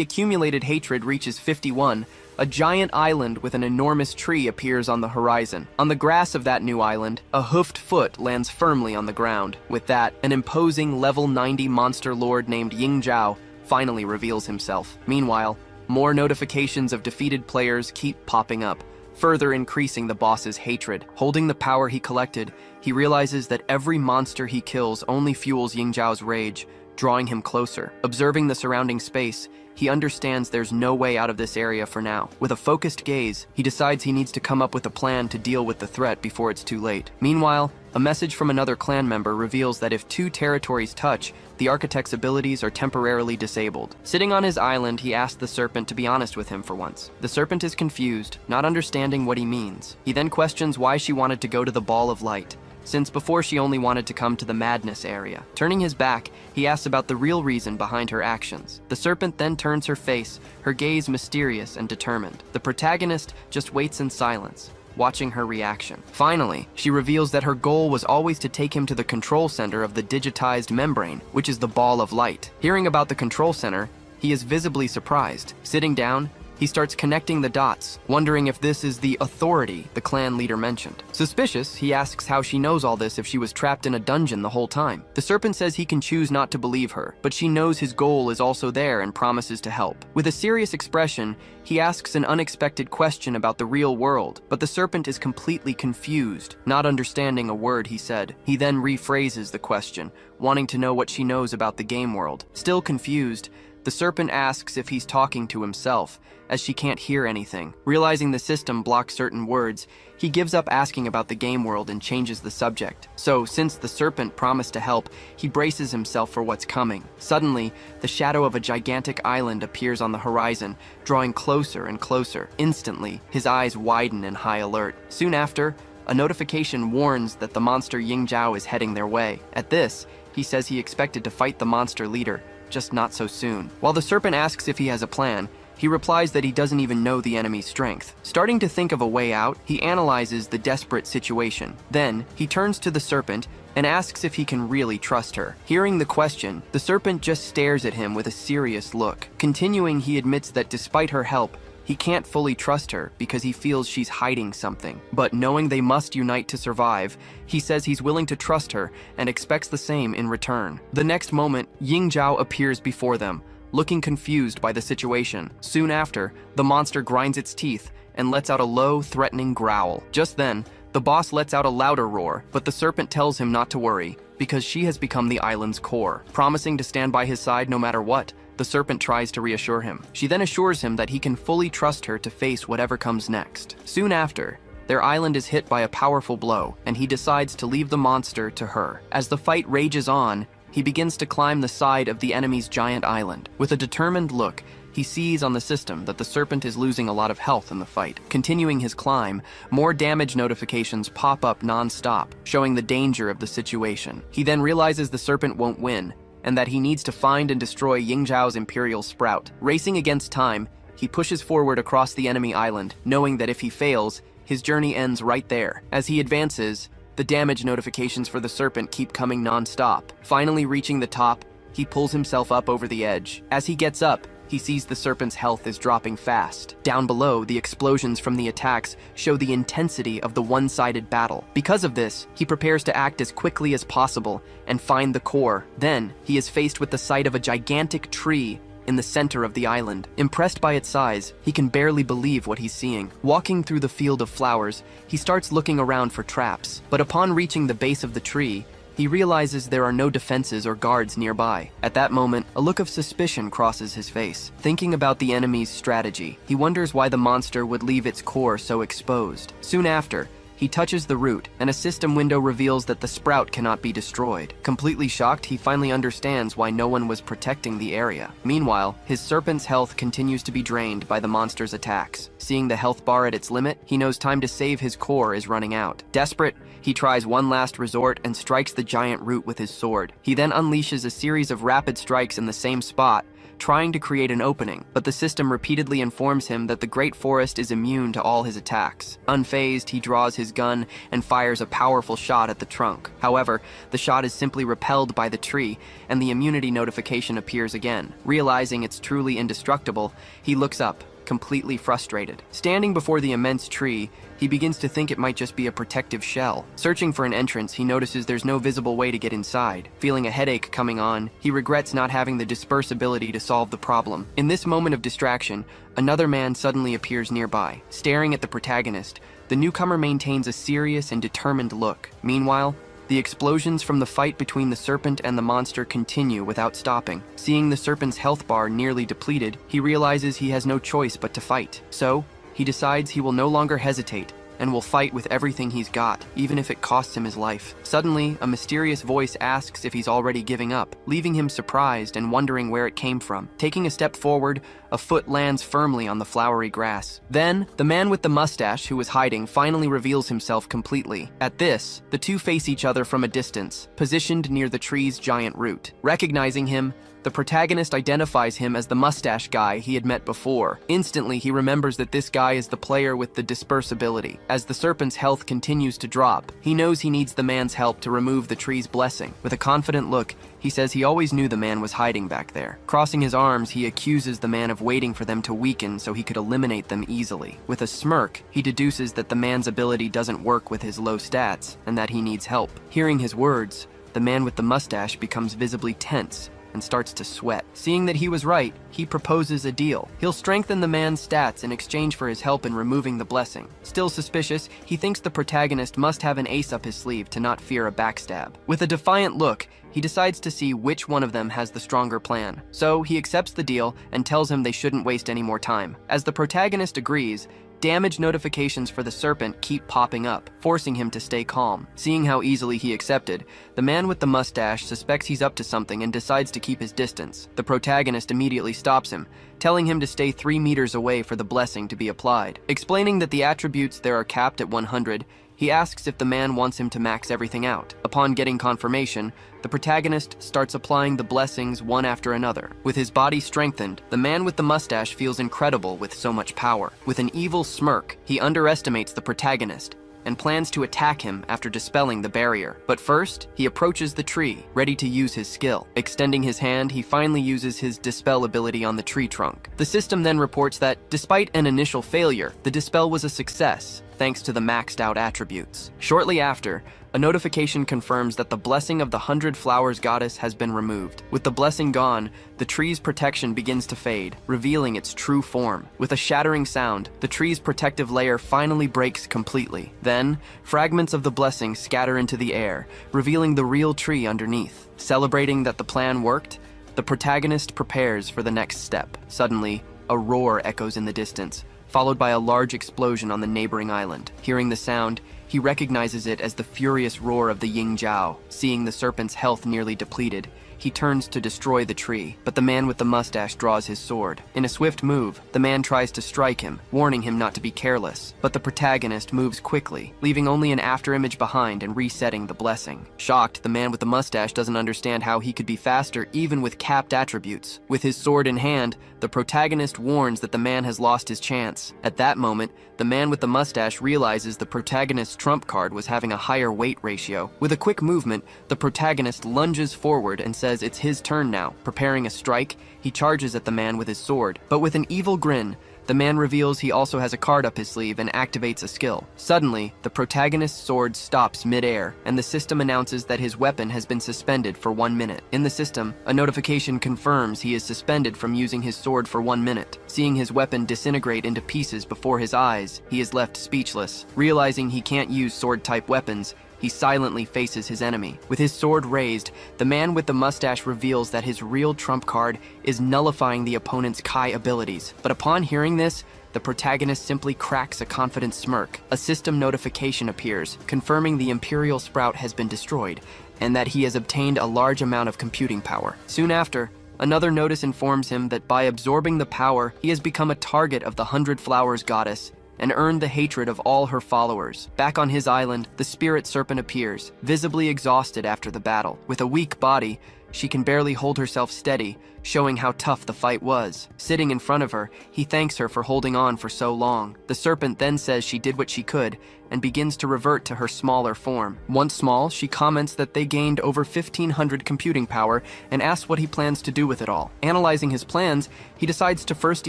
accumulated hatred reaches 51, a giant island with an enormous tree appears on the horizon. On the grass of that new island, a hoofed foot lands firmly on the ground. With that, an imposing level 90 monster lord named Ying Zhao finally reveals himself. Meanwhile, more notifications of defeated players keep popping up, further increasing the boss's hatred. Holding the power he collected, he realizes that every monster he kills only fuels Yingzhao's rage, drawing him closer. Observing the surrounding space, he understands there's no way out of this area for now. With a focused gaze, he decides he needs to come up with a plan to deal with the threat before it's too late. Meanwhile, a message from another clan member reveals that if two territories touch, the architect's abilities are temporarily disabled. Sitting on his island, he asks the serpent to be honest with him for once. The serpent is confused, not understanding what he means. He then questions why she wanted to go to the Ball of Light, since before she only wanted to come to the Madness area. Turning his back, he asks about the real reason behind her actions. The serpent then turns her face, her gaze mysterious and determined. The protagonist just waits in silence, watching her reaction. Finally, she reveals that her goal was always to take him to the control center of the digitized membrane, which is the Ball of Light. Hearing about the control center, he is visibly surprised. Sitting down, he starts connecting the dots, wondering if this is the authority the clan leader mentioned. Suspicious, he asks how she knows all this if she was trapped in a dungeon the whole time. The serpent says he can choose not to believe her, but she knows his goal is also there and promises to help. With a serious expression, he asks an unexpected question about the real world, but the serpent is completely confused, not understanding a word he said. He then rephrases the question, wanting to know what she knows about the game world. Still confused, the serpent asks if he's talking to himself, as she can't hear anything. Realizing the system blocks certain words, he gives up asking about the game world and changes the subject. So, since the serpent promised to help, he braces himself for what's coming. Suddenly, the shadow of a gigantic island appears on the horizon, drawing closer and closer. Instantly, his eyes widen in high alert. Soon after, a notification warns that the monster Yingzhao is heading their way. At this, he says he expected to fight the monster leader, just not so soon. While the serpent asks if he has a plan, he replies that he doesn't even know the enemy's strength. Starting to think of a way out, he analyzes the desperate situation. Then, he turns to the serpent and asks if he can really trust her. Hearing the question, the serpent just stares at him with a serious look. Continuing, he admits that despite her help, he can't fully trust her because he feels she's hiding something. But knowing they must unite to survive, he says he's willing to trust her and expects the same in return. The next moment, Yingzhao appears before them, looking confused by the situation. Soon after, the monster grinds its teeth and lets out a low, threatening growl. Just then, the boss lets out a louder roar, but the serpent tells him not to worry, because she has become the island's core. Promising to stand by his side no matter what, the serpent tries to reassure him. She then assures him that he can fully trust her to face whatever comes next. Soon after, their island is hit by a powerful blow, and he decides to leave the monster to her. As the fight rages on, he begins to climb the side of the enemy's giant island. With a determined look, he sees on the system that the serpent is losing a lot of health in the fight. Continuing his climb, more damage notifications pop up non-stop, showing the danger of the situation. He then realizes the serpent won't win, and that he needs to find and destroy Yingzhao's Imperial Sprout. Racing against time, he pushes forward across the enemy island, knowing that if he fails, his journey ends right there. As he advances, the damage notifications for the serpent keep coming non-stop. Finally reaching the top, he pulls himself up over the edge. As he gets up, he sees the serpent's health is dropping fast. Down below, the explosions from the attacks show the intensity of the one-sided battle. Because of this, he prepares to act as quickly as possible and find the core. Then, he is faced with the sight of a gigantic tree in the center of the island. Impressed by its size, he can barely believe what he's seeing. Walking through the field of flowers, he starts looking around for traps. But upon reaching the base of the tree, he realizes there are no defenses or guards nearby. At that moment, a look of suspicion crosses his face. Thinking about the enemy's strategy, he wonders why the monster would leave its core so exposed. Soon after, he touches the root, and a system window reveals that the sprout cannot be destroyed. Completely shocked, he finally understands why no one was protecting the area. Meanwhile, his serpent's health continues to be drained by the monster's attacks. Seeing the health bar at its limit, he knows time to save his core is running out. Desperate, he tries one last resort and strikes the giant root with his sword. He then unleashes a series of rapid strikes in the same spot, trying to create an opening, but the system repeatedly informs him that the Great Forest is immune to all his attacks. Unfazed, he draws his gun and fires a powerful shot at the trunk. However, the shot is simply repelled by the tree, and the immunity notification appears again. Realizing it's truly indestructible, he looks up, completely frustrated. Standing before the immense tree, he begins to think it might just be a protective shell. Searching for an entrance, he notices there's no visible way to get inside. Feeling a headache coming on, he regrets not having the disperse ability to solve the problem. In this moment of distraction, another man suddenly appears nearby. Staring at the protagonist, The newcomer maintains a serious and determined look. Meanwhile, the explosions from the fight between the serpent and the monster continue without stopping. Seeing the serpent's health bar nearly depleted, he realizes he has no choice but to fight. So, he decides he will no longer hesitate and will fight with everything he's got, even if it costs him his life. Suddenly, a mysterious voice asks if he's already giving up, leaving him surprised and wondering where it came from. Taking a step forward, a foot lands firmly on the flowery grass. Then, the man with the mustache who was hiding finally reveals himself completely. At this, the two face each other from a distance, positioned near the tree's giant root. Recognizing him, the protagonist identifies him as the mustache guy he had met before. Instantly, he remembers that this guy is the player with the disperse ability. As the serpent's health continues to drop, he knows he needs the man's help to remove the tree's blessing. With a confident look, he says he always knew the man was hiding back there. Crossing his arms, he accuses the man of waiting for them to weaken so he could eliminate them easily. With a smirk, he deduces that the man's ability doesn't work with his low stats and that he needs help. Hearing his words, the man with the mustache becomes visibly tense and starts to sweat. Seeing that he was right, he proposes a deal. He'll strengthen the man's stats in exchange for his help in removing the blessing. Still suspicious, he thinks the protagonist must have an ace up his sleeve to not fear a backstab. With a defiant look, he decides to see which one of them has the stronger plan. So he accepts the deal and tells him they shouldn't waste any more time. As the protagonist agrees, damage notifications for the serpent keep popping up, forcing him to stay calm. Seeing how easily he accepted, the man with the mustache suspects he's up to something and decides to keep his distance. The protagonist immediately stops him, telling him to stay 3 meters away for the blessing to be applied. Explaining that the attributes there are capped at 100, he asks if the man wants him to max everything out. Upon getting confirmation, the protagonist starts applying the blessings one after another. With his body strengthened, the man with the mustache feels incredible with so much power. With an evil smirk, he underestimates the protagonist and plans to attack him after dispelling the barrier. But first, he approaches the tree, ready to use his skill. Extending his hand, he finally uses his dispel ability on the tree trunk. The system then reports that, despite an initial failure, the dispel was a success, thanks to the maxed out attributes. Shortly after, a notification confirms that the blessing of the 100 Flowers goddess has been removed. With the blessing gone, the tree's protection begins to fade, revealing its true form. With a shattering sound, the tree's protective layer finally breaks completely. Then, fragments of the blessing scatter into the air, revealing the real tree underneath. Celebrating that the plan worked, the protagonist prepares for the next step. Suddenly, a roar echoes in the distance, followed by a large explosion on the neighboring island. Hearing the sound, he recognizes it as the furious roar of the Ying Jiao. Seeing the serpent's health nearly depleted, he turns to destroy the tree, but the man with the mustache draws his sword. In a swift move, the man tries to strike him, warning him not to be careless, but the protagonist moves quickly, leaving only an afterimage behind and resetting the blessing. Shocked, the man with the mustache doesn't understand how he could be faster even with capped attributes. With his sword in hand, the protagonist warns that the man has lost his chance. At that moment, the man with the mustache realizes the protagonist's trump card was having a higher weight ratio. With a quick movement, the protagonist lunges forward and says it's his turn now. Preparing a strike, he charges at the man with his sword. But with an evil grin, the man reveals he also has a card up his sleeve and activates a skill. Suddenly, the protagonist's sword stops mid-air, and the system announces that his weapon has been suspended for 1 minute. In the system, a notification confirms he is suspended from using his sword for 1 minute. Seeing his weapon disintegrate into pieces before his eyes, he is left speechless. Realizing he can't use sword-type weapons, he silently faces his enemy. With his sword raised, the man with the mustache reveals that his real trump card is nullifying the opponent's Kai abilities. But upon hearing this, the protagonist simply cracks a confident smirk. A system notification appears, confirming the Imperial Sprout has been destroyed, and that he has obtained a large amount of computing power. Soon after, another notice informs him that by absorbing the power, he has become a target of the 100 Flowers goddess, and earned the hatred of all her followers. Back on his island, the spirit serpent appears, visibly exhausted after the battle. With a weak body, she can barely hold herself steady, showing how tough the fight was. Sitting in front of her, he thanks her for holding on for so long. The serpent then says she did what she could, and begins to revert to her smaller form. Once small, she comments that they gained over 1,500 computing power and asks what he plans to do with it all. Analyzing his plans, he decides to first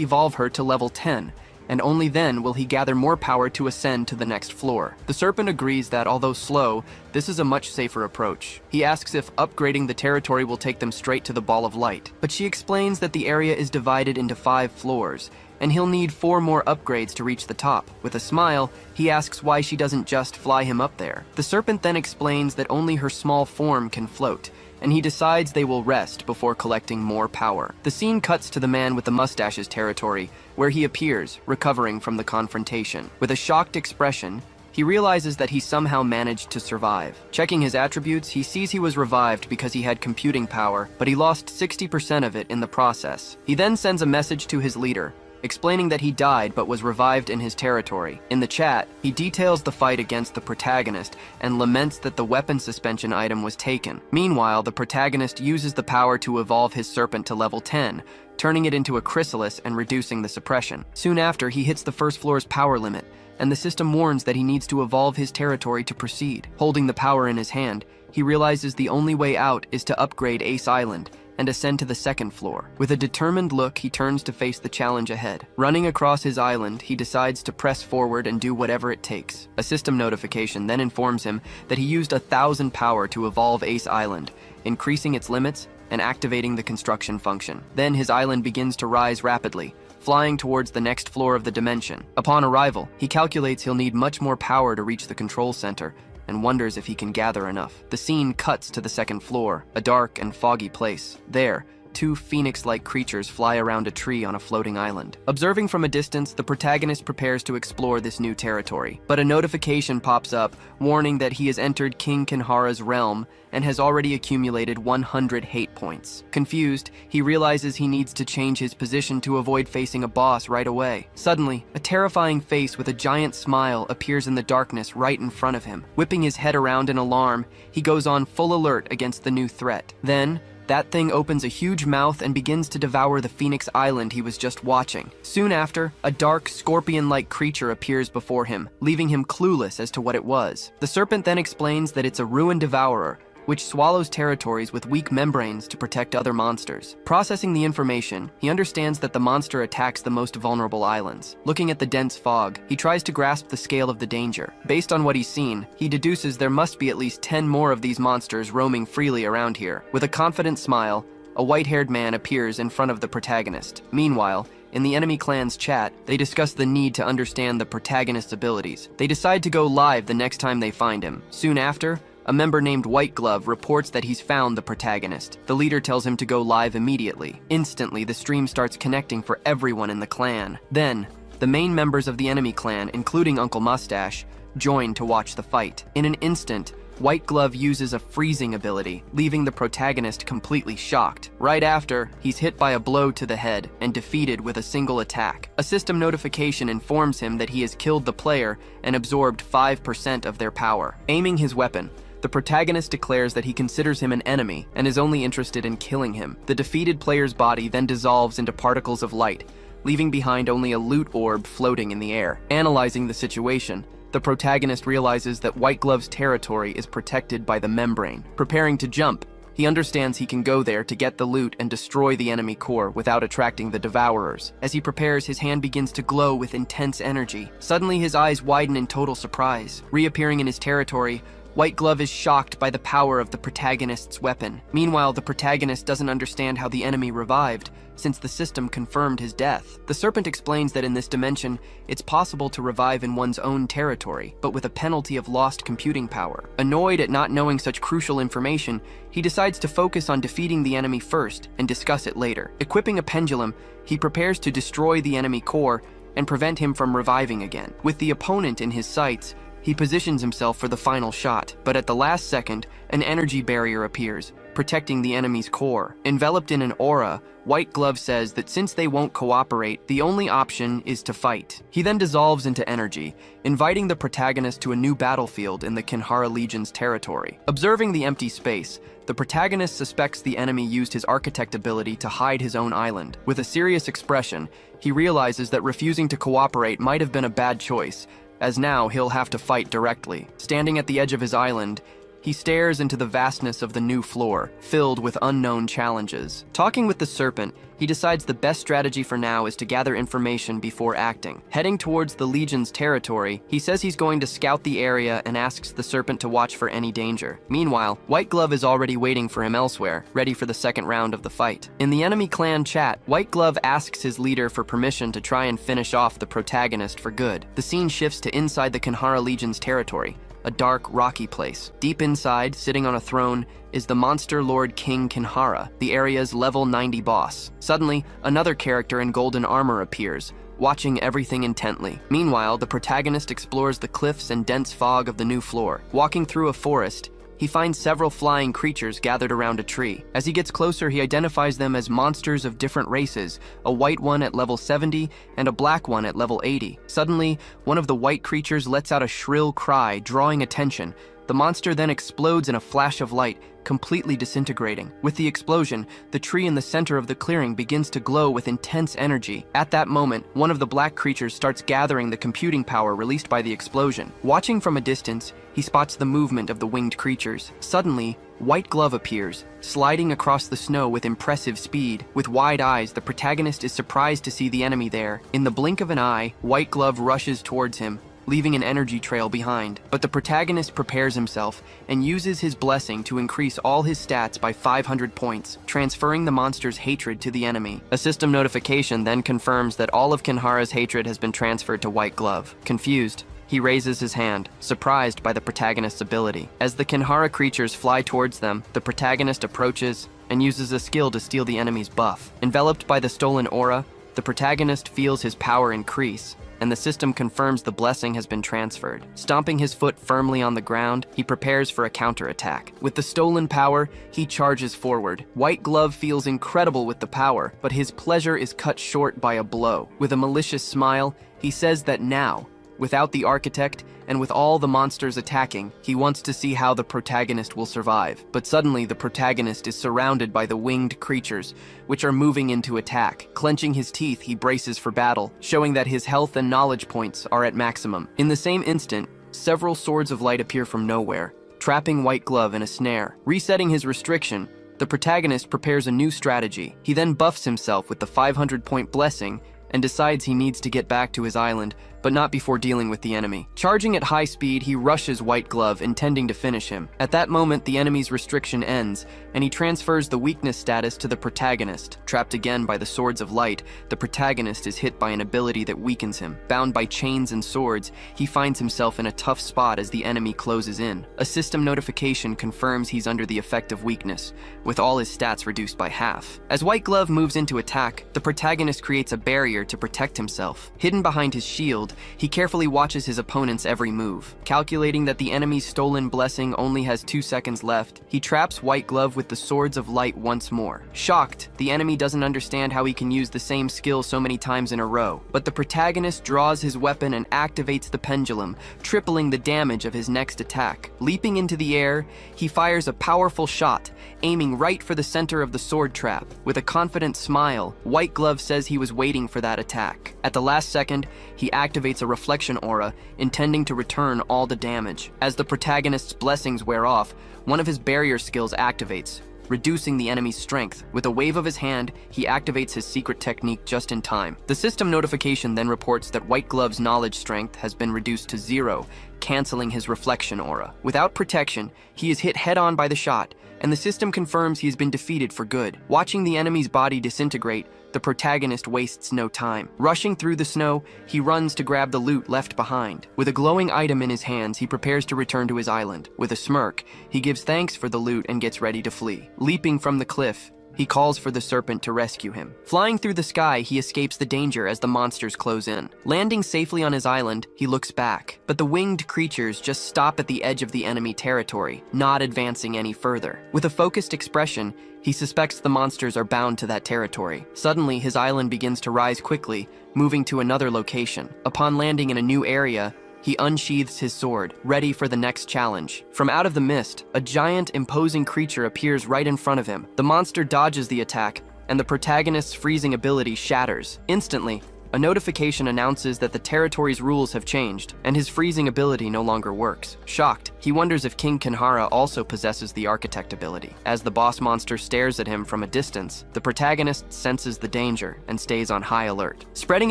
evolve her to level 10, and only then will he gather more power to ascend to the next floor. The serpent agrees that, although slow, this is a much safer approach. He asks if upgrading the territory will take them straight to the ball of light, but she explains that the area is divided into 5 floors, and he'll need 4 more upgrades to reach the top. With a smile, he asks why she doesn't just fly him up there. The serpent then explains that only her small form can float, and he decides they will rest before collecting more power. The scene cuts to the man with the mustache's territory, where he appears, recovering from the confrontation. With a shocked expression, he realizes that he somehow managed to survive. Checking his attributes, he sees he was revived because he had computing power, but he lost 60% of it in the process. He then sends a message to his leader, explaining that he died but was revived in his territory. In the chat, he details the fight against the protagonist and laments that the weapon suspension item was taken. Meanwhile, the protagonist uses the power to evolve his serpent to level 10, turning it into a chrysalis and reducing the suppression. Soon after, he hits the first floor's power limit, and the system warns that he needs to evolve his territory to proceed. Holding the power in his hand, he realizes the only way out is to upgrade Ace Island and ascend to the 2nd floor. With a determined look, he turns to face the challenge ahead. Running across his island, he decides to press forward and do whatever it takes. A system notification then informs him that he used 1,000 power to evolve Ace Island, increasing its limits and activating the construction function. Then his island begins to rise rapidly, flying towards the next floor of the dimension. Upon arrival, he calculates he'll need much more power to reach the control center, and wonders if he can gather enough. The scene cuts to the 2nd floor, a dark and foggy place. There, 2 phoenix-like creatures fly around a tree on a floating island. Observing from a distance, the protagonist prepares to explore this new territory, but a notification pops up, warning that he has entered King Kinhara's realm and has already accumulated 100 hate points. Confused, he realizes he needs to change his position to avoid facing a boss right away. Suddenly, a terrifying face with a giant smile appears in the darkness right in front of him. Whipping his head around in alarm, he goes on full alert against the new threat. Then, that thing opens a huge mouth and begins to devour the Phoenix Island he was just watching. Soon after, a dark, scorpion-like creature appears before him, leaving him clueless as to what it was. The serpent then explains that it's a ruin devourer, which swallows territories with weak membranes to protect other monsters. Processing the information, he understands that the monster attacks the most vulnerable islands. Looking at the dense fog, he tries to grasp the scale of the danger. Based on what he's seen, he deduces there must be at least 10 more of these monsters roaming freely around here. With a confident smile, a white-haired man appears in front of the protagonist. Meanwhile, in the enemy clan's chat, they discuss the need to understand the protagonist's abilities. They decide to go live the next time they find him. Soon after, a member named White Glove reports that he's found the protagonist. The leader tells him to go live immediately. Instantly, the stream starts connecting for everyone in the clan. Then, the main members of the enemy clan, including Uncle Mustache, join to watch the fight. In an instant, White Glove uses a freezing ability, leaving the protagonist completely shocked. Right after, he's hit by a blow to the head and defeated with a single attack. A system notification informs him that he has killed the player and absorbed 5% of their power. Aiming his weapon, the protagonist declares that he considers him an enemy and is only interested in killing him. The defeated player's body then dissolves into particles of light, leaving behind only a loot orb floating in the air. Analyzing the situation, the protagonist realizes that White Glove's territory is protected by the membrane. Preparing to jump, he understands he can go there to get the loot and destroy the enemy core without attracting the devourers. As he prepares, his hand begins to glow with intense energy. Suddenly, his eyes widen in total surprise. Reappearing in his territory, White Glove is shocked by the power of the protagonist's weapon. Meanwhile, the protagonist doesn't understand how the enemy revived, since the system confirmed his death. The serpent explains that in this dimension, it's possible to revive in one's own territory, but with a penalty of lost computing power. Annoyed at not knowing such crucial information, he decides to focus on defeating the enemy first and discuss it later. Equipping a pendulum, he prepares to destroy the enemy core and prevent him from reviving again. With the opponent in his sights, he positions himself for the final shot, but at the last second, an energy barrier appears, protecting the enemy's core. Enveloped in an aura, White Glove says that since they won't cooperate, the only option is to fight. He then dissolves into energy, inviting the protagonist to a new battlefield in the Kinhara Legion's territory. Observing the empty space, the protagonist suspects the enemy used his architect ability to hide his own island. With a serious expression, he realizes that refusing to cooperate might have been a bad choice, as now he'll have to fight directly. Standing at the edge of his island, He stares into the vastness of the new floor, filled with unknown challenges. Talking with the serpent, he decides the best strategy for now is to gather information before acting. Heading towards the Legion's territory, he says he's going to scout the area and asks the serpent to watch for any danger. Meanwhile, White Glove is already waiting for him elsewhere, ready for the second round of the fight. In the enemy clan chat, White Glove asks his leader for permission to try and finish off the protagonist for good. The scene shifts to inside the Kinhara Legion's territory, a dark, rocky place. Deep inside, sitting on a throne, is the monster lord King Kinhara, the area's level 90 boss. Suddenly, another character in golden armor appears, watching everything intently. Meanwhile, the protagonist explores the cliffs and dense fog of the new floor. Walking through a forest, he finds several flying creatures gathered around a tree. As he gets closer, he identifies them as monsters of different races, a white one at level 70 and a black one at level 80. Suddenly, one of the white creatures lets out a shrill cry, drawing attention. The monster then explodes in a flash of light, completely disintegrating. With the explosion, the tree in the center of the clearing begins to glow with intense energy. At that moment, one of the black creatures starts gathering the computing power released by the explosion. Watching from a distance, he spots the movement of the winged creatures. Suddenly, White Glove appears, sliding across the snow with impressive speed. With wide eyes, the protagonist is surprised to see the enemy there. In the blink of an eye, White Glove rushes towards him, leaving an energy trail behind. But the protagonist prepares himself and uses his blessing to increase all his stats by 500 points, transferring the monster's hatred to the enemy. A system notification then confirms that all of Kinhara's hatred has been transferred to White Glove. Confused, he raises his hand, surprised by the protagonist's ability. As the Kinhara creatures fly towards them, the protagonist approaches and uses a skill to steal the enemy's buff. Enveloped by the stolen aura, the protagonist feels his power increase, and the system confirms the blessing has been transferred. Stomping his foot firmly on the ground, he prepares for a counterattack. With the stolen power, he charges forward. White Glove feels incredible with the power, but his pleasure is cut short by a blow. With a malicious smile, he says that now, without the architect, and with all the monsters attacking, he wants to see how the protagonist will survive. But suddenly, the protagonist is surrounded by the winged creatures, which are moving into attack. Clenching his teeth, he braces for battle, showing that his health and knowledge points are at maximum. In the same instant, several swords of light appear from nowhere, trapping White Glove in a snare. Resetting his restriction, the protagonist prepares a new strategy. He then buffs himself with the 500-point blessing and decides he needs to get back to his island, but not before dealing with the enemy. Charging at high speed, he rushes White Glove, intending to finish him. At that moment, the enemy's restriction ends, and he transfers the weakness status to the protagonist. Trapped again by the swords of light, the protagonist is hit by an ability that weakens him. Bound by chains and swords, he finds himself in a tough spot as the enemy closes in. A system notification confirms he's under the effect of weakness, with all his stats reduced by half. As White Glove moves into attack, the protagonist creates a barrier to protect himself. Hidden behind his shield, he carefully watches his opponent's every move. Calculating that the enemy's stolen blessing only has 2 seconds left, he traps White Glove with the swords of light once more. Shocked, the enemy doesn't understand how he can use the same skill so many times in a row, but the protagonist draws his weapon and activates the pendulum, tripling the damage of his next attack. Leaping into the air, he fires a powerful shot, aiming right for the center of the sword trap. With a confident smile, White Glove says he was waiting for that attack. At the last second, he activates a reflection aura, intending to return all the damage. As the protagonist's blessings wear off, one of his barrier skills activates, reducing the enemy's strength. With a wave of his hand, he activates his secret technique just in time. The system notification then reports that White Glove's knowledge strength has been reduced to 0, canceling his reflection aura. Without protection, he is hit head-on by the shot, and the system confirms he has been defeated for good. Watching the enemy's body disintegrate, the protagonist wastes no time. Rushing through the snow, he runs to grab the loot left behind. With a glowing item in his hands, he prepares to return to his island. With a smirk, he gives thanks for the loot and gets ready to flee. Leaping from the cliff, he calls for the serpent to rescue him. Flying through the sky, he escapes the danger as the monsters close in. Landing safely on his island, he looks back, but the winged creatures just stop at the edge of the enemy territory, not advancing any further. With a focused expression, he suspects the monsters are bound to that territory. Suddenly, his island begins to rise quickly, moving to another location. Upon landing in a new area, he unsheathes his sword, ready for the next challenge. From out of the mist, a giant, imposing creature appears right in front of him. The monster dodges the attack, and the protagonist's freezing ability shatters. Instantly, A notification announces that the territory's rules have changed, and his freezing ability no longer works. Shocked, he wonders if King Kinhara also possesses the architect ability. As the boss monster stares at him from a distance, the protagonist senses the danger and stays on high alert. Spreading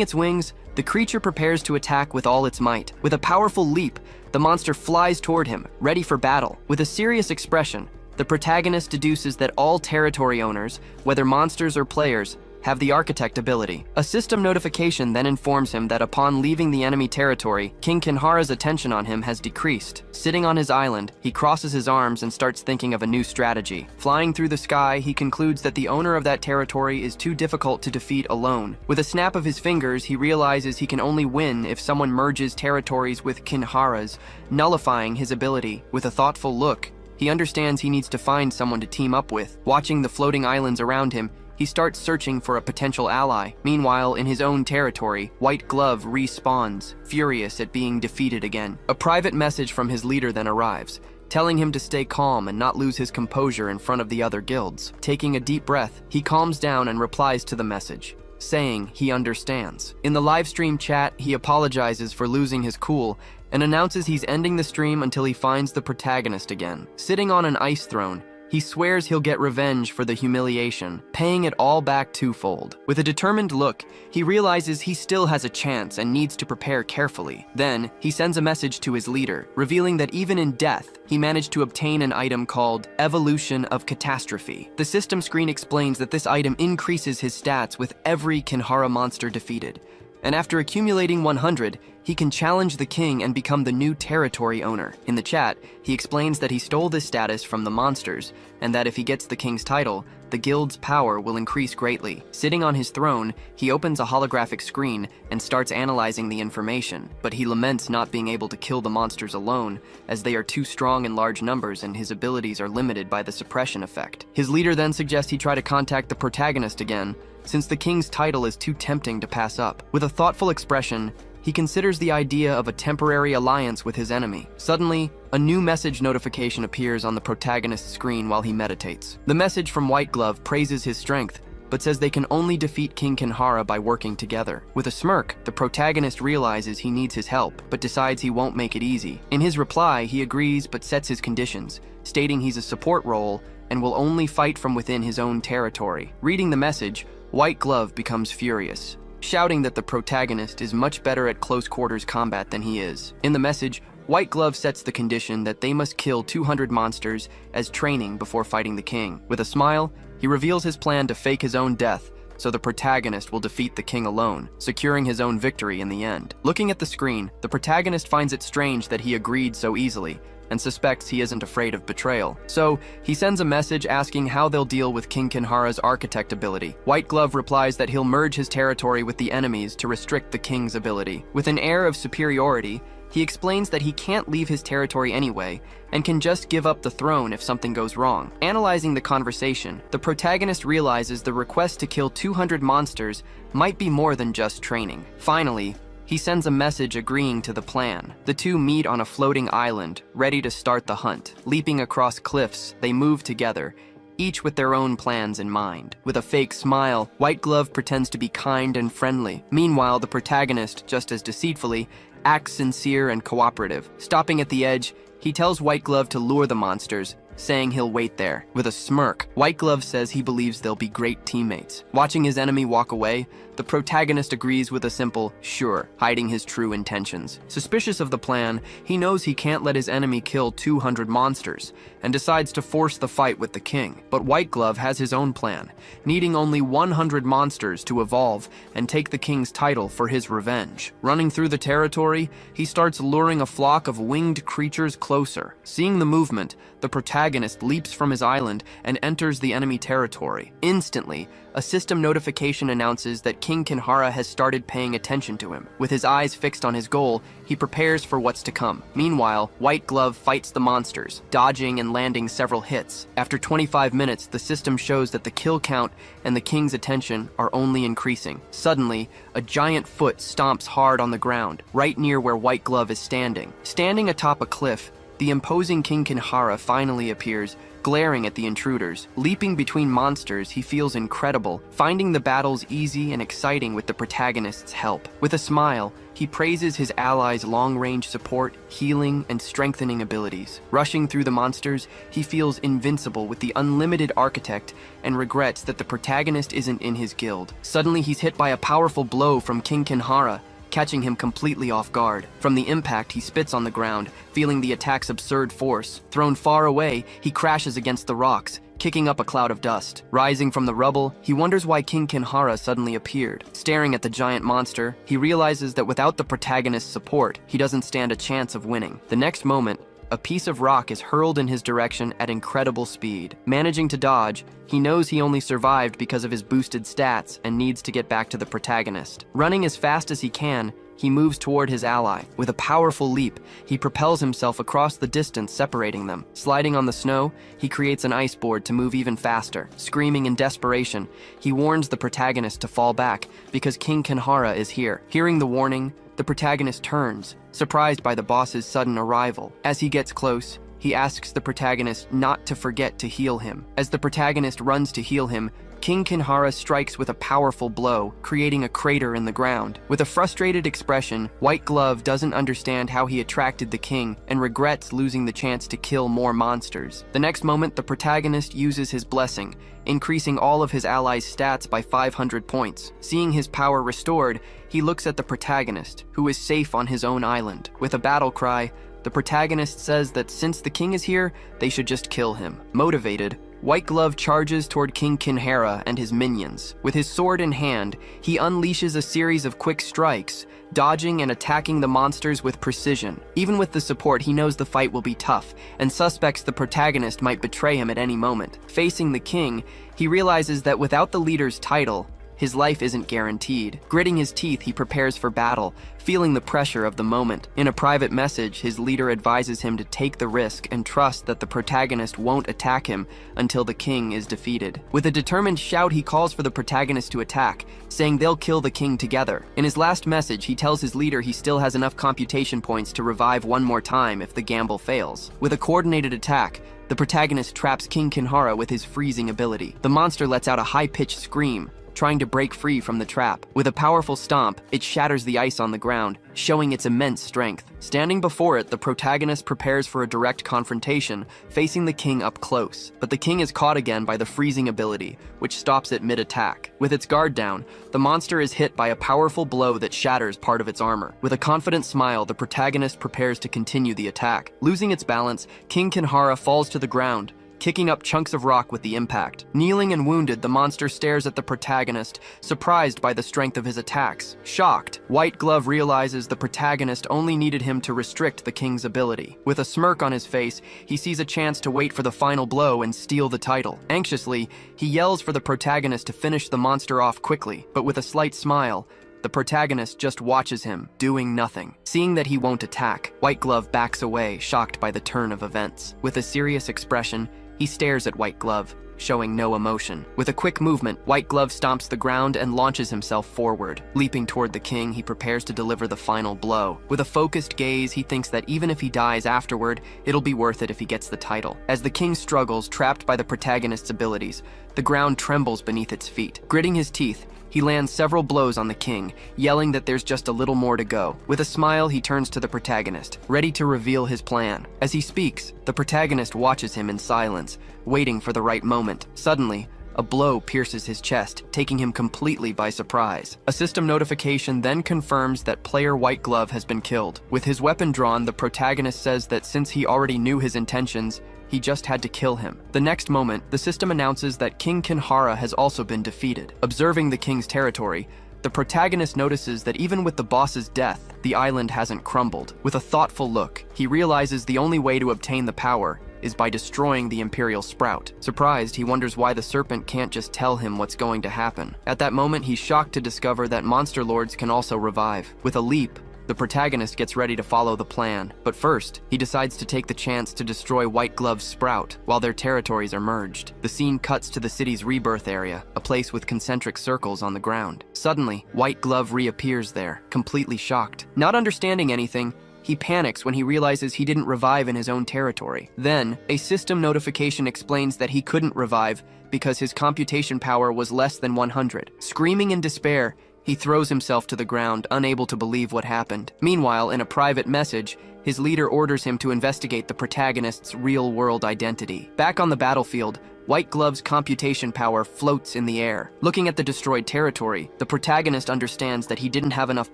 its wings, the creature prepares to attack with all its might. With a powerful leap, the monster flies toward him, ready for battle. With a serious expression, the protagonist deduces that all territory owners, whether monsters or players, have the architect ability. A system notification then informs him that upon leaving the enemy territory, King Kinhara's attention on him has decreased. Sitting on his island, he crosses his arms and starts thinking of a new strategy. Flying through the sky, he concludes that the owner of that territory is too difficult to defeat alone. With a snap of his fingers, he realizes he can only win if someone merges territories with Kinhara's, nullifying his ability. With a thoughtful look, he understands he needs to find someone to team up with. Watching the floating islands around him, he starts searching for a potential ally. Meanwhile, in his own territory, White Glove respawns, furious at being defeated again. A private message from his leader then arrives, telling him to stay calm and not lose his composure in front of the other guilds. Taking a deep breath, he calms down and replies to the message, saying he understands. In the livestream chat, he apologizes for losing his cool and announces he's ending the stream until he finds the protagonist again. Sitting on an ice throne, he swears he'll get revenge for the humiliation, paying it all back twofold. With a determined look, he realizes he still has a chance and needs to prepare carefully. Then, he sends a message to his leader, revealing that even in death, he managed to obtain an item called Evolution of Catastrophe. The system screen explains that this item increases his stats with every Kinhara monster defeated. And after accumulating 100, he can challenge the king and become the new territory owner. In the chat, he explains that he stole this status from the monsters, and that if he gets the king's title, the guild's power will increase greatly. Sitting on his throne, he opens a holographic screen and starts analyzing the information, but he laments not being able to kill the monsters alone, as they are too strong in large numbers and his abilities are limited by the suppression effect. His leader then suggests he try to contact the protagonist again, since the king's title is too tempting to pass up. With a thoughtful expression, he considers the idea of a temporary alliance with his enemy. Suddenly, a new message notification appears on the protagonist's screen while he meditates. The message from White Glove praises his strength, but says they can only defeat King Kinhara by working together. With a smirk, the protagonist realizes he needs his help, but decides he won't make it easy. In his reply, he agrees but sets his conditions, stating he's a support role and will only fight from within his own territory. Reading the message, White Glove becomes furious, shouting that the protagonist is much better at close quarters combat than he is. In the message, White Glove sets the condition that they must kill 200 monsters as training before fighting the king. With a smile, he reveals his plan to fake his own death, so the protagonist will defeat the king alone, securing his own victory in the end. Looking at the screen, the protagonist finds it strange that he agreed so easily, and suspects he isn't afraid of betrayal. So, he sends a message asking how they'll deal with King Kinhara's architect ability. White Glove replies that he'll merge his territory with the enemies to restrict the king's ability. With an air of superiority, he explains that he can't leave his territory anyway, and can just give up the throne if something goes wrong. Analyzing the conversation, the protagonist realizes the request to kill 200 monsters might be more than just training. Finally, he sends a message agreeing to the plan. The two meet on a floating island, ready to start the hunt. Leaping across cliffs, they move together, each with their own plans in mind. With a fake smile, White Glove pretends to be kind and friendly. Meanwhile, the protagonist, just as deceitfully, acts sincere and cooperative. Stopping at the edge, he tells White Glove to lure the monsters, saying he'll wait there. With a smirk, White Glove says he believes they'll be great teammates. Watching his enemy walk away, the protagonist agrees with a simple "sure," hiding his true intentions. Suspicious of the plan, he knows he can't let his enemy kill 200 monsters, and decides to force the fight with the king. But White Glove has his own plan, needing only 100 monsters to evolve and take the king's title for his revenge. Running through the territory, he starts luring a flock of winged creatures closer. Seeing the movement, the protagonist leaps from his island and enters the enemy territory. Instantly, a system notification announces that King Kinhara has started paying attention to him. With his eyes fixed on his goal, he prepares for what's to come. Meanwhile, White Glove fights the monsters, dodging and landing several hits. After 25 minutes, the system shows that the kill count and the king's attention are only increasing. Suddenly, a giant foot stomps hard on the ground, right near where White Glove is standing. Standing atop a cliff, the imposing King Kinhara finally appears, glaring at the intruders. Leaping between monsters, he feels incredible, finding the battles easy and exciting with the protagonist's help. With a smile, he praises his allies' long-range support, healing, and strengthening abilities. Rushing through the monsters, he feels invincible with the unlimited architect and regrets that the protagonist isn't in his guild. Suddenly, he's hit by a powerful blow from King Kinhara, catching him completely off guard. From the impact, he spits on the ground, feeling the attack's absurd force. Thrown far away, he crashes against the rocks, kicking up a cloud of dust. Rising from the rubble, he wonders why King Kinhara suddenly appeared. Staring at the giant monster, he realizes that without the protagonist's support, he doesn't stand a chance of winning. The next moment, a piece of rock is hurled in his direction at incredible speed. Managing to dodge, he knows he only survived because of his boosted stats and needs to get back to the protagonist. Running as fast as he can, he moves toward his ally. With a powerful leap, he propels himself across the distance separating them. Sliding on the snow, he creates an ice board to move even faster. Screaming in desperation, he warns the protagonist to fall back because King Kinhara is here. Hearing the warning, the protagonist turns, surprised by the boss's sudden arrival. As he gets close, he asks the protagonist not to forget to heal him. As the protagonist runs to heal him, King Kinhara strikes with a powerful blow, creating a crater in the ground. With a frustrated expression, White Glove doesn't understand how he attracted the king and regrets losing the chance to kill more monsters. The next moment, the protagonist uses his blessing, increasing all of his allies' stats by 500 points. Seeing his power restored, he looks at the protagonist, who is safe on his own island. With a battle cry, the protagonist says that since the king is here, they should just kill him. Motivated, White Glove charges toward King Kinhara and his minions. With his sword in hand, he unleashes a series of quick strikes, dodging and attacking the monsters with precision. Even with the support, he knows the fight will be tough, and suspects the protagonist might betray him at any moment. Facing the king, he realizes that without the leader's title, his life isn't guaranteed. Gritting his teeth, he prepares for battle, feeling the pressure of the moment. In a private message, his leader advises him to take the risk and trust that the protagonist won't attack him until the king is defeated. With a determined shout, he calls for the protagonist to attack, saying they'll kill the king together. In his last message, he tells his leader he still has enough computation points to revive one more time if the gamble fails. With a coordinated attack, the protagonist traps King Kinhara with his freezing ability. The monster lets out a high-pitched scream, trying to break free from the trap. With a powerful stomp, it shatters the ice on the ground, showing its immense strength. Standing before it, the protagonist prepares for a direct confrontation, facing the king up close. But the king is caught again by the freezing ability, which stops it mid-attack. With its guard down, the monster is hit by a powerful blow that shatters part of its armor. With a confident smile, the protagonist prepares to continue the attack. Losing its balance, King Kinhara falls to the ground, kicking up chunks of rock with the impact. Kneeling and wounded, the monster stares at the protagonist, surprised by the strength of his attacks. Shocked, White Glove realizes the protagonist only needed him to restrict the king's ability. With a smirk on his face, he sees a chance to wait for the final blow and steal the title. Anxiously, he yells for the protagonist to finish the monster off quickly, but with a slight smile, the protagonist just watches him, doing nothing. Seeing that he won't attack, White Glove backs away, shocked by the turn of events. With a serious expression, he stares at White Glove, showing no emotion. With a quick movement, White Glove stomps the ground and launches himself forward. Leaping toward the king, he prepares to deliver the final blow. With a focused gaze, he thinks that even if he dies afterward, it'll be worth it if he gets the title. As the king struggles, trapped by the protagonist's abilities, the ground trembles beneath its feet. Gritting his teeth, he lands several blows on the king, yelling that there's just a little more to go. With a smile, he turns to the protagonist, ready to reveal his plan. As he speaks, the protagonist watches him in silence, waiting for the right moment. Suddenly, a blow pierces his chest, taking him completely by surprise. A system notification then confirms that player White Glove has been killed. With his weapon drawn, the protagonist says that since he already knew his intentions, he just had to kill him. The next moment, the system announces that King Kinhara has also been defeated. Observing the king's territory, the protagonist notices that even with the boss's death, the island hasn't crumbled. With a thoughtful look, he realizes the only way to obtain the power is by destroying the Imperial Sprout. Surprised, he wonders why the serpent can't just tell him what's going to happen. At that moment, he's shocked to discover that monster lords can also revive. With a leap, the protagonist gets ready to follow the plan, but first, he decides to take the chance to destroy White Glove's Sprout while their territories are merged. The scene cuts to the city's rebirth area, a place with concentric circles on the ground. Suddenly, White Glove reappears there, completely shocked. Not understanding anything, He panics when he realizes he didn't revive in his own territory. Then, a system notification explains that he couldn't revive because his computation power was less than 100. Screaming in despair, he throws himself to the ground, unable to believe what happened. Meanwhile, in a private message, his leader orders him to investigate the protagonist's real-world identity. Back on the battlefield, White Glove's computation power floats in the air. Looking at the destroyed territory, the protagonist understands that he didn't have enough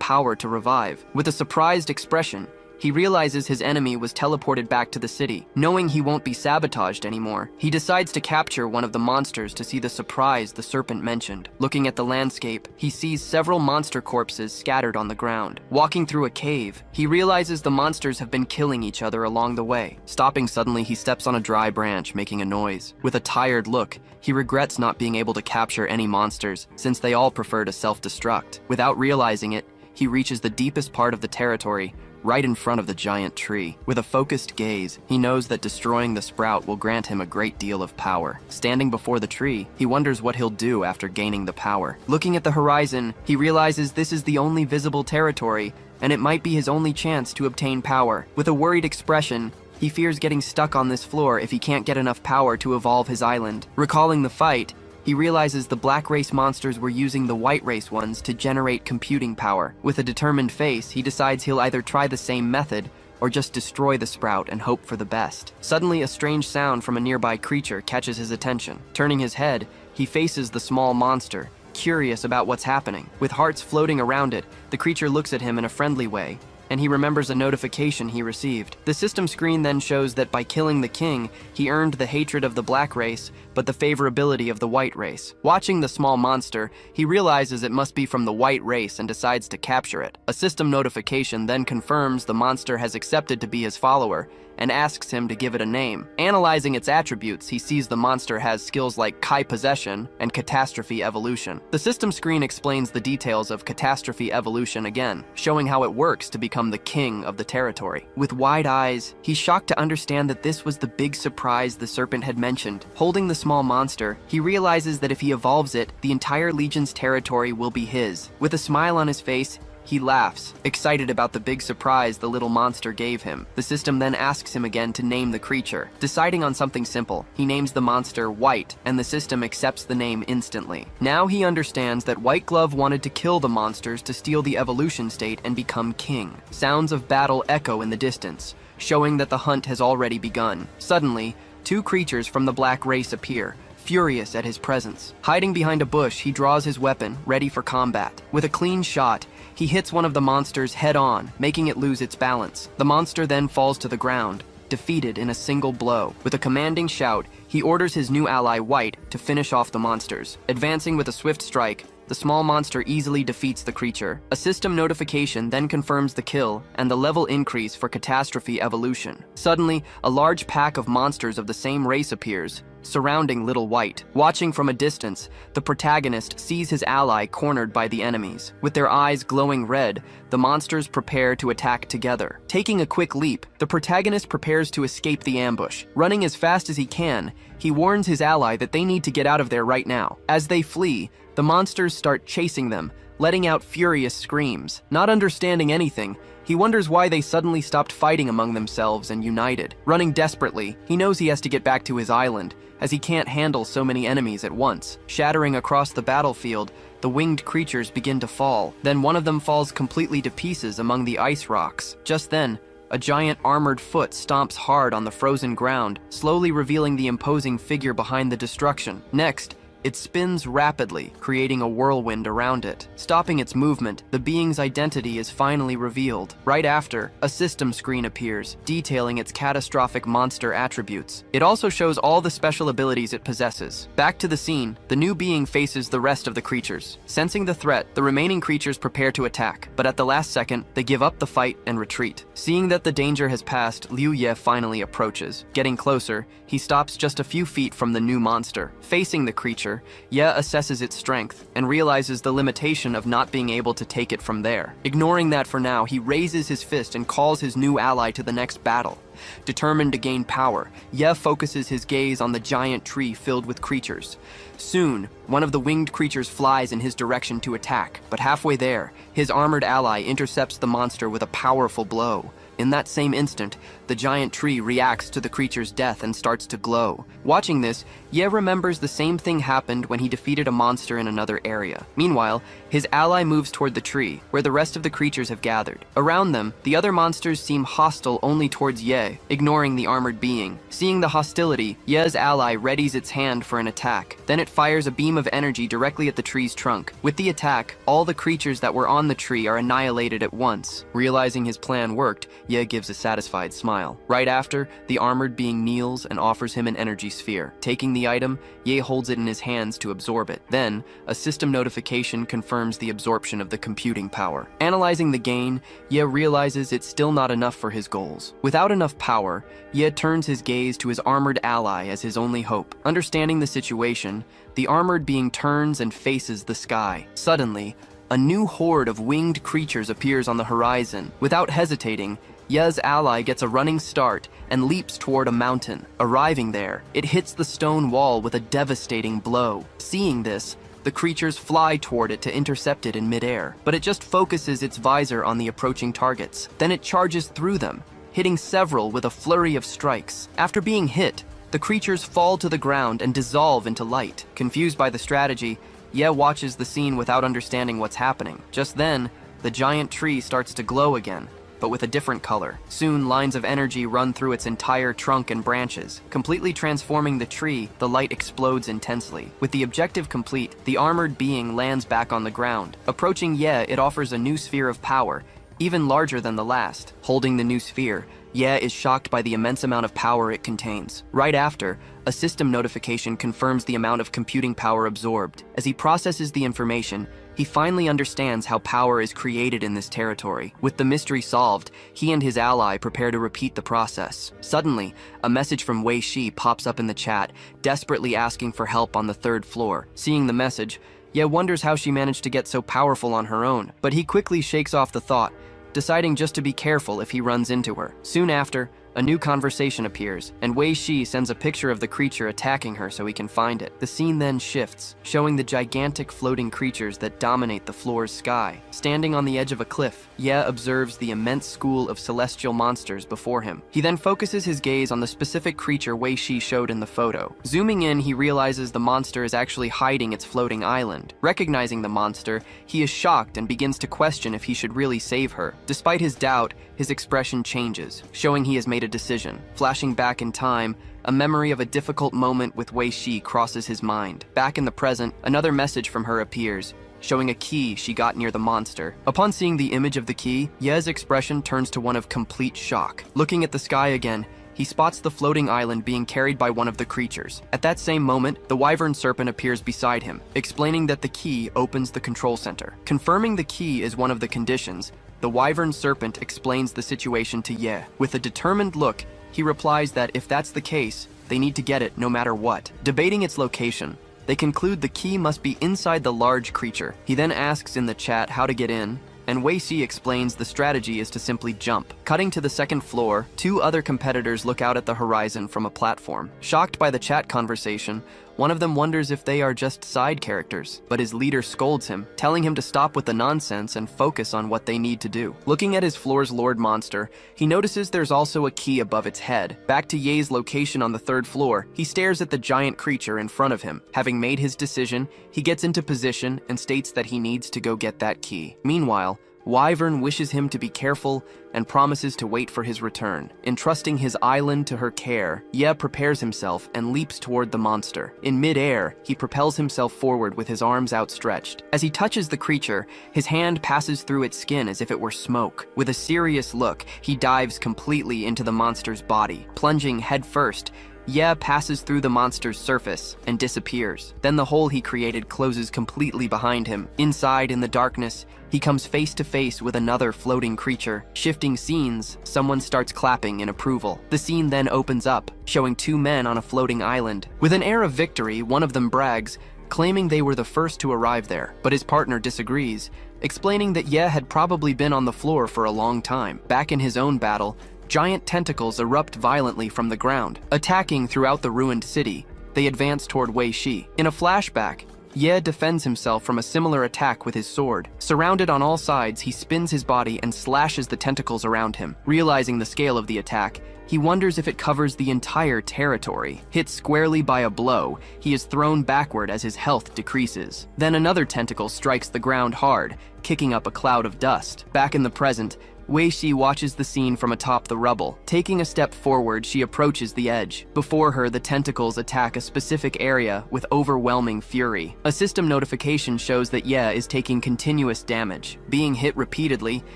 power to revive. With a surprised expression, he realizes his enemy was teleported back to the city. Knowing he won't be sabotaged anymore, he decides to capture one of the monsters to see the surprise the serpent mentioned. Looking at the landscape, he sees several monster corpses scattered on the ground. Walking through a cave, he realizes the monsters have been killing each other along the way. Stopping suddenly, he steps on a dry branch, making a noise. With a tired look, he regrets not being able to capture any monsters, since they all prefer to self-destruct. Without realizing it, he reaches the deepest part of the territory, right in front of the giant tree. With a focused gaze, he knows that destroying the sprout will grant him a great deal of power. Standing before the tree, he wonders what he'll do after gaining the power. Looking at the horizon, he realizes this is the only visible territory, and it might be his only chance to obtain power. With a worried expression, he fears getting stuck on this floor if he can't get enough power to evolve his island. Recalling the fight, he realizes the black race monsters were using the white race ones to generate computing power. With a determined face, he decides he'll either try the same method or just destroy the sprout and hope for the best. Suddenly, a strange sound from a nearby creature catches his attention. Turning his head, he faces the small monster, curious about what's happening. With hearts floating around it, the creature looks at him in a friendly way, and he remembers a notification he received. The system screen then shows that by killing the king, he earned the hatred of the black race, but the favorability of the white race. Watching the small monster, he realizes it must be from the white race and decides to capture it. A system notification then confirms the monster has accepted to be his follower, and asks him to give it a name. Analyzing its attributes, he sees the monster has skills like Kai Possession and Catastrophe Evolution. The system screen explains the details of Catastrophe Evolution again, showing how it works to become the king of the territory. With wide eyes, he's shocked to understand that this was the big surprise the serpent had mentioned. Holding the small monster, he realizes that if he evolves it, the entire Legion's territory will be his. With a smile on his face, he laughs, excited about the big surprise the little monster gave him. The system then asks him again to name the creature. Deciding on something simple, he names the monster White, and the system accepts the name instantly. Now he understands that White Glove wanted to kill the monsters to steal the evolution state and become king. Sounds of battle echo in the distance, showing that the hunt has already begun. Suddenly, two creatures from the black race appear, furious at his presence. Hiding behind a bush, he draws his weapon, ready for combat. With a clean shot, he hits one of the monsters head-on, making it lose its balance. The monster then falls to the ground, defeated in a single blow. With a commanding shout, he orders his new ally White to finish off the monsters. Advancing with a swift strike, the small monster easily defeats the creature. A system notification then confirms the kill and the level increase for Catastrophe Evolution. Suddenly, a large pack of monsters of the same race appears, surrounding Little White. Watching from a distance, the protagonist sees his ally cornered by the enemies. With their eyes glowing red, the monsters prepare to attack together. Taking a quick leap, the protagonist prepares to escape the ambush. Running as fast as he can, he warns his ally that they need to get out of there right now. As they flee, the monsters start chasing them, letting out furious screams. Not understanding anything, he wonders why they suddenly stopped fighting among themselves and united. Running desperately, he knows he has to get back to his island, as he can't handle so many enemies at once. Shattering across the battlefield, the winged creatures begin to fall. Then one of them falls completely to pieces among the ice rocks. Just then, a giant armored foot stomps hard on the frozen ground, slowly revealing the imposing figure behind the destruction. Next, it spins rapidly, creating a whirlwind around it. Stopping its movement, the being's identity is finally revealed. Right after, a system screen appears, detailing its catastrophic monster attributes. It also shows all the special abilities it possesses. Back to the scene, the new being faces the rest of the creatures. Sensing the threat, the remaining creatures prepare to attack, but at the last second, they give up the fight and retreat. Seeing that the danger has passed, Liu Ye finally approaches. Getting closer, he stops just a few feet from the new monster. Facing the creature, Ye assesses its strength and realizes the limitation of not being able to take it from there. Ignoring that for now, he raises his fist and calls his new ally to the next battle. Determined to gain power, Ye focuses his gaze on the giant tree filled with creatures. Soon, one of the winged creatures flies in his direction to attack, but halfway there, his armored ally intercepts the monster with a powerful blow. In that same instant, the giant tree reacts to the creature's death and starts to glow. Watching this, Ye remembers the same thing happened when he defeated a monster in another area. Meanwhile, his ally moves toward the tree, where the rest of the creatures have gathered. Around them, the other monsters seem hostile only towards Ye, ignoring the armored being. Seeing the hostility, Ye's ally readies its hand for an attack. Then it fires a beam of energy directly at the tree's trunk. With the attack, all the creatures that were on the tree are annihilated at once. Realizing his plan worked, Ye gives a satisfied smile. Right after, the armored being kneels and offers him an energy sphere. Taking the item, Ye holds it in his hands to absorb it. Then, a system notification confirms the absorption of the computing power. Analyzing the gain, Ye realizes it's still not enough for his goals. Without enough power, Ye turns his gaze to his armored ally as his only hope. Understanding the situation, the armored being turns and faces the sky. Suddenly, a new horde of winged creatures appears on the horizon. Without hesitating, Ye's ally gets a running start and leaps toward a mountain. Arriving there, it hits the stone wall with a devastating blow. Seeing this, the creatures fly toward it to intercept it in midair, but it just focuses its visor on the approaching targets. Then it charges through them, hitting several with a flurry of strikes. After being hit, the creatures fall to the ground and dissolve into light. Confused by the strategy, Ye watches the scene without understanding what's happening. Just then, the giant tree starts to glow again, but with a different color. Soon, lines of energy run through its entire trunk and branches. Completely transforming the tree, the light explodes intensely. With the objective complete, the armored being lands back on the ground. Approaching Ye, it offers a new sphere of power, even larger than the last. Holding the new sphere, Ye is shocked by the immense amount of power it contains. Right after, a system notification confirms the amount of computing power absorbed. As he processes the information, he finally understands how power is created in this territory. With the mystery solved, he and his ally prepare to repeat the process. Suddenly, a message from Wei Shi pops up in the chat, desperately asking for help on the 3rd floor. Seeing the message, Ye wonders how she managed to get so powerful on her own, but he quickly shakes off the thought, deciding just to be careful if he runs into her. Soon after, a new conversation appears, and Wei Shi sends a picture of the creature attacking her so he can find it. The scene then shifts, showing the gigantic floating creatures that dominate the floor's sky. Standing on the edge of a cliff, Ye observes the immense school of celestial monsters before him. He then focuses his gaze on the specific creature Wei Shi showed in the photo. Zooming in, he realizes the monster is actually hiding its floating island. Recognizing the monster, he is shocked and begins to question if he should really save her. Despite his doubt, his expression changes, showing he has made a decision. Flashing back in time, a memory of a difficult moment with Wei Shi crosses his mind. Back in the present, another message from her appears, showing a key she got near the monster. Upon seeing the image of the key, Ye's expression turns to one of complete shock. Looking at the sky again, he spots the floating island being carried by one of the creatures. At that same moment, the wyvern serpent appears beside him, explaining that the key opens the control center. Confirming the key is one of the conditions, the wyvern serpent explains the situation to Ye. With a determined look, he replies that if that's the case, they need to get it no matter what. Debating its location, they conclude the key must be inside the large creature. He then asks in the chat how to get in, and Wei Shi explains the strategy is to simply jump. Cutting to the 2nd floor, 2 other competitors look out at the horizon from a platform. Shocked by the chat conversation, one of them wonders if they are just side characters, but his leader scolds him, telling him to stop with the nonsense and focus on what they need to do. Looking at his floor's lord monster, he notices there's also a key above its head. Back to Ye's location on the 3rd floor, he stares at the giant creature in front of him. Having made his decision, he gets into position and states that he needs to go get that key. Meanwhile, Wyvern wishes him to be careful and promises to wait for his return. Entrusting his island to her care, Ye prepares himself and leaps toward the monster. In mid-air, he propels himself forward with his arms outstretched. As he touches the creature, his hand passes through its skin as if it were smoke. With a serious look, he dives completely into the monster's body. Plunging headfirst, Ye passes through the monster's surface and disappears. Then the hole he created closes completely behind him. Inside, in the darkness, he comes face to face with another floating creature. Shifting scenes, someone starts clapping in approval. The scene then opens up, showing 2 men on a floating island. With an air of victory, one of them brags, claiming they were the first to arrive there, but his partner disagrees, explaining that Ye had probably been on the floor for a long time. Back in his own battle, giant tentacles erupt violently from the ground. Attacking throughout the ruined city, they advance toward Wei Shi. In a flashback, Ye defends himself from a similar attack with his sword. Surrounded on all sides, he spins his body and slashes the tentacles around him. Realizing the scale of the attack, he wonders if it covers the entire territory. Hit squarely by a blow, he is thrown backward as his health decreases. Then another tentacle strikes the ground hard, kicking up a cloud of dust. Back in the present, Wei Shi watches the scene from atop the rubble. Taking a step forward, she approaches the edge. Before her, the tentacles attack a specific area with overwhelming fury. A system notification shows that Ye is taking continuous damage. Being hit repeatedly,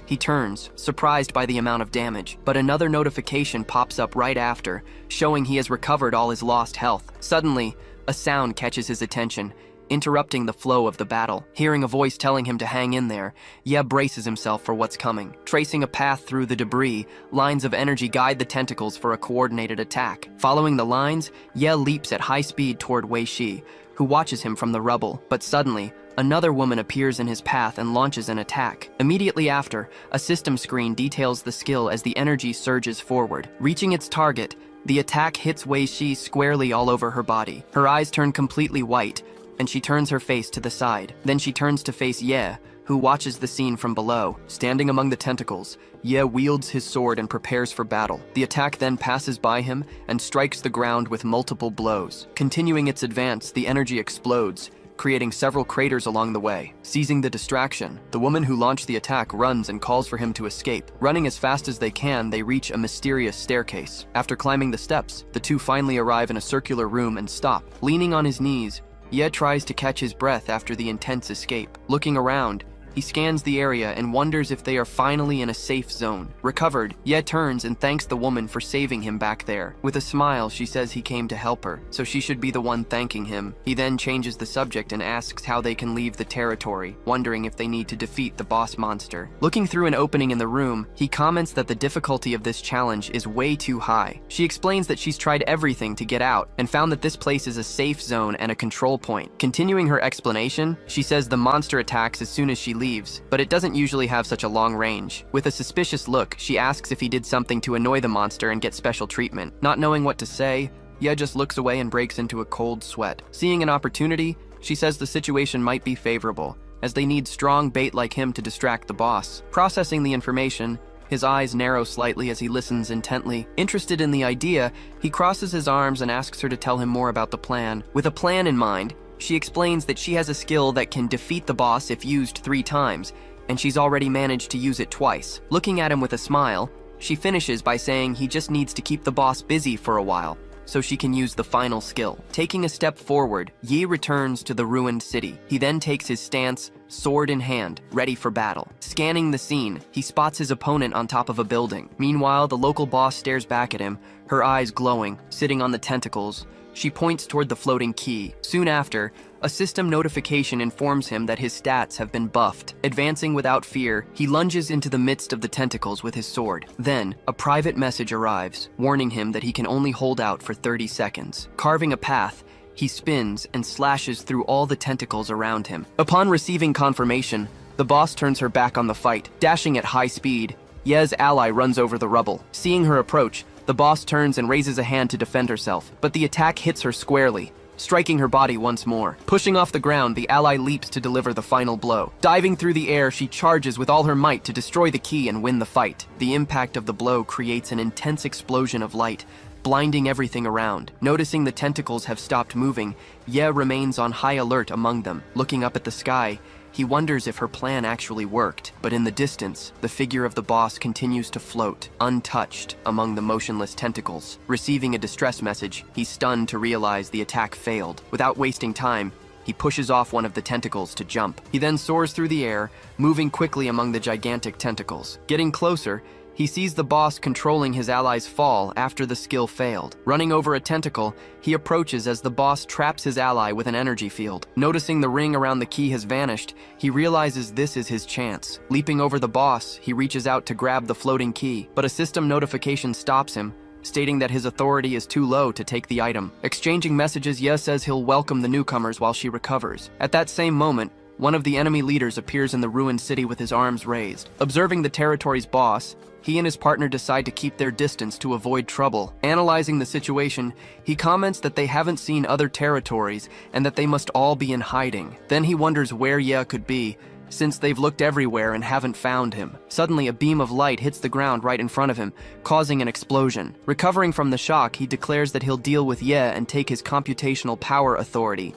he turns, surprised by the amount of damage. But another notification pops up right after, showing he has recovered all his lost health. Suddenly, a sound catches his attention, interrupting the flow of the battle. Hearing a voice telling him to hang in there, Ye braces himself for what's coming. Tracing a path through the debris, lines of energy guide the tentacles for a coordinated attack. Following the lines, Ye leaps at high speed toward Wei Shi, who watches him from the rubble. But suddenly, another woman appears in his path and launches an attack. Immediately after, a system screen details the skill as the energy surges forward. Reaching its target, the attack hits Wei Shi squarely all over her body. Her eyes turn completely white, and she turns her face to the side. Then she turns to face Ye, who watches the scene from below. Standing among the tentacles, Ye wields his sword and prepares for battle. The attack then passes by him and strikes the ground with multiple blows. Continuing its advance, the energy explodes, creating several craters along the way. Seizing the distraction, the woman who launched the attack runs and calls for him to escape. Running as fast as they can, they reach a mysterious staircase. After climbing the steps, the two finally arrive in a circular room and stop. Leaning on his knees, Ye tries to catch his breath after the intense escape. Looking around, he scans the area and wonders if they are finally in a safe zone. Recovered, Ye turns and thanks the woman for saving him back there. With a smile, she says he came to help her, so she should be the one thanking him. He then changes the subject and asks how they can leave the territory, wondering if they need to defeat the boss monster. Looking through an opening in the room, he comments that the difficulty of this challenge is way too high. She explains that she's tried everything to get out and found that this place is a safe zone and a control point. Continuing her explanation, she says the monster attacks as soon as she leaves, but it doesn't usually have such a long range. With a suspicious look, she asks if he did something to annoy the monster and get special treatment. Not knowing what to say, Ye just looks away and breaks into a cold sweat. Seeing an opportunity, she says the situation might be favorable, as they need strong bait like him to distract the boss. Processing the information, his eyes narrow slightly as he listens intently. Interested in the idea, he crosses his arms and asks her to tell him more about the plan. With a plan in mind, she explains that she has a skill that can defeat the boss if used 3 times, and she's already managed to use it twice. Looking at him with a smile, she finishes by saying he just needs to keep the boss busy for a while, so she can use the final skill. Taking a step forward, Yi returns to the ruined city. He then takes his stance, sword in hand, ready for battle. Scanning the scene, he spots his opponent on top of a building. Meanwhile, the local boss stares back at him, her eyes glowing, sitting on the tentacles. She points toward the floating key. Soon after, a system notification informs him that his stats have been buffed. Advancing without fear, he lunges into the midst of the tentacles with his sword. Then, a private message arrives, warning him that he can only hold out for 30 seconds. Carving a path, he spins and slashes through all the tentacles around him. Upon receiving confirmation, the boss turns her back on the fight. Dashing at high speed, Ye's ally runs over the rubble. Seeing her approach, the boss turns and raises a hand to defend herself, but the attack hits her squarely, striking her body once more. Pushing off the ground, the ally leaps to deliver the final blow. Diving through the air, she charges with all her might to destroy the key and win the fight. The impact of the blow creates an intense explosion of light, blinding everything around. Noticing the tentacles have stopped moving, Ye remains on high alert among them. Looking up at the sky, he wonders if her plan actually worked, but in the distance, the figure of the boss continues to float, untouched, among the motionless tentacles. Receiving a distress message, he's stunned to realize the attack failed. Without wasting time, he pushes off one of the tentacles to jump. He then soars through the air, moving quickly among the gigantic tentacles. Getting closer, he sees the boss controlling his ally's fall after the skill failed. Running over a tentacle, he approaches as the boss traps his ally with an energy field. Noticing the ring around the key has vanished, he realizes this is his chance. Leaping over the boss, he reaches out to grab the floating key, but a system notification stops him, stating that his authority is too low to take the item. Exchanging messages, Ye says he'll welcome the newcomers while she recovers. At that same moment, one of the enemy leaders appears in the ruined city with his arms raised. Observing the territory's boss, he and his partner decide to keep their distance to avoid trouble. Analyzing the situation, he comments that they haven't seen other territories and that they must all be in hiding. Then he wonders where Ye could be, since they've looked everywhere and haven't found him. Suddenly, a beam of light hits the ground right in front of him, causing an explosion. Recovering from the shock, he declares that he'll deal with Ye and take his computational power authority.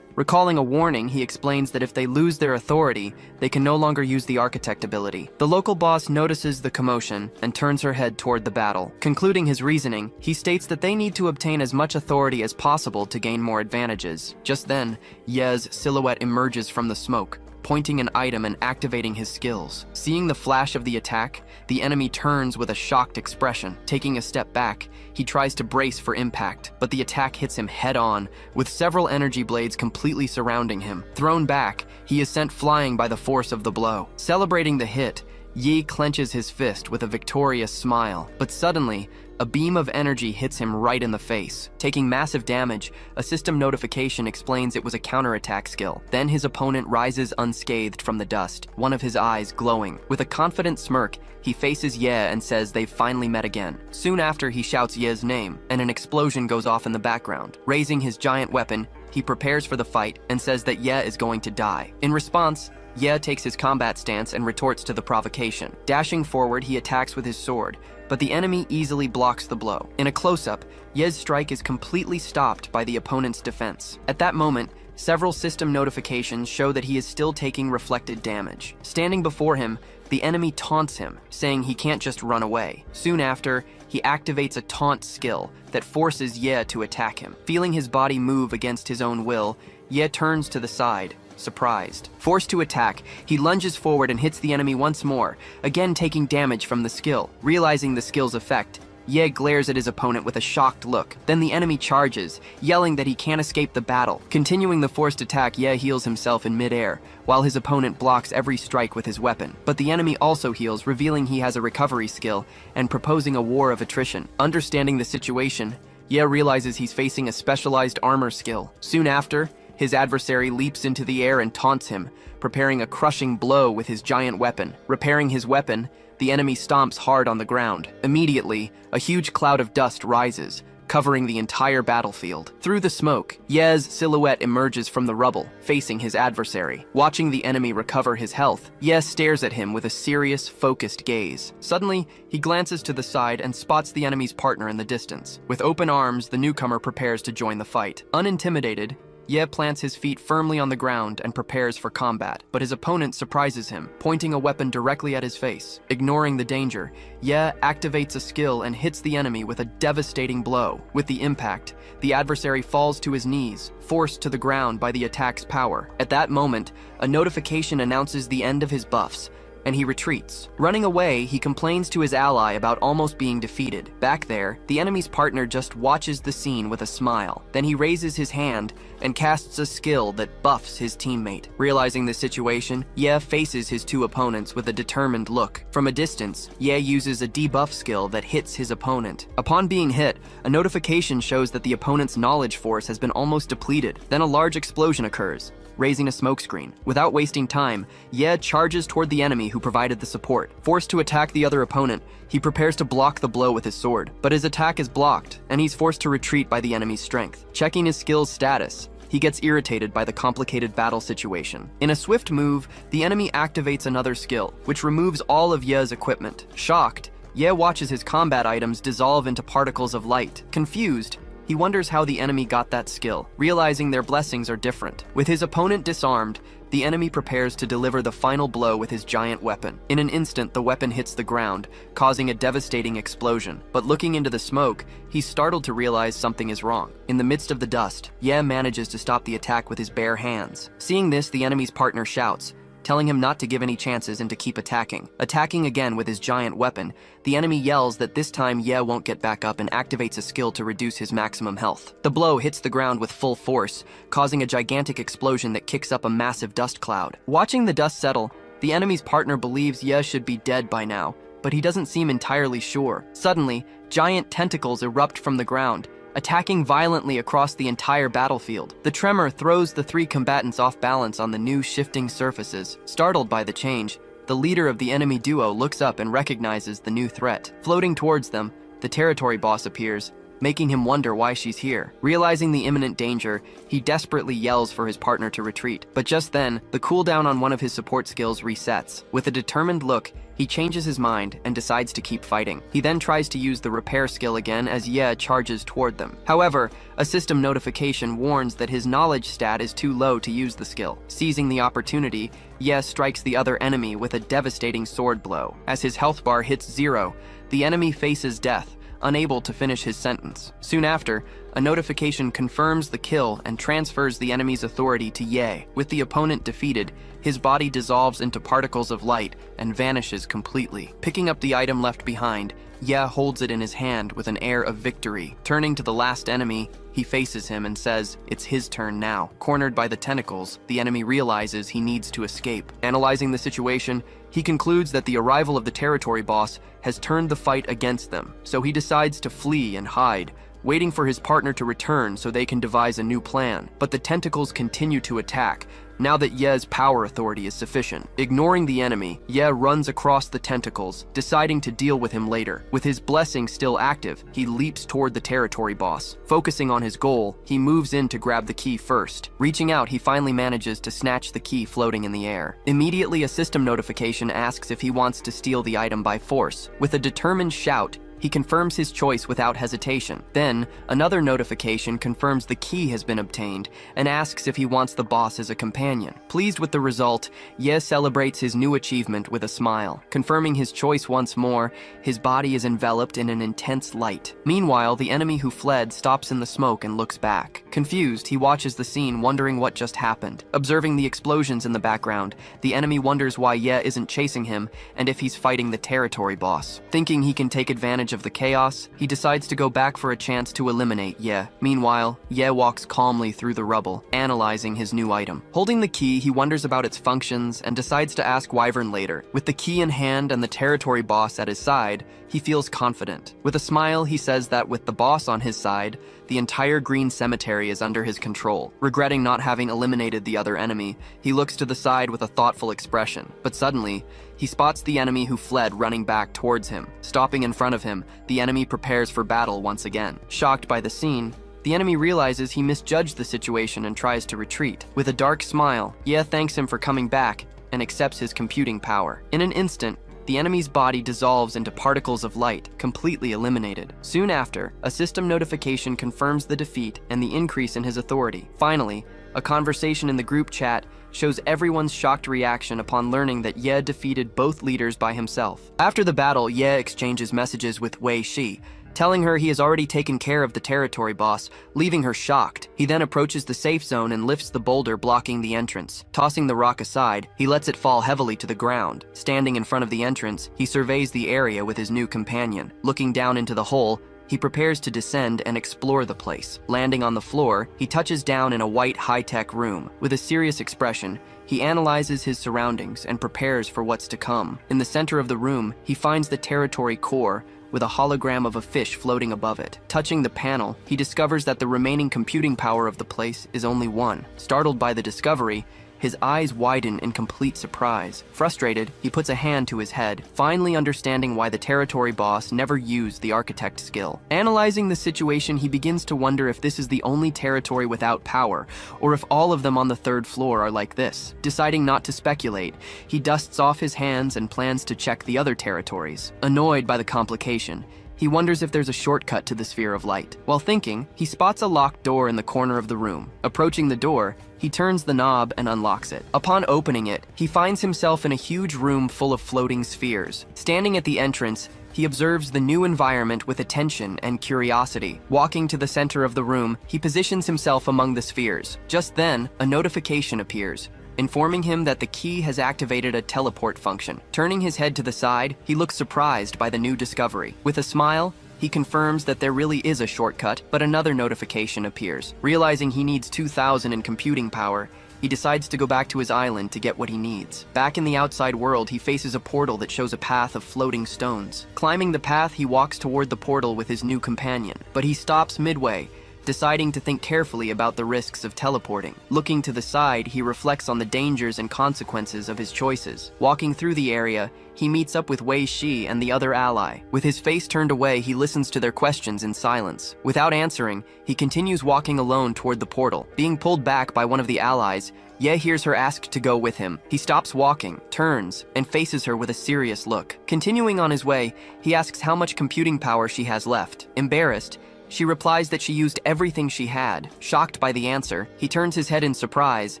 Recalling a warning, he explains that if they lose their authority, they can no longer use the architect ability. The local boss notices the commotion and turns her head toward the battle. Concluding his reasoning, he states that they need to obtain as much authority as possible to gain more advantages. Just then, Ye's silhouette emerges from the smoke, pointing an item and activating his skills. Seeing the flash of the attack, the enemy turns with a shocked expression. Taking a step back, he tries to brace for impact, but the attack hits him head-on, with several energy blades completely surrounding him. Thrown back, he is sent flying by the force of the blow. Celebrating the hit, Yi clenches his fist with a victorious smile, but suddenly, a beam of energy hits him right in the face. Taking massive damage, a system notification explains it was a counterattack skill. Then his opponent rises unscathed from the dust, one of his eyes glowing. With a confident smirk, he faces Ye and says they've finally met again. Soon after, he shouts Ye's name, and an explosion goes off in the background. Raising his giant weapon, he prepares for the fight and says that Ye is going to die. In response, Ye takes his combat stance and retorts to the provocation. Dashing forward, he attacks with his sword, but the enemy easily blocks the blow. In a close-up, Ye's strike is completely stopped by the opponent's defense. At that moment, several system notifications show that he is still taking reflected damage. Standing before him, the enemy taunts him, saying he can't just run away. Soon after, he activates a taunt skill that forces Ye to attack him. Feeling his body move against his own will, Ye turns to the side, surprised. Forced to attack, he lunges forward and hits the enemy once more, again taking damage from the skill. Realizing the skill's effect, Ye glares at his opponent with a shocked look. Then the enemy charges, yelling that he can't escape the battle. Continuing the forced attack, Ye heals himself in midair, while his opponent blocks every strike with his weapon. But the enemy also heals, revealing he has a recovery skill and proposing a war of attrition. Understanding the situation, Ye realizes he's facing a specialized armor skill. Soon after, his adversary leaps into the air and taunts him, preparing a crushing blow with his giant weapon. Repairing his weapon, the enemy stomps hard on the ground. Immediately, a huge cloud of dust rises, covering the entire battlefield. Through the smoke, Ye's silhouette emerges from the rubble, facing his adversary. Watching the enemy recover his health, Ye stares at him with a serious, focused gaze. Suddenly, he glances to the side and spots the enemy's partner in the distance. With open arms, the newcomer prepares to join the fight. Unintimidated, Ye plants his feet firmly on the ground and prepares for combat, but his opponent surprises him, pointing a weapon directly at his face. Ignoring the danger, Ye activates a skill and hits the enemy with a devastating blow. With the impact, the adversary falls to his knees, forced to the ground by the attack's power. At that moment, a notification announces the end of his buffs, and he retreats. Running away, he complains to his ally about almost being defeated. Back there, the enemy's partner just watches the scene with a smile. Then he raises his hand and casts a skill that buffs his teammate. Realizing the situation, Ye faces his two opponents with a determined look. From a distance, Ye uses a debuff skill that hits his opponent. Upon being hit, a notification shows that the opponent's knowledge force has been almost depleted. Then a large explosion occurs, raising a smokescreen. Without wasting time, Ye charges toward the enemy who provided the support. Forced to attack the other opponent, he prepares to block the blow with his sword, but his attack is blocked, and he's forced to retreat by the enemy's strength. Checking his skill's status, he gets irritated by the complicated battle situation. In a swift move, the enemy activates another skill, which removes all of Ye's equipment. Shocked, Ye watches his combat items dissolve into particles of light. Confused, he wonders how the enemy got that skill, realizing their blessings are different. With his opponent disarmed, the enemy prepares to deliver the final blow with his giant weapon. In an instant, the weapon hits the ground, causing a devastating explosion. But looking into the smoke, he's startled to realize something is wrong. In the midst of the dust, Ye manages to stop the attack with his bare hands. Seeing this, the enemy's partner shouts, telling him not to give any chances and to keep attacking. Attacking again with his giant weapon, the enemy yells that this time Ye won't get back up and activates a skill to reduce his maximum health. The blow hits the ground with full force, causing a gigantic explosion that kicks up a massive dust cloud. Watching the dust settle, the enemy's partner believes Ye should be dead by now, but he doesn't seem entirely sure. Suddenly, giant tentacles erupt from the ground, attacking violently across the entire battlefield. The tremor throws the three combatants off balance on the new shifting surfaces. Startled by the change, The leader of the enemy duo looks up and recognizes the new threat. Floating towards them, the territory boss appears, making him wonder why she's here. Realizing the imminent danger, he desperately yells for his partner to retreat. But just then, the cooldown on one of his support skills resets. With a determined look, he changes his mind and decides to keep fighting. He then tries to use the repair skill again as Ye charges toward them. However, a system notification warns that his knowledge stat is too low to use the skill. Seizing the opportunity, Ye strikes the other enemy with a devastating sword blow. As his health bar hits 0, the enemy faces death, unable to finish his sentence. Soon after, a notification confirms the kill and transfers the enemy's authority to Ye. With the opponent defeated, his body dissolves into particles of light and vanishes completely. Picking up the item left behind, Ye holds it in his hand with an air of victory. Turning to the last enemy, he faces him and says it's his turn now. Cornered by the tentacles, the enemy realizes he needs to escape. Analyzing the situation, he concludes that the arrival of the territory boss has turned the fight against them, so he decides to flee and hide, waiting for his partner to return so they can devise a new plan. But the tentacles continue to attack, now that Ye's power authority is sufficient. Ignoring the enemy, Ye runs across the tentacles, deciding to deal with him later. With his blessing still active, he leaps toward the territory boss. Focusing on his goal, he moves in to grab the key first. Reaching out, he finally manages to snatch the key floating in the air. Immediately, a system notification asks if he wants to steal the item by force. With a determined shout, he confirms his choice without hesitation. Then, another notification confirms the key has been obtained and asks if he wants the boss as a companion. Pleased with the result, Ye celebrates his new achievement with a smile. Confirming his choice once more, his body is enveloped in an intense light. Meanwhile, the enemy who fled stops in the smoke and looks back. Confused, he watches the scene, wondering what just happened. Observing the explosions in the background, the enemy wonders why Ye isn't chasing him and if he's fighting the territory boss. Thinking he can take advantage of the chaos, he decides to go back for a chance to eliminate Ye. Meanwhile, Ye walks calmly through the rubble, analyzing his new item. Holding the key, he wonders about its functions and decides to ask Wyvern later. With the key in hand and the territory boss at his side, he feels confident. With a smile, he says that with the boss on his side, the entire green cemetery is under his control. Regretting not having eliminated the other enemy, he looks to the side with a thoughtful expression. But suddenly, he spots the enemy who fled running back towards him. Stopping in front of him, the enemy prepares for battle once again. Shocked by the scene, the enemy realizes he misjudged the situation and tries to retreat. With a dark smile, Ye thanks him for coming back and accepts his computing power. In an instant, the enemy's body dissolves into particles of light, completely eliminated. Soon after, a system notification confirms the defeat and the increase in his authority. Finally, a conversation in the group chat shows everyone's shocked reaction upon learning that Ye defeated both leaders by himself. After the battle, Ye exchanges messages with Wei Shi, telling her he has already taken care of the territory boss, leaving her shocked. He then approaches the safe zone and lifts the boulder blocking the entrance. Tossing the rock aside, he lets it fall heavily to the ground. Standing in front of the entrance, he surveys the area with his new companion. Looking down into the hole, he prepares to descend and explore the place. Landing on the floor, he touches down in a white high-tech room. With a serious expression, he analyzes his surroundings and prepares for what's to come. In the center of the room, he finds the territory core, with a hologram of a fish floating above it. Touching the panel, he discovers that the remaining computing power of the place is only 1. Startled by the discovery, his eyes widen in complete surprise. Frustrated, he puts a hand to his head, finally understanding why the territory boss never used the architect skill. Analyzing the situation, he begins to wonder if this is the only territory without power, or if all of them on the 3rd floor are like this. Deciding not to speculate, he dusts off his hands and plans to check the other territories. Annoyed by the complication, he wonders if there's a shortcut to the sphere of light. While thinking, he spots a locked door in the corner of the room. Approaching the door, he turns the knob and unlocks it. Upon opening it, he finds himself in a huge room full of floating spheres. Standing at the entrance, he observes the new environment with attention and curiosity. Walking to the center of the room, he positions himself among the spheres. Just then, a notification appears, informing him that the key has activated a teleport function. Turning his head to the side, he looks surprised by the new discovery. With a smile, he confirms that there really is a shortcut, but another notification appears. Realizing he needs 2,000 in computing power, he decides to go back to his island to get what he needs. Back in the outside world, he faces a portal that shows a path of floating stones. Climbing the path, he walks toward the portal with his new companion, but he stops midway, deciding to think carefully about the risks of teleporting. Looking to the side, he reflects on the dangers and consequences of his choices. Walking through the area, he meets up with Wei Shi and the other ally. With his face turned away, he listens to their questions in silence. Without answering, he continues walking alone toward the portal. Being pulled back by one of the allies, Ye hears her ask to go with him. He stops walking, turns, and faces her with a serious look. Continuing on his way, he asks how much computing power she has left. Embarrassed, she replies that she used everything she had. Shocked by the answer, he turns his head in surprise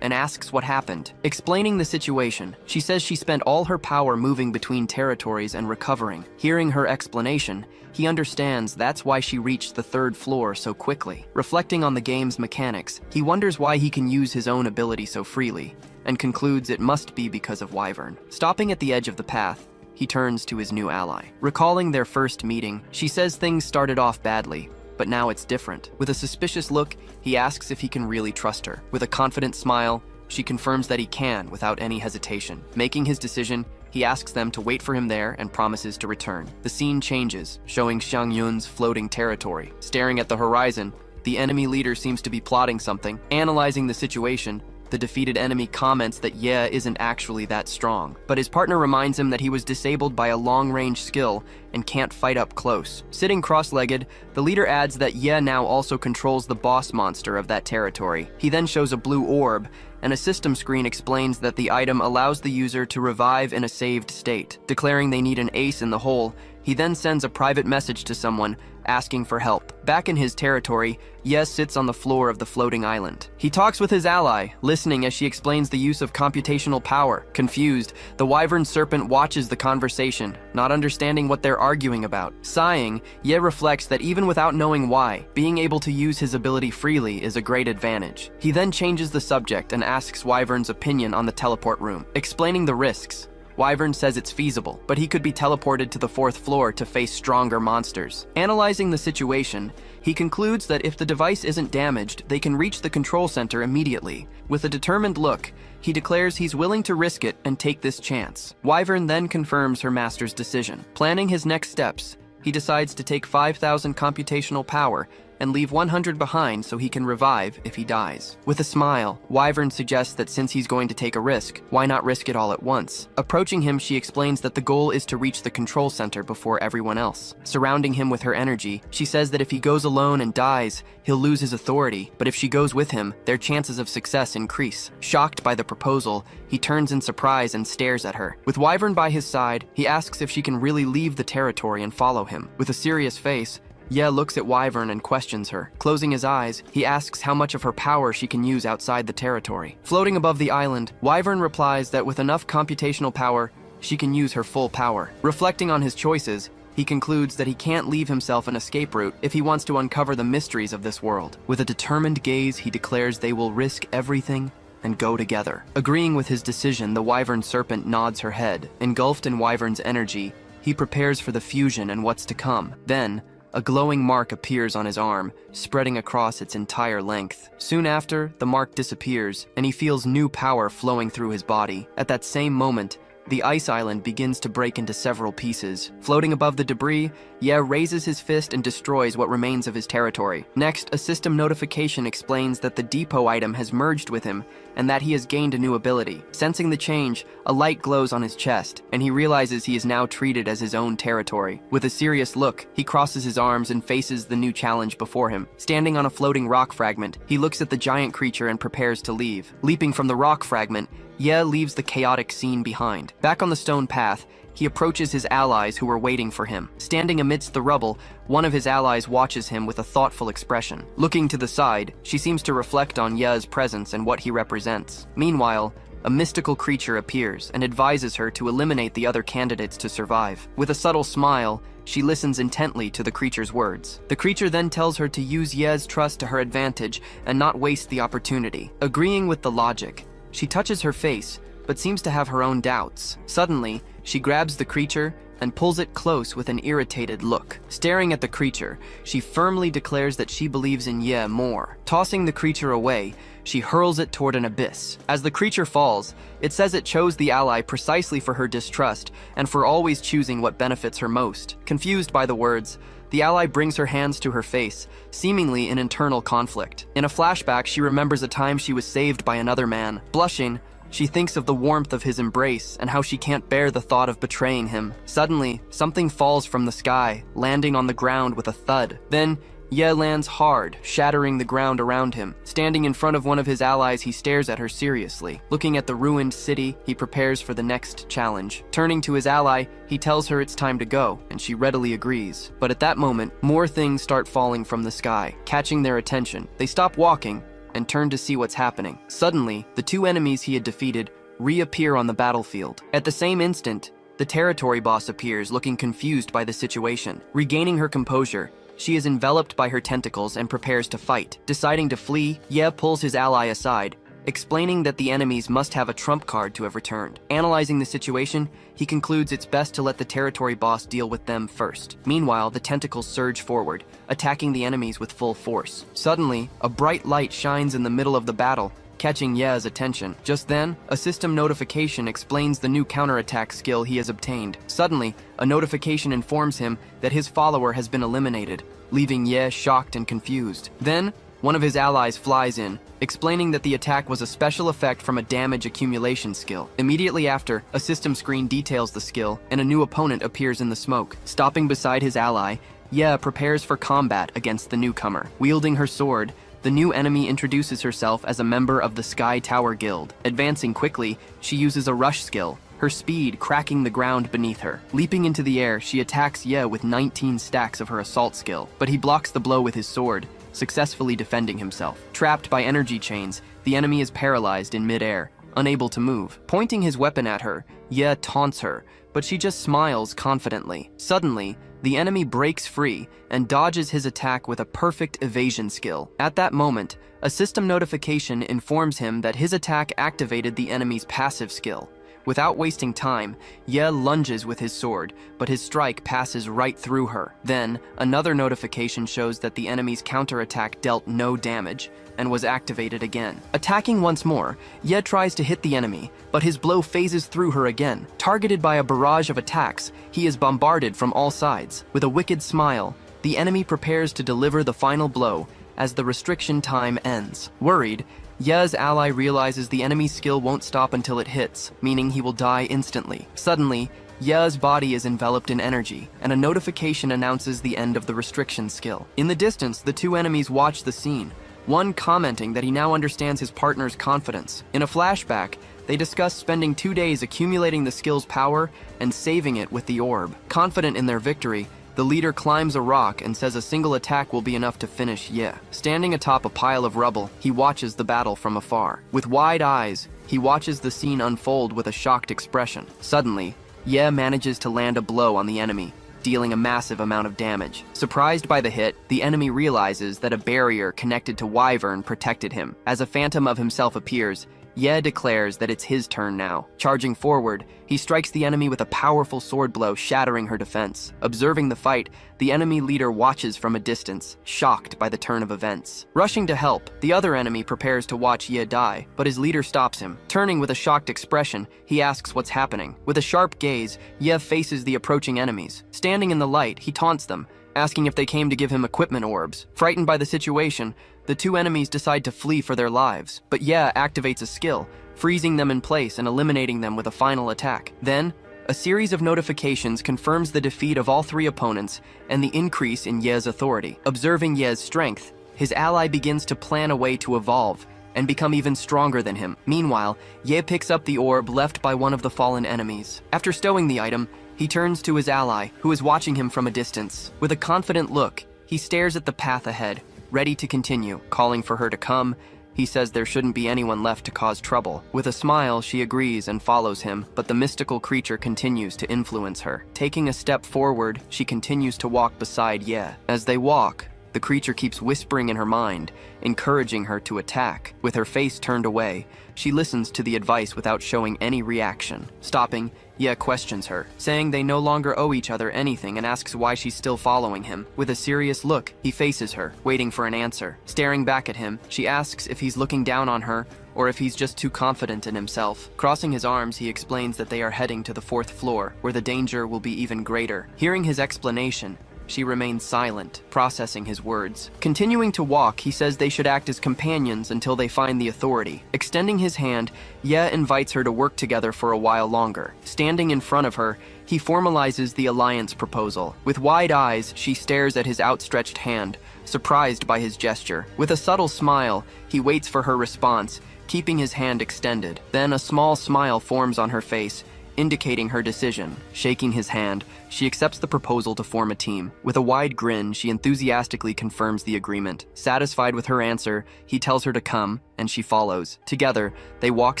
and asks what happened. Explaining the situation, she says she spent all her power moving between territories and recovering. Hearing her explanation, he understands that's why she reached the 3rd floor so quickly. Reflecting on the game's mechanics, he wonders why he can use his own ability so freely, and concludes it must be because of Wyvern. Stopping at the edge of the path, he turns to his new ally. Recalling their first meeting, she says things started off badly, but now it's different. With a suspicious look, he asks if he can really trust her. With a confident smile, she confirms that he can without any hesitation. Making his decision, he asks them to wait for him there and promises to return. The scene changes, showing Xiang Yun's floating territory. Staring at the horizon, the enemy leader seems to be plotting something. Analyzing the situation, the defeated enemy comments that Ye isn't actually that strong, but his partner reminds him that he was disabled by a long-range skill and can't fight up close. Sitting cross-legged, the leader adds that Ye now also controls the boss monster of that territory. He then shows a blue orb, and a system screen explains that the item allows the user to revive in a saved state. Declaring they need an ace in the hole, he then sends a private message to someone, asking for help. Back in his territory, Ye sits on the floor of the floating island. He talks with his ally, listening as she explains the use of computational power. Confused, the wyvern serpent watches the conversation, not understanding what they're arguing about. Sighing, Ye reflects that even without knowing why, being able to use his ability freely is a great advantage. He then changes the subject and asks Wyvern's opinion on the teleport room. Explaining the risks, Wyvern says it's feasible, but he could be teleported to the 4th floor to face stronger monsters. Analyzing the situation, he concludes that if the device isn't damaged, they can reach the control center immediately. With a determined look, he declares he's willing to risk it and take this chance. Wyvern then confirms her master's decision. Planning his next steps, he decides to take 5,000 computational power and leave 100 behind so he can revive if he dies. With a smile, Wyvern suggests that since he's going to take a risk, why not risk it all at once? Approaching him, she explains that the goal is to reach the control center before everyone else. Surrounding him with her energy, she says that if he goes alone and dies, he'll lose his authority, but if she goes with him, their chances of success increase. Shocked by the proposal, he turns in surprise and stares at her. With Wyvern by his side, he asks if she can really leave the territory and follow him. With a serious face, Ye looks at Wyvern and questions her. Closing his eyes, he asks how much of her power she can use outside the territory. Floating above the island, Wyvern replies that with enough computational power, she can use her full power. Reflecting on his choices, he concludes that he can't leave himself an escape route if he wants to uncover the mysteries of this world. With a determined gaze, he declares they will risk everything and go together. Agreeing with his decision, the Wyvern serpent nods her head. Engulfed in Wyvern's energy, he prepares for the fusion and what's to come. Then, a glowing mark appears on his arm, spreading across its entire length. Soon after, the mark disappears, and he feels new power flowing through his body. At that same moment, the ice island begins to break into several pieces. Floating above the debris, Ye raises his fist and destroys what remains of his territory. Next, a system notification explains that the depot item has merged with him and that he has gained a new ability. Sensing the change, a light glows on his chest, and he realizes he is now treated as his own territory. With a serious look, he crosses his arms and faces the new challenge before him. Standing on a floating rock fragment, he looks at the giant creature and prepares to leave. Leaping from the rock fragment, Ye leaves the chaotic scene behind. Back on the stone path, he approaches his allies who were waiting for him. Standing amidst the rubble, one of his allies watches him with a thoughtful expression. Looking to the side, she seems to reflect on Ye's presence and what he represents. Meanwhile, a mystical creature appears and advises her to eliminate the other candidates to survive. With a subtle smile, she listens intently to the creature's words. The creature then tells her to use Ye's trust to her advantage and not waste the opportunity. Agreeing with the logic, she touches her face, but seems to have her own doubts. Suddenly, she grabs the creature and pulls it close with an irritated look. Staring at the creature, she firmly declares that she believes in Ye more. Tossing the creature away, she hurls it toward an abyss. As the creature falls, it says it chose the ally precisely for her distrust and for always choosing what benefits her most. Confused by the words, The ally brings her hands to her face, seemingly in internal conflict. In a flashback, she remembers a time she was saved by another man. Blushing, she thinks of the warmth of his embrace and how she can't bear the thought of betraying him. Suddenly, something falls from the sky, landing on the ground with a thud. Then, Ye lands hard, shattering the ground around him. Standing in front of one of his allies, he stares at her seriously. Looking at the ruined city, he prepares for the next challenge. Turning to his ally, he tells her it's time to go, and she readily agrees. But at that moment, more things start falling from the sky, catching their attention. They stop walking and turn to see what's happening. Suddenly, the two enemies he had defeated reappear on the battlefield. At the same instant, the territory boss appears, looking confused by the situation. Regaining her composure, she is enveloped by her tentacles and prepares to fight. Deciding to flee, Ye pulls his ally aside, explaining that the enemies must have a trump card to have returned. Analyzing the situation, he concludes it's best to let the territory boss deal with them first. Meanwhile, the tentacles surge forward, attacking the enemies with full force. Suddenly, a bright light shines in the middle of the battle, catching Ye's attention. Just then, a system notification explains the new counterattack skill he has obtained. Suddenly, a notification informs him that his follower has been eliminated, leaving Ye shocked and confused. Then, one of his allies flies in, explaining that the attack was a special effect from a damage accumulation skill. Immediately after, a system screen details the skill, and a new opponent appears in the smoke. Stopping beside his ally, Ye prepares for combat against the newcomer. Wielding her sword, the new enemy introduces herself as a member of the Sky Tower Guild. Advancing quickly, she uses a rush skill, her speed cracking the ground beneath her. Leaping into the air, she attacks Ye with 19 stacks of her assault skill, but he blocks the blow with his sword, successfully defending himself. Trapped by energy chains, the enemy is paralyzed in mid-air, unable to move. Pointing his weapon at her, Ye taunts her, but she just smiles confidently. Suddenly, the enemy breaks free and dodges his attack with a perfect evasion skill. At that moment, a system notification informs him that his attack activated the enemy's passive skill. Without wasting time, Ye lunges with his sword, but his strike passes right through her. Then, another notification shows that the enemy's counterattack dealt no damage and was activated again. Attacking once more, Ye tries to hit the enemy, but his blow phases through her again. Targeted by a barrage of attacks, he is bombarded from all sides. With a wicked smile, the enemy prepares to deliver the final blow as the restriction time ends. Worried, Ye's ally realizes the enemy's skill won't stop until it hits, meaning he will die instantly. Suddenly, Ye's body is enveloped in energy, and a notification announces the end of the restriction skill. In the distance, the two enemies watch the scene, one commenting that he now understands his partner's confidence. In a flashback, they discuss spending 2 days accumulating the skill's power and saving it with the orb. Confident in their victory, the leader climbs a rock and says a single attack will be enough to finish Ye. Standing atop a pile of rubble, he watches the battle from afar. With wide eyes, he watches the scene unfold with a shocked expression. Suddenly, Ye manages to land a blow on the enemy, dealing a massive amount of damage. Surprised by the hit, the enemy realizes that a barrier connected to Wyvern protected him. As a phantom of himself appears, Ye declares that it's his turn now. Charging forward, he strikes the enemy with a powerful sword blow, shattering her defense. Observing the fight, the enemy leader watches from a distance, shocked by the turn of events. Rushing to help, the other enemy prepares to watch Ye die, but his leader stops him. Turning with a shocked expression, he asks what's happening. With a sharp gaze, Ye faces the approaching enemies. Standing in the light, he taunts them, asking if they came to give him equipment orbs. Frightened by the situation, the two enemies decide to flee for their lives, but Ye activates a skill, freezing them in place and eliminating them with a final attack. Then, a series of notifications confirms the defeat of all three opponents and the increase in Ye's authority. Observing Ye's strength, his ally begins to plan a way to evolve and become even stronger than him. Meanwhile, Ye picks up the orb left by one of the fallen enemies. After stowing the item, he turns to his ally, who is watching him from a distance. With a confident look, he stares at the path ahead, ready to continue. Calling for her to come, he says there shouldn't be anyone left to cause trouble. With a smile, she agrees and follows him, but the mystical creature continues to influence her. Taking a step forward, she continues to walk beside Ye. As they walk, the creature keeps whispering in her mind, encouraging her to attack. With her face turned away, she listens to the advice without showing any reaction. Stopping, Ye questions her, saying they no longer owe each other anything, and asks why she's still following him. With a serious look, he faces her, waiting for an answer. Staring back at him, she asks if he's looking down on her or if he's just too confident in himself. Crossing his arms, he explains that they are heading to the 4th floor, where the danger will be even greater. Hearing his explanation, She remains silent, processing his words. Continuing to walk, he says they should act as companions until they find the authority. Extending his hand, Ye invites her to work together for a while longer. Standing in front of her, he formalizes the alliance proposal. With wide eyes, she stares at his outstretched hand, surprised by his gesture. With a subtle smile, he waits for her response, keeping his hand extended. Then a small smile forms on her face, indicating her decision. Shaking his hand, she accepts the proposal to form a team. With a wide grin, she enthusiastically confirms the agreement. Satisfied with her answer, he tells her to come, and she follows. Together, they walk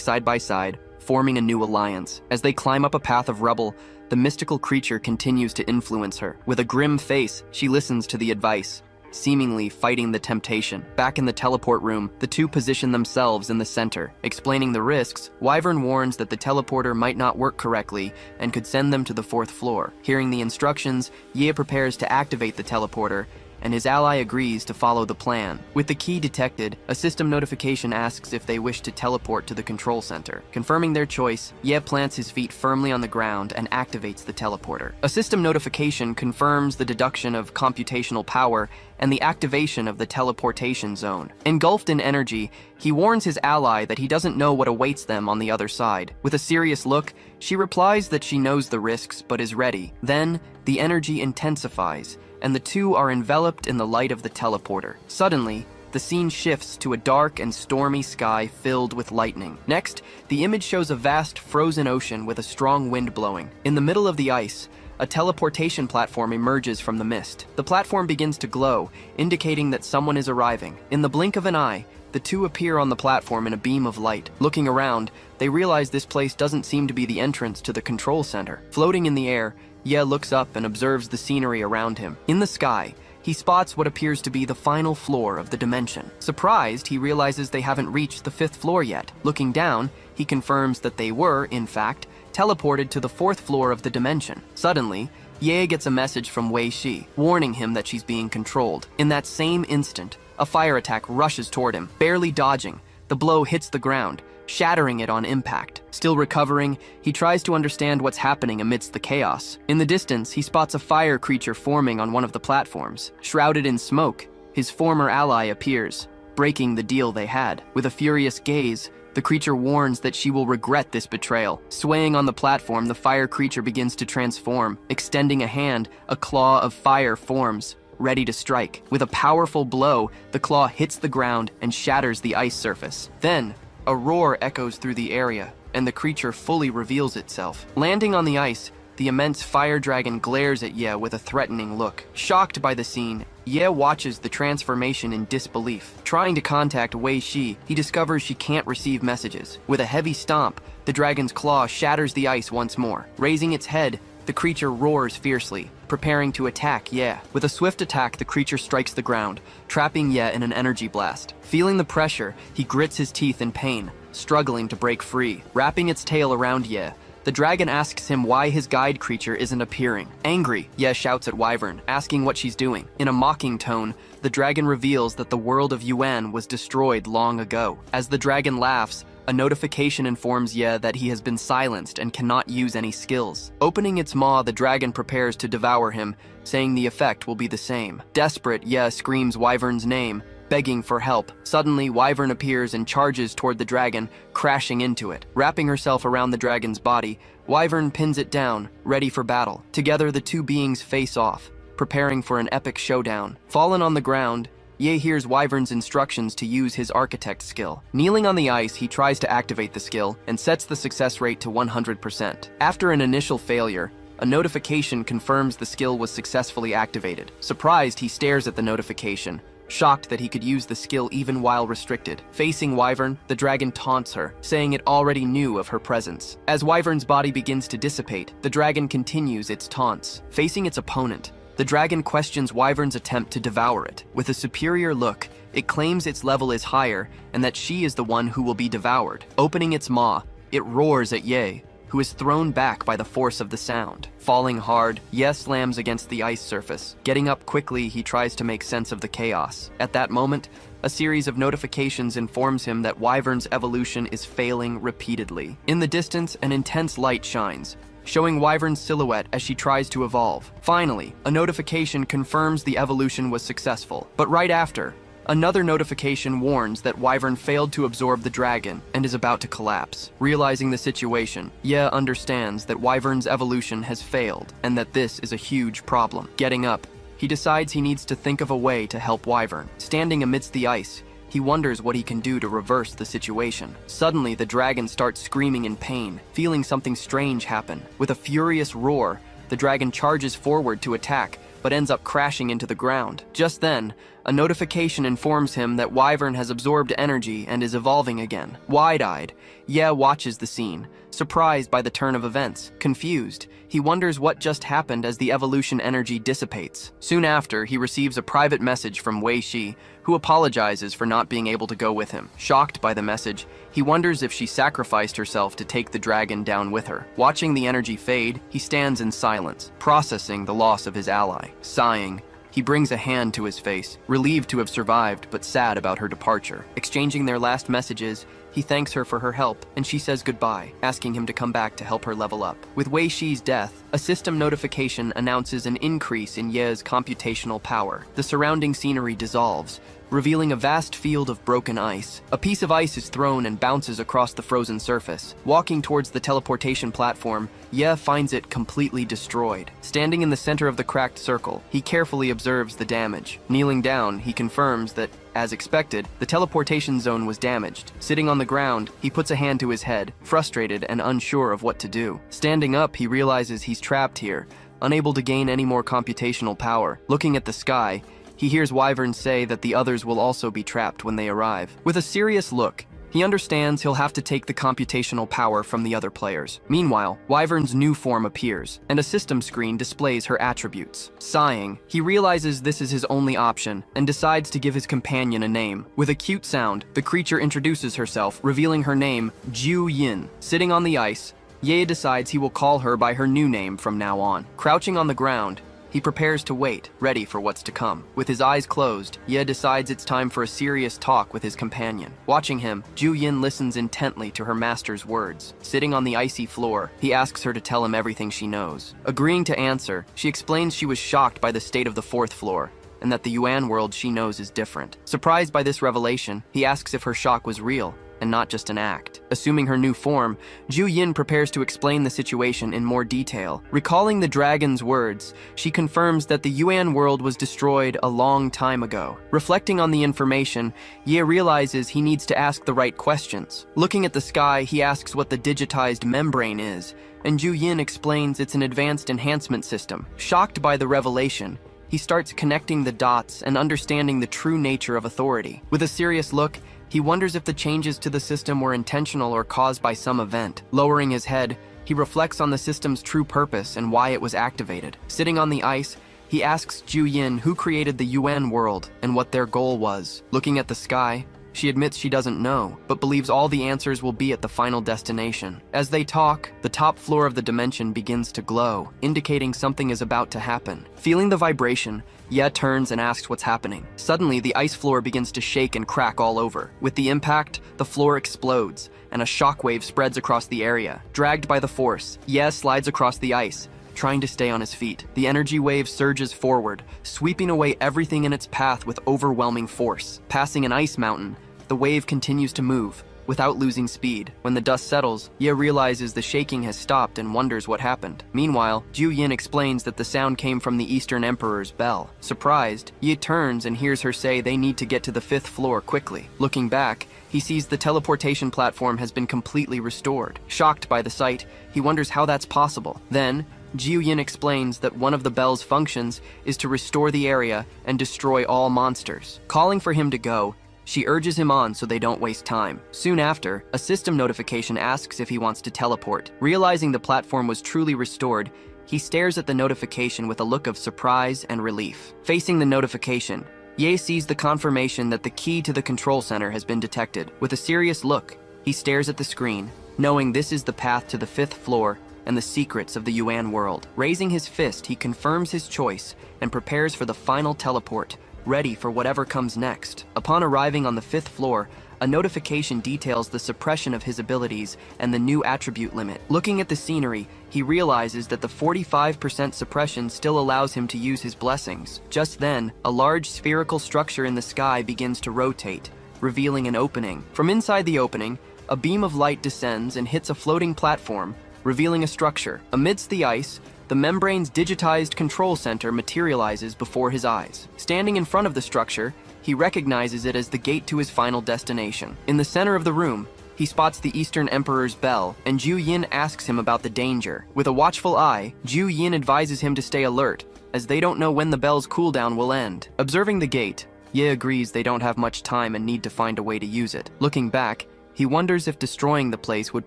side by side, forming a new alliance. As they climb up a path of rubble, the mystical creature continues to influence her. With a grim face, she listens to the advice, seemingly fighting the temptation. Back in the teleport room, the two position themselves in the center. Explaining the risks, Wyvern warns that the teleporter might not work correctly and could send them to the 4th floor. Hearing the instructions, Ye prepares to activate the teleporter, and his ally agrees to follow the plan. With the key detected, a system notification asks if they wish to teleport to the control center. Confirming their choice, Ye plants his feet firmly on the ground and activates the teleporter. A system notification confirms the deduction of computational power and the activation of the teleportation zone. Engulfed in energy, he warns his ally that he doesn't know what awaits them on the other side. With a serious look, she replies that she knows the risks but is ready. Then, the energy intensifies, and the two are enveloped in the light of the teleporter. Suddenly, the scene shifts to a dark and stormy sky filled with lightning. Next, the image shows a vast frozen ocean with a strong wind blowing. In the middle of the ice, a teleportation platform emerges from the mist. The platform begins to glow, indicating that someone is arriving. In the blink of an eye, the two appear on the platform in a beam of light. Looking around, they realize this place doesn't seem to be the entrance to the control center. Floating in the air, Ye looks up and observes the scenery around him. In the sky, he spots what appears to be the final floor of the dimension. Surprised, he realizes they haven't reached the 5th floor yet. Looking down, he confirms that they were, in fact, teleported to the 4th floor of the dimension. Suddenly, Ye gets a message from Wei Shi, warning him that she's being controlled. In that same instant, a fire attack rushes toward him. Barely dodging, the blow hits the ground, shattering it on impact. Still recovering, he tries to understand what's happening amidst the chaos. In the distance, he spots a fire creature forming on one of the platforms. Shrouded in smoke, his former ally appears, breaking the deal they had. With a furious gaze, the creature warns that she will regret this betrayal. Swaying on the platform, the fire creature begins to transform. Extending a hand, a claw of fire forms, ready to strike. With a powerful blow, the claw hits the ground and shatters the ice surface. Then, a roar echoes through the area, and the creature fully reveals itself. Landing on the ice, the immense fire dragon glares at Ye with a threatening look. Shocked by the scene, Ye watches the transformation in disbelief. Trying to contact Wei Shi, he discovers she can't receive messages. With a heavy stomp, the dragon's claw shatters the ice once more. Raising its head, the creature roars fiercely, preparing to attack Ye. With a swift attack, the creature strikes the ground, trapping Ye in an energy blast. Feeling the pressure, he grits his teeth in pain, struggling to break free. Wrapping its tail around Ye, the dragon asks him why his guide creature isn't appearing. Angry, Ye shouts at Wyvern, asking what she's doing. In a mocking tone, the dragon reveals that the world of Yuan was destroyed long ago. As the dragon laughs, a notification informs Ye that he has been silenced and cannot use any skills. Opening its maw, the dragon prepares to devour him, saying the effect will be the same. Desperate, Ye screams Wyvern's name, begging for help. Suddenly, Wyvern appears and charges toward the dragon, crashing into it. Wrapping herself around the dragon's body, Wyvern pins it down, ready for battle. Together, the two beings face off, preparing for an epic showdown. Fallen on the ground, Ye hears Wyvern's instructions to use his architect skill. Kneeling on the ice, he tries to activate the skill and sets the success rate to 100%. After an initial failure, a notification confirms the skill was successfully activated. Surprised, he stares at the notification, shocked that he could use the skill even while restricted. Facing Wyvern, the dragon taunts her, saying it already knew of her presence. As Wyvern's body begins to dissipate, the dragon continues its taunts. Facing its opponent, the dragon questions Wyvern's attempt to devour it. With a superior look, it claims its level is higher and that she is the one who will be devoured. Opening its maw, it roars at Ye, who is thrown back by the force of the sound. Falling hard, Ye slams against the ice surface. Getting up quickly, he tries to make sense of the chaos. At that moment, a series of notifications informs him that Wyvern's evolution is failing repeatedly. In the distance, an intense light shines, showing Wyvern's silhouette as she tries to evolve. Finally, a notification confirms the evolution was successful, but right after, another notification warns that Wyvern failed to absorb the dragon and is about to collapse. Realizing the situation, Ye understands that Wyvern's evolution has failed and that this is a huge problem. Getting up, he decides he needs to think of a way to help Wyvern. Standing amidst the ice, he wonders what he can do to reverse the situation. Suddenly, the dragon starts screaming in pain, feeling something strange happen. With a furious roar, the dragon charges forward to attack, but ends up crashing into the ground. Just then, a notification informs him that Wyvern has absorbed energy and is evolving again. Wide-eyed, Ye watches the scene, surprised by the turn of events. Confused, he wonders what just happened as the evolution energy dissipates. Soon after, he receives a private message from Wei Shi, who apologizes for not being able to go with him. Shocked by the message, he wonders if she sacrificed herself to take the dragon down with her. Watching the energy fade, he stands in silence, processing the loss of his ally. Sighing, he brings a hand to his face, relieved to have survived but sad about her departure. Exchanging their last messages, he thanks her for her help, and she says goodbye, asking him to come back to help her level up. With Wei Shi's death, a system notification announces an increase in Ye's computational power. The surrounding scenery dissolves, revealing a vast field of broken ice. A piece of ice is thrown and bounces across the frozen surface. Walking towards the teleportation platform, Ye finds it completely destroyed. Standing in the center of the cracked circle, he carefully observes the damage. Kneeling down, he confirms that, as expected, the teleportation zone was damaged. Sitting on the ground, he puts a hand to his head, frustrated and unsure of what to do. Standing up, he realizes he's trapped here, unable to gain any more computational power. Looking at the sky, he hears Wyvern say that the others will also be trapped when they arrive. With a serious look, he understands he'll have to take the computational power from the other players. Meanwhile, Wyvern's new form appears, and a system screen displays her attributes. Sighing, he realizes this is his only option, and decides to give his companion a name. With a cute sound, the creature introduces herself, revealing her name, Ju Yin. Sitting on the ice, Ye decides he will call her by her new name from now on. Crouching on the ground, he prepares to wait, ready for what's to come. With his eyes closed, Ye decides it's time for a serious talk with his companion. Watching him, Ju Yin listens intently to her master's words. Sitting on the icy floor, he asks her to tell him everything she knows. Agreeing to answer, she explains she was shocked by the state of the 4th floor, and that the Yuan world she knows is different. Surprised by this revelation, he asks if her shock was real, and not just an act. Assuming her new form, Ju Yin prepares to explain the situation in more detail. Recalling the dragon's words, she confirms that the Yuan world was destroyed a long time ago. Reflecting on the information, Ye realizes he needs to ask the right questions. Looking at the sky, he asks what the digitized membrane is, and Ju Yin explains it's an advanced enhancement system. Shocked by the revelation, he starts connecting the dots and understanding the true nature of authority. With a serious look, he wonders if the changes to the system were intentional or caused by some event. Lowering his head, he reflects on the system's true purpose and why it was activated. Sitting on the ice, he asks Ju Yin who created the Yuan world and what their goal was. Looking at the sky, she admits she doesn't know, but believes all the answers will be at the final destination. As they talk, the top floor of the dimension begins to glow, indicating something is about to happen. Feeling the vibration, Ye turns and asks what's happening. Suddenly, the ice floor begins to shake and crack all over. With the impact, the floor explodes, and a shockwave spreads across the area. Dragged by the force, Ye slides across the ice, trying to stay on his feet. The energy wave surges forward, sweeping away everything in its path with overwhelming force. Passing an ice mountain, the wave continues to move, without losing speed. When the dust settles, Ye realizes the shaking has stopped and wonders what happened. Meanwhile, Ju Yin explains that the sound came from the Eastern Emperor's bell. Surprised, Ye turns and hears her say they need to get to the 5th floor quickly. Looking back, he sees the teleportation platform has been completely restored. Shocked by the sight, he wonders how that's possible. Then, Ju Yin explains that one of the bell's functions is to restore the area and destroy all monsters. Calling for him to go, she urges him on so they don't waste time. Soon after, a system notification asks if he wants to teleport. Realizing the platform was truly restored, he stares at the notification with a look of surprise and relief. Facing the notification, Ye sees the confirmation that the key to the control center has been detected. With a serious look, he stares at the screen, knowing this is the path to the 5th floor and the secrets of the Yuan world. Raising his fist, he confirms his choice and prepares for the final teleport, ready for whatever comes next. Upon arriving on the 5th floor, a notification details the suppression of his abilities and the new attribute limit. Looking at the scenery, he realizes that the 45% suppression still allows him to use his blessings. Just then, a large spherical structure in the sky begins to rotate, revealing an opening. From inside the opening, a beam of light descends and hits a floating platform, revealing a structure. Amidst the ice, the membrane's digitized control center materializes before his eyes. Standing in front of the structure, he recognizes it as the gate to his final destination. In the center of the room, he spots the Eastern Emperor's bell, and Ju Yin asks him about the danger. With a watchful eye, Ju Yin advises him to stay alert, as they don't know when the bell's cooldown will end. Observing the gate, Ye agrees they don't have much time and need to find a way to use it. Looking back, he wonders if destroying the place would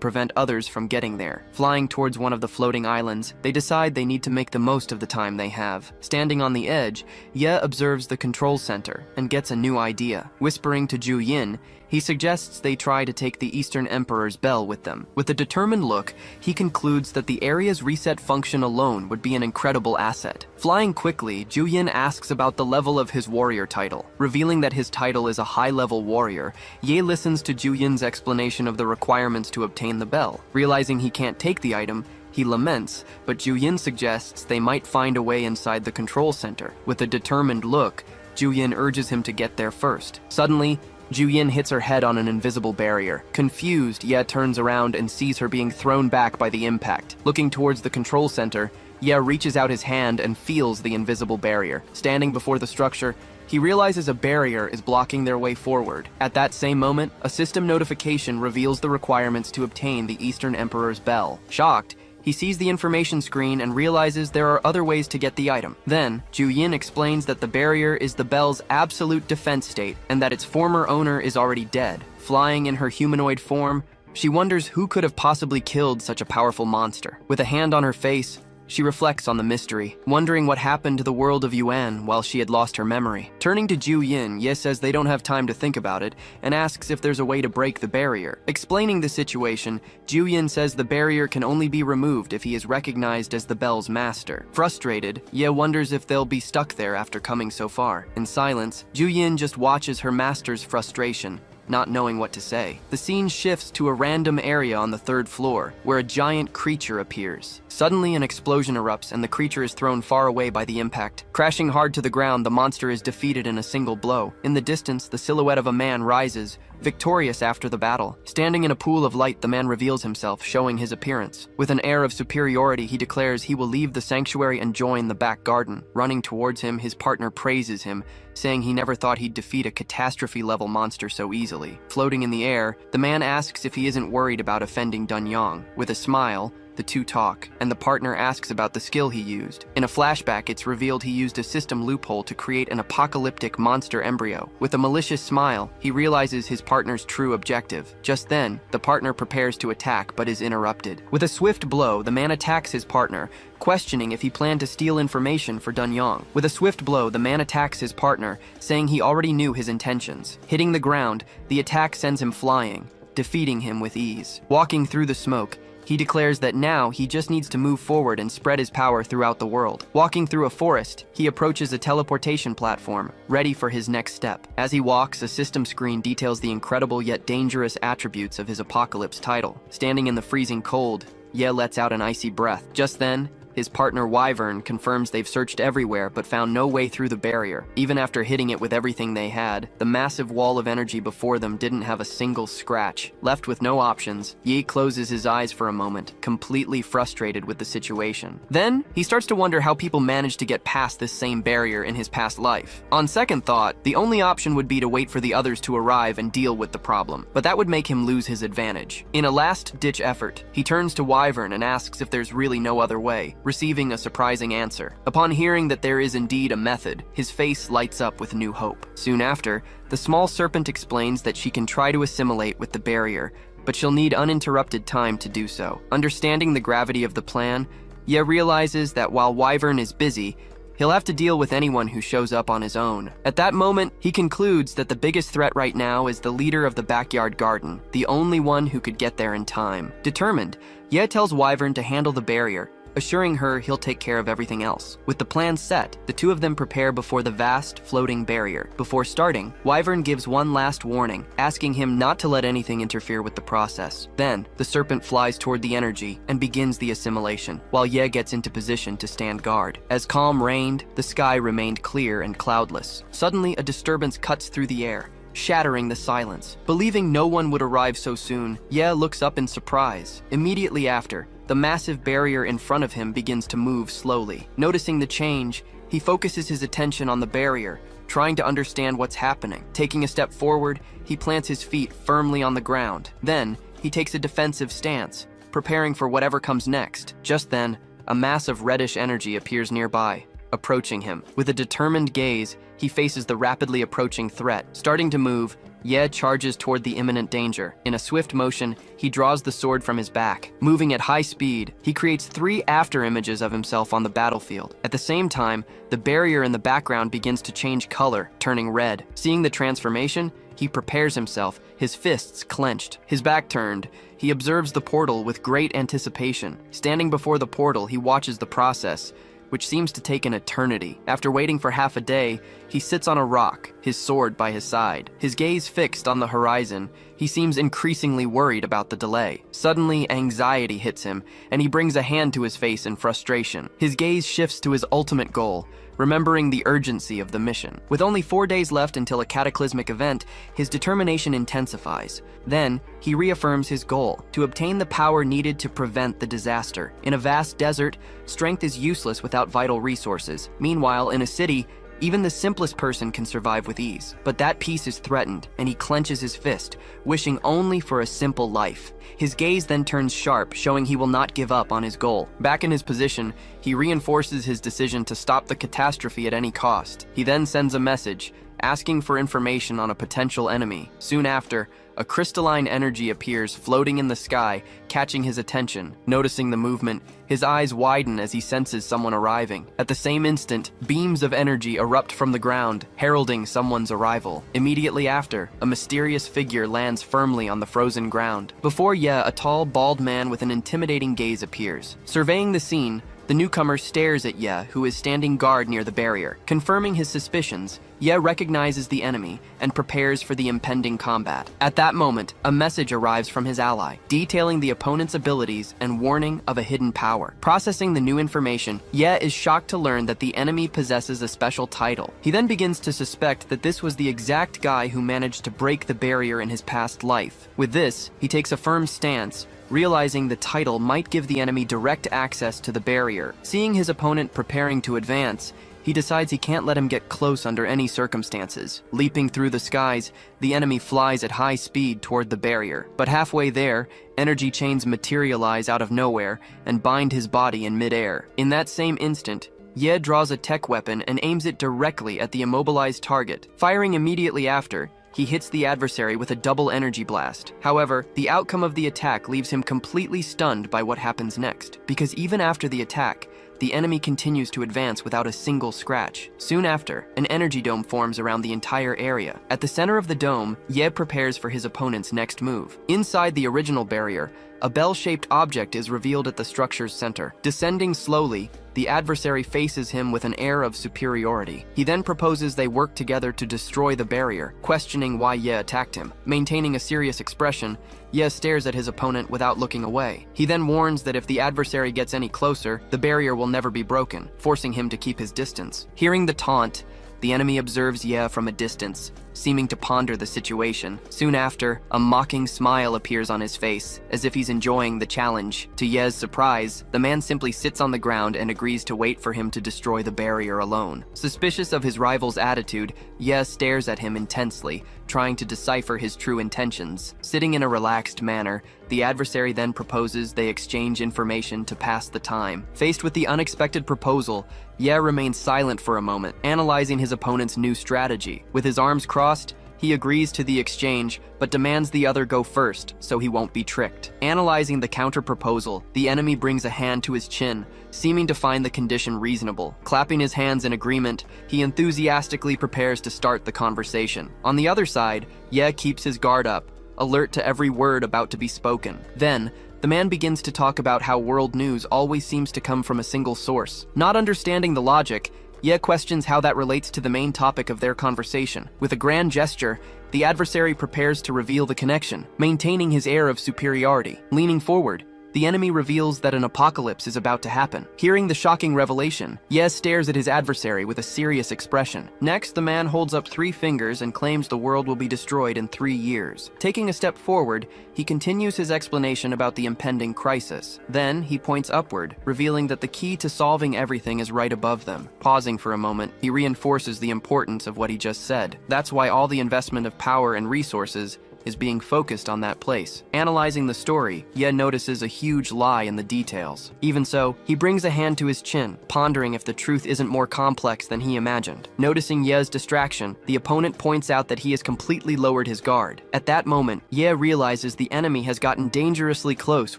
prevent others from getting there. Flying towards one of the floating islands, they decide they need to make the most of the time they have. Standing on the edge, Ye observes the control center and gets a new idea. Whispering to Ju Yin, he suggests they try to take the Eastern Emperor's bell with them. With a determined look, he concludes that the area's reset function alone would be an incredible asset. Flying quickly, Ju Yin asks about the level of his warrior title. Revealing that his title is a high-level warrior, Ye listens to Ju Yin's explanation of the requirements to obtain the bell. Realizing he can't take the item, he laments, but Ju Yin suggests they might find a way inside the control center. With a determined look, Ju Yin urges him to get there first. Suddenly, Ju Yin hits her head on an invisible barrier. Confused, Ye turns around and sees her being thrown back by the impact. Looking towards the control center, Ye reaches out his hand and feels the invisible barrier. Standing before the structure, he realizes a barrier is blocking their way forward. At that same moment, a system notification reveals the requirements to obtain the Eastern Emperor's bell. Shocked, he sees the information screen and realizes there are other ways to get the item. Then, Ju Yin explains that the barrier is the bell's absolute defense state and that its former owner is already dead. Flying in her humanoid form, she wonders who could have possibly killed such a powerful monster. With a hand on her face, she reflects on the mystery, wondering what happened to the world of Yuan while she had lost her memory. Turning to Ju Yin, Ye says they don't have time to think about it and asks if there's a way to break the barrier. Explaining the situation, Ju Yin says the barrier can only be removed if he is recognized as the bell's master. Frustrated, Ye wonders if they'll be stuck there after coming so far. In silence, Ju Yin just watches her master's frustration, not knowing what to say. The scene shifts to a random area on the 3rd floor, where a giant creature appears. Suddenly, an explosion erupts and the creature is thrown far away by the impact. Crashing hard to the ground, the monster is defeated in a single blow. In the distance, the silhouette of a man rises, victorious after the battle. Standing in a pool of light, the man reveals himself, showing his appearance. With an air of superiority, he declares he will leave the sanctuary and join the back garden. Running towards him, his partner praises him, saying he never thought he'd defeat a catastrophe-level monster so easily. Floating in the air, the man asks if he isn't worried about offending Dunyang. With a smile, the two talk, and the partner asks about the skill he used. In a flashback, it's revealed he used a system loophole to create an apocalyptic monster embryo. With a malicious smile, he realizes his partner's true objective. Just then, the partner prepares to attack but is interrupted. With a swift blow, the man attacks his partner, questioning if he planned to steal information for Dunyang. With a swift blow, the man attacks his partner, saying he already knew his intentions. Hitting the ground, the attack sends him flying, defeating him with ease. Walking through the smoke, he declares that now he just needs to move forward and spread his power throughout the world. Walking through a forest, he approaches a teleportation platform, ready for his next step. As he walks, a system screen details the incredible yet dangerous attributes of his apocalypse title. Standing in the freezing cold, Ye lets out an icy breath. Just then, his partner Wyvern confirms they've searched everywhere but found no way through the barrier. Even after hitting it with everything they had, the massive wall of energy before them didn't have a single scratch. Left with no options, Yi closes his eyes for a moment, completely frustrated with the situation. Then, he starts to wonder how people managed to get past this same barrier in his past life. On second thought, the only option would be to wait for the others to arrive and deal with the problem, but that would make him lose his advantage. In a last-ditch effort, he turns to Wyvern and asks if there's really no other way, receiving a surprising answer. Upon hearing that there is indeed a method, his face lights up with new hope. Soon after, the small serpent explains that she can try to assimilate with the barrier, but she'll need uninterrupted time to do so. Understanding the gravity of the plan, Ye realizes that while Wyvern is busy, he'll have to deal with anyone who shows up on his own. At that moment, he concludes that the biggest threat right now is the leader of the backyard garden, the only one who could get there in time. Determined, Ye tells Wyvern to handle the barrier, assuring her he'll take care of everything else. With the plan set, the two of them prepare before the vast, floating barrier. Before starting, Wyvern gives one last warning, asking him not to let anything interfere with the process. Then, the serpent flies toward the energy and begins the assimilation, while Ye gets into position to stand guard. As calm reigned, the sky remained clear and cloudless. Suddenly, a disturbance cuts through the air, shattering the silence. Believing no one would arrive so soon, Ye looks up in surprise. Immediately after, the massive barrier in front of him begins to move slowly. Noticing the change, he focuses his attention on the barrier, trying to understand what's happening. Taking a step forward, he plants his feet firmly on the ground. Then, he takes a defensive stance, preparing for whatever comes next. Just then, a mass of reddish energy appears nearby, approaching him. With a determined gaze, he faces the rapidly approaching threat. Starting to move, Ye charges toward the imminent danger. In a swift motion, he draws the sword from his back. Moving at high speed, he creates 3 after-images of himself on the battlefield. At the same time, the barrier in the background begins to change color, turning red. Seeing the transformation, he prepares himself, his fists clenched. His back turned, he observes the portal with great anticipation. Standing before the portal, he watches the process, which seems to take an eternity. After waiting for half a day, he sits on a rock, his sword by his side. His gaze fixed on the horizon, he seems increasingly worried about the delay. Suddenly, anxiety hits him, and he brings a hand to his face in frustration. His gaze shifts to his ultimate goal, remembering the urgency of the mission. With only 4 days left until a cataclysmic event, his determination intensifies. Then, he reaffirms his goal, to obtain the power needed to prevent the disaster. In a vast desert, strength is useless without vital resources. Meanwhile, in a city, even the simplest person can survive with ease. But that peace is threatened, and he clenches his fist, wishing only for a simple life. His gaze then turns sharp, showing he will not give up on his goal. Back in his position, he reinforces his decision to stop the catastrophe at any cost. He then sends a message, asking for information on a potential enemy. Soon after, a crystalline energy appears floating in the sky, catching his attention. Noticing the movement, his eyes widen as he senses someone arriving. At the same instant, beams of energy erupt from the ground, heralding someone's arrival. Immediately after, a mysterious figure lands firmly on the frozen ground. Before Ye, a tall, bald man with an intimidating gaze appears. Surveying the scene, the newcomer stares at Ye, who is standing guard near the barrier. Confirming his suspicions, Ye recognizes the enemy and prepares for the impending combat. At that moment, a message arrives from his ally, detailing the opponent's abilities and warning of a hidden power. Processing the new information, Ye is shocked to learn that the enemy possesses a special title. He then begins to suspect that this was the exact guy who managed to break the barrier in his past life. With this, he takes a firm stance, realizing the title might give the enemy direct access to the barrier. Seeing his opponent preparing to advance, he decides he can't let him get close under any circumstances. Leaping through the skies, the enemy flies at high speed toward the barrier. But halfway there, energy chains materialize out of nowhere and bind his body in midair. In that same instant, Ye draws a tech weapon and aims it directly at the immobilized target. Firing immediately after, he hits the adversary with a double energy blast. However, the outcome of the attack leaves him completely stunned by what happens next, because even after the attack, the enemy continues to advance without a single scratch. Soon after, an energy dome forms around the entire area. At the center of the dome, Ye prepares for his opponent's next move. Inside the original barrier, a bell-shaped object is revealed at the structure's center. Descending slowly, the adversary faces him with an air of superiority. He then proposes they work together to destroy the barrier, questioning why Ye attacked him. Maintaining a serious expression, Ye stares at his opponent without looking away. He then warns that if the adversary gets any closer, the barrier will never be broken, forcing him to keep his distance. Hearing the taunt, the enemy observes Ye from a distance, seeming to ponder the situation. Soon after, a mocking smile appears on his face, as if he's enjoying the challenge. To Ye's surprise, the man simply sits on the ground and agrees to wait for him to destroy the barrier alone. Suspicious of his rival's attitude, Ye stares at him intensely, trying to decipher his true intentions. Sitting in a relaxed manner, the adversary then proposes they exchange information to pass the time. Faced with the unexpected proposal, Ye remains silent for a moment, analyzing his opponent's new strategy. With his arms crossed, he agrees to the exchange, but demands the other go first, so he won't be tricked. Analyzing the counter-proposal, the enemy brings a hand to his chin, seeming to find the condition reasonable. Clapping his hands in agreement, he enthusiastically prepares to start the conversation. On the other side, Ye keeps his guard up, alert to every word about to be spoken. Then, The man begins to talk about how world news always seems to come from a single source. Not understanding the logic, Ye questions how that relates to the main topic of their conversation. With a grand gesture, the adversary prepares to reveal the connection, maintaining his air of superiority. Leaning forward, the enemy reveals that an apocalypse is about to happen. Hearing the shocking revelation, Ye stares at his adversary with a serious expression. Next, the man holds up 3 fingers and claims the world will be destroyed in 3 years. Taking a step forward, he continues his explanation about the impending crisis. Then, he points upward, revealing that the key to solving everything is right above them. Pausing for a moment, he reinforces the importance of what he just said. That's why all the investment of power and resources is being focused on that place. Analyzing the story, Ye notices a huge lie in the details. Even so, he brings a hand to his chin, pondering if the truth isn't more complex than he imagined. Noticing Ye's distraction, the opponent points out that he has completely lowered his guard. At that moment, Ye realizes the enemy has gotten dangerously close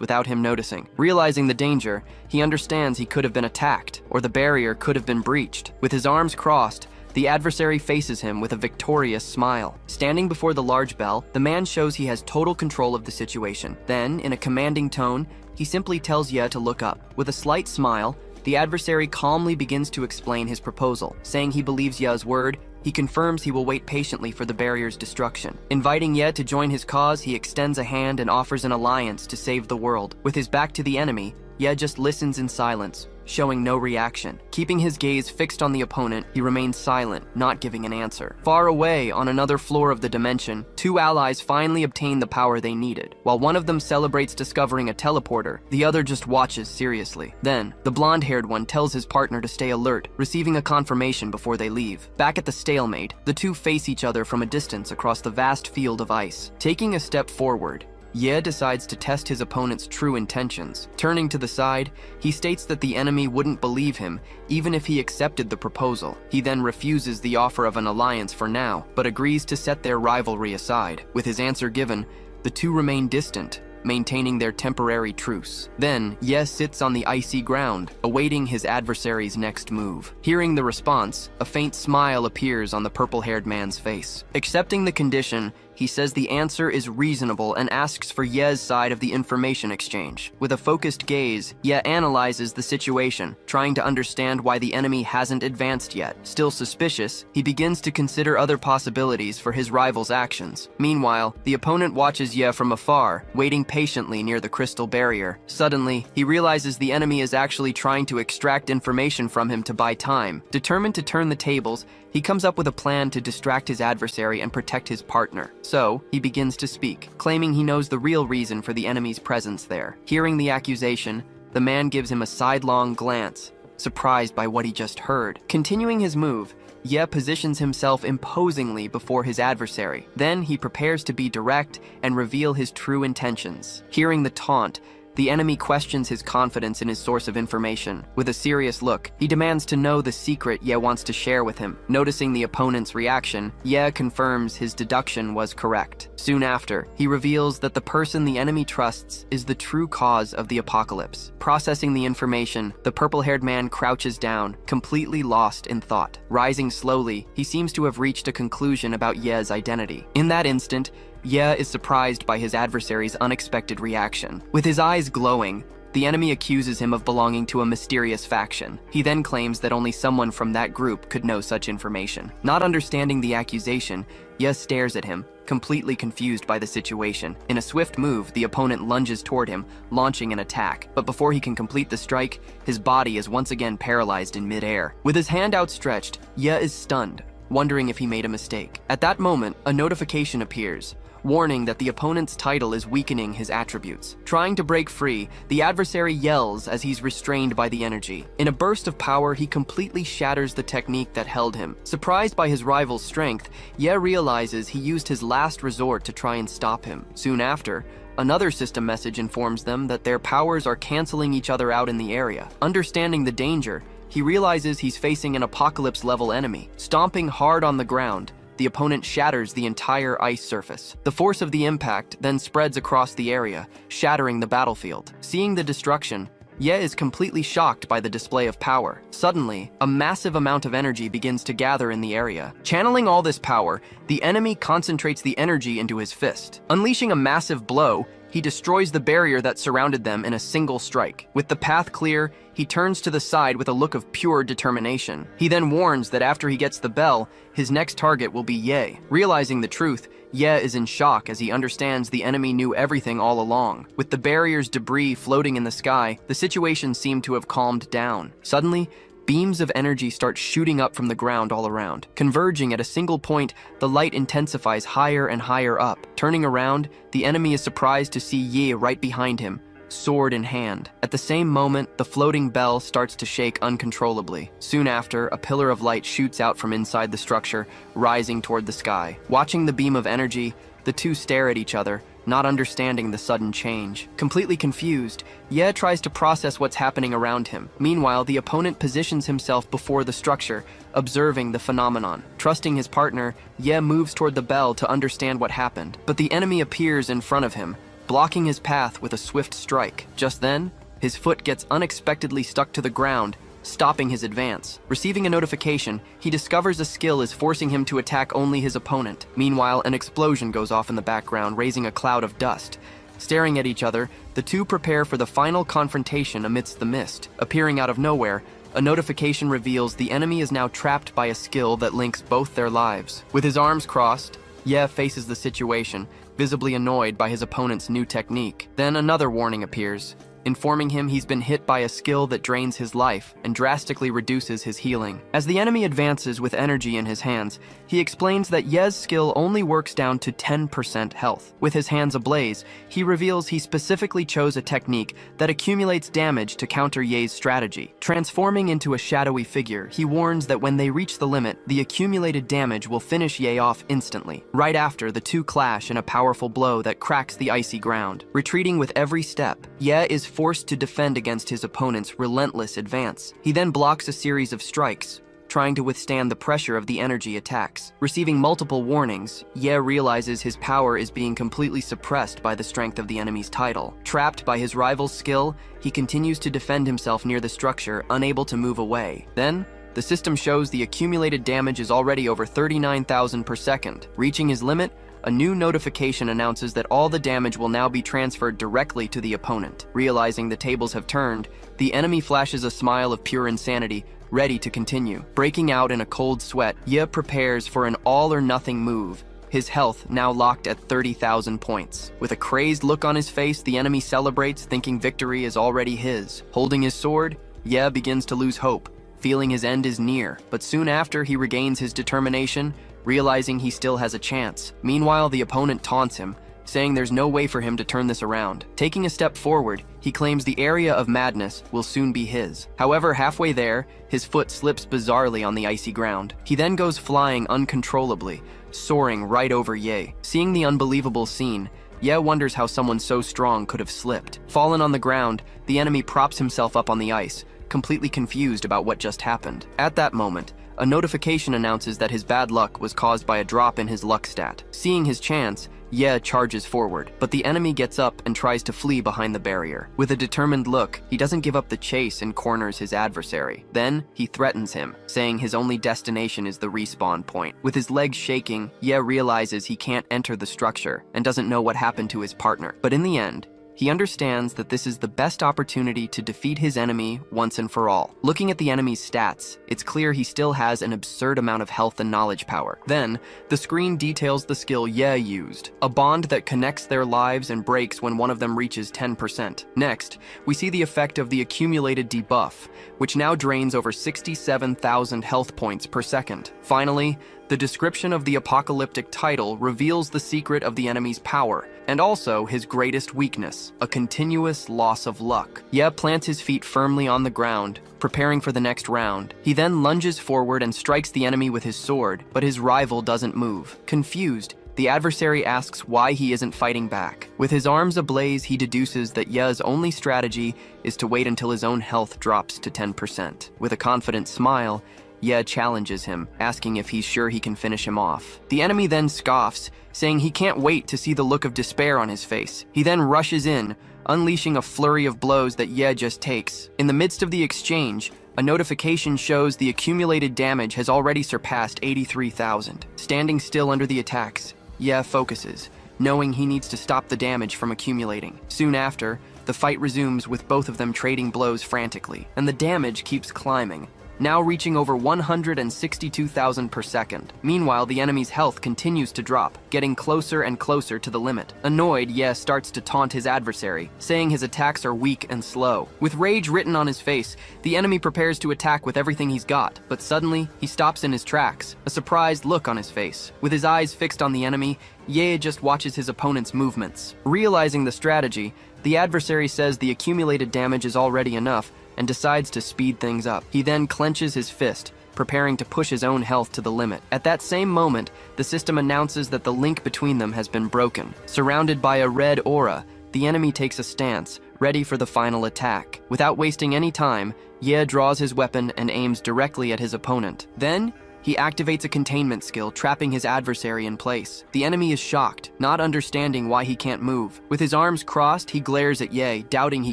without him noticing. Realizing the danger, he understands he could have been attacked, or the barrier could have been breached. With his arms crossed, the adversary faces him with a victorious smile. Standing before the large bell, the man shows he has total control of the situation. Then, in a commanding tone, he simply tells Ye to look up. With a slight smile, the adversary calmly begins to explain his proposal. Saying he believes Ye's word, he confirms he will wait patiently for the barrier's destruction. Inviting Ye to join his cause, he extends a hand and offers an alliance to save the world. With his back to the enemy, Ye just listens in silence, showing no reaction. Keeping his gaze fixed on the opponent, he remains silent, not giving an answer. Far away, on another floor of the dimension, 2 allies finally obtain the power they needed. While one of them celebrates discovering a teleporter, the other just watches seriously. Then, the blonde-haired one tells his partner to stay alert, receiving a confirmation before they leave. Back at the stalemate, the 2 face each other from a distance across the vast field of ice. Taking a step forward, Ye decides to test his opponent's true intentions. Turning to the side, he states that the enemy wouldn't believe him even if he accepted the proposal. He then refuses the offer of an alliance for now, but agrees to set their rivalry aside. With his answer given, the 2 remain distant, maintaining their temporary truce. Then, Ye sits on the icy ground, awaiting his adversary's next move. Hearing the response, a faint smile appears on the purple-haired man's face. Accepting the condition, he says the answer is reasonable and asks for Ye's side of the information exchange. With a focused gaze, Ye analyzes the situation, trying to understand why the enemy hasn't advanced yet. Still suspicious, he begins to consider other possibilities for his rival's actions. Meanwhile, the opponent watches Ye from afar, waiting patiently near the crystal barrier. Suddenly, he realizes the enemy is actually trying to extract information from him to buy time. Determined to turn the tables, he comes up with a plan to distract his adversary and protect his partner. So, he begins to speak, claiming he knows the real reason for the enemy's presence there. Hearing the accusation, the man gives him a sidelong glance, surprised by what he just heard. Continuing his move, Ye positions himself imposingly before his adversary. Then he prepares to be direct and reveal his true intentions. Hearing the taunt, the enemy questions his confidence in his source of information. With a serious look, he demands to know the secret Ye wants to share with him. Noticing the opponent's reaction, Ye confirms his deduction was correct. Soon after, he reveals that the person the enemy trusts is the true cause of the apocalypse. Processing the information, the purple-haired man crouches down, completely lost in thought. Rising slowly, he seems to have reached a conclusion about Ye's identity. In that instant, Ye is surprised by his adversary's unexpected reaction. With his eyes glowing, the enemy accuses him of belonging to a mysterious faction. He then claims that only someone from that group could know such information. Not understanding the accusation, Ye stares at him, completely confused by the situation. In a swift move, the opponent lunges toward him, launching an attack. But before he can complete the strike, his body is once again paralyzed in midair. With his hand outstretched, Ye is stunned, wondering if he made a mistake. At that moment, a notification appears, warning that the opponent's title is weakening his attributes. Trying to break free, the adversary yells as he's restrained by the energy. In a burst of power, he completely shatters the technique that held him. Surprised by his rival's strength, Ye realizes he used his last resort to try and stop him. Soon after, another system message informs them that their powers are canceling each other out in the area. Understanding the danger, he realizes he's facing an apocalypse-level enemy. Stomping hard on the ground, the opponent shatters the entire ice surface. The force of the impact then spreads across the area, shattering the battlefield. Seeing the destruction, Ye is completely shocked by the display of power. Suddenly, a massive amount of energy begins to gather in the area. Channeling all this power, the enemy concentrates the energy into his fist. Unleashing a massive blow, he destroys the barrier that surrounded them in a single strike. With the path clear, he turns to the side with a look of pure determination. He then warns that after he gets the bell, his next target will be Ye. Realizing the truth, Ye is in shock as he understands the enemy knew everything all along. With the barrier's debris floating in the sky, the situation seemed to have calmed down. Suddenly, beams of energy start shooting up from the ground all around. Converging at a single point, the light intensifies higher and higher up. Turning around, the enemy is surprised to see Yi right behind him, sword in hand. At the same moment, the floating bell starts to shake uncontrollably. Soon after, a pillar of light shoots out from inside the structure, rising toward the sky. Watching the beam of energy, the two stare at each other, not understanding the sudden change. Completely confused, Ye tries to process what's happening around him. Meanwhile, the opponent positions himself before the structure, observing the phenomenon. Trusting his partner, Ye moves toward the bell to understand what happened. But the enemy appears in front of him, blocking his path with a swift strike. Just then, his foot gets unexpectedly stuck to the ground, stopping his advance. Receiving a notification, he discovers a skill is forcing him to attack only his opponent. Meanwhile, an explosion goes off in the background, raising a cloud of dust. Staring at each other, the two prepare for the final confrontation amidst the mist. Appearing out of nowhere, a notification reveals the enemy is now trapped by a skill that links both their lives. With his arms crossed, Ye faces the situation, visibly annoyed by his opponent's new technique. Then another warning appears, informing him he's been hit by a skill that drains his life and drastically reduces his healing. As the enemy advances with energy in his hands, he explains that Ye's skill only works down to 10% health. With his hands ablaze, he reveals he specifically chose a technique that accumulates damage to counter Ye's strategy. Transforming into a shadowy figure, he warns that when they reach the limit, the accumulated damage will finish Ye off instantly. Right after, the two clash in a powerful blow that cracks the icy ground. Retreating with every step, Ye is forced to defend against his opponent's relentless advance. He then blocks a series of strikes, trying to withstand the pressure of the energy attacks. Receiving multiple warnings, Ye realizes his power is being completely suppressed by the strength of the enemy's title. Trapped by his rival's skill, he continues to defend himself near the structure, unable to move away. Then, the system shows the accumulated damage is already over 39,000 per second. Reaching his limit, a new notification announces that all the damage will now be transferred directly to the opponent. Realizing the tables have turned, the enemy flashes a smile of pure insanity, ready to continue. Breaking out in a cold sweat, Ye prepares for an all-or-nothing move, his health now locked at 30,000 points. With a crazed look on his face, the enemy celebrates, thinking victory is already his. Holding his sword, Ye begins to lose hope, feeling his end is near, but soon after he regains his determination, realizing he still has a chance. Meanwhile, the opponent taunts him, saying there's no way for him to turn this around. Taking a step forward, he claims the area of madness will soon be his. However, halfway there, his foot slips bizarrely on the icy ground. He then goes flying uncontrollably, soaring right over Ye. Seeing the unbelievable scene, Ye wonders how someone so strong could have slipped. Fallen on the ground, the enemy props himself up on the ice, completely confused about what just happened. At that moment, a notification announces that his bad luck was caused by a drop in his luck stat. Seeing his chance, Ye charges forward, but the enemy gets up and tries to flee behind the barrier. With a determined look, he doesn't give up the chase and corners his adversary. Then, he threatens him, saying his only destination is the respawn point. With his legs shaking, Ye realizes he can't enter the structure and doesn't know what happened to his partner. But in the end, he understands that this is the best opportunity to defeat his enemy once and for all. Looking at the enemy's stats, it's clear he still has an absurd amount of health and knowledge power. Then, the screen details the skill Ye used, a bond that connects their lives and breaks when one of them reaches 10%. Next, we see the effect of the accumulated debuff, which now drains over 67,000 health points per second. Finally, the description of the apocalyptic title reveals the secret of the enemy's power, and also his greatest weakness, a continuous loss of luck. Ye plants his feet firmly on the ground, preparing for the next round. He then lunges forward and strikes the enemy with his sword, but his rival doesn't move. Confused, the adversary asks why he isn't fighting back. With his arms ablaze, he deduces that Ye's only strategy is to wait until his own health drops to 10%. With a confident smile, Ye challenges him, asking if he's sure he can finish him off. The enemy then scoffs, saying he can't wait to see the look of despair on his face. He then rushes in, unleashing a flurry of blows that Ye just takes. In the midst of the exchange, a notification shows the accumulated damage has already surpassed 83,000. Standing still under the attacks, Ye focuses, knowing he needs to stop the damage from accumulating. Soon after, the fight resumes with both of them trading blows frantically, and the damage keeps climbing, now reaching over 162,000 per second. Meanwhile, the enemy's health continues to drop, getting closer and closer to the limit. Annoyed, Ye starts to taunt his adversary, saying his attacks are weak and slow. With rage written on his face, the enemy prepares to attack with everything he's got, but suddenly, he stops in his tracks, a surprised look on his face. With his eyes fixed on the enemy, Ye just watches his opponent's movements. Realizing the strategy, the adversary says the accumulated damage is already enough, and decides to speed things up. He then clenches his fist, preparing to push his own health to the limit. At that same moment, the system announces that the link between them has been broken. Surrounded by a red aura, the enemy takes a stance, ready for the final attack. Without wasting any time, Ye draws his weapon and aims directly at his opponent. Then, he activates a containment skill, trapping his adversary in place. The enemy is shocked, not understanding why he can't move. With his arms crossed, he glares at Ye, doubting he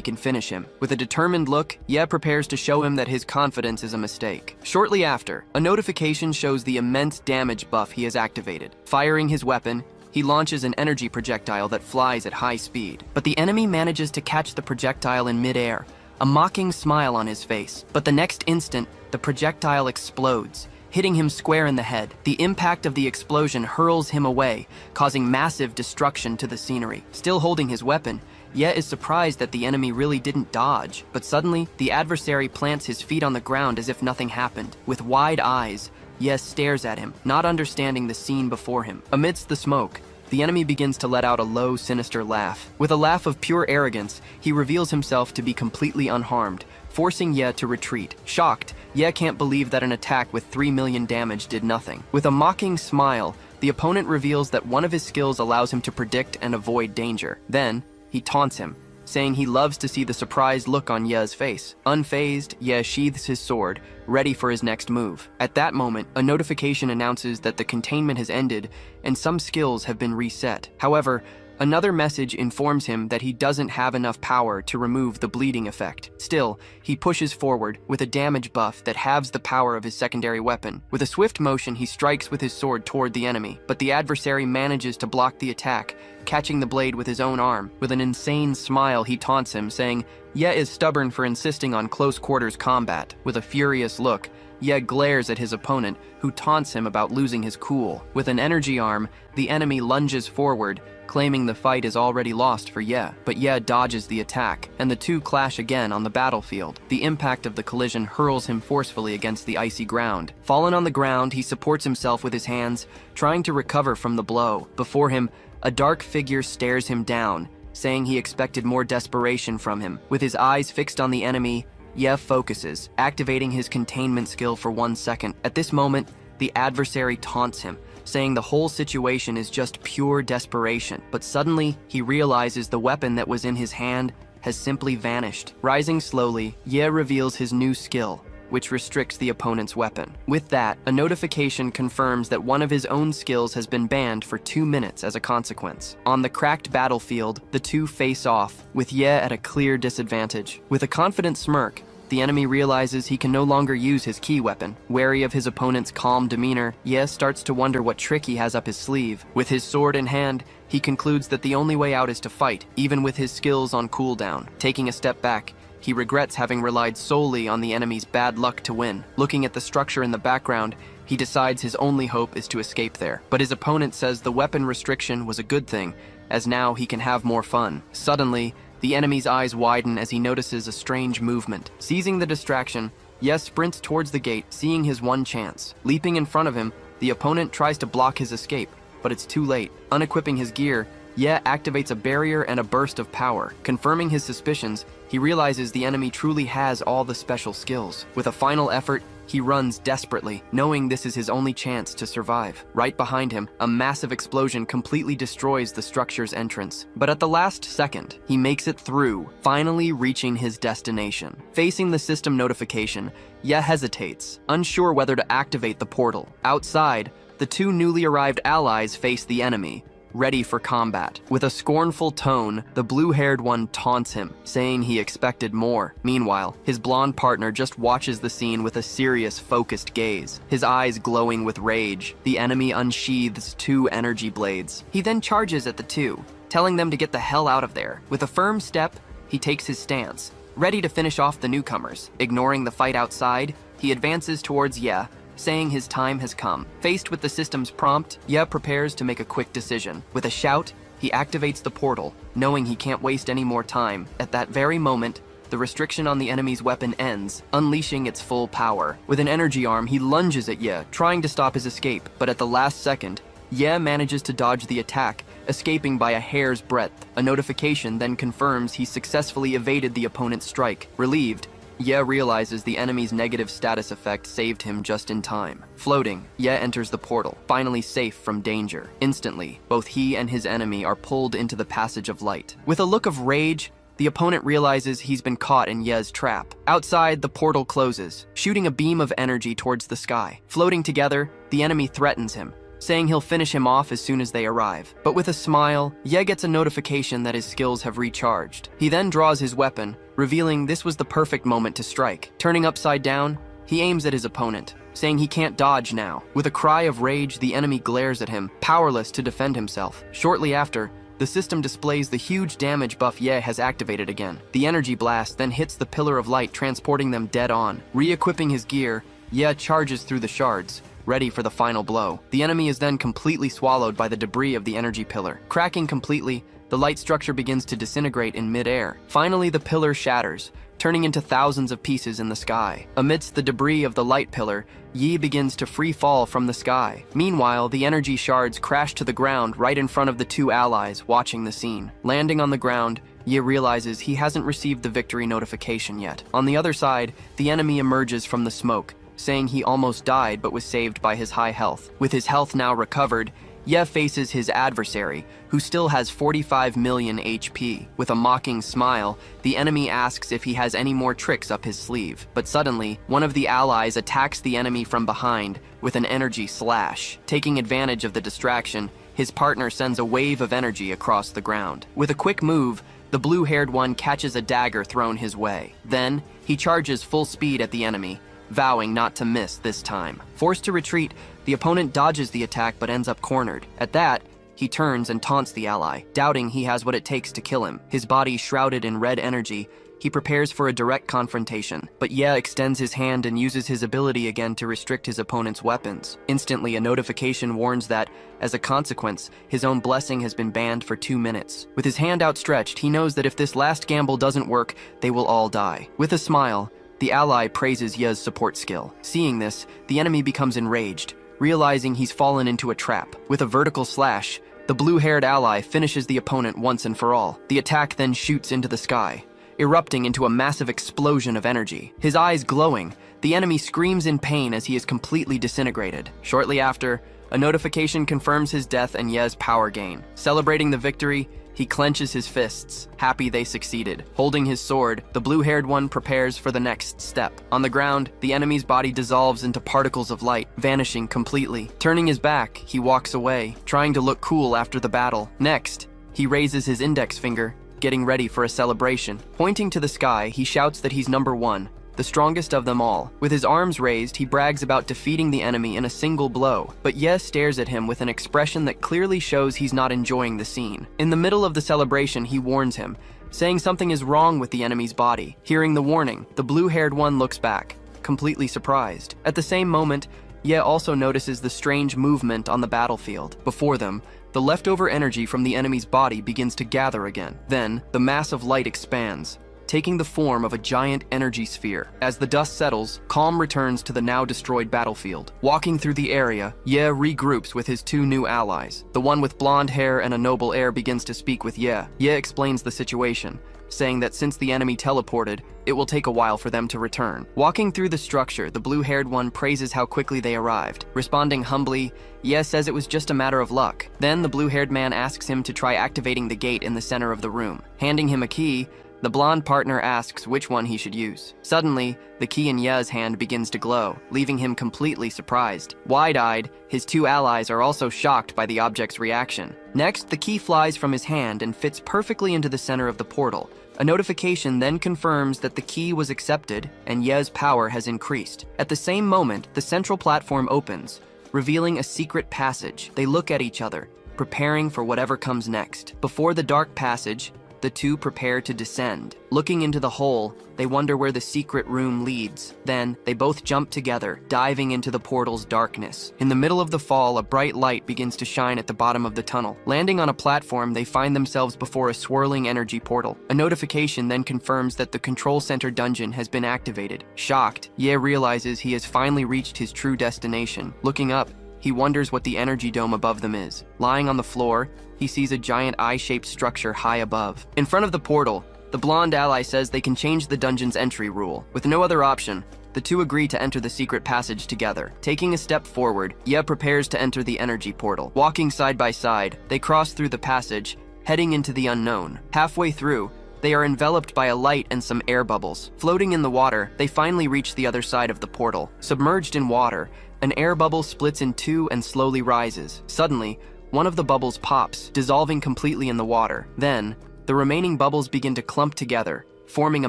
can finish him. With a determined look, Ye prepares to show him that his confidence is a mistake. Shortly after, a notification shows the immense damage buff he has activated. Firing his weapon, he launches an energy projectile that flies at high speed. But the enemy manages to catch the projectile in midair, a mocking smile on his face. But the next instant, the projectile explodes, hitting him square in the head. The impact of the explosion hurls him away, causing massive destruction to the scenery. Still holding his weapon, Ye is surprised that the enemy really didn't dodge. But suddenly, the adversary plants his feet on the ground as if nothing happened. With wide eyes, Ye stares at him, not understanding the scene before him. Amidst the smoke, the enemy begins to let out a low, sinister laugh. With a laugh of pure arrogance, he reveals himself to be completely unharmed, forcing Ye to retreat. Shocked, Ye can't believe that an attack with 3 million damage did nothing. With a mocking smile, the opponent reveals that one of his skills allows him to predict and avoid danger. Then, he taunts him, saying he loves to see the surprised look on Ye's face. Unfazed, Ye sheaths his sword, ready for his next move. At that moment, a notification announces that the containment has ended and some skills have been reset. However, another message informs him that he doesn't have enough power to remove the bleeding effect. Still, he pushes forward with a damage buff that halves the power of his secondary weapon. With a swift motion, he strikes with his sword toward the enemy, but the adversary manages to block the attack, catching the blade with his own arm. With an insane smile, he taunts him, saying, Ye is stubborn for insisting on close quarters combat. With a furious look, Ye glares at his opponent, who taunts him about losing his cool. With an energy arm, the enemy lunges forward, claiming the fight is already lost for Ye. But Ye dodges the attack, and the two clash again on the battlefield. The impact of the collision hurls him forcefully against the icy ground. Fallen on the ground, he supports himself with his hands, trying to recover from the blow. Before him, a dark figure stares him down, saying he expected more desperation from him. With his eyes fixed on the enemy, Ye focuses, activating his containment skill for 1 second. At this moment, the adversary taunts him, saying the whole situation is just pure desperation. But suddenly, he realizes the weapon that was in his hand has simply vanished. Rising slowly, Ye reveals his new skill, which restricts the opponent's weapon. With that, a notification confirms that one of his own skills has been banned for 2 minutes as a consequence. On the cracked battlefield, the two face off, with Ye at a clear disadvantage. With a confident smirk, the enemy realizes he can no longer use his key weapon. Wary of his opponent's calm demeanor, Ye starts to wonder what trick he has up his sleeve. With his sword in hand, he concludes that the only way out is to fight, even with his skills on cooldown. Taking a step back, he regrets having relied solely on the enemy's bad luck to win. Looking at the structure in the background, he decides his only hope is to escape there. But his opponent says the weapon restriction was a good thing, as now he can have more fun. Suddenly, the enemy's eyes widen as he notices a strange movement. Seizing the distraction, Ye sprints towards the gate, seeing his one chance. Leaping in front of him, the opponent tries to block his escape, but it's too late. Unequipping his gear, Ye activates a barrier and a burst of power. Confirming his suspicions, he realizes the enemy truly has all the special skills. With a final effort, he runs desperately, knowing this is his only chance to survive. Right behind him, a massive explosion completely destroys the structure's entrance. But at the last second, he makes it through, finally reaching his destination. Facing the system notification, Ye hesitates, unsure whether to activate the portal. Outside, the two newly arrived allies face the enemy, ready for combat. With a scornful tone, the blue-haired one taunts him, saying he expected more. Meanwhile, his blonde partner just watches the scene with a serious, focused gaze, his eyes glowing with rage. The enemy unsheathes 2 energy blades. He then charges at the 2, telling them to get the hell out of there. With a firm step, he takes his stance, ready to finish off the newcomers. Ignoring the fight outside, he advances towards Ye, saying his time has come. Faced with the system's prompt, Ye prepares to make a quick decision. With a shout, he activates the portal, knowing he can't waste any more time. At that very moment, the restriction on the enemy's weapon ends, unleashing its full power. With an energy arm, he lunges at Ye, trying to stop his escape, but at the last second, Ye manages to dodge the attack, escaping by a hair's breadth. A notification then confirms he successfully evaded the opponent's strike. Relieved, Ye realizes the enemy's negative status effect saved him just in time. Floating, Ye enters the portal, finally safe from danger. Instantly, both he and his enemy are pulled into the passage of light. With a look of rage, the opponent realizes he's been caught in Ye's trap. Outside, the portal closes, shooting a beam of energy towards the sky. Floating together, the enemy threatens him, saying he'll finish him off as soon as they arrive. But with a smile, Ye gets a notification that his skills have recharged. He then draws his weapon, revealing this was the perfect moment to strike. Turning upside down, he aims at his opponent, saying he can't dodge now. With a cry of rage, the enemy glares at him, powerless to defend himself. Shortly after, the system displays the huge damage buff Ye has activated again. The energy blast then hits the pillar of light, transporting them dead on. Re-equipping his gear, Ye charges through the shards, ready for the final blow. The enemy is then completely swallowed by the debris of the energy pillar. Cracking completely, the light structure begins to disintegrate in mid-air. Finally, the pillar shatters, turning into thousands of pieces in the sky. Amidst the debris of the light pillar, Yi begins to free fall from the sky. Meanwhile, the energy shards crash to the ground right in front of the 2 allies watching the scene. Landing on the ground, Yi realizes he hasn't received the victory notification yet. On the other side, the enemy emerges from the smoke, saying he almost died but was saved by his high health. With his health now recovered, Ye faces his adversary, who still has 45 million HP. With a mocking smile, the enemy asks if he has any more tricks up his sleeve. But suddenly, one of the allies attacks the enemy from behind with an energy slash. Taking advantage of the distraction, his partner sends a wave of energy across the ground. With a quick move, the blue-haired one catches a dagger thrown his way. Then, he charges full speed at the enemy, vowing not to miss this time. Forced to retreat, the opponent dodges the attack but ends up cornered. At that, he turns and taunts the ally, doubting he has what it takes to kill him. His body shrouded in red energy, he prepares for a direct confrontation, but Ye extends his hand and uses his ability again to restrict his opponent's weapons. Instantly, a notification warns that, as a consequence, his own blessing has been banned for 2 minutes. With his hand outstretched, he knows that if this last gamble doesn't work, they will all die. With a smile, the ally praises Ye's support skill. Seeing this, the enemy becomes enraged, realizing he's fallen into a trap. With a vertical slash, the blue-haired ally finishes the opponent once and for all. The attack then shoots into the sky, erupting into a massive explosion of energy. His eyes glowing, the enemy screams in pain as he is completely disintegrated. Shortly after, a notification confirms his death and Ye's power gain. Celebrating the victory, he clenches his fists, happy they succeeded. Holding his sword, the blue-haired one prepares for the next step. On the ground, the enemy's body dissolves into particles of light, vanishing completely. Turning his back, he walks away, trying to look cool after the battle. Next, he raises his index finger, getting ready for a celebration. Pointing to the sky, he shouts that he's number 1, the strongest of them all. With his arms raised, he brags about defeating the enemy in a single blow, but Ye stares at him with an expression that clearly shows he's not enjoying the scene. In the middle of the celebration, he warns him, saying something is wrong with the enemy's body. Hearing the warning, the blue-haired one looks back, completely surprised. At the same moment, Ye also notices the strange movement on the battlefield. Before them, the leftover energy from the enemy's body begins to gather again. Then, the mass of light expands, taking the form of a giant energy sphere. As the dust settles, calm returns to the now destroyed battlefield. Walking through the area, Ye regroups with his 2 new allies. The one with blonde hair and a noble air begins to speak with Ye. Ye explains the situation, saying that since the enemy teleported, it will take a while for them to return. Walking through the structure, the blue-haired one praises how quickly they arrived. Responding humbly, Ye says it was just a matter of luck. Then the blue-haired man asks him to try activating the gate in the center of the room. Handing him a key, The blonde partner asks which one he should use. Suddenly, the key in Ye's hand begins to glow, leaving him completely surprised. Wide-eyed, his two allies are also shocked by the object's reaction. Next, the key flies from his hand and fits perfectly into the center of the portal. A notification then confirms that the key was accepted and Ye's power has increased. At the same moment, the central platform opens, revealing a secret passage. They look at each other, preparing for whatever comes next. Before the dark passage, the two prepare to descend. Looking into the hole, they wonder where the secret room leads. Then, they both jump together, diving into the portal's darkness. In the middle of the fall, a bright light begins to shine at the bottom of the tunnel. Landing on a platform, they find themselves before a swirling energy portal. A notification then confirms that the control center dungeon has been activated. Shocked, Ye realizes he has finally reached his true destination. Looking up, he wonders what the energy dome above them is. Lying on the floor, he sees a giant eye-shaped structure high above. In front of the portal, the blonde ally says they can change the dungeon's entry rule. With no other option, the two agree to enter the secret passage together. Taking a step forward, Ye prepares to enter the energy portal. Walking side by side, they cross through the passage, heading into the unknown. Halfway through, they are enveloped by a light and some air bubbles. Floating in the water, they finally reach the other side of the portal. Submerged in water, an air bubble splits in two and slowly rises. Suddenly, one of the bubbles pops, dissolving completely in the water. Then, the remaining bubbles begin to clump together, forming a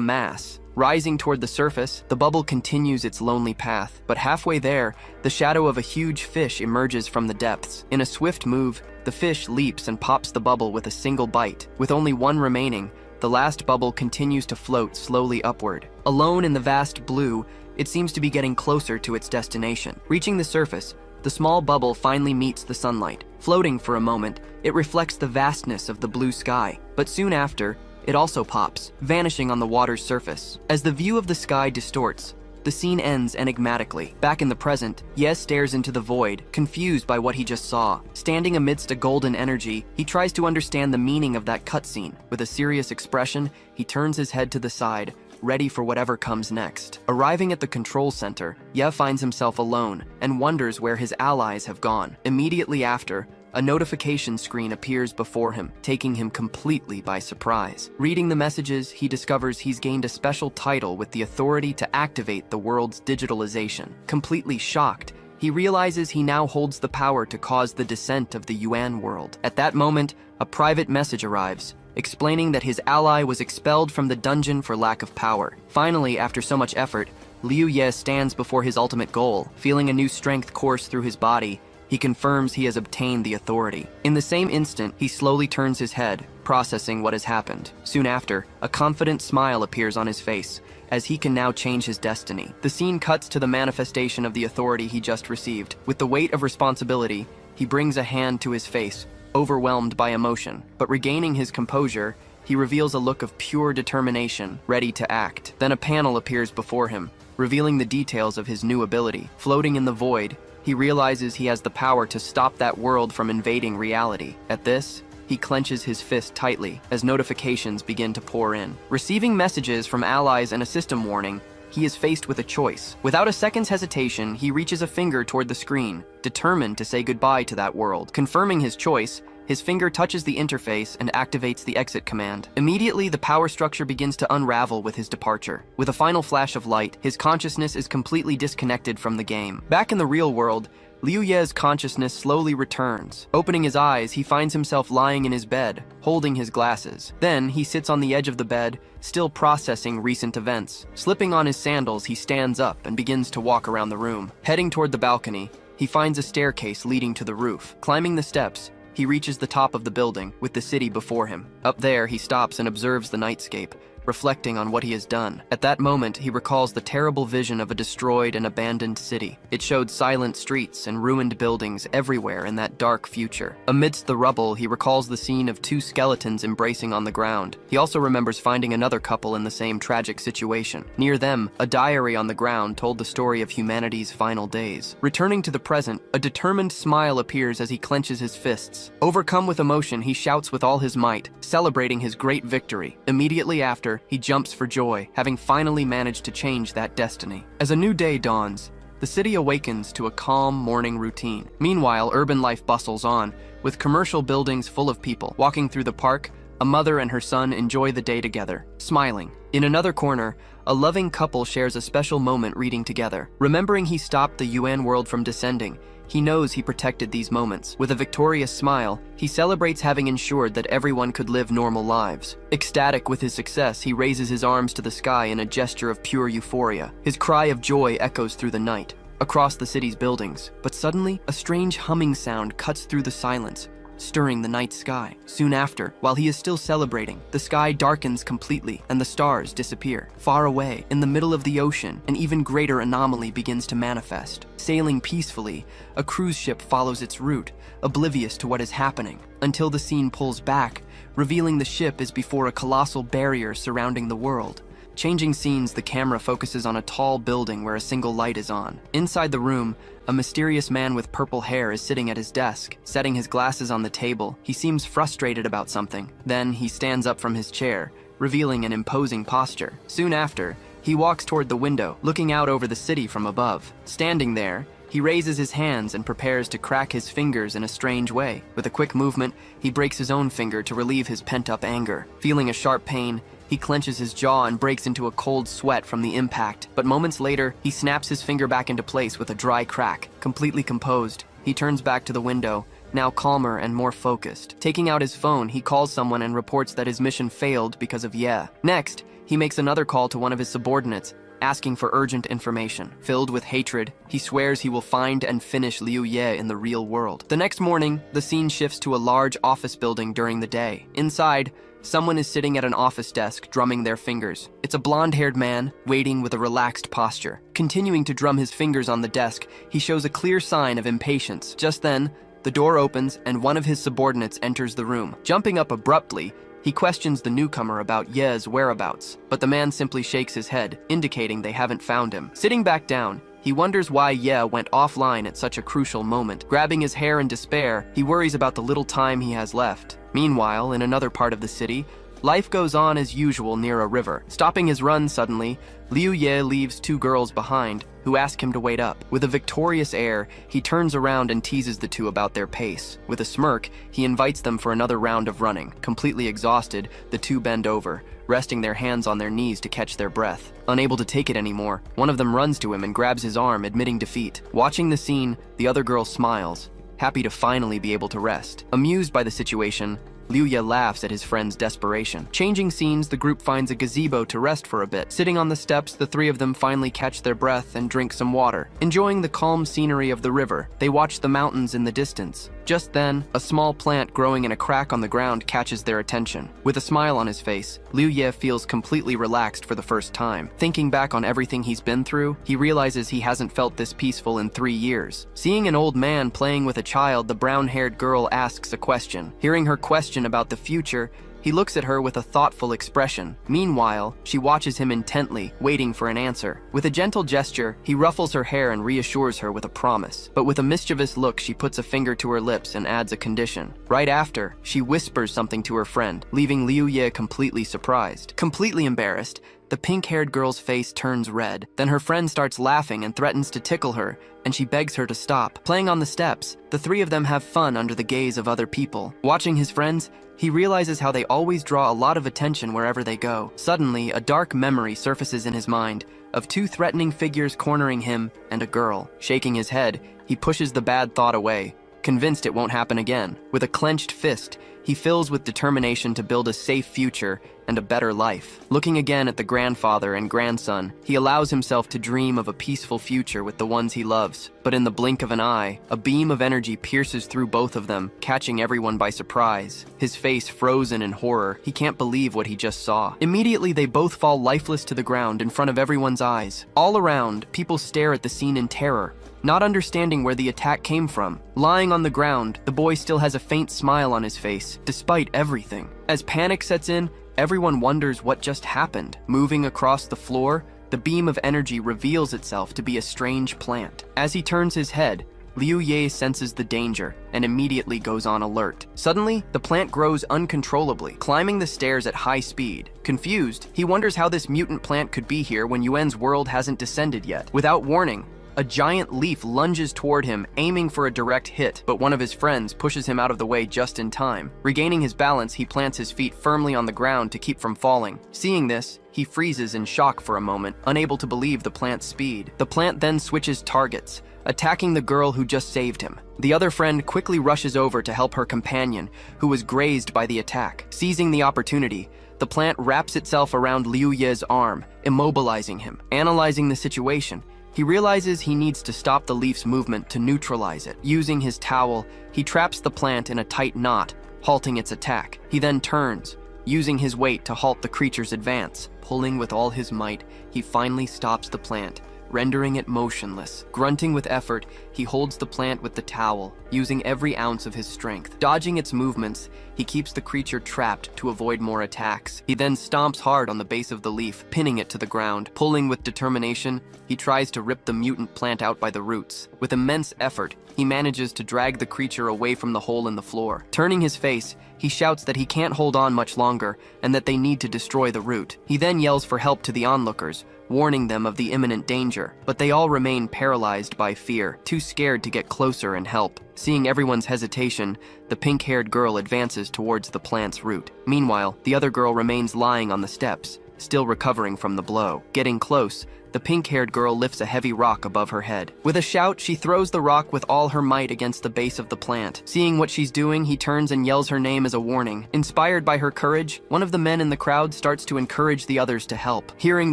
mass. Rising toward the surface, the bubble continues its lonely path. But halfway there, the shadow of a huge fish emerges from the depths. In a swift move, the fish leaps and pops the bubble with a single bite. With only one remaining, the last bubble continues to float slowly upward. Alone in the vast blue, it seems to be getting closer to its destination. Reaching the surface, the small bubble finally meets the sunlight. Floating for a moment, it reflects the vastness of the blue sky. But soon after, it also pops, vanishing on the water's surface. As the view of the sky distorts, the scene ends enigmatically. Back in the present, Ye stares into the void, confused by what he just saw. Standing amidst a golden energy, he tries to understand the meaning of that cutscene. With a serious expression, he turns his head to the side, ready for whatever comes next. Arriving at the control center, Ye finds himself alone and wonders where his allies have gone. Immediately after, a notification screen appears before him, taking him completely by surprise. Reading the messages, he discovers he's gained a special title with the authority to activate the world's digitalization. Completely shocked, he realizes he now holds the power to cause the descent of the Yuan world. At that moment, a private message arrives, explaining that his ally was expelled from the dungeon for lack of power. Finally, after so much effort, Liu Ye stands before his ultimate goal. Feeling a new strength course through his body, he confirms he has obtained the authority. In the same instant, he slowly turns his head, processing what has happened. Soon after, a confident smile appears on his face, as he can now change his destiny. The scene cuts to the manifestation of the authority he just received. With the weight of responsibility, he brings a hand to his face, overwhelmed by emotion. But regaining his composure, he reveals a look of pure determination, ready to act. Then a panel appears before him, revealing the details of his new ability. Floating in the void, he realizes he has the power to stop that world from invading reality. At this, he clenches his fist tightly as notifications begin to pour in. Receiving messages from allies and a system warning, he is faced with a choice. Without a second's hesitation, he reaches a finger toward the screen, determined to say goodbye to that world. Confirming his choice, his finger touches the interface and activates the exit command. Immediately, the power structure begins to unravel with his departure. With a final flash of light, his consciousness is completely disconnected from the game. Back in the real world, Liu Ye's consciousness slowly returns. Opening his eyes, he finds himself lying in his bed, holding his glasses. Then, he sits on the edge of the bed, still processing recent events. Slipping on his sandals, he stands up and begins to walk around the room. Heading toward the balcony, he finds a staircase leading to the roof. Climbing the steps, he reaches the top of the building, with the city before him. Up there, he stops and observes the nightscape, reflecting on what he has done. At that moment, he recalls the terrible vision of a destroyed and abandoned city. It showed silent streets and ruined buildings everywhere in that dark future. Amidst the rubble, he recalls the scene of two skeletons embracing on the ground. He also remembers finding another couple in the same tragic situation. Near them, a diary on the ground told the story of humanity's final days. Returning to the present, a determined smile appears as he clenches his fists. Overcome with emotion, he shouts with all his might, celebrating his great victory. Immediately after, he jumps for joy, having finally managed to change that destiny. As a new day dawns, the city awakens to a calm morning routine. Meanwhile, urban life bustles on, with commercial buildings full of people. Walking through the park, A mother and her son enjoy the day together, smiling. In another corner, a loving couple shares a special moment reading together. Remembering he stopped the Yuan world from descending, he knows he protected these moments. With a victorious smile, he celebrates having ensured that everyone could live normal lives. Ecstatic with his success, he raises his arms to the sky in a gesture of pure euphoria. His cry of joy echoes through the night, across the city's buildings. But suddenly, a strange humming sound cuts through the silence, stirring the night sky. Soon after, while he is still celebrating, the sky darkens completely and the stars disappear. Far away, in the middle of the ocean, an even greater anomaly begins to manifest. Sailing peacefully, a cruise ship follows its route, oblivious to what is happening, until the scene pulls back, revealing the ship is before a colossal barrier surrounding the world. Changing scenes, the camera focuses on a tall building where a single light is on. Inside the room, a mysterious man with purple hair is sitting at his desk, setting his glasses on the table. He seems frustrated about something. Then he stands up from his chair, revealing an imposing posture. Soon after, he walks toward the window, looking out over the city from above. Standing there, he raises his hands and prepares to crack his fingers in a strange way. With a quick movement, he breaks his own finger to relieve his pent-up anger. Feeling a sharp pain, he clenches his jaw and breaks into a cold sweat from the impact. But moments later, he snaps his finger back into place with a dry crack. Completely composed, he turns back to the window, now calmer and more focused. Taking out his phone, he calls someone and reports that his mission failed because of Ye. Next, he makes another call to one of his subordinates, asking for urgent information. Filled with hatred, he swears he will find and finish Liu Ye in the real world. The next morning, the scene shifts to a large office building during the day. Inside, someone is sitting at an office desk, drumming their fingers. It's a blonde-haired man, waiting with a relaxed posture. Continuing to drum his fingers on the desk, he shows a clear sign of impatience. Just then, the door opens and one of his subordinates enters the room. Jumping up abruptly, he questions the newcomer about Ye's whereabouts, but the man simply shakes his head, indicating they haven't found him. Sitting back down, he wonders why Ye went offline at such a crucial moment. Grabbing his hair in despair, he worries about the little time he has left. Meanwhile, in another part of the city, life goes on as usual near a river. Stopping his run suddenly, Liu Ye leaves two girls behind, who ask him to wait up. With a victorious air, he turns around and teases the two about their pace. With a smirk, he invites them for another round of running. Completely exhausted, the two bend over, resting their hands on their knees to catch their breath. Unable to take it anymore, one of them runs to him and grabs his arm, admitting defeat. Watching the scene, the other girl smiles, happy to finally be able to rest. Amused by the situation, Liu Ye laughs at his friend's desperation. Changing scenes, the group finds a gazebo to rest for a bit. Sitting on the steps, the three of them finally catch their breath and drink some water. Enjoying the calm scenery of the river, they watch the mountains in the distance. Just then, a small plant growing in a crack on the ground catches their attention. With a smile on his face, Liu Ye feels completely relaxed for the first time. Thinking back on everything he's been through, he realizes he hasn't felt this peaceful in 3 years. Seeing an old man playing with a child, the brown-haired girl asks a question. Hearing her question about the future, he looks at her with a thoughtful expression. Meanwhile, she watches him intently, waiting for an answer. With a gentle gesture, he ruffles her hair and reassures her with a promise. But with a mischievous look, she puts a finger to her lips and adds a condition. Right after, she whispers something to her friend, leaving Liu Ye completely surprised. Completely embarrassed, the pink-haired girl's face turns red. Then her friend starts laughing and threatens to tickle her, and she begs her to stop. Playing on the steps, the three of them have fun under the gaze of other people. Watching his friends, he realizes how they always draw a lot of attention wherever they go. Suddenly, a dark memory surfaces in his mind of two threatening figures cornering him and a girl. Shaking his head, he pushes the bad thought away, convinced it won't happen again. With a clenched fist, he fills with determination to build a safe future and a better life. Looking again at the grandfather and grandson, he allows himself to dream of a peaceful future with the ones he loves. But in the blink of an eye, a beam of energy pierces through both of them, catching everyone by surprise. His face frozen in horror, he can't believe what he just saw. Immediately, they both fall lifeless to the ground in front of everyone's eyes. All around, people stare at the scene in terror, not understanding where the attack came from. Lying on the ground, the boy still has a faint smile on his face, despite everything. As panic sets in, everyone wonders what just happened. Moving across the floor, the beam of energy reveals itself to be a strange plant. As he turns his head, Liu Ye senses the danger and immediately goes on alert. Suddenly, the plant grows uncontrollably, climbing the stairs at high speed. Confused, he wonders how this mutant plant could be here when Yuan's world hasn't descended yet. Without warning, A giant leaf lunges toward him, aiming for a direct hit, but one of his friends pushes him out of the way just in time. Regaining his balance, he plants his feet firmly on the ground to keep from falling. Seeing this, he freezes in shock for a moment, unable to believe the plant's speed. The plant then switches targets, attacking the girl who just saved him. The other friend quickly rushes over to help her companion, who was grazed by the attack. Seizing the opportunity, the plant wraps itself around Liu Ye's arm, immobilizing him. Analyzing the situation, he realizes he needs to stop the leaf's movement to neutralize it. Using his towel, he traps the plant in a tight knot, halting its attack. He then turns, using his weight to halt the creature's advance. Pulling with all his might, he finally stops the plant, rendering it motionless. Grunting with effort, he holds the plant with the towel, using every ounce of his strength. Dodging its movements, he keeps the creature trapped to avoid more attacks. He then stomps hard on the base of the leaf, pinning it to the ground. Pulling with determination, he tries to rip the mutant plant out by the roots. With immense effort, he manages to drag the creature away from the hole in the floor. Turning his face, he shouts that he can't hold on much longer and that they need to destroy the root. He then yells for help to the onlookers, warning them of the imminent danger, but they all remain paralyzed by fear, too scared to get closer and help. Seeing everyone's hesitation, the pink-haired girl advances towards the plant's root. Meanwhile, the other girl remains lying on the steps, still recovering from the blow. Getting close, the pink-haired girl lifts a heavy rock above her head. With a shout, she throws the rock with all her might against the base of the plant. Seeing what she's doing, he turns and yells her name as a warning. Inspired by her courage, one of the men in the crowd starts to encourage the others to help. Hearing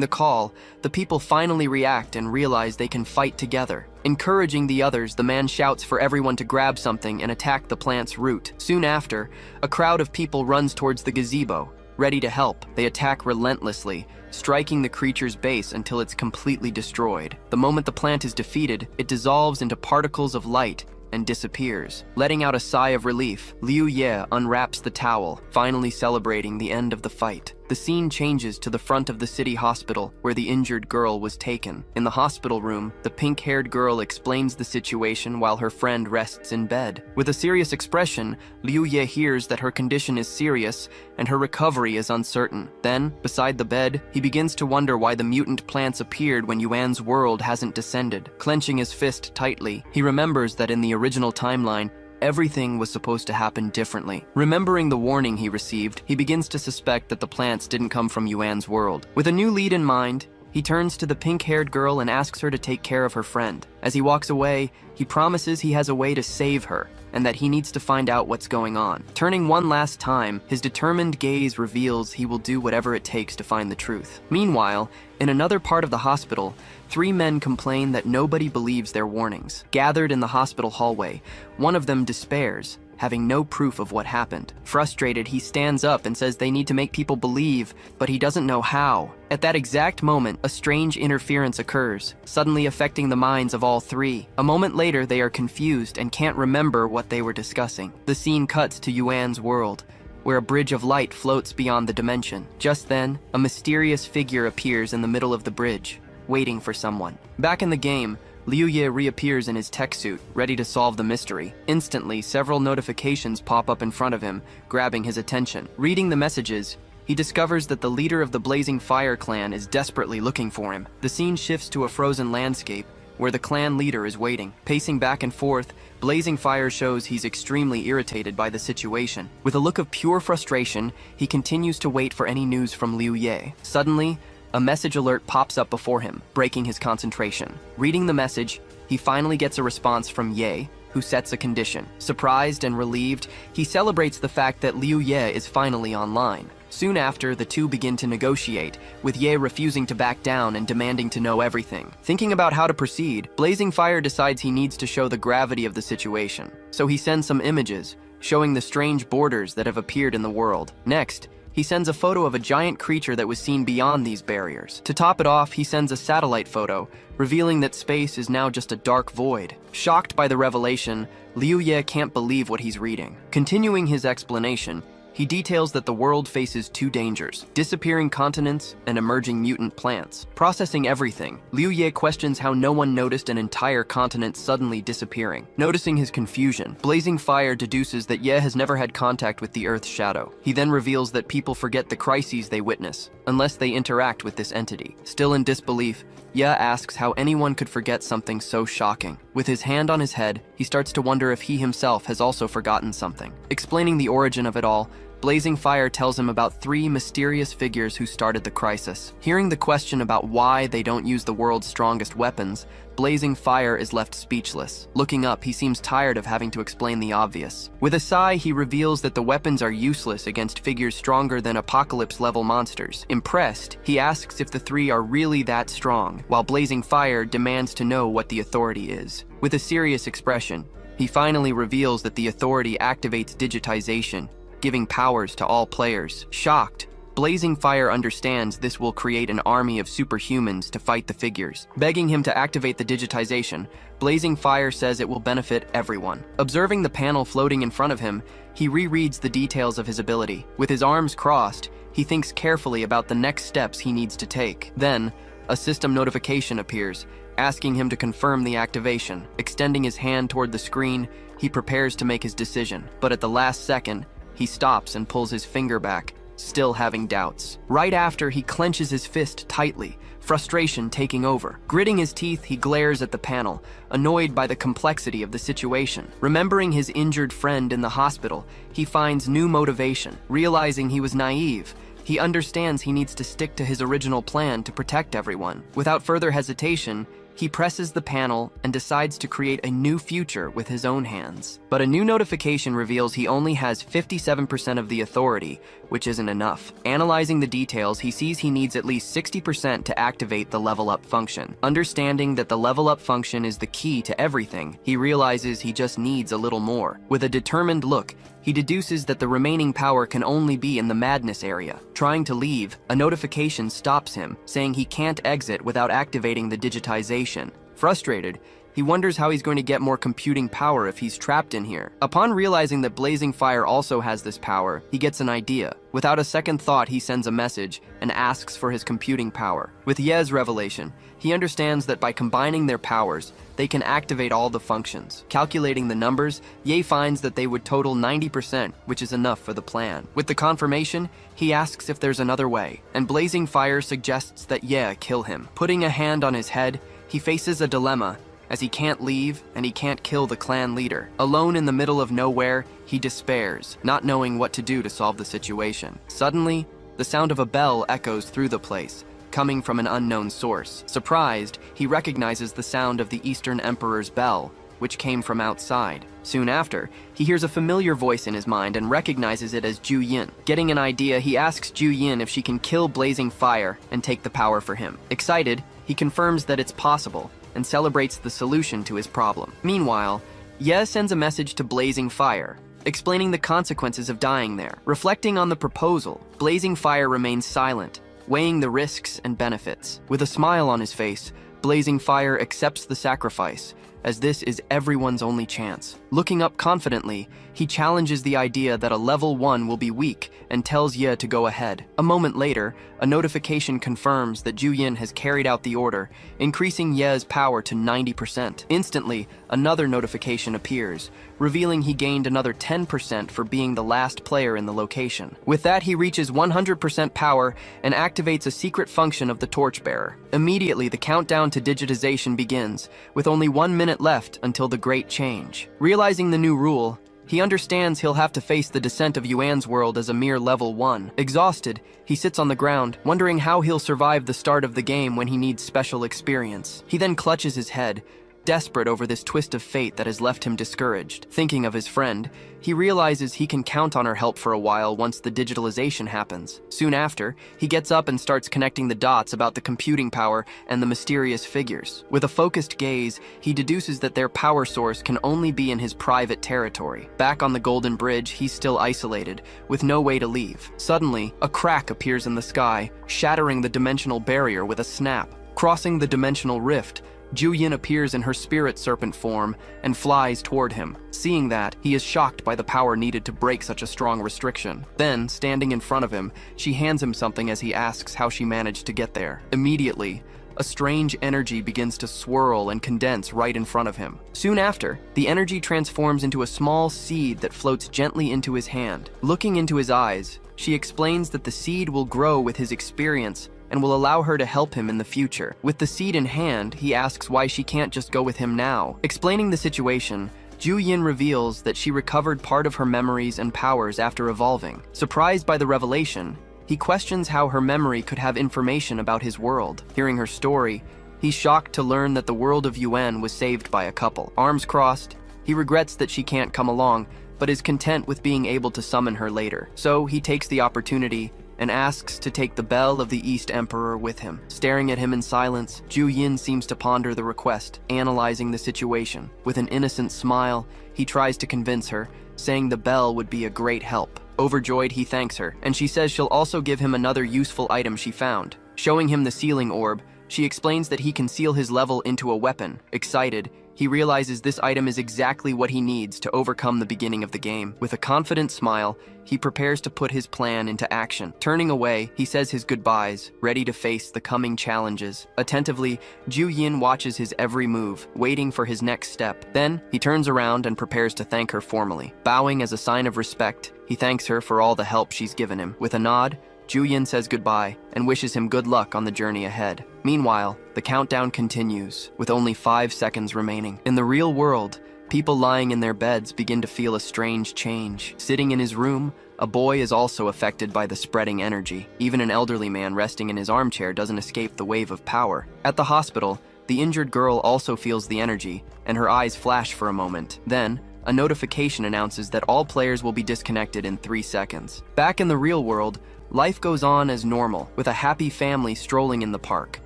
the call, the people finally react and realize they can fight together. Encouraging the others, the man shouts for everyone to grab something and attack the plant's root. Soon after, a crowd of people runs towards the gazebo, ready to help. They attack relentlessly, striking the creature's base until it's completely destroyed. The moment the plant is defeated, it dissolves into particles of light and disappears. Letting out a sigh of relief, Liu Ye unwraps the towel, finally celebrating the end of the fight. The scene changes to the front of the city hospital where the injured girl was taken. In the hospital room, the pink-haired girl explains the situation while her friend rests in bed. With a serious expression, Liu Ye hears that her condition is serious and her recovery is uncertain. Then, beside the bed, he begins to wonder why the mutant plants appeared when Yuan's world hasn't descended. Clenching his fist tightly, he remembers that in the original timeline, everything was supposed to happen differently. Remembering the warning he received, he begins to suspect that the plants didn't come from Yuan's world. With a new lead in mind, he turns to the pink-haired girl and asks her to take care of her friend. As he walks away, he promises he has a way to save her, and that he needs to find out what's going on. Turning one last time, his determined gaze reveals he will do whatever it takes to find the truth. Meanwhile, in another part of the hospital, 3 men complain that nobody believes their warnings. Gathered in the hospital hallway, one of them despairs, having no proof of what happened. Frustrated, he stands up and says they need to make people believe, but he doesn't know how. At that exact moment, a strange interference occurs, suddenly affecting the minds of all 3. A moment later, they are confused and can't remember what they were discussing. The scene cuts to Yuan's world, where a bridge of light floats beyond the dimension. Just then, a mysterious figure appears in the middle of the bridge, waiting for someone. Back in the game, Liu Ye reappears in his tech suit, ready to solve the mystery. Instantly, several notifications pop up in front of him, grabbing his attention. Reading the messages, he discovers that the leader of the Blazing Fire clan is desperately looking for him. The scene shifts to a frozen landscape, where the clan leader is waiting. Pacing back and forth, Blazing Fire shows he's extremely irritated by the situation. With a look of pure frustration, he continues to wait for any news from Liu Ye. Suddenly, a message alert pops up before him, breaking his concentration. Reading the message, he finally gets a response from Ye, who sets a condition. Surprised and relieved, he celebrates the fact that Liu Ye is finally online. Soon after, the two begin to negotiate, with Ye refusing to back down and demanding to know everything. Thinking about how to proceed, Blazing Fire decides he needs to show the gravity of the situation. So he sends some images, showing the strange borders that have appeared in the world. Next, he sends a photo of a giant creature that was seen beyond these barriers. To top it off, he sends a satellite photo, revealing that space is now just a dark void. Shocked by the revelation, Liu Ye can't believe what he's reading. Continuing his explanation, He details that the world faces two dangers: disappearing continents and emerging mutant plants. Processing everything, Liu Ye questions how no one noticed an entire continent suddenly disappearing. Noticing his confusion, Blazing Fire deduces that Ye has never had contact with the Earth's shadow. He then reveals that people forget the crises they witness, unless they interact with this entity. Still in disbelief, Ye asks how anyone could forget something so shocking. With his hand on his head, he starts to wonder if he himself has also forgotten something. Explaining the origin of it all, Blazing Fire tells him about three mysterious figures who started the crisis. Hearing the question about why they don't use the world's strongest weapons, Blazing Fire is left speechless. Looking up, he seems tired of having to explain the obvious. With a sigh, he reveals that the weapons are useless against figures stronger than apocalypse-level monsters. Impressed, he asks if the three are really that strong, while Blazing Fire demands to know what the authority is. With a serious expression, he finally reveals that the authority activates digitization, giving powers to all players. Shocked, Blazing Fire understands this will create an army of superhumans to fight the figures. Begging him to activate the digitization, Blazing Fire says it will benefit everyone. Observing the panel floating in front of him, he rereads the details of his ability. With his arms crossed, he thinks carefully about the next steps he needs to take. Then, a system notification appears, asking him to confirm the activation. Extending his hand toward the screen, he prepares to make his decision. But at the last second, he stops and pulls his finger back, still having doubts. Right after, he clenches his fist tightly, frustration taking over. Gritting his teeth, he glares at the panel, annoyed by the complexity of the situation. Remembering his injured friend in the hospital, he finds new motivation. Realizing he was naive, he understands he needs to stick to his original plan to protect everyone. Without further hesitation, he presses the panel and decides to create a new future with his own hands. But a new notification reveals he only has 57% of the authority, which isn't enough. Analyzing the details, he sees he needs at least 60% to activate the level up function. Understanding that the level up function is the key to everything, he realizes he just needs a little more. With a determined look, he deduces that the remaining power can only be in the madness area. Trying to leave, a notification stops him, saying he can't exit without activating the digitization. Frustrated, he wonders how he's going to get more computing power if he's trapped in here. Upon realizing that Blazing Fire also has this power, he gets an idea. Without a second thought, he sends a message and asks for his computing power. With Ye's revelation, he understands that by combining their powers, they can activate all the functions. Calculating the numbers, Ye finds that they would total 90%, which is enough for the plan. With the confirmation, he asks if there's another way, and Blazing Fire suggests that Ye kill him. Putting a hand on his head, he faces a dilemma, as he can't leave and he can't kill the clan leader. Alone in the middle of nowhere, he despairs, not knowing what to do to solve the situation. Suddenly, the sound of a bell echoes through the place, coming from an unknown source. Surprised, he recognizes the sound of the Eastern Emperor's bell, which came from outside. Soon after, he hears a familiar voice in his mind and recognizes it as Ju Yin. Getting an idea, he asks Ju Yin if she can kill Blazing Fire and take the power for him. Excited, he confirms that it's possible and celebrates the solution to his problem. Meanwhile, Ye sends a message to Blazing Fire, explaining the consequences of dying there. Reflecting on the proposal, Blazing Fire remains silent, weighing the risks and benefits. With a smile on his face, Blazing Fire accepts the sacrifice, as this is everyone's only chance. Looking up confidently, he challenges the idea that a level 1 will be weak and tells Ye to go ahead. A moment later, a notification confirms that Ju Yin has carried out the order, increasing Ye's power to 90%. Instantly, another notification appears, revealing he gained another 10% for being the last player in the location. With that, he reaches 100% power and activates a secret function of the Torchbearer. Immediately, the countdown to digitization begins, with only 1 minute left until the Great Change. Realizing the new rule, he understands he'll have to face the descent of Yuan's world as a mere level 1. Exhausted, he sits on the ground, wondering how he'll survive the start of the game when he needs special experience. He then clutches his head, desperate over this twist of fate that has left him discouraged. Thinking of his friend, he realizes he can count on her help for a while once the digitalization happens. Soon after, he gets up and starts connecting the dots about the computing power and the mysterious figures. With a focused gaze, he deduces that their power source can only be in his private territory. Back on the Golden Bridge, he's still isolated, with no way to leave. Suddenly, a crack appears in the sky, shattering the dimensional barrier with a snap. Crossing the dimensional rift, Ju-yin appears in her spirit serpent form and flies toward him. Seeing that, he is shocked by the power needed to break such a strong restriction. Then, standing in front of him, she hands him something as he asks how she managed to get there. Immediately, a strange energy begins to swirl and condense right in front of him. Soon after, the energy transforms into a small seed that floats gently into his hand. Looking into his eyes, she explains that the seed will grow with his experience and will allow her to help him in the future. With the seed in hand, he asks why she can't just go with him now. Explaining the situation, Ju-yin reveals that she recovered part of her memories and powers after evolving. Surprised by the revelation, he questions how her memory could have information about his world. Hearing her story, he's shocked to learn that the world of Yuan was saved by a couple. Arms crossed, he regrets that she can't come along, but is content with being able to summon her later. So he takes the opportunity and asks to take the Bell of the East Emperor with him. Staring at him in silence, Ju-yin seems to ponder the request, analyzing the situation. With an innocent smile, he tries to convince her, saying the bell would be a great help. Overjoyed, he thanks her, and she says she'll also give him another useful item she found. Showing him the sealing orb, she explains that he can seal his level into a weapon. Excited, he realizes this item is exactly what he needs to overcome the beginning of the game. With a confident smile, he prepares to put his plan into action. Turning away, he says his goodbyes, ready to face the coming challenges. Attentively, Ju-yin watches his every move, waiting for his next step. Then, he turns around and prepares to thank her formally. Bowing as a sign of respect, he thanks her for all the help she's given him. With a nod, Ju-yin says goodbye and wishes him good luck on the journey ahead. Meanwhile, the countdown continues, with only 5 seconds remaining. In the real world, people lying in their beds begin to feel a strange change. Sitting in his room, a boy is also affected by the spreading energy. Even an elderly man resting in his armchair doesn't escape the wave of power. At the hospital, the injured girl also feels the energy, and her eyes flash for a moment. Then, a notification announces that all players will be disconnected in 3 seconds. Back in the real world, life goes on as normal, with a happy family strolling in the park.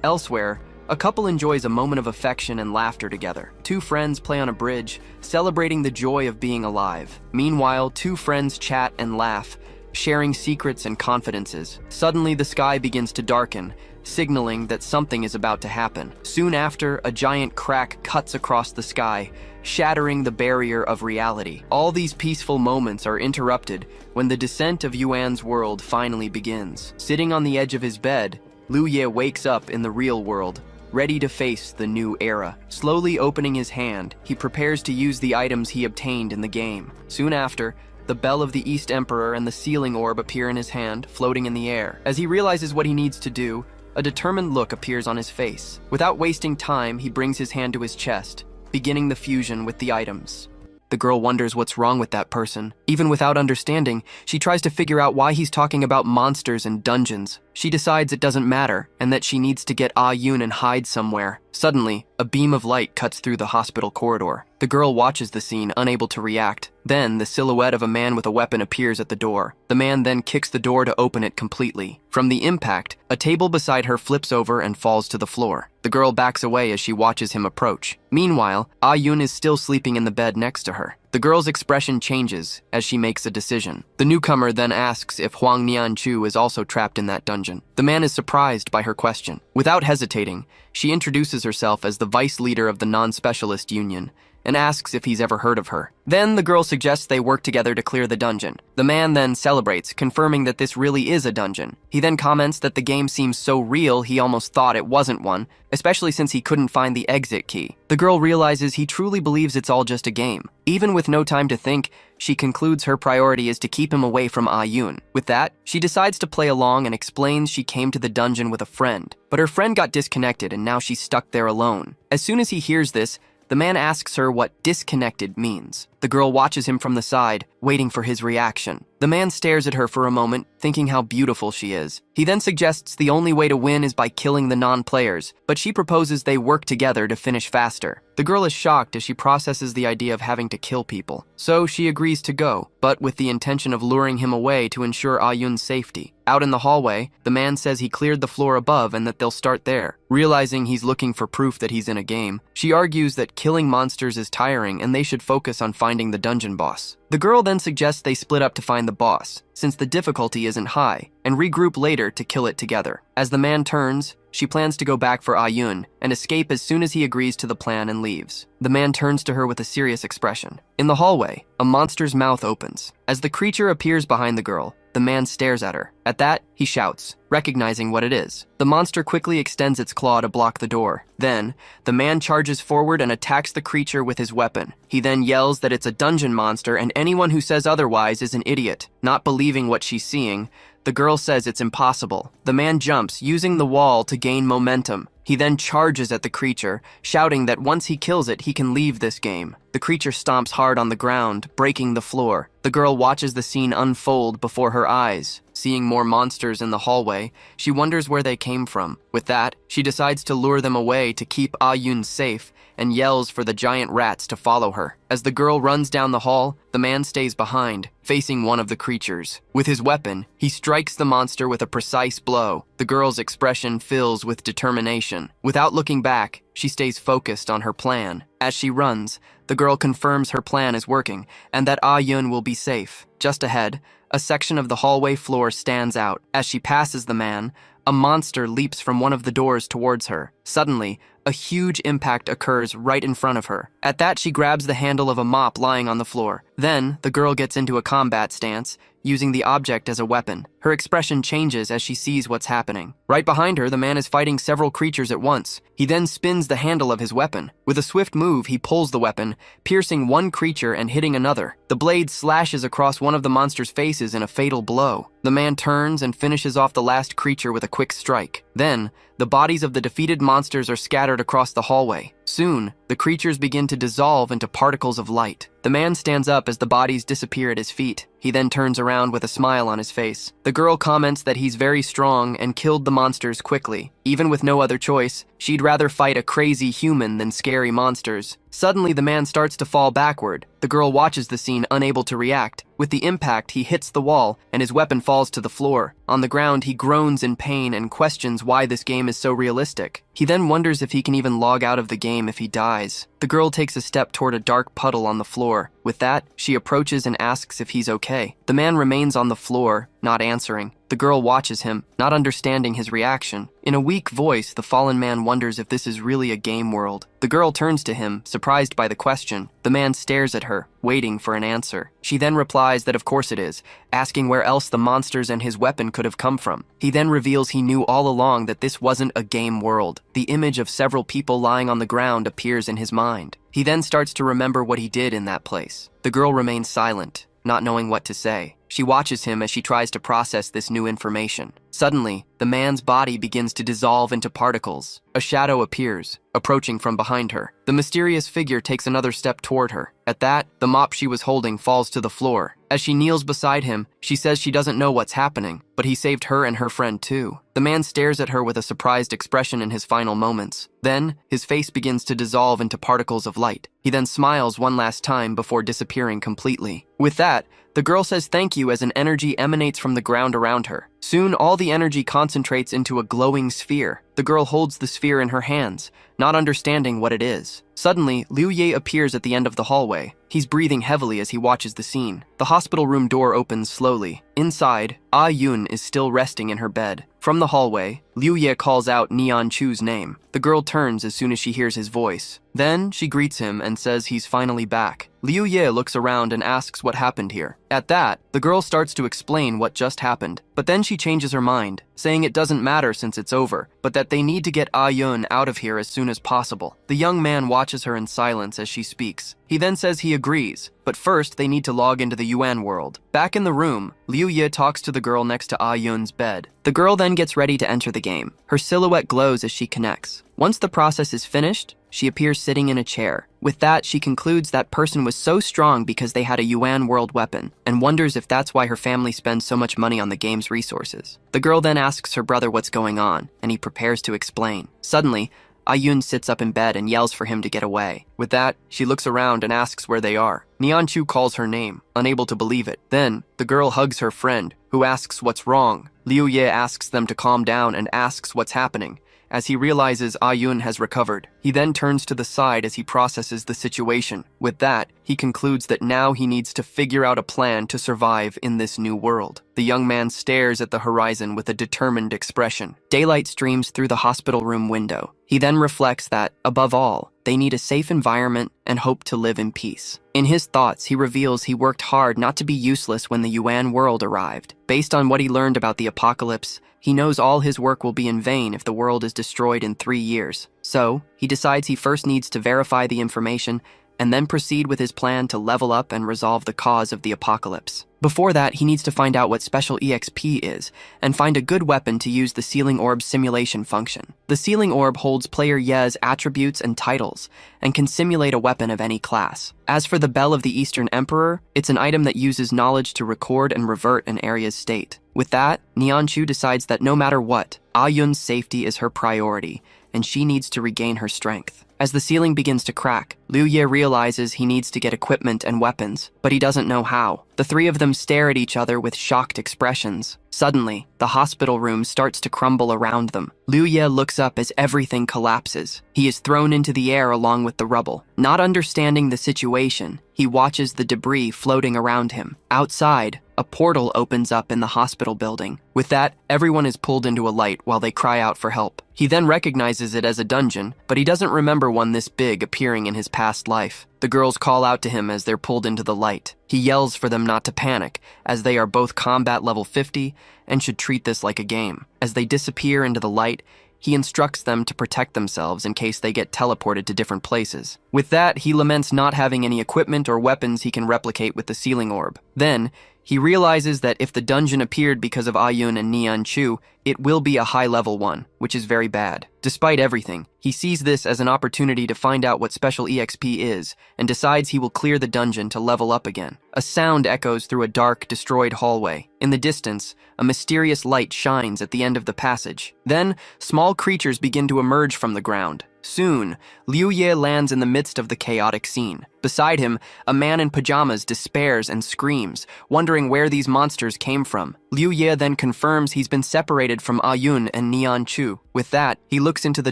Elsewhere, a couple enjoys a moment of affection and laughter together. 2 friends play on a bridge, celebrating the joy of being alive. Meanwhile, 2 friends chat and laugh, sharing secrets and confidences. Suddenly, the sky begins to darken, signaling that something is about to happen. Soon after, a giant crack cuts across the sky, shattering the barrier of reality. All these peaceful moments are interrupted when the descent of Yuan's world finally begins. Sitting on the edge of his bed, Liu Ye wakes up in the real world, ready to face the new era. Slowly opening his hand, he prepares to use the items he obtained in the game. Soon after, the Bell of the East Emperor and the sealing orb appear in his hand, floating in the air. As he realizes what he needs to do, a determined look appears on his face. Without wasting time, he brings his hand to his chest, beginning the fusion with the items. The girl wonders what's wrong with that person. Even without understanding, she tries to figure out why he's talking about monsters and dungeons. She decides it doesn't matter, and that she needs to get Ah Yoon and hide somewhere. Suddenly, a beam of light cuts through the hospital corridor. The girl watches the scene, unable to react. Then, the silhouette of a man with a weapon appears at the door. The man then kicks the door to open it completely. From the impact, a table beside her flips over and falls to the floor. The girl backs away as she watches him approach. Meanwhile, Ah Yoon is still sleeping in the bed next to her. The girl's expression changes as she makes a decision. The newcomer then asks if Huang Nianchu is also trapped in that dungeon. The man is surprised by her question. Without hesitating, she introduces herself as the vice leader of the non-specialist union and asks if he's ever heard of her. Then the girl suggests they work together to clear the dungeon. The man then celebrates, confirming that this really is a dungeon. He then comments that the game seems so real he almost thought it wasn't one, especially since he couldn't find the exit key. The girl realizes he truly believes it's all just a game. Even with no time to think, she concludes her priority is to keep him away from Ah Yoon. With that, she decides to play along and explains she came to the dungeon with a friend. But her friend got disconnected and now she's stuck there alone. As soon as he hears this, the man asks her what disconnected means. The girl watches him from the side, waiting for his reaction. The man stares at her for a moment, thinking how beautiful she is. He then suggests the only way to win is by killing the non-players, but she proposes they work together to finish faster. The girl is shocked as she processes the idea of having to kill people. So she agrees to go, but with the intention of luring him away to ensure Ah Yoon's safety. Out in the hallway, the man says he cleared the floor above and that they'll start there. Realizing he's looking for proof that he's in a game, she argues that killing monsters is tiring and they should focus on finding the dungeon boss. The girl then suggests they split up to find the boss, since the difficulty isn't high, and regroup later to kill it together. As the man turns, She plans to go back for Ayun and escape as soon as he agrees to the plan and leaves. The man turns to her with a serious expression. In the hallway, a monster's mouth opens. As the creature appears behind the girl, the man stares at her. At that, he shouts, recognizing what it is. The monster quickly extends its claw to block the door. Then, the man charges forward and attacks the creature with his weapon. He then yells that it's a dungeon monster and anyone who says otherwise is an idiot. Not believing what she's seeing, the girl says it's impossible. The man jumps, using the wall to gain momentum. He then charges at the creature, shouting that once he kills it, he can leave this game. The creature stomps hard on the ground, breaking the floor. The girl watches the scene unfold before her eyes. Seeing more monsters in the hallway, she wonders where they came from. With that, she decides to lure them away to keep Ayun safe and yells for the giant rats to follow her. As the girl runs down the hall, the man stays behind, facing one of the creatures. With his weapon, he strikes the monster with a precise blow. The girl's expression fills with determination. Without looking back, she stays focused on her plan. As she runs, the girl confirms her plan is working and that Ayun will be safe. Just ahead, a section of the hallway floor stands out. As she passes the man, a monster leaps from one of the doors towards her. Suddenly, a huge impact occurs right in front of her. At that, she grabs the handle of a mop lying on the floor. Then, the girl gets into a combat stance, using the object as a weapon. Her expression changes as she sees what's happening. Right behind her, the man is fighting several creatures at once. He then spins the handle of his weapon. With a swift move, he pulls the weapon, piercing one creature and hitting another. The blade slashes across one of the monster's faces in a fatal blow. The man turns and finishes off the last creature with a quick strike. Then, the bodies of the defeated monsters are scattered across the hallway. Soon, the creatures begin to dissolve into particles of light. The man stands up as the bodies disappear at his feet. He then turns around with a smile on his face. The girl comments that he's very strong and killed the monsters quickly. Even with no other choice, she'd rather fight a crazy human than scary monsters. Suddenly, the man starts to fall backward. The girl watches the scene, unable to react. With the impact, he hits the wall, and his weapon falls to the floor. On the ground, he groans in pain and questions why this game is so realistic. He then wonders if he can even log out of the game if he dies. The girl takes a step toward a dark puddle on the floor. With that, she approaches and asks if he's okay. The man remains on the floor, not answering. The girl watches him, not understanding his reaction. In a weak voice, the fallen man wonders if this is really a game world. The girl turns to him, surprised by the question. The man stares at her, waiting for an answer. She then replies that of course it is, asking where else the monsters and his weapon could have come from. He then reveals he knew all along that this wasn't a game world. The image of several people lying on the ground appears in his mind. He then starts to remember what he did in that place. The girl remains silent, not knowing what to say. She watches him as she tries to process this new information. Suddenly, the man's body begins to dissolve into particles. A shadow appears, approaching from behind her. The mysterious figure takes another step toward her. At that, the mop she was holding falls to the floor. As she kneels beside him, she says she doesn't know what's happening, but he saved her and her friend too. The man stares at her with a surprised expression in his final moments. Then, his face begins to dissolve into particles of light. He then smiles one last time before disappearing completely. With that, the girl says thank you as an energy emanates from the ground around her. Soon, all the energy concentrates into a glowing sphere. The girl holds the sphere in her hands, not understanding what it is. Suddenly, Liu Ye appears at the end of the hallway. He's breathing heavily as he watches the scene. The hospital room door opens slowly. Inside, Yun is still resting in her bed. From the hallway, Liu Ye calls out Neon Chu's name. The girl turns as soon as she hears his voice. Then, she greets him and says he's finally back. Liu Ye looks around and asks what happened here. At that, the girl starts to explain what just happened, but then she changes her mind, saying it doesn't matter since it's over, but that they need to get Yun out of here as soon as possible. The young man watches her in silence as she speaks. He then says he agrees, but first they need to log into the Yuan world. Back in the room, Liu Ye talks to the girl next to Yun's bed. The girl then gets ready to enter the game. Her silhouette glows as she connects. Once the process is finished, she appears sitting in a chair. With that, she concludes that person was so strong because they had a Yuan world weapon, and wonders if that's why her family spends so much money on the game's resources. The girl then asks her brother what's going on, and he prepares to explain. Suddenly, Ayun sits up in bed and yells for him to get away. With that, she looks around and asks where they are. Neon Chu calls her name, unable to believe it. Then, the girl hugs her friend, who asks what's wrong. Liu Ye asks them to calm down and asks what's happening, as he realizes Ayun has recovered. He then turns to the side as he processes the situation. With that, he concludes that now he needs to figure out a plan to survive in this new world. The young man stares at the horizon with a determined expression. Daylight streams through the hospital room window. He then reflects that, above all, they need a safe environment and hope to live in peace. In his thoughts, he reveals he worked hard not to be useless when the Yuan world arrived. Based on what he learned about the apocalypse, he knows all his work will be in vain if the world is destroyed in 3 years. So, he decides he first needs to verify the information and then proceed with his plan to level up and resolve the cause of the apocalypse. Before that, he needs to find out what special EXP is, and find a good weapon to use the Sealing Orb simulation function. The Sealing Orb holds player Ye's attributes and titles, and can simulate a weapon of any class. As for the Bell of the Eastern Emperor, it's an item that uses knowledge to record and revert an area's state. With that, Nianchu decides that no matter what, Ayun's safety is her priority, and she needs to regain her strength. As the ceiling begins to crack, Liu Ye realizes he needs to get equipment and weapons, but he doesn't know how. The three of them stare at each other with shocked expressions. Suddenly, the hospital room starts to crumble around them. Liu Ye looks up as everything collapses. He is thrown into the air along with the rubble. Not understanding the situation, he watches the debris floating around him. Outside, a portal opens up in the hospital building. With that, everyone is pulled into a light while they cry out for help. He then recognizes it as a dungeon, but he doesn't remember one this big appearing in his past life. The girls call out to him as they're pulled into the light. He yells for them not to panic, as they are both combat level 50 and should treat this like a game. As they disappear into the light, he instructs them to protect themselves in case they get teleported to different places. With that, he laments not having any equipment or weapons he can replicate with the Sealing Orb. Then, he realizes that if the dungeon appeared because of Ayun and Nianchu, it will be a high-level one, which is very bad. Despite everything, he sees this as an opportunity to find out what special EXP is, and decides he will clear the dungeon to level up again. A sound echoes through a dark, destroyed hallway. In the distance, a mysterious light shines at the end of the passage. Then, small creatures begin to emerge from the ground. Soon, Liu Ye lands in the midst of the chaotic scene. Beside him, a man in pajamas despairs and screams, wondering where these monsters came from. Liu Ye then confirms he's been separated from Ayun and Nianchu. With that, he looks into the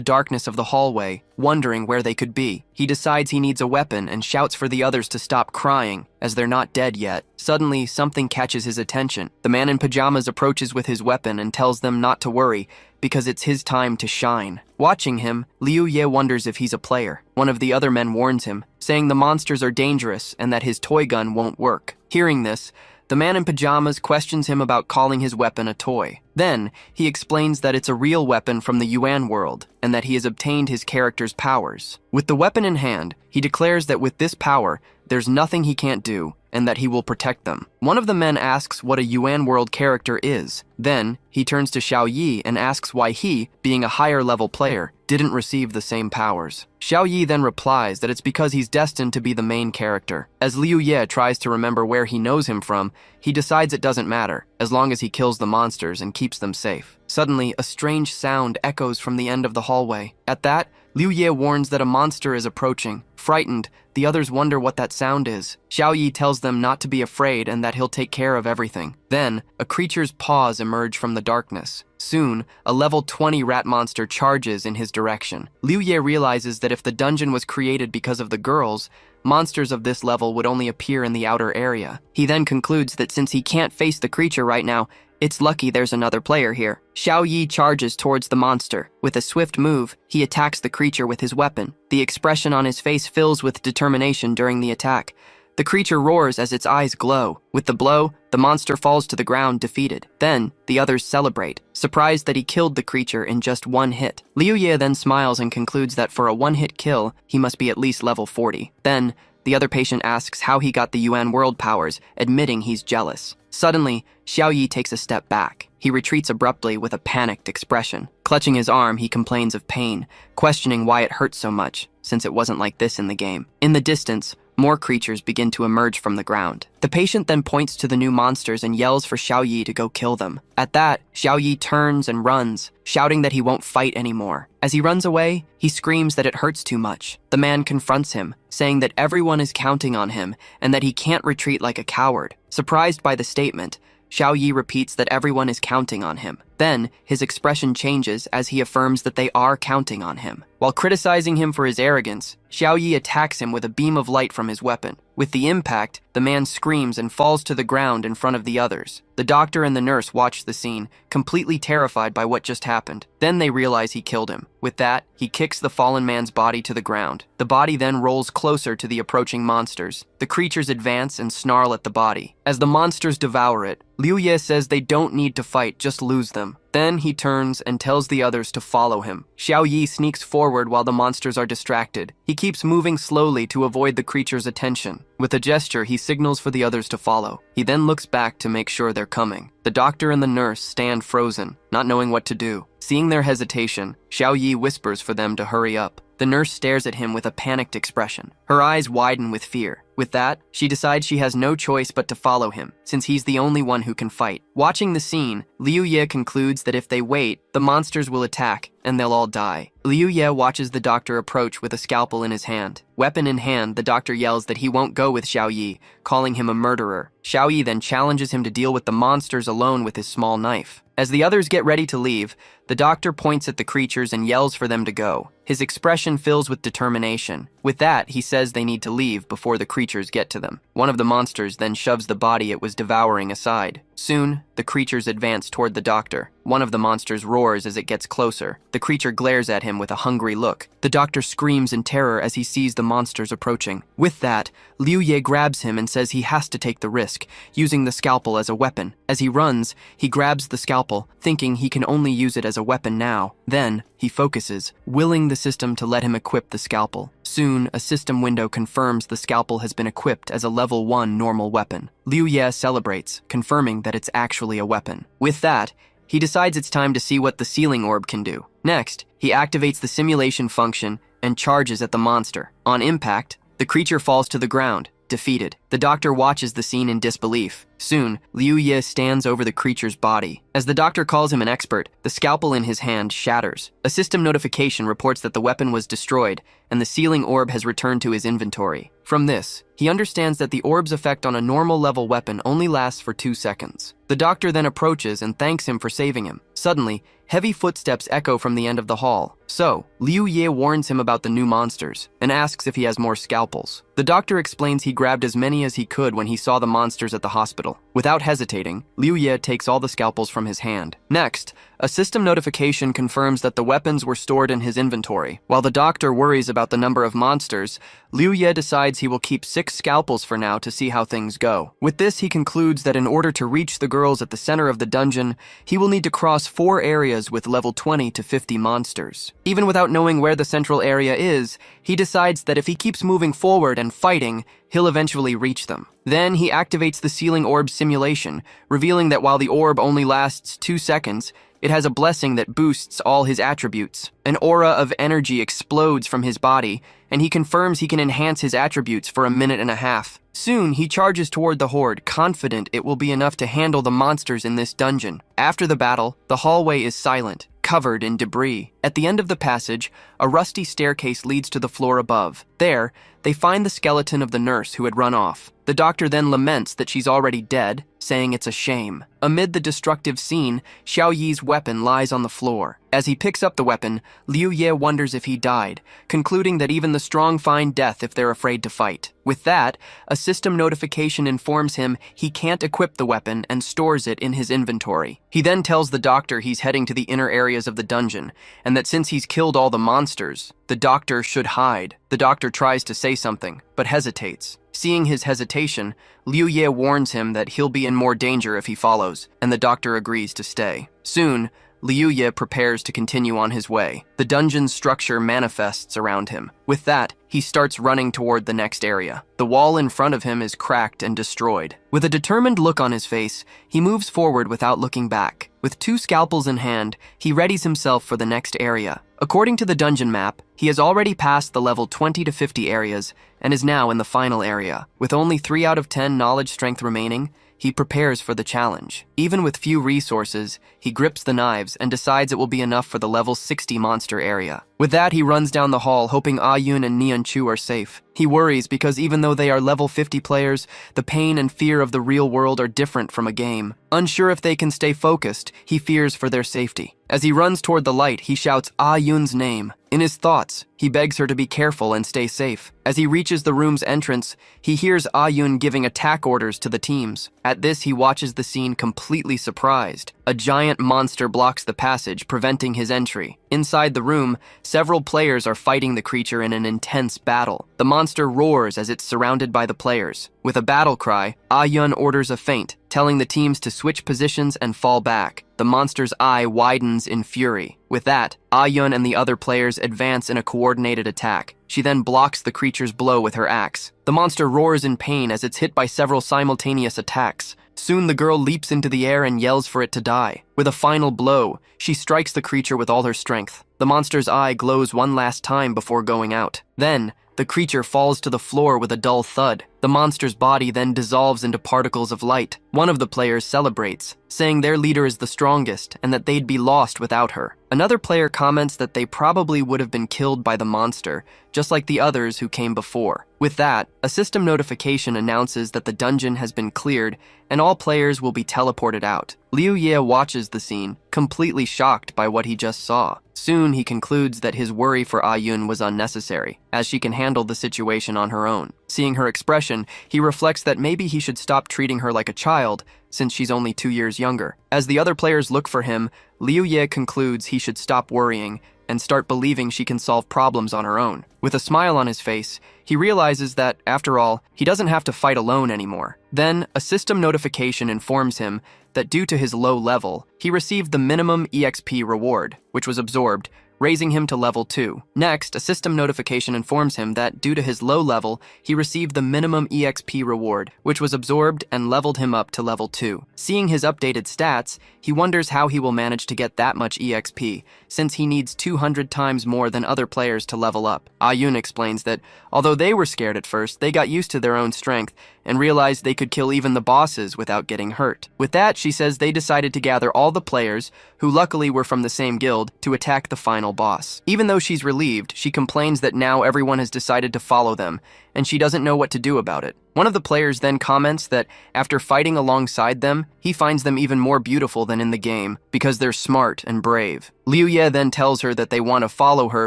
darkness of the hallway, wondering where they could be. He decides he needs a weapon and shouts for the others to stop crying, as they're not dead yet. Suddenly, something catches his attention. The man in pajamas approaches with his weapon and tells them not to worry, because it's his time to shine. Watching him, Liu Ye wonders if he's a player. One of the other men warns him, saying the monsters are dangerous and that his toy gun won't work. Hearing this, the man in pajamas questions him about calling his weapon a toy. Then, he explains that it's a real weapon from the Yuan world, and that he has obtained his character's powers. With the weapon in hand, he declares that with this power, there's nothing he can't do, and that he will protect them. One of the men asks what a Yuan world character is. Then, he turns to Xiao Yi and asks why he, being a higher level player, didn't receive the same powers. Xiao Yi then replies that it's because he's destined to be the main character. As Liu Ye tries to remember where he knows him from, he decides it doesn't matter, as long as he kills the monsters and keeps them safe. Suddenly, a strange sound echoes from the end of the hallway. At that, Liu Ye warns that a monster is approaching. Frightened, the others wonder what that sound is. Xiao Yi tells them not to be afraid and that he'll take care of everything. Then, a creature's paws emerge from the darkness. Soon, a level 20 rat monster charges in his direction. Liu Ye realizes that if the dungeon was created because of the girls, monsters of this level would only appear in the outer area. He then concludes that since he can't face the creature right now, it's lucky there's another player here. Xiao Yi charges towards the monster. With a swift move, he attacks the creature with his weapon. The expression on his face fills with determination during the attack. The creature roars as its eyes glow. With the blow, the monster falls to the ground defeated. Then, the others celebrate, surprised that he killed the creature in just one hit. Liu Ye then smiles and concludes that for a one-hit kill, he must be at least level 40. Then, the other patient asks how he got the Yuan world powers, admitting he's jealous. Suddenly, Xiao Yi takes a step back. He retreats abruptly with a panicked expression. Clutching his arm, he complains of pain, questioning why it hurts so much, since it wasn't like this in the game. In the distance, more creatures begin to emerge from the ground. The patient then points to the new monsters and yells for Xiao Yi to go kill them. At that, Xiao Yi turns and runs, shouting that he won't fight anymore. As he runs away, he screams that it hurts too much. The man confronts him, saying that everyone is counting on him and that he can't retreat like a coward. Surprised by the statement, Xiao Yi repeats that everyone is counting on him. Then, his expression changes as he affirms that they are counting on him. While criticizing him for his arrogance, Xiaoyi attacks him with a beam of light from his weapon. With the impact, the man screams and falls to the ground in front of the others. The doctor and the nurse watch the scene, completely terrified by what just happened. Then they realize he killed him. With that, he kicks the fallen man's body to the ground. The body then rolls closer to the approaching monsters. The creatures advance and snarl at the body. As the monsters devour it, Liu Ye says they don't need to fight, just lose them. Then he turns and tells the others to follow him. Xiaoyi sneaks forward while the monsters are distracted. He keeps moving slowly to avoid the creature's attention. With a gesture, he signals for the others to follow. He then looks back to make sure they're coming. The doctor and the nurse stand frozen, not knowing what to do. Seeing their hesitation, Xiaoyi whispers for them to hurry up. The nurse stares at him with a panicked expression. Her eyes widen with fear. With that, she decides she has no choice but to follow him, since he's the only one who can fight. Watching the scene, Liu Ye concludes that if they wait, the monsters will attack, and they'll all die. Liu Ye watches the doctor approach with a scalpel in his hand. Weapon in hand, the doctor yells that he won't go with Xiaoyi, calling him a murderer. Xiaoyi then challenges him to deal with the monsters alone with his small knife. As the others get ready to leave, the doctor points at the creatures and yells for them to go. His expression fills with determination. With that, he says they need to leave before the creatures get to them. One of the monsters then shoves the body it was devouring aside. Soon, the creatures advance toward the doctor. One of the monsters roars as it gets closer. The creature glares at him with a hungry look. The doctor screams in terror as he sees the monsters approaching. With that, Liu Ye grabs him and says he has to take the risk, using the scalpel as a weapon. As he runs, he grabs the scalpel, thinking he can only use it as a weapon now. Then, he focuses, willing the system to let him equip the scalpel. Soon, a system window confirms the scalpel has been equipped as a level 1 normal weapon. Liu Ye celebrates, confirming that it's actually a weapon. With that, he decides it's time to see what the ceiling orb can do. Next, he activates the simulation function and charges at the monster. On impact, the creature falls to the ground, defeated. The doctor watches the scene in disbelief. Soon, Liu Ye stands over the creature's body. As the doctor calls him an expert, the scalpel in his hand shatters. A system notification reports that the weapon was destroyed, and the ceiling orb has returned to his inventory. From this, he understands that the orb's effect on a normal level weapon only lasts for 2 seconds. The doctor then approaches and thanks him for saving him. Suddenly, heavy footsteps echo from the end of the hall. So, Liu Ye warns him about the new monsters and asks if he has more scalpels. The doctor explains he grabbed as many as he could when he saw the monsters at the hospital. Without hesitating, Liu Ye takes all the scalpels from his hand. Next, a system notification confirms that the weapons were stored in his inventory. While the doctor worries about the number of monsters, Liu Ye decides he will keep 6 scalpels for now to see how things go. With this, he concludes that in order to reach the girls at the center of the dungeon, he will need to cross 4 areas with level 20 to 50 monsters. Even without knowing where the central area is, he decides that if he keeps moving forward and fighting, he'll eventually reach them. Then he activates the ceiling orb simulation, revealing that while the orb only lasts 2 seconds, it has a blessing that boosts all his attributes. An aura of energy explodes from his body, and he confirms he can enhance his attributes for 1.5 minutes. Soon, he charges toward the horde, confident it will be enough to handle the monsters in this dungeon. After the battle, the hallway is silent, covered in debris. At the end of the passage, a rusty staircase leads to the floor above. There, they find the skeleton of the nurse who had run off. The doctor then laments that she's already dead, saying it's a shame. Amid the destructive scene, Xiaoyi's weapon lies on the floor. As he picks up the weapon, Liu Ye wonders if he died, concluding that even the strong find death if they're afraid to fight. With that, a system notification informs him he can't equip the weapon and stores it in his inventory. He then tells the doctor he's heading to the inner areas of the dungeon, and that since he's killed all the monsters, the doctor should hide. The doctor tries to say something, but hesitates. Seeing his hesitation, Liu Ye warns him that he'll be in more danger if he follows, and the doctor agrees to stay. Soon, Liu Ye prepares to continue on his way. The dungeon's structure manifests around him. With that, he starts running toward the next area. The wall in front of him is cracked and destroyed. With a determined look on his face, he moves forward without looking back. With 2 scalpels in hand, he readies himself for the next area. According to the dungeon map, he has already passed the level 20 to 50 areas and is now in the final area. With only 3 out of 10 knowledge strength remaining, he prepares for the challenge. Even with few resources, he grips the knives and decides it will be enough for the level 60 monster area. With that, he runs down the hall, hoping Ah-yoon and Neon-chu are safe. He worries because even though they are level 50 players, the pain and fear of the real world are different from a game. Unsure if they can stay focused, he fears for their safety. As he runs toward the light, he shouts Ah-yoon's name. In his thoughts, he begs her to be careful and stay safe. As he reaches the room's entrance, he hears Ah-yoon giving attack orders to the teams. At this, he watches the scene completely surprised. A giant monster blocks the passage, preventing his entry. Inside the room, several players are fighting the creature in an intense battle. The monster roars as it's surrounded by the players. With a battle cry, Ah-yoon orders a feint, telling the teams to switch positions and fall back. The monster's eye widens in fury. With that, Ah-yoon and the other players advance in a coordinated attack. She then blocks the creature's blow with her axe. The monster roars in pain as it's hit by several simultaneous attacks. Soon the girl leaps into the air and yells for it to die. With a final blow, she strikes the creature with all her strength. The monster's eye glows one last time before going out. Then, the creature falls to the floor with a dull thud. The monster's body then dissolves into particles of light. One of the players celebrates, saying their leader is the strongest and that they'd be lost without her. Another player comments that they probably would have been killed by the monster, just like the others who came before. With that, a system notification announces that the dungeon has been cleared and all players will be teleported out. Liu Ye watches the scene, completely shocked by what he just saw. Soon he concludes that his worry for Ah-yoon was unnecessary, as she can handle the situation on her own. Seeing her expression, he reflects that maybe he should stop treating her like a child, since she's only 2 years younger. As the other players look for him, Liu Ye concludes he should stop worrying and start believing she can solve problems on her own. With a smile on his face, he realizes that, after all, he doesn't have to fight alone anymore. Then, a system notification informs him that due to his low level, he received the minimum EXP reward, which was absorbed, raising him to level 2. Next, a system notification informs him that due to his low level, he received the minimum EXP reward, which was absorbed and leveled him up to level 2. Seeing his updated stats, he wonders how he will manage to get that much EXP, since he needs 200 times more than other players to level up. Ah-yoon explains that, although they were scared at first, they got used to their own strength and realized they could kill even the bosses without getting hurt. With that, she says they decided to gather all the players, who luckily were from the same guild, to attack the final boss. Even though she's relieved, she complains that now everyone has decided to follow them, and she doesn't know what to do about it. One of the players then comments that after fighting alongside them, he finds them even more beautiful than in the game because they're smart and brave. Liu Ye then tells her that they want to follow her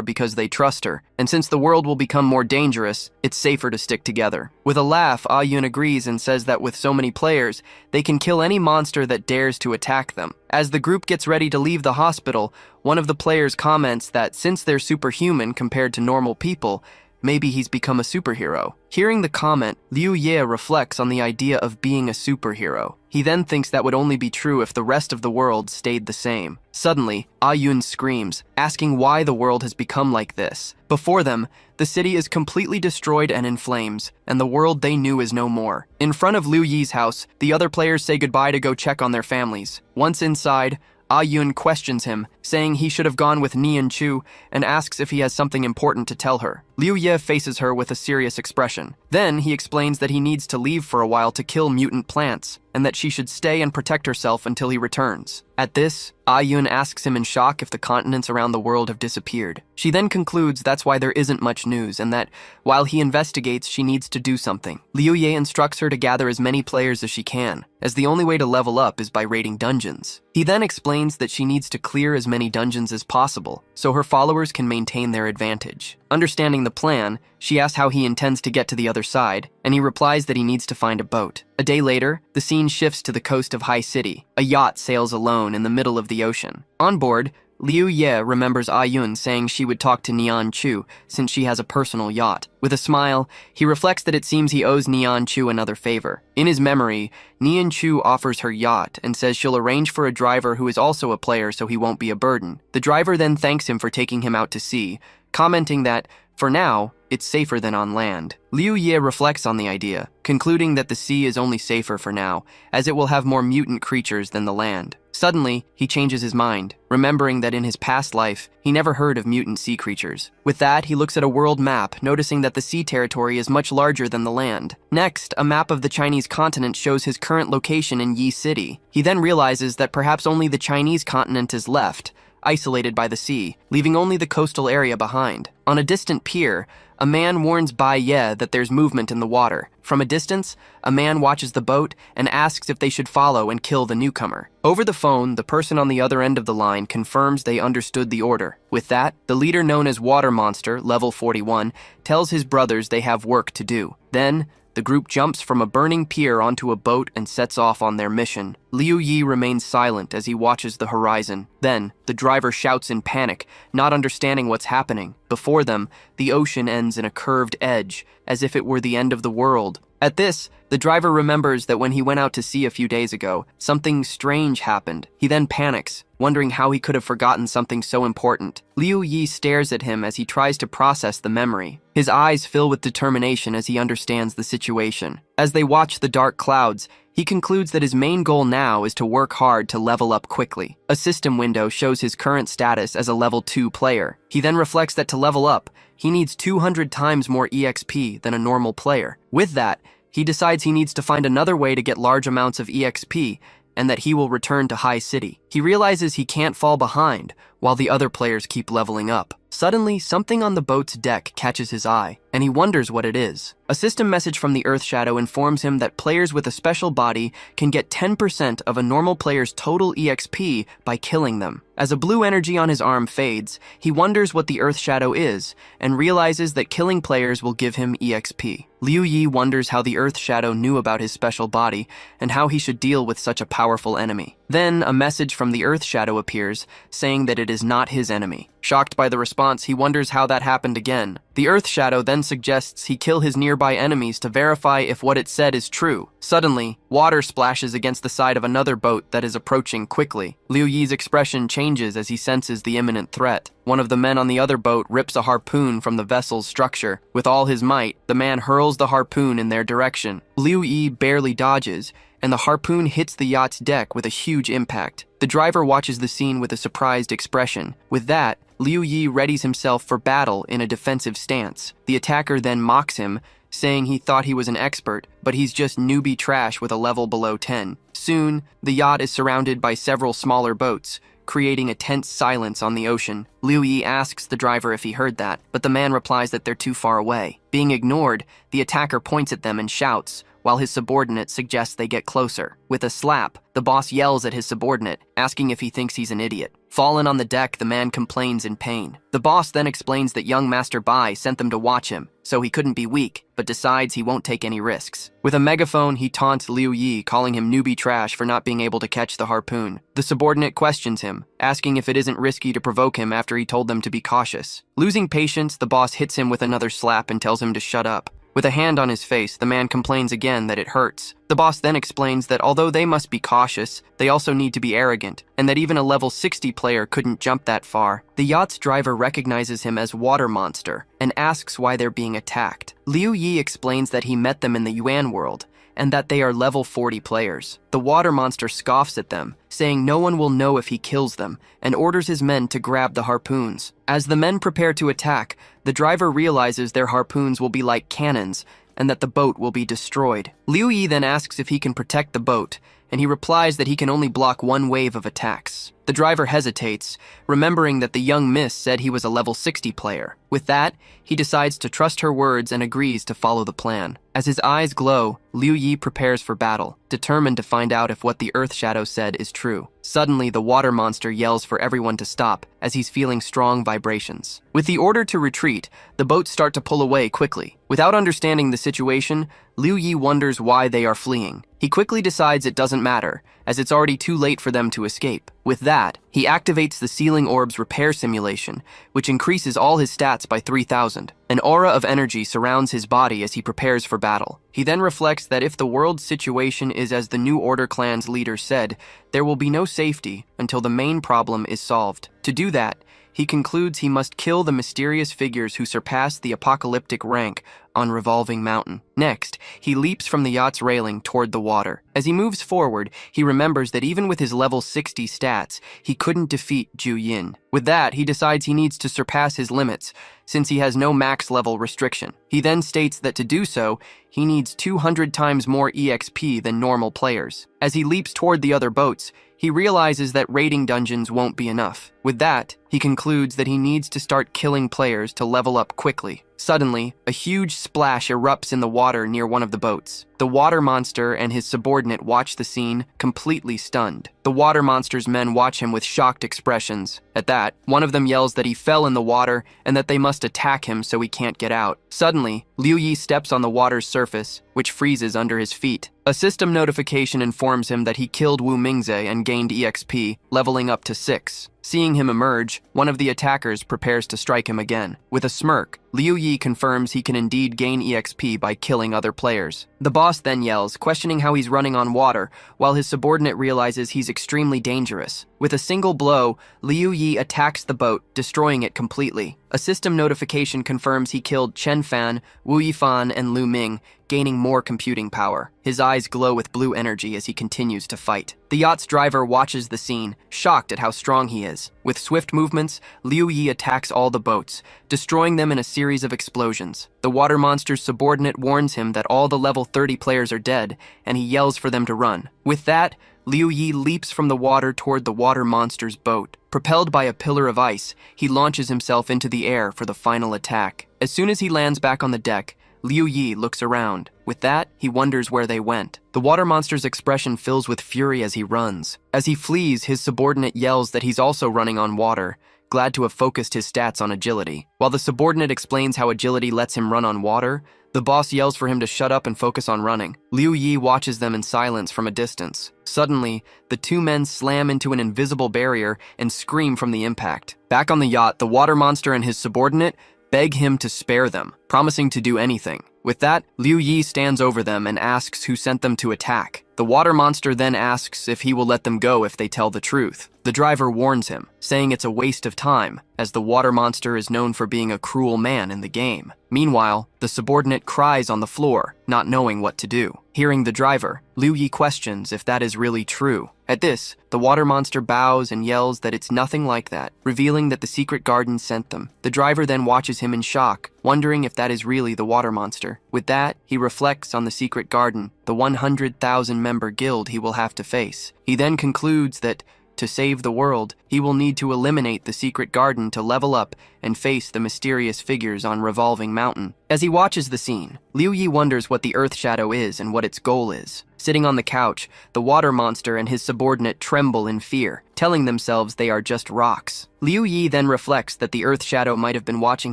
because they trust her, and since the world will become more dangerous, it's safer to stick together. With a laugh, Ah-yoon agrees and says that with so many players, they can kill any monster that dares to attack them. As the group gets ready to leave the hospital, one of the players comments that since they're superhuman compared to normal people, maybe he's become a superhero. Hearing the comment, Liu Ye reflects on the idea of being a superhero. He then thinks that would only be true if the rest of the world stayed the same. Suddenly, Ah-yoon screams, asking why the world has become like this. Before them, the city is completely destroyed and in flames, and the world they knew is no more. In front of Liu Ye's house, the other players say goodbye to go check on their families. Once inside, Ah-yoon questions him, saying he should have gone with Neon-chu and asks if he has something important to tell her. Liu Ye faces her with a serious expression. Then he explains that he needs to leave for a while to kill mutant plants, and that she should stay and protect herself until he returns. At this, Ah-yoon asks him in shock if the continents around the world have disappeared. She then concludes that's why there isn't much news, and that, while he investigates, she needs to do something. Liu Ye instructs her to gather as many players as she can, as the only way to level up is by raiding dungeons. He then explains that she needs to clear as many dungeons as possible, so her followers can maintain their advantage. Understanding the plan, she asks how he intends to get to the other side, and he replies that he needs to find a boat. A day later, the scene shifts to the coast of High City. A yacht sails alone in the middle of the ocean. On board, Liu Ye remembers Ah-yoon saying she would talk to Neon-chu since she has a personal yacht. With a smile, he reflects that it seems he owes Neon-chu another favor. In his memory, Neon-chu offers her yacht and says she'll arrange for a driver who is also a player so he won't be a burden. The driver then thanks him for taking him out to sea, commenting that, for now, it's safer than on land. Liu Ye reflects on the idea, concluding that the sea is only safer for now, as it will have more mutant creatures than the land. Suddenly, he changes his mind, remembering that in his past life, he never heard of mutant sea creatures. With that, he looks at a world map, noticing that the sea territory is much larger than the land. Next, a map of the Chinese continent shows his current location in Yi City. He then realizes that perhaps only the Chinese continent is left. isolated by the sea, leaving only the coastal area behind. On a distant pier, a man warns Bai Ye that there's movement in the water. From a distance, a man watches the boat and asks if they should follow and kill the newcomer. Over the phone, the person on the other end of the line confirms they understood the order. With that, the leader known as Water Monster, level 41, tells his brothers they have work to do. Then, the group jumps from a burning pier onto a boat and sets off on their mission. Liu Yi remains silent as he watches the horizon. Then, the driver shouts in panic, not understanding what's happening. Before them, the ocean ends in a curved edge, as if it were the end of the world. At this, the driver remembers that when he went out to sea a few days ago, something strange happened. He then panics, wondering how he could have forgotten something so important. Liu Yi stares at him as he tries to process the memory. His eyes fill with determination as he understands the situation. As they watch the dark clouds, he concludes that his main goal now is to work hard to level up quickly. A system window shows his current status as a level 2 player. He then reflects that to level up, he needs 200 times more EXP than a normal player. With that, he decides he needs to find another way to get large amounts of EXP, and that he will return to High City. He realizes he can't fall behind while the other players keep leveling up. Suddenly, something on the boat's deck catches his eye, and he wonders what it is. A system message from the Earth Shadow informs him that players with a special body can get 10% of a normal player's total EXP by killing them. As a blue energy on his arm fades, he wonders what the Earth Shadow is, and realizes that killing players will give him EXP. Liu Yi wonders how the Earth Shadow knew about his special body, and how he should deal with such a powerful enemy. Then, a message from the Earth Shadow appears, saying that it is not his enemy. Shocked by the response, he wonders how that happened again. The Earth Shadow then suggests he kill his nearby enemies to verify if what it said is true. Suddenly, water splashes against the side of another boat that is approaching quickly. Liu Yi's expression changes as he senses the imminent threat. One of the men on the other boat rips a harpoon from the vessel's structure. With all his might, the man hurls the harpoon in their direction. Liu Yi barely dodges, and the harpoon hits the yacht's deck with a huge impact. The driver watches the scene with a surprised expression. With that, Liu Yi readies himself for battle in a defensive stance. The attacker then mocks him, saying he thought he was an expert, but he's just newbie trash with a level below 10. Soon, the yacht is surrounded by several smaller boats, creating a tense silence on the ocean. Liu Yi asks the driver if he heard that, but the man replies that they're too far away. Being ignored, the attacker points at them and shouts, while his subordinate suggests they get closer. With a slap, the boss yells at his subordinate, asking if he thinks he's an idiot. Fallen on the deck, the man complains in pain. The boss then explains that young Master Bai sent them to watch him, so he couldn't be weak, but decides he won't take any risks. With a megaphone, he taunts Liu Yi, calling him newbie trash for not being able to catch the harpoon. The subordinate questions him, asking if it isn't risky to provoke him after he told them to be cautious. Losing patience, the boss hits him with another slap and tells him to shut up. With a hand on his face, the man complains again that it hurts. The boss then explains that although they must be cautious, they also need to be arrogant, and that even a level 60 player couldn't jump that far. The yacht's driver recognizes him as Water Monster, and asks why they're being attacked. Liu Yi explains that he met them in the Yuan world, and that they are level 40 players. The Water Monster scoffs at them, saying no one will know if he kills them, and orders his men to grab the harpoons. As the men prepare to attack, the driver realizes their harpoons will be like cannons, and that the boat will be destroyed. Liu Yi then asks if he can protect the boat, and he replies that he can only block one wave of attacks. The driver hesitates, remembering that the young miss said he was a level 60 player. With that, he decides to trust her words and agrees to follow the plan. As his eyes glow, Liu Yi prepares for battle, determined to find out if what the Earth Shadow said is true. Suddenly, the water monster yells for everyone to stop, as he's feeling strong vibrations. With the order to retreat, the boats start to pull away quickly. Without understanding the situation, Liu Yi wonders why they are fleeing. He quickly decides it doesn't matter, as it's already too late for them to escape. With that, he activates the Sealing Orb's repair simulation, which increases all his stats by 3,000. An aura of energy surrounds his body as he prepares for battle. He then reflects that if the world's situation is as the New Order clan's leader said, there will be no safety until the main problem is solved. To do that, he concludes he must kill the mysterious figures who surpass the apocalyptic rank on Revolving Mountain. Next, he leaps from the yacht's railing toward the water. As he moves forward, he remembers that even with his level 60 stats, he couldn't defeat Ju Yin. With that, he decides he needs to surpass his limits, since he has no max level restriction. He then states that to do so, he needs 200 times more EXP than normal players. As he leaps toward the other boats, he realizes that raiding dungeons won't be enough. With that, he concludes that he needs to start killing players to level up quickly. Suddenly, a huge splash erupts in the water near one of the boats. The water monster and his subordinate watch the scene, completely stunned. The water monster's men watch him with shocked expressions. At that, one of them yells that he fell in the water and that they must attack him so he can't get out. Suddenly, Liu Yi steps on the water's surface, which freezes under his feet. A system notification informs him that he killed Wu Mingze and gained EXP, leveling up to 6. Seeing him emerge, one of the attackers prepares to strike him again. With a smirk, Liu Yi confirms he can indeed gain EXP by killing other players. The boss then yells, questioning how he's running on water, while his subordinate realizes he's extremely dangerous. With a single blow, Liu Yi attacks the boat, destroying it completely. A system notification confirms he killed Chen Fan, Wu Yifan, and Lu Ming, gaining more computing power. His eyes glow with blue energy as he continues to fight. The yacht's driver watches the scene, shocked at how strong he is. With swift movements, Liu Yi attacks all the boats, destroying them in a series of explosions. The water monster's subordinate warns him that all the level 30 players are dead, and he yells for them to run. With that, Liu Yi leaps from the water toward the water monster's boat. Propelled by a pillar of ice, he launches himself into the air for the final attack. As soon as he lands back on the deck, Liu Yi looks around. With that, he wonders where they went. The water monster's expression fills with fury as he runs. As he flees, his subordinate yells that he's also running on water, glad to have focused his stats on agility. While the subordinate explains how agility lets him run on water, the boss yells for him to shut up and focus on running. Liu Yi watches them in silence from a distance. Suddenly, the two men slam into an invisible barrier and scream from the impact. Back on the yacht, the water monster and his subordinate beg him to spare them, promising to do anything. With that, Liu Yi stands over them and asks who sent them to attack. The water monster then asks if he will let them go if they tell the truth. The driver warns him, saying it's a waste of time, as the water monster is known for being a cruel man in the game. Meanwhile, the subordinate cries on the floor, not knowing what to do. Hearing the driver, Liu Yi questions if that is really true. At this, the water monster bows and yells that it's nothing like that, revealing that the secret garden sent them. The driver then watches him in shock, wondering if that is really the water monster. With that, he reflects on the secret garden, the 100,000-member guild he will have to face. He then concludes that, to save the world, he will need to eliminate the secret garden to level up and face the mysterious figures on Revolving Mountain. As he watches the scene, Liu Yi wonders what the Earth Shadow is and what its goal is. Sitting on the couch, the water monster and his subordinate tremble in fear, telling themselves they are just rocks. Liu Yi then reflects that the Earth Shadow might have been watching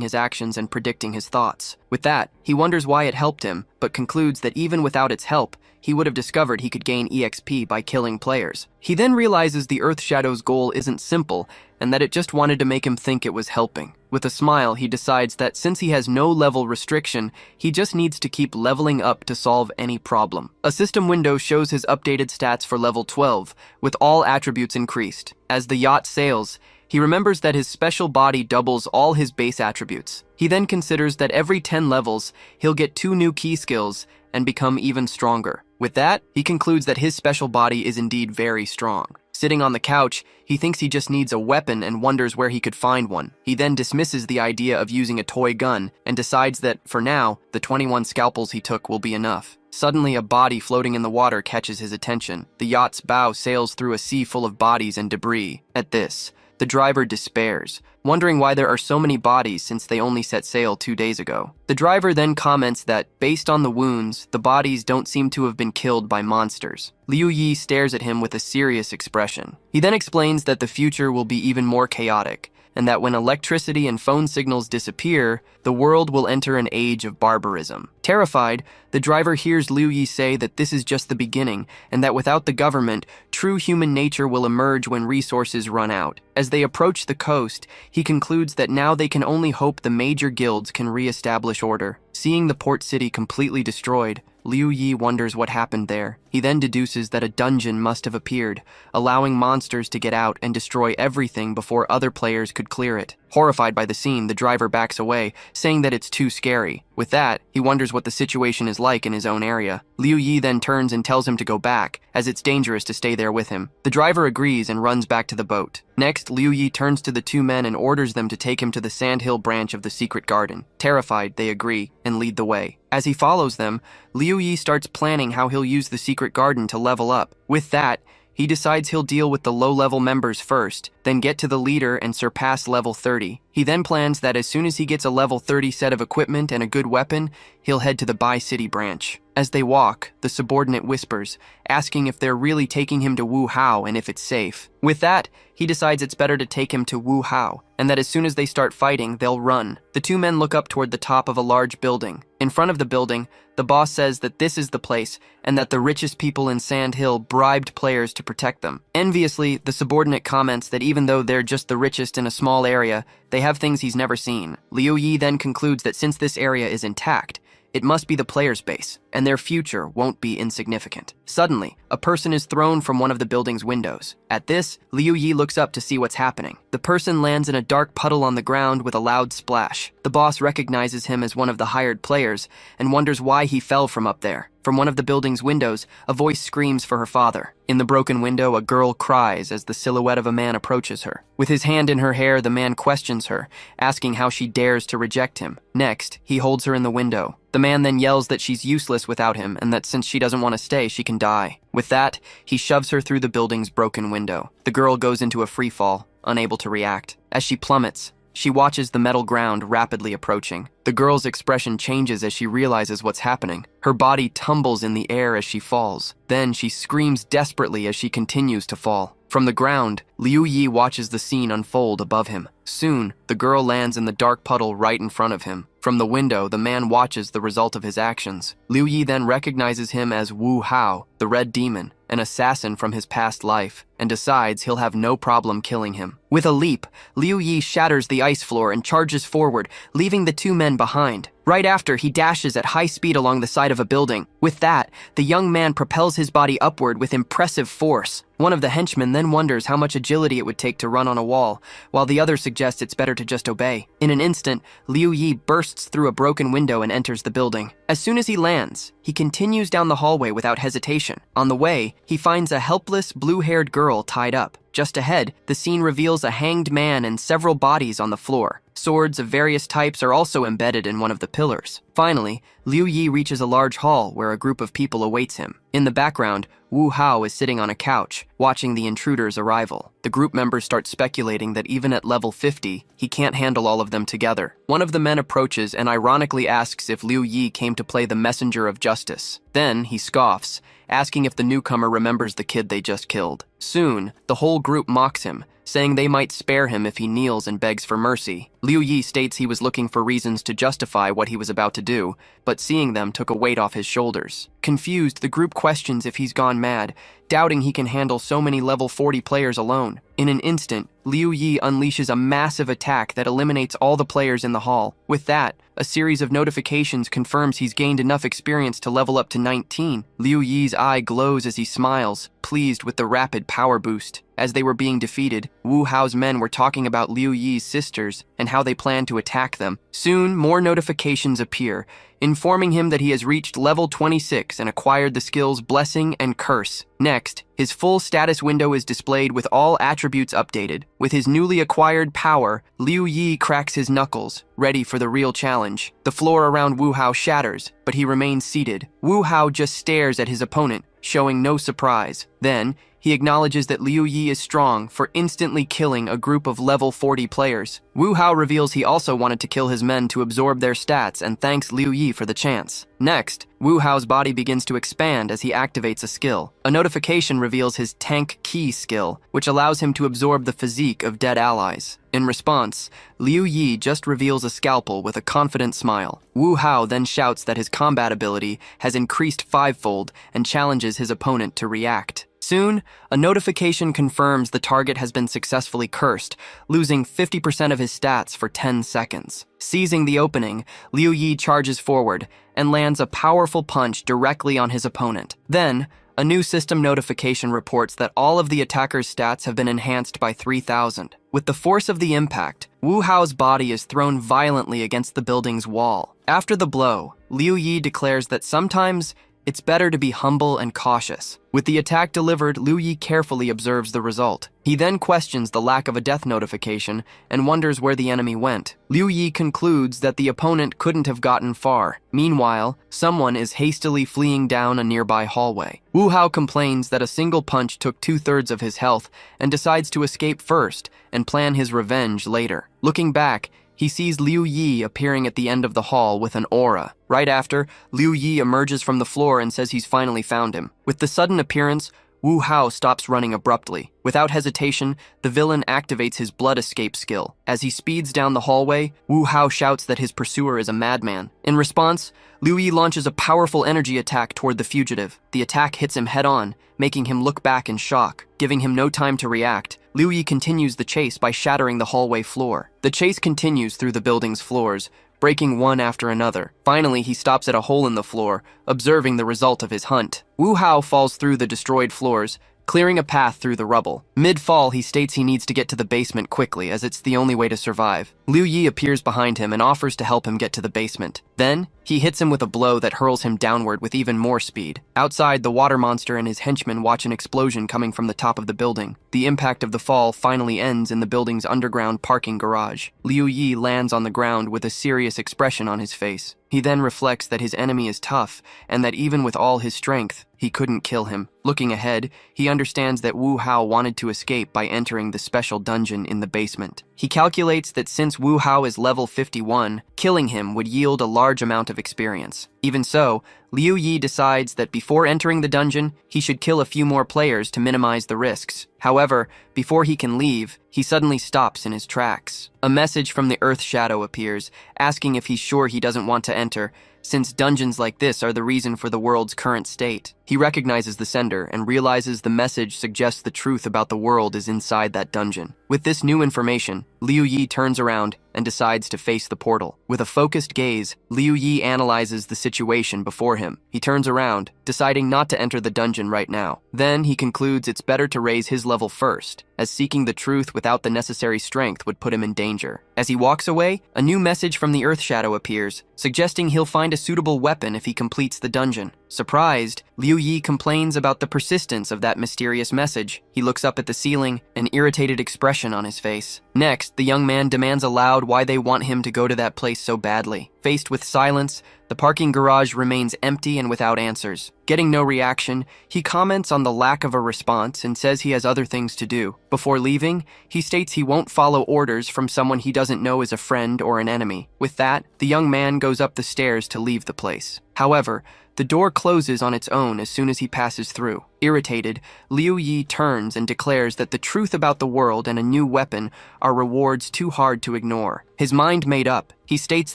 his actions and predicting his thoughts. With that, he wonders why it helped him, but concludes that even without its help, he would have discovered he could gain EXP by killing players. He then realizes the Earth Shadow's goal isn't simple, and that it just wanted to make him think it was helping. With a smile, he decides that since he has no level restriction, he just needs to keep leveling up to solve any problem. A system window shows his updated stats for level 12, with all attributes increased. As the yacht sails, he remembers that his special body doubles all his base attributes. He then considers that every 10 levels, he'll get 2 new key skills and become even stronger. With that, he concludes that his special body is indeed very strong. Sitting on the couch, he thinks he just needs a weapon and wonders where he could find one. He then dismisses the idea of using a toy gun and decides that, for now, the 21 scalpels he took will be enough. Suddenly, a body floating in the water catches his attention. The yacht's bow sails through a sea full of bodies and debris. At this, the driver despairs, wondering why there are so many bodies since they only set sail 2 days ago. The driver then comments that, based on the wounds, the bodies don't seem to have been killed by monsters. Liu Yi stares at him with a serious expression. He then explains that the future will be even more chaotic, and that when electricity and phone signals disappear, the world will enter an age of barbarism. Terrified, the driver hears Liu Yi say that this is just the beginning, and that without the government, true human nature will emerge when resources run out. As they approach the coast, he concludes that now they can only hope the major guilds can re-establish order. Seeing the port city completely destroyed, Liu Yi wonders what happened there. He then deduces that a dungeon must have appeared, allowing monsters to get out and destroy everything before other players could clear it. Horrified by the scene, the driver backs away, saying that it's too scary. With that, he wonders what the situation is like in his own area. Liu Yi then turns and tells him to go back, as it's dangerous to stay there with him. The driver agrees and runs back to the boat. Next, Liu Yi turns to the two men and orders them to take him to the sandhill branch of the secret garden. Terrified, they agree and lead the way. As he follows them, Liu Yi starts planning how he'll use the secret garden to level up. With that, he decides he'll deal with the low-level members first, then get to the leader and surpass level 30. He then plans that as soon as he gets a level 30 set of equipment and a good weapon, he'll head to the Bai City branch. As they walk, the subordinate whispers, asking if they're really taking him to Wu Hao and if it's safe. With that, he decides it's better to take him to Wu Hao, and that as soon as they start fighting, they'll run. The two men look up toward the top of a large building. In front of the building, the boss says that this is the place, and that the richest people in Sand Hill bribed players to protect them. Enviously, the subordinate comments that even though they're just the richest in a small area, they have things he's never seen. Liu Yi then concludes that since this area is intact, it must be the player's base, and their future won't be insignificant. Suddenly, a person is thrown from one of the building's windows. At this, Liu Yi looks up to see what's happening. The person lands in a dark puddle on the ground with a loud splash. The boss recognizes him as one of the hired players and wonders why he fell from up there. From one of the building's windows, a voice screams for her father. In the broken window, a girl cries as the silhouette of a man approaches her. With his hand in her hair, the man questions her, asking how she dares to reject him. Next, he holds her in the window. The man then yells that she's useless without him and that since she doesn't want to stay, she can die. With that, he shoves her through the building's broken window. The girl goes into a free fall, unable to react. As she plummets, she watches the metal ground rapidly approaching. The girl's expression changes as she realizes what's happening. Her body tumbles in the air as she falls. Then she screams desperately as she continues to fall. From the ground, Liu Yi watches the scene unfold above him. Soon, the girl lands in the dark puddle right in front of him. From the window, the man watches the result of his actions. Liu Yi then recognizes him as Wu Hao, the Red Demon, an assassin from his past life, and decides he'll have no problem killing him. With a leap, Liu Yi shatters the ice floor and charges forward, leaving the two men behind. Right after, he dashes at high speed along the side of a building. With that, the young man propels his body upward with impressive force. One of the henchmen then wonders how much agility it would take to run on a wall, while the other suggests it's better to just obey. In an instant, Liu Yi bursts through a broken window and enters the building. As soon as he lands, he continues down the hallway without hesitation. On the way, he finds a helpless, blue-haired girl tied up. Just ahead, the scene reveals a hanged man and several bodies on the floor. Swords of various types are also embedded in one of the pillars. Finally, Liu Yi reaches a large hall where a group of people awaits him. In the background, Wu Hao is sitting on a couch, watching the intruder's arrival. The group members start speculating that even at level 50, he can't handle all of them together. One of the men approaches and ironically asks if Liu Yi came to play the messenger of justice. Then he scoffs, asking if the newcomer remembers the kid they just killed. Soon, the whole group mocks him, saying they might spare him if he kneels and begs for mercy. Liu Yi states he was looking for reasons to justify what he was about to do, but seeing them took a weight off his shoulders. Confused, the group questions if he's gone mad, doubting he can handle so many level 40 players alone. In an instant, Liu Yi unleashes a massive attack that eliminates all the players in the hall. With that, a series of notifications confirms he's gained enough experience to level up to 19. Liu Yi's eye glows as he smiles, pleased with the rapid power boost. As they were being defeated, Wu Hao's men were talking about Liu Yi's sisters and how they plan to attack them. Soon, more notifications appear, informing him that he has reached level 26 and acquired the skills Blessing and Curse. Next, his full status window is displayed with all attributes updated. With his newly acquired power, Liu Yi cracks his knuckles, ready for the real challenge. The floor around Wu Hao shatters, but he remains seated. Wu Hao just stares at his opponent, showing no surprise. Then, he acknowledges that Liu Yi is strong for instantly killing a group of level 40 players. Wu Hao reveals he also wanted to kill his men to absorb their stats and thanks Liu Yi for the chance. Next, Wu Hao's body begins to expand as he activates a skill. A notification reveals his Tank Key skill, which allows him to absorb the physique of dead allies. In response, Liu Yi just reveals a scalpel with a confident smile. Wu Hao then shouts that his combat ability has increased fivefold and challenges his opponent to react. Soon, a notification confirms the target has been successfully cursed, losing 50% of his stats for 10 seconds. Seizing the opening, Liu Yi charges forward and lands a powerful punch directly on his opponent. Then, a new system notification reports that all of the attacker's stats have been enhanced by 3,000. With the force of the impact, Wu Hao's body is thrown violently against the building's wall. After the blow, Liu Yi declares that sometimes it's better to be humble and cautious. With the attack delivered, Liu Yi carefully observes the result. He then questions the lack of a death notification and wonders where the enemy went. Liu Yi concludes that the opponent couldn't have gotten far. Meanwhile, someone is hastily fleeing down a nearby hallway. Wu Hao complains that a single punch took 2/3 of his health and decides to escape first and plan his revenge later. Looking back, he sees Liu Yi appearing at the end of the hall with an aura. Right after, Liu Yi emerges from the floor and says he's finally found him. With the sudden appearance, Wu Hao stops running abruptly. Without hesitation, the villain activates his blood escape skill. As he speeds down the hallway, Wu Hao shouts that his pursuer is a madman. In response, Liu Yi launches a powerful energy attack toward the fugitive. The attack hits him head-on, making him look back in shock. Giving him no time to react, Liu Yi continues the chase by shattering the hallway floor. The chase continues through the building's floors, breaking one after another. Finally, he stops at a hole in the floor, observing the result of his hunt. Wu Hao falls through the destroyed floors, clearing a path through the rubble. Mid-fall, he states he needs to get to the basement quickly, as it's the only way to survive. Liu Yi appears behind him and offers to help him get to the basement. Then, he hits him with a blow that hurls him downward with even more speed. Outside, the water monster and his henchmen watch an explosion coming from the top of the building. The impact of the fall finally ends in the building's underground parking garage. Liu Yi lands on the ground with a serious expression on his face. He then reflects that his enemy is tough, and that even with all his strength, he couldn't kill him. Looking ahead, he understands that Wu Hao wanted to escape by entering the special dungeon in the basement. He calculates that since Wu Hao is level 51, killing him would yield a large amount of experience. Even so, Liu Yi decides that before entering the dungeon, he should kill a few more players to minimize the risks. However, before he can leave, he suddenly stops in his tracks. A message from the Earth Shadow appears, asking if he's sure he doesn't want to enter, since dungeons like this are the reason for the world's current state. He recognizes the sender and realizes the message suggests the truth about the world is inside that dungeon. With this new information, Liu Yi turns around and decides to face the portal. With a focused gaze, Liu Yi analyzes the situation before him. He turns around, deciding not to enter the dungeon right now. Then he concludes it's better to raise his level first, as seeking the truth without the necessary strength would put him in danger. As he walks away, a new message from the Earth Shadow appears, suggesting he'll find a suitable weapon if he completes the dungeon. Surprised, Liu Yi complains about the persistence of that mysterious message. He looks up at the ceiling, an irritated expression on his face. Next, the young man demands aloud why they want him to go to that place so badly. Faced with silence, the parking garage remains empty and without answers. Getting no reaction, he comments on the lack of a response and says he has other things to do. Before leaving, he states he won't follow orders from someone he doesn't know is a friend or an enemy. With that, the young man goes up the stairs to leave the place. However, the door closes on its own as soon as he passes through. Irritated, Liu Yi turns and declares that the truth about the world and a new weapon are rewards too hard to ignore. His mind made up, he states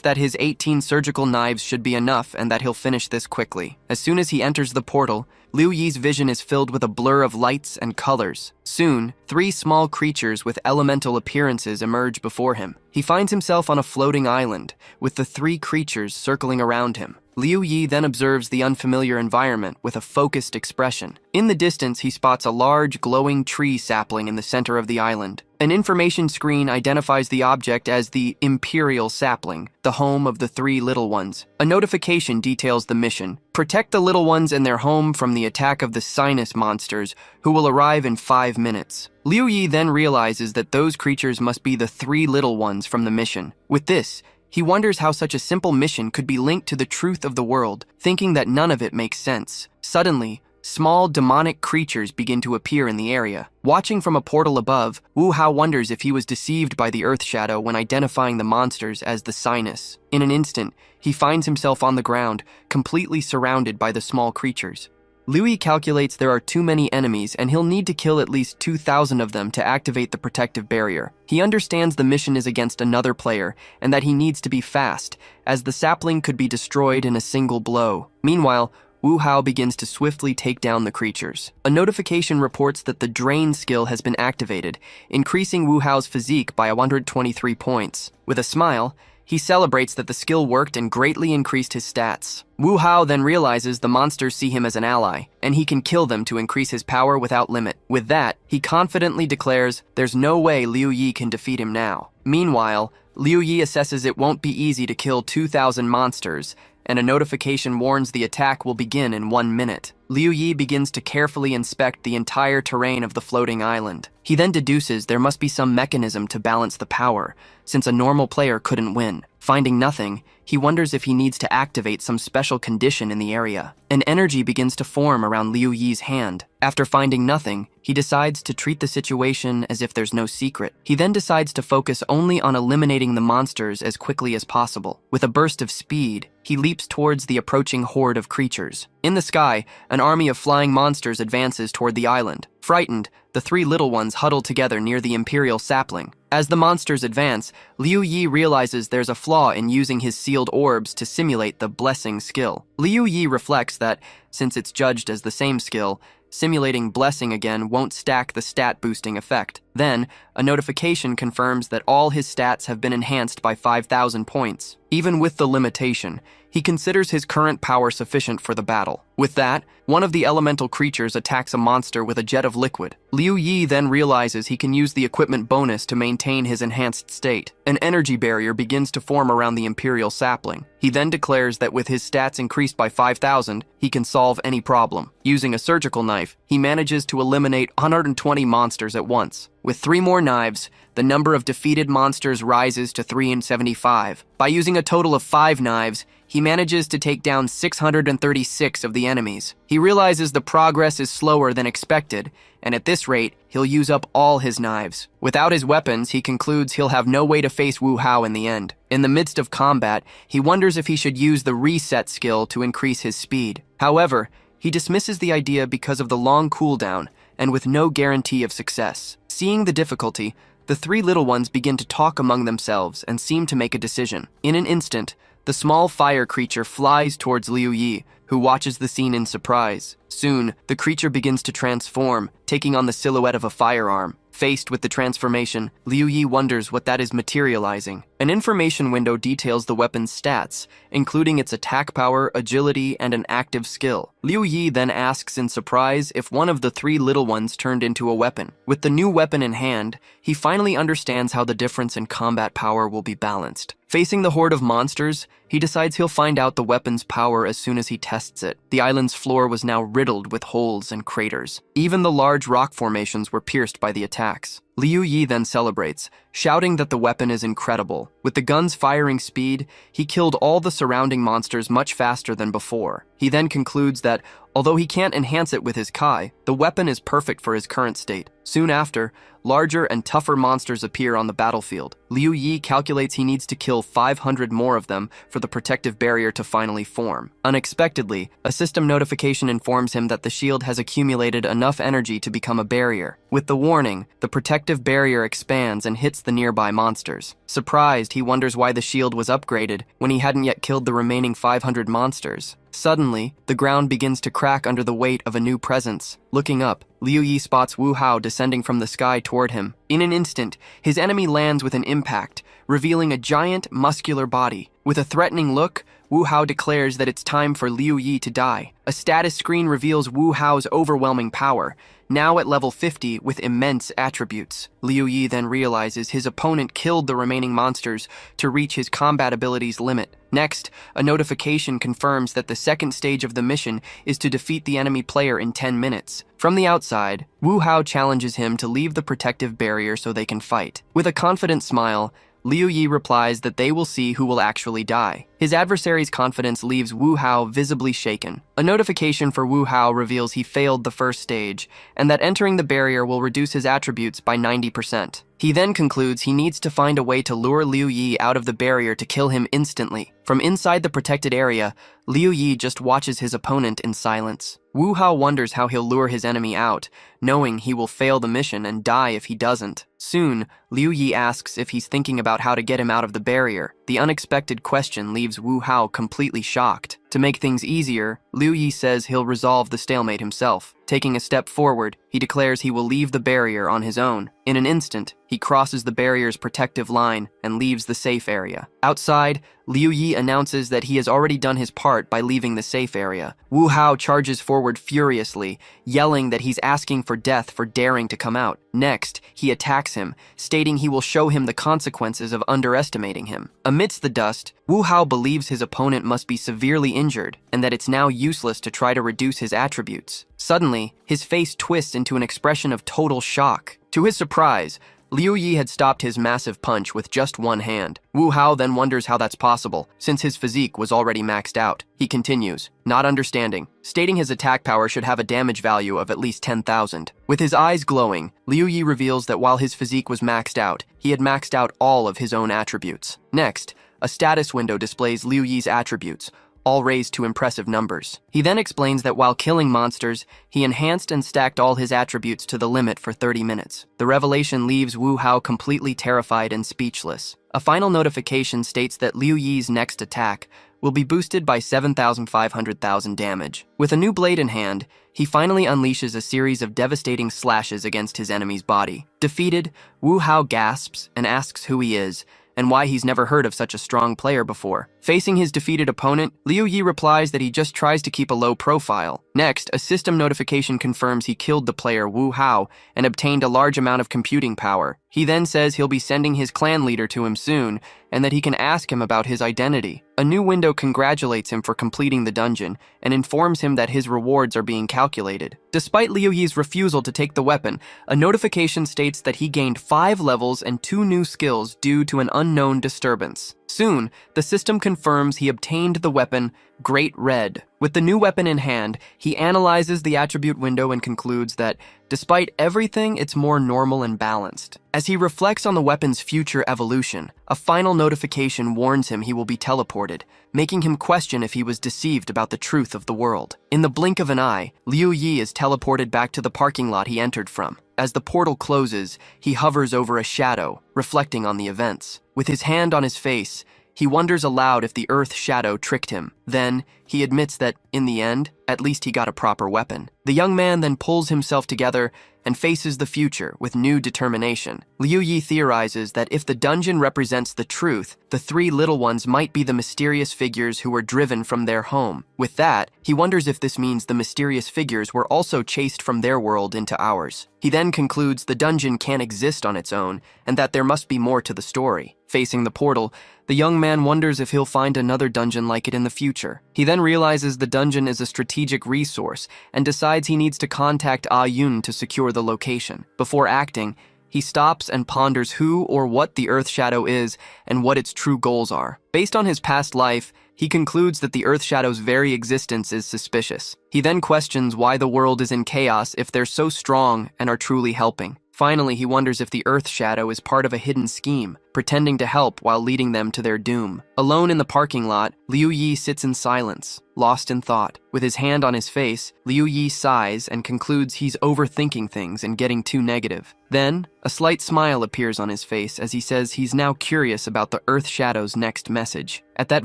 that his 18 surgical knives should be enough and that he'll finish this quickly. As soon as he enters the portal, Liu Yi's vision is filled with a blur of lights and colors. Soon, 3 small creatures with elemental appearances emerge before him. He finds himself on a floating island, with the 3 creatures circling around him. Liu Yi then observes the unfamiliar environment with a focused expression. In the distance, he spots a large, glowing tree sapling in the center of the island. An information screen identifies the object as the Imperial Sapling, the home of the 3 little ones. A notification details the mission: protect the little ones and their home from the attack of the sinus monsters, who will arrive in 5 minutes. Liu Yi then realizes that those creatures must be the 3 little ones from the mission. With this, he wonders how such a simple mission could be linked to the truth of the world, thinking that none of it makes sense. Suddenly, small demonic creatures begin to appear in the area. Watching from a portal above, Wu Hao wonders if he was deceived by the Earth Shadow when identifying the monsters as the Sinus. In an instant, he finds himself on the ground, completely surrounded by the small creatures. Liu Yi calculates there are too many enemies and he'll need to kill at least 2,000 of them to activate the protective barrier. He understands the mission is against another player and that he needs to be fast, as the sapling could be destroyed in a single blow. Meanwhile, Wu Hao begins to swiftly take down the creatures. A notification reports that the Drain skill has been activated, increasing Wu Hao's physique by 123 points. With a smile, He celebrates that the skill worked and greatly increased his stats. Wu Hao then realizes the monsters see him as an ally, and he can kill them to increase his power without limit. With that, he confidently declares there's no way Liu Yi can defeat him now. Meanwhile, Liu Yi assesses it won't be easy to kill 2,000 monsters, and a notification warns the attack will begin in 1 minute. Liu Yi begins to carefully inspect the entire terrain of the floating island. He then deduces there must be some mechanism to balance the power, since a normal player couldn't win. Finding nothing, he wonders if he needs to activate some special condition in the area. An energy begins to form around Liu Yi's hand. After finding nothing, he decides to treat the situation as if there's no secret. He then decides to focus only on eliminating the monsters as quickly as possible. With a burst of speed, he leaps towards the approaching horde of creatures. In the sky, an army of flying monsters advances toward the island. Frightened, the three little ones huddle together near the imperial sapling. As the monsters advance, Liu Yi realizes there's a flaw in using his sealed orbs to simulate the blessing skill. Liu Yi reflects that, since it's judged as the same skill, simulating blessing again won't stack the stat boosting effect. Then, a notification confirms that all his stats have been enhanced by 5,000 points. Even with the limitation, he considers his current power sufficient for the battle. With that, one of the elemental creatures attacks a monster with a jet of liquid. Liu Yi then realizes he can use the equipment bonus to maintain his enhanced state. An energy barrier begins to form around the imperial sapling. He then declares that with his stats increased by 5,000, he can solve any problem. Using a surgical knife, he manages to eliminate 120 monsters at once. With 3 more knives, the number of defeated monsters rises to 375. By using a total of 5 knives, he manages to take down 636 of the enemies. He realizes the progress is slower than expected, and at this rate, he'll use up all his knives. Without his weapons, he concludes he'll have no way to face Wu Hao in the end. In the midst of combat, he wonders if he should use the reset skill to increase his speed. However, he dismisses the idea because of the long cooldown, and with no guarantee of success. Seeing the difficulty, the 3 little ones begin to talk among themselves and seem to make a decision. In an instant, the small fire creature flies towards Liu Yi, who watches the scene in surprise. Soon, the creature begins to transform, taking on the silhouette of a firearm. Faced with the transformation, Liu Yi wonders what that is materializing. An information window details the weapon's stats, including its attack power, agility, and an active skill. Liu Yi then asks in surprise if one of the 3 little ones turned into a weapon. With the new weapon in hand, he finally understands how the difference in combat power will be balanced. Facing the horde of monsters, he decides he'll find out the weapon's power as soon as he tests it. The island's floor was now riddled with holes and craters. Even the large rock formations were pierced by the attacks. Liu Yi then celebrates, shouting that the weapon is incredible. With the gun's firing speed, he killed all the surrounding monsters much faster than before. He then concludes that, although he can't enhance it with his Kai, the weapon is perfect for his current state. Soon after, larger and tougher monsters appear on the battlefield. Liu Yi calculates he needs to kill 500 more of them for the protective barrier to finally form. Unexpectedly, a system notification informs him that the shield has accumulated enough energy to become a barrier. With the warning, the protective barrier expands and hits the nearby monsters. Surprised, he wonders why the shield was upgraded when he hadn't yet killed the remaining 500 monsters. Suddenly, the ground begins to crack under the weight of a new presence. Looking up, Liu Yi spots Wu Hao descending from the sky toward him. In an instant, his enemy lands with an impact, revealing a giant, muscular body. With a threatening look, Wu Hao declares that it's time for Liu Yi to die. A status screen reveals Wu Hao's overwhelming power, now at level 50 with immense attributes. Liu Yi then realizes his opponent killed the remaining monsters to reach his combat ability's limit. Next, a notification confirms that the second stage of the mission is to defeat the enemy player in 10 minutes. From the outside, Wu Hao challenges him to leave the protective barrier so they can fight. With a confident smile, Liu Yi replies that they will see who will actually die. His adversary's confidence leaves Wu Hao visibly shaken. A notification for Wu Hao reveals he failed the first stage, and that entering the barrier will reduce his attributes by 90%. He then concludes he needs to find a way to lure Liu Yi out of the barrier to kill him instantly. From inside the protected area, Liu Yi just watches his opponent in silence. Wu Hao wonders how he'll lure his enemy out, knowing he will fail the mission and die if he doesn't. Soon, Liu Yi asks if he's thinking about how to get him out of the barrier. The unexpected question leaves Wu Hao completely shocked. To make things easier, Liu Yi says he'll resolve the stalemate himself. Taking a step forward, he declares he will leave the barrier on his own. In an instant, he crosses the barrier's protective line and leaves the safe area. Outside, Liu Yi announces that he has already done his part by leaving the safe area. Wu Hao charges forward furiously, yelling that he's asking for death for daring to come out. Next, he attacks him, stating he will show him the consequences of underestimating him. Amidst the dust, Wu Hao believes his opponent must be severely injured and that it's now useless to try to reduce his attributes. Suddenly, his face twists into an expression of total shock. To his surprise, Liu Yi had stopped his massive punch with just one hand. Wu Hao then wonders how that's possible, since his physique was already maxed out. He continues, not understanding, stating his attack power should have a damage value of at least 10,000. With his eyes glowing, Liu Yi reveals that while his physique was maxed out, he had maxed out all of his own attributes. Next, a status window displays Liu Yi's attributes, all raised to impressive numbers. He then explains that while killing monsters, he enhanced and stacked all his attributes to the limit for 30 minutes. The revelation leaves Wu Hao completely terrified and speechless. A final notification states that Liu Yi's next attack will be boosted by 7,500,000 damage. With a new blade in hand, he finally unleashes a series of devastating slashes against his enemy's body. Defeated, Wu Hao gasps and asks who he is, and why he's never heard of such a strong player before. Facing his defeated opponent, Liu Yi replies that he just tries to keep a low profile. Next, a system notification confirms he killed the player Wu Hao and obtained a large amount of computing power. He then says he'll be sending his clan leader to him soon, and that he can ask him about his identity. A new window congratulates him for completing the dungeon and informs him that his rewards are being calculated. Despite Liu Yi's refusal to take the weapon, a notification states that he gained 5 levels and 2 new skills due to an unknown disturbance. Soon, the system confirms he obtained the weapon Great Red. With the new weapon in hand, he analyzes the attribute window and concludes that, despite everything, it's more normal and balanced. As he reflects on the weapon's future evolution, a final notification warns him he will be teleported, making him question if he was deceived about the truth of the world. In the blink of an eye, Liu Yi is teleported back to the parking lot he entered from. As the portal closes, he hovers over a shadow, reflecting on the events. With his hand on his face, he wonders aloud if the Earth Shadow tricked him. Then, he admits that, in the end, at least he got a proper weapon. The young man then pulls himself together and faces the future with new determination. Liu Yi theorizes that if the dungeon represents the truth, the 3 little ones might be the mysterious figures who were driven from their home. With that, he wonders if this means the mysterious figures were also chased from their world into ours. He then concludes the dungeon can't exist on its own, and that there must be more to the story. Facing the portal, the young man wonders if he'll find another dungeon like it in the future. He then realizes the dungeon is a strategic resource and decides he needs to contact Ah Yun to secure the location. Before acting, he stops and ponders who or what the Earth Shadow is and what its true goals are. Based on his past life, he concludes that the Earth Shadow's very existence is suspicious. He then questions why the world is in chaos if they're so strong and are truly helping. Finally, he wonders if the Earth Shadow is part of a hidden scheme, pretending to help while leading them to their doom. Alone in the parking lot, Liu Yi sits in silence, lost in thought. With his hand on his face, Liu Yi sighs and concludes he's overthinking things and getting too negative. Then, a slight smile appears on his face as he says he's now curious about the Earth Shadow's next message. At that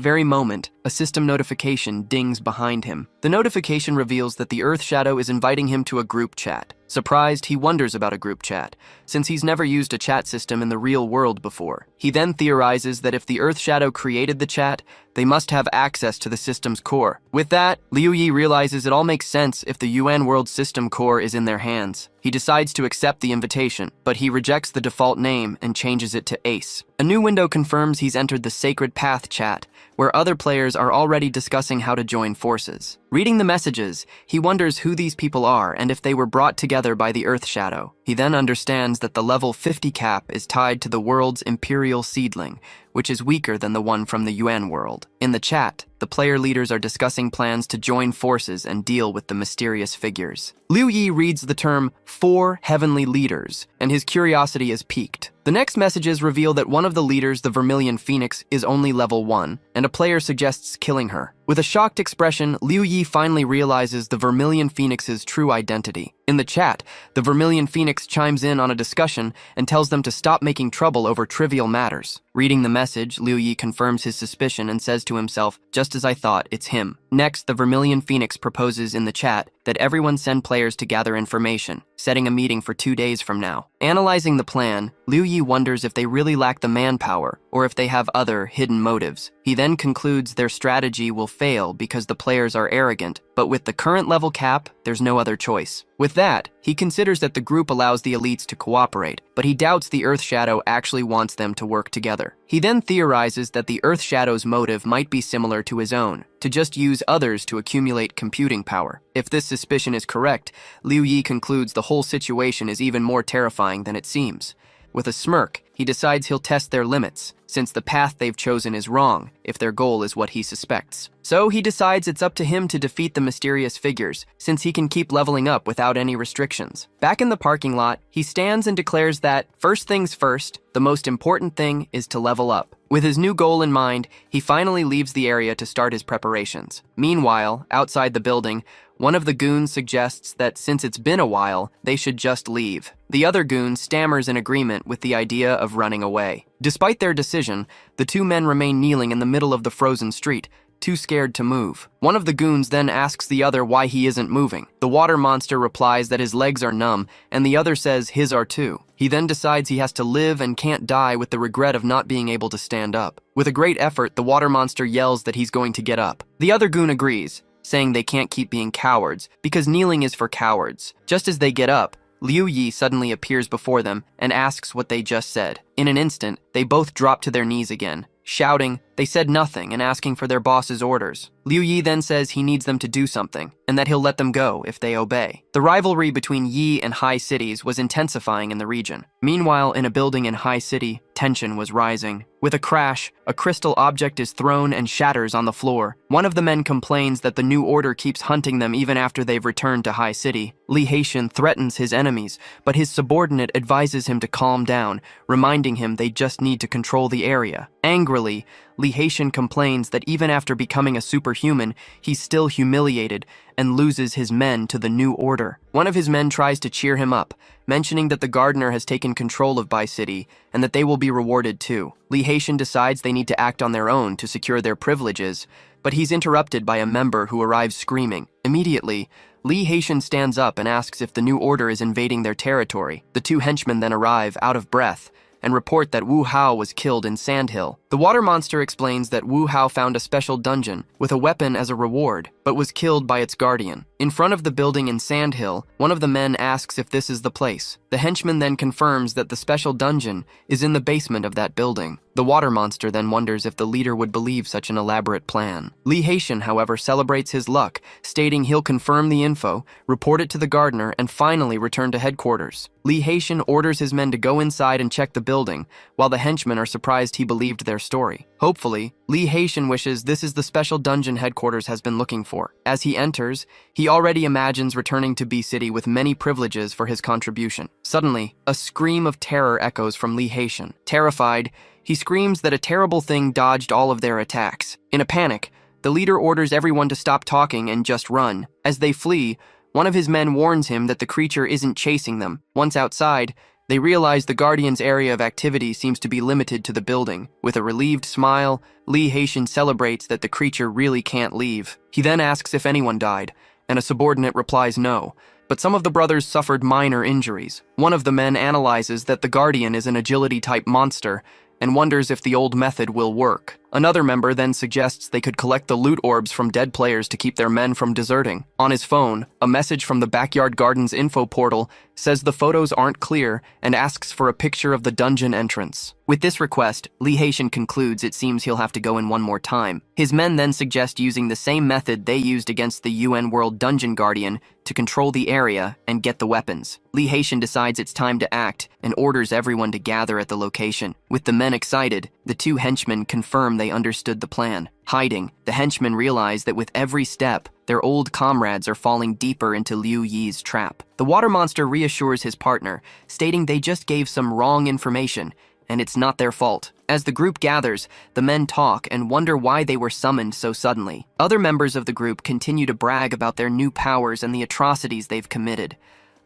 very moment, a system notification dings behind him. The notification reveals that the Earth Shadow is inviting him to a group chat. Surprised, he wonders about a group chat, since he's never used a chat system in the real world before. He then theorizes that if the Earth Shadow created the chat, they must have access to the system's core. With that, Liu Yi realizes it all makes sense if the UN World System core is in their hands. He decides to accept the invitation, but he rejects the default name and changes it to Ace. A new window confirms he's entered the Sacred Path chat, where other players are already discussing how to join forces. Reading the messages, he wonders who these people are and if they were brought together by the Earth Shadow. He then understands that the level 50 cap is tied to the world's Imperial Seedling, which is weaker than the one from the UN world. In the chat, the player leaders are discussing plans to join forces and deal with the mysterious figures. Liu Yi reads the term 4 heavenly leaders, and his curiosity is piqued. The next messages reveal that one of the leaders, the Vermilion Phoenix, is only level 1, and a player suggests killing her. With a shocked expression, Liu Yi finally realizes the Vermilion Phoenix's true identity. In the chat, the Vermilion Phoenix chimes in on a discussion and tells them to stop making trouble over trivial matters. Reading the message, Liu Yi confirms his suspicion and says to himself, just Just as I thought, it's him. Next, the Vermilion Phoenix proposes in the chat that everyone send players to gather information, setting a meeting for 2 days from now. Analyzing the plan, Liu Yi wonders if they really lack the manpower or if they have other hidden motives. He then concludes their strategy will fail because the players are arrogant, but with the current level cap, there's no other choice. With that, he considers that the group allows the elites to cooperate, but he doubts the Earth Shadow actually wants them to work together. He then theorizes that the Earth Shadow's motive might be similar to his own, to just use others to accumulate computing power. If this suspicion is correct, Liu Yi concludes the whole situation is even more terrifying than it seems. With a smirk, he decides he'll test their limits, since the path they've chosen is wrong, if their goal is what he suspects. So he decides it's up to him to defeat the mysterious figures, since he can keep leveling up without any restrictions. Back in the parking lot, he stands and declares that, first things first, the most important thing is to level up. With his new goal in mind, he finally leaves the area to start his preparations. Meanwhile, outside the building, one of the goons suggests that since it's been a while, they should just leave. The other goon stammers in agreement with the idea of running away. Despite their decision, the two men remain kneeling in the middle of the frozen street, too scared to move. One of the goons then asks the other why he isn't moving. The water monster replies that his legs are numb, and the other says his are too. He then decides he has to live and can't die with the regret of not being able to stand up. With a great effort, the water monster yells that he's going to get up. The other goon agrees, saying they can't keep being cowards, because kneeling is for cowards. Just as they get up, Liu Yi suddenly appears before them and asks what they just said. In an instant, they both drop to their knees again, shouting they said nothing and asking for their boss's orders. Liu Yi then says he needs them to do something, and that he'll let them go if they obey. The rivalry between Yi and High Cities was intensifying in the region. Meanwhile, in a building in High City, tension was rising. With a crash, a crystal object is thrown and shatters on the floor. One of the men complains that the new order keeps hunting them even after they've returned to High City. Li Haitian threatens his enemies, but his subordinate advises him to calm down, reminding him they just need to control the area. Angrily, Li Haitian complains that even after becoming a superhuman, he's still humiliated and loses his men to the new order. One of his men tries to cheer him up, mentioning that the gardener has taken control of Bai City and that they will be rewarded too. Li Haitian decides they need to act on their own to secure their privileges, but he's interrupted by a member who arrives screaming. Immediately, Li Haitian stands up and asks if the new order is invading their territory. The two henchmen then arrive, out of breath, and report that Wu Hao was killed in Sandhill. The water monster explains that Wu Hao found a special dungeon with a weapon as a reward, but was killed by its guardian. In front of the building in Sandhill, one of the men asks if this is the place. The henchman then confirms that the special dungeon is in the basement of that building. The water monster then wonders if the leader would believe such an elaborate plan. Li Haitian, however, celebrates his luck, stating he'll confirm the info, report it to the gardener, and finally return to headquarters. Li Haitian orders his men to go inside and check the building, while the henchmen are surprised he believed their story. Hopefully, Li Haitian wishes this is the special dungeon headquarters has been looking for. As he enters, he already imagines returning to B City with many privileges for his contribution. Suddenly, a scream of terror echoes from Li Haitian. Terrified, he screams that a terrible thing dodged all of their attacks. In a panic, the leader orders everyone to stop talking and just run. As they flee, one of his men warns him that the creature isn't chasing them. Once outside, they realize the Guardian's area of activity seems to be limited to the building. With a relieved smile, Li Haitian celebrates that the creature really can't leave. He then asks if anyone died, and a subordinate replies no, but some of the brothers suffered minor injuries. One of the men analyzes that the Guardian is an agility-type monster, and wonders if the old method will work. Another member then suggests they could collect the loot orbs from dead players to keep their men from deserting. On his phone, a message from the Backyard Gardens info portal says the photos aren't clear and asks for a picture of the dungeon entrance. With this request, Li Haitian concludes it seems he'll have to go in one more time. His men then suggest using the same method they used against the UN World Dungeon Guardian to control the area and get the weapons. Li Haitian decides it's time to act and orders everyone to gather at the location. With the men excited, the two henchmen confirm they understood the plan. Hiding, the henchmen realize that with every step, their old comrades are falling deeper into Liu Yi's trap. The water monster reassures his partner, stating they just gave some wrong information, and it's not their fault. As the group gathers, the men talk and wonder why they were summoned so suddenly. Other members of the group continue to brag about their new powers and the atrocities they've committed.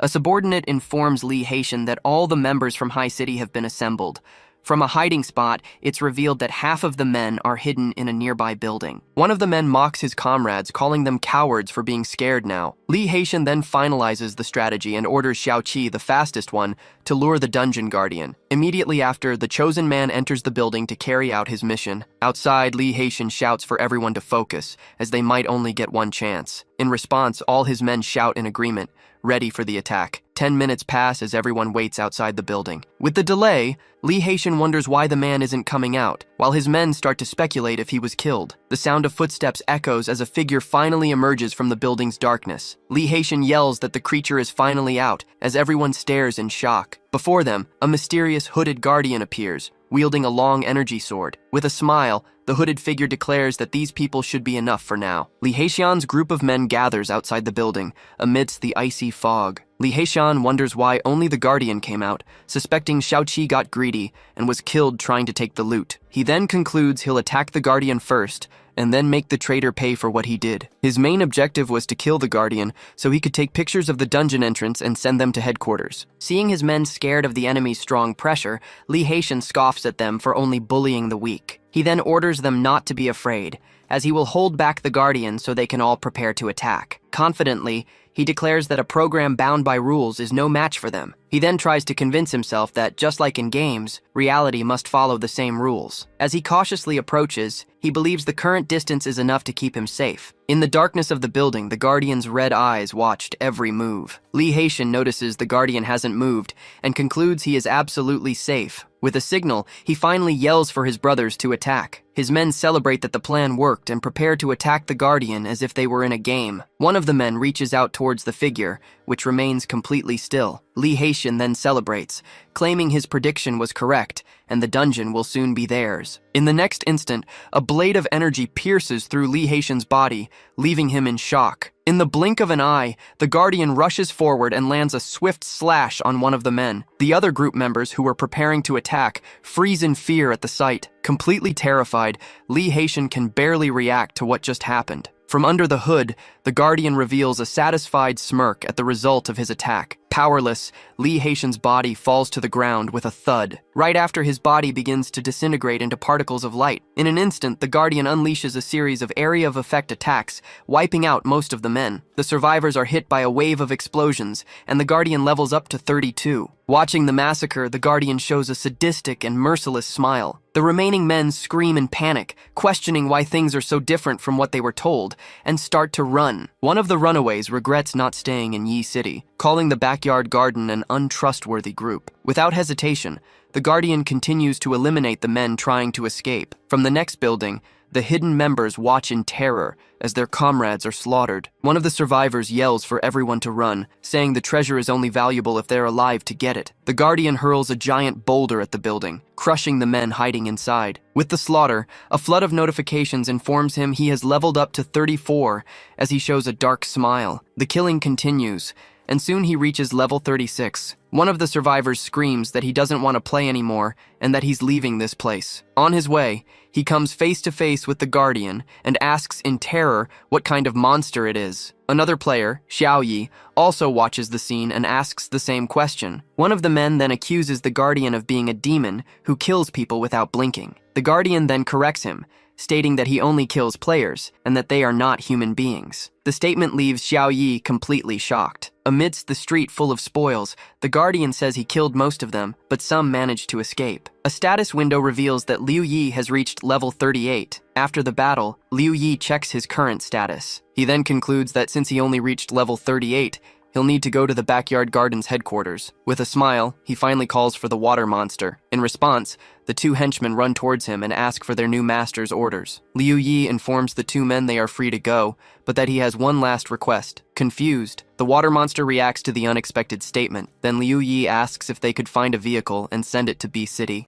A subordinate informs Li Haitian that all the members from High City have been assembled. From a hiding spot, it's revealed that half of the men are hidden in a nearby building. One of the men mocks his comrades, calling them cowards for being scared now. Li Haitian then finalizes the strategy and orders Xiaoqi, the fastest one, to lure the dungeon guardian. Immediately after, the chosen man enters the building to carry out his mission. Outside, Li Haitian shouts for everyone to focus, as they might only get one chance. In response, all his men shout in agreement, ready for the attack. 10 minutes pass as everyone waits outside the building. With the delay, Li Haitian wonders why the man isn't coming out, while his men start to speculate if he was killed. The sound of footsteps echoes as a figure finally emerges from the building's darkness. Li Haitian yells that the creature is finally out, as everyone stares in shock. Before them, a mysterious hooded guardian appears, wielding a long energy sword. With a smile, the hooded figure declares that these people should be enough for now. Li Haitian's group of men gathers outside the building, amidst the icy fog. Li Haitian wonders why only the guardian came out, suspecting Xiaoqi got greedy and was killed trying to take the loot. He then concludes he'll attack the guardian first, and then make the traitor pay for what he did. His main objective was to kill the guardian so he could take pictures of the dungeon entrance and send them to headquarters. Seeing his men scared of the enemy's strong pressure, Li Haitian scoffs at them for only bullying the weak. He then orders them not to be afraid, as he will hold back the guardian so they can all prepare to attack. Confidently, he declares that a program bound by rules is no match for them. He then tries to convince himself that, just like in games, reality must follow the same rules. As he cautiously approaches, he believes the current distance is enough to keep him safe. In the darkness of the building, the Guardian's red eyes watched every move. Li Haitian notices the Guardian hasn't moved and concludes he is absolutely safe. With a signal, he finally yells for his brothers to attack. His men celebrate that the plan worked and prepare to attack the Guardian as if they were in a game. One of the men reaches out towards the figure, which remains completely still. Li Haitian then celebrates, claiming his prediction was correct, and the dungeon will soon be theirs. In the next instant, a blade of energy pierces through Li Haitian's body, leaving him in shock. In the blink of an eye, the Guardian rushes forward and lands a swift slash on one of the men. The other group members who were preparing to attack freeze in fear at the sight. Completely terrified, Li Haitian can barely react to what just happened. From under the hood, the Guardian reveals a satisfied smirk at the result of his attack. Powerless, Li Haitian's body falls to the ground with a thud. Right after his body begins to disintegrate into particles of light. In an instant, the Guardian unleashes a series of area of effect attacks, wiping out most of the men. The survivors are hit by a wave of explosions, and the Guardian levels up to 32. Watching the massacre, the Guardian shows a sadistic and merciless smile. The remaining men scream in panic, questioning why things are so different from what they were told, and start to run. One of the runaways regrets not staying in Yi City, calling the backyard garden an untrustworthy group. Without hesitation, the Guardian continues to eliminate the men trying to escape. From the next building, the hidden members watch in terror as their comrades are slaughtered. One of the survivors yells for everyone to run, saying the treasure is only valuable if they're alive to get it. The Guardian hurls a giant boulder at the building, crushing the men hiding inside. With the slaughter, a flood of notifications informs him he has leveled up to 34 as he shows a dark smile. The killing continues, and soon he reaches level 36. One of the survivors screams that he doesn't want to play anymore and that he's leaving this place. On his way, he comes face to face with the Guardian and asks in terror what kind of monster it is. Another player, Xiaoyi, also watches the scene and asks the same question. One of the men then accuses the Guardian of being a demon who kills people without blinking. The Guardian then corrects him, stating that he only kills players and that they are not human beings. The statement leaves Xiaoyi completely shocked. Amidst the street full of spoils, the Guardian says he killed most of them, but some managed to escape. A status window reveals that Liu Yi has reached level 38. After the battle, Liu Yi checks his current status. He then concludes that since he only reached level 38, he'll need to go to the backyard garden's headquarters. With a smile, he finally calls for the water monster. In response, the two henchmen run towards him and ask for their new master's orders. Liu Yi informs the two men they are free to go, but that he has one last request. Confused, the water monster reacts to the unexpected statement. Then Liu Yi asks if they could find a vehicle and send it to B City.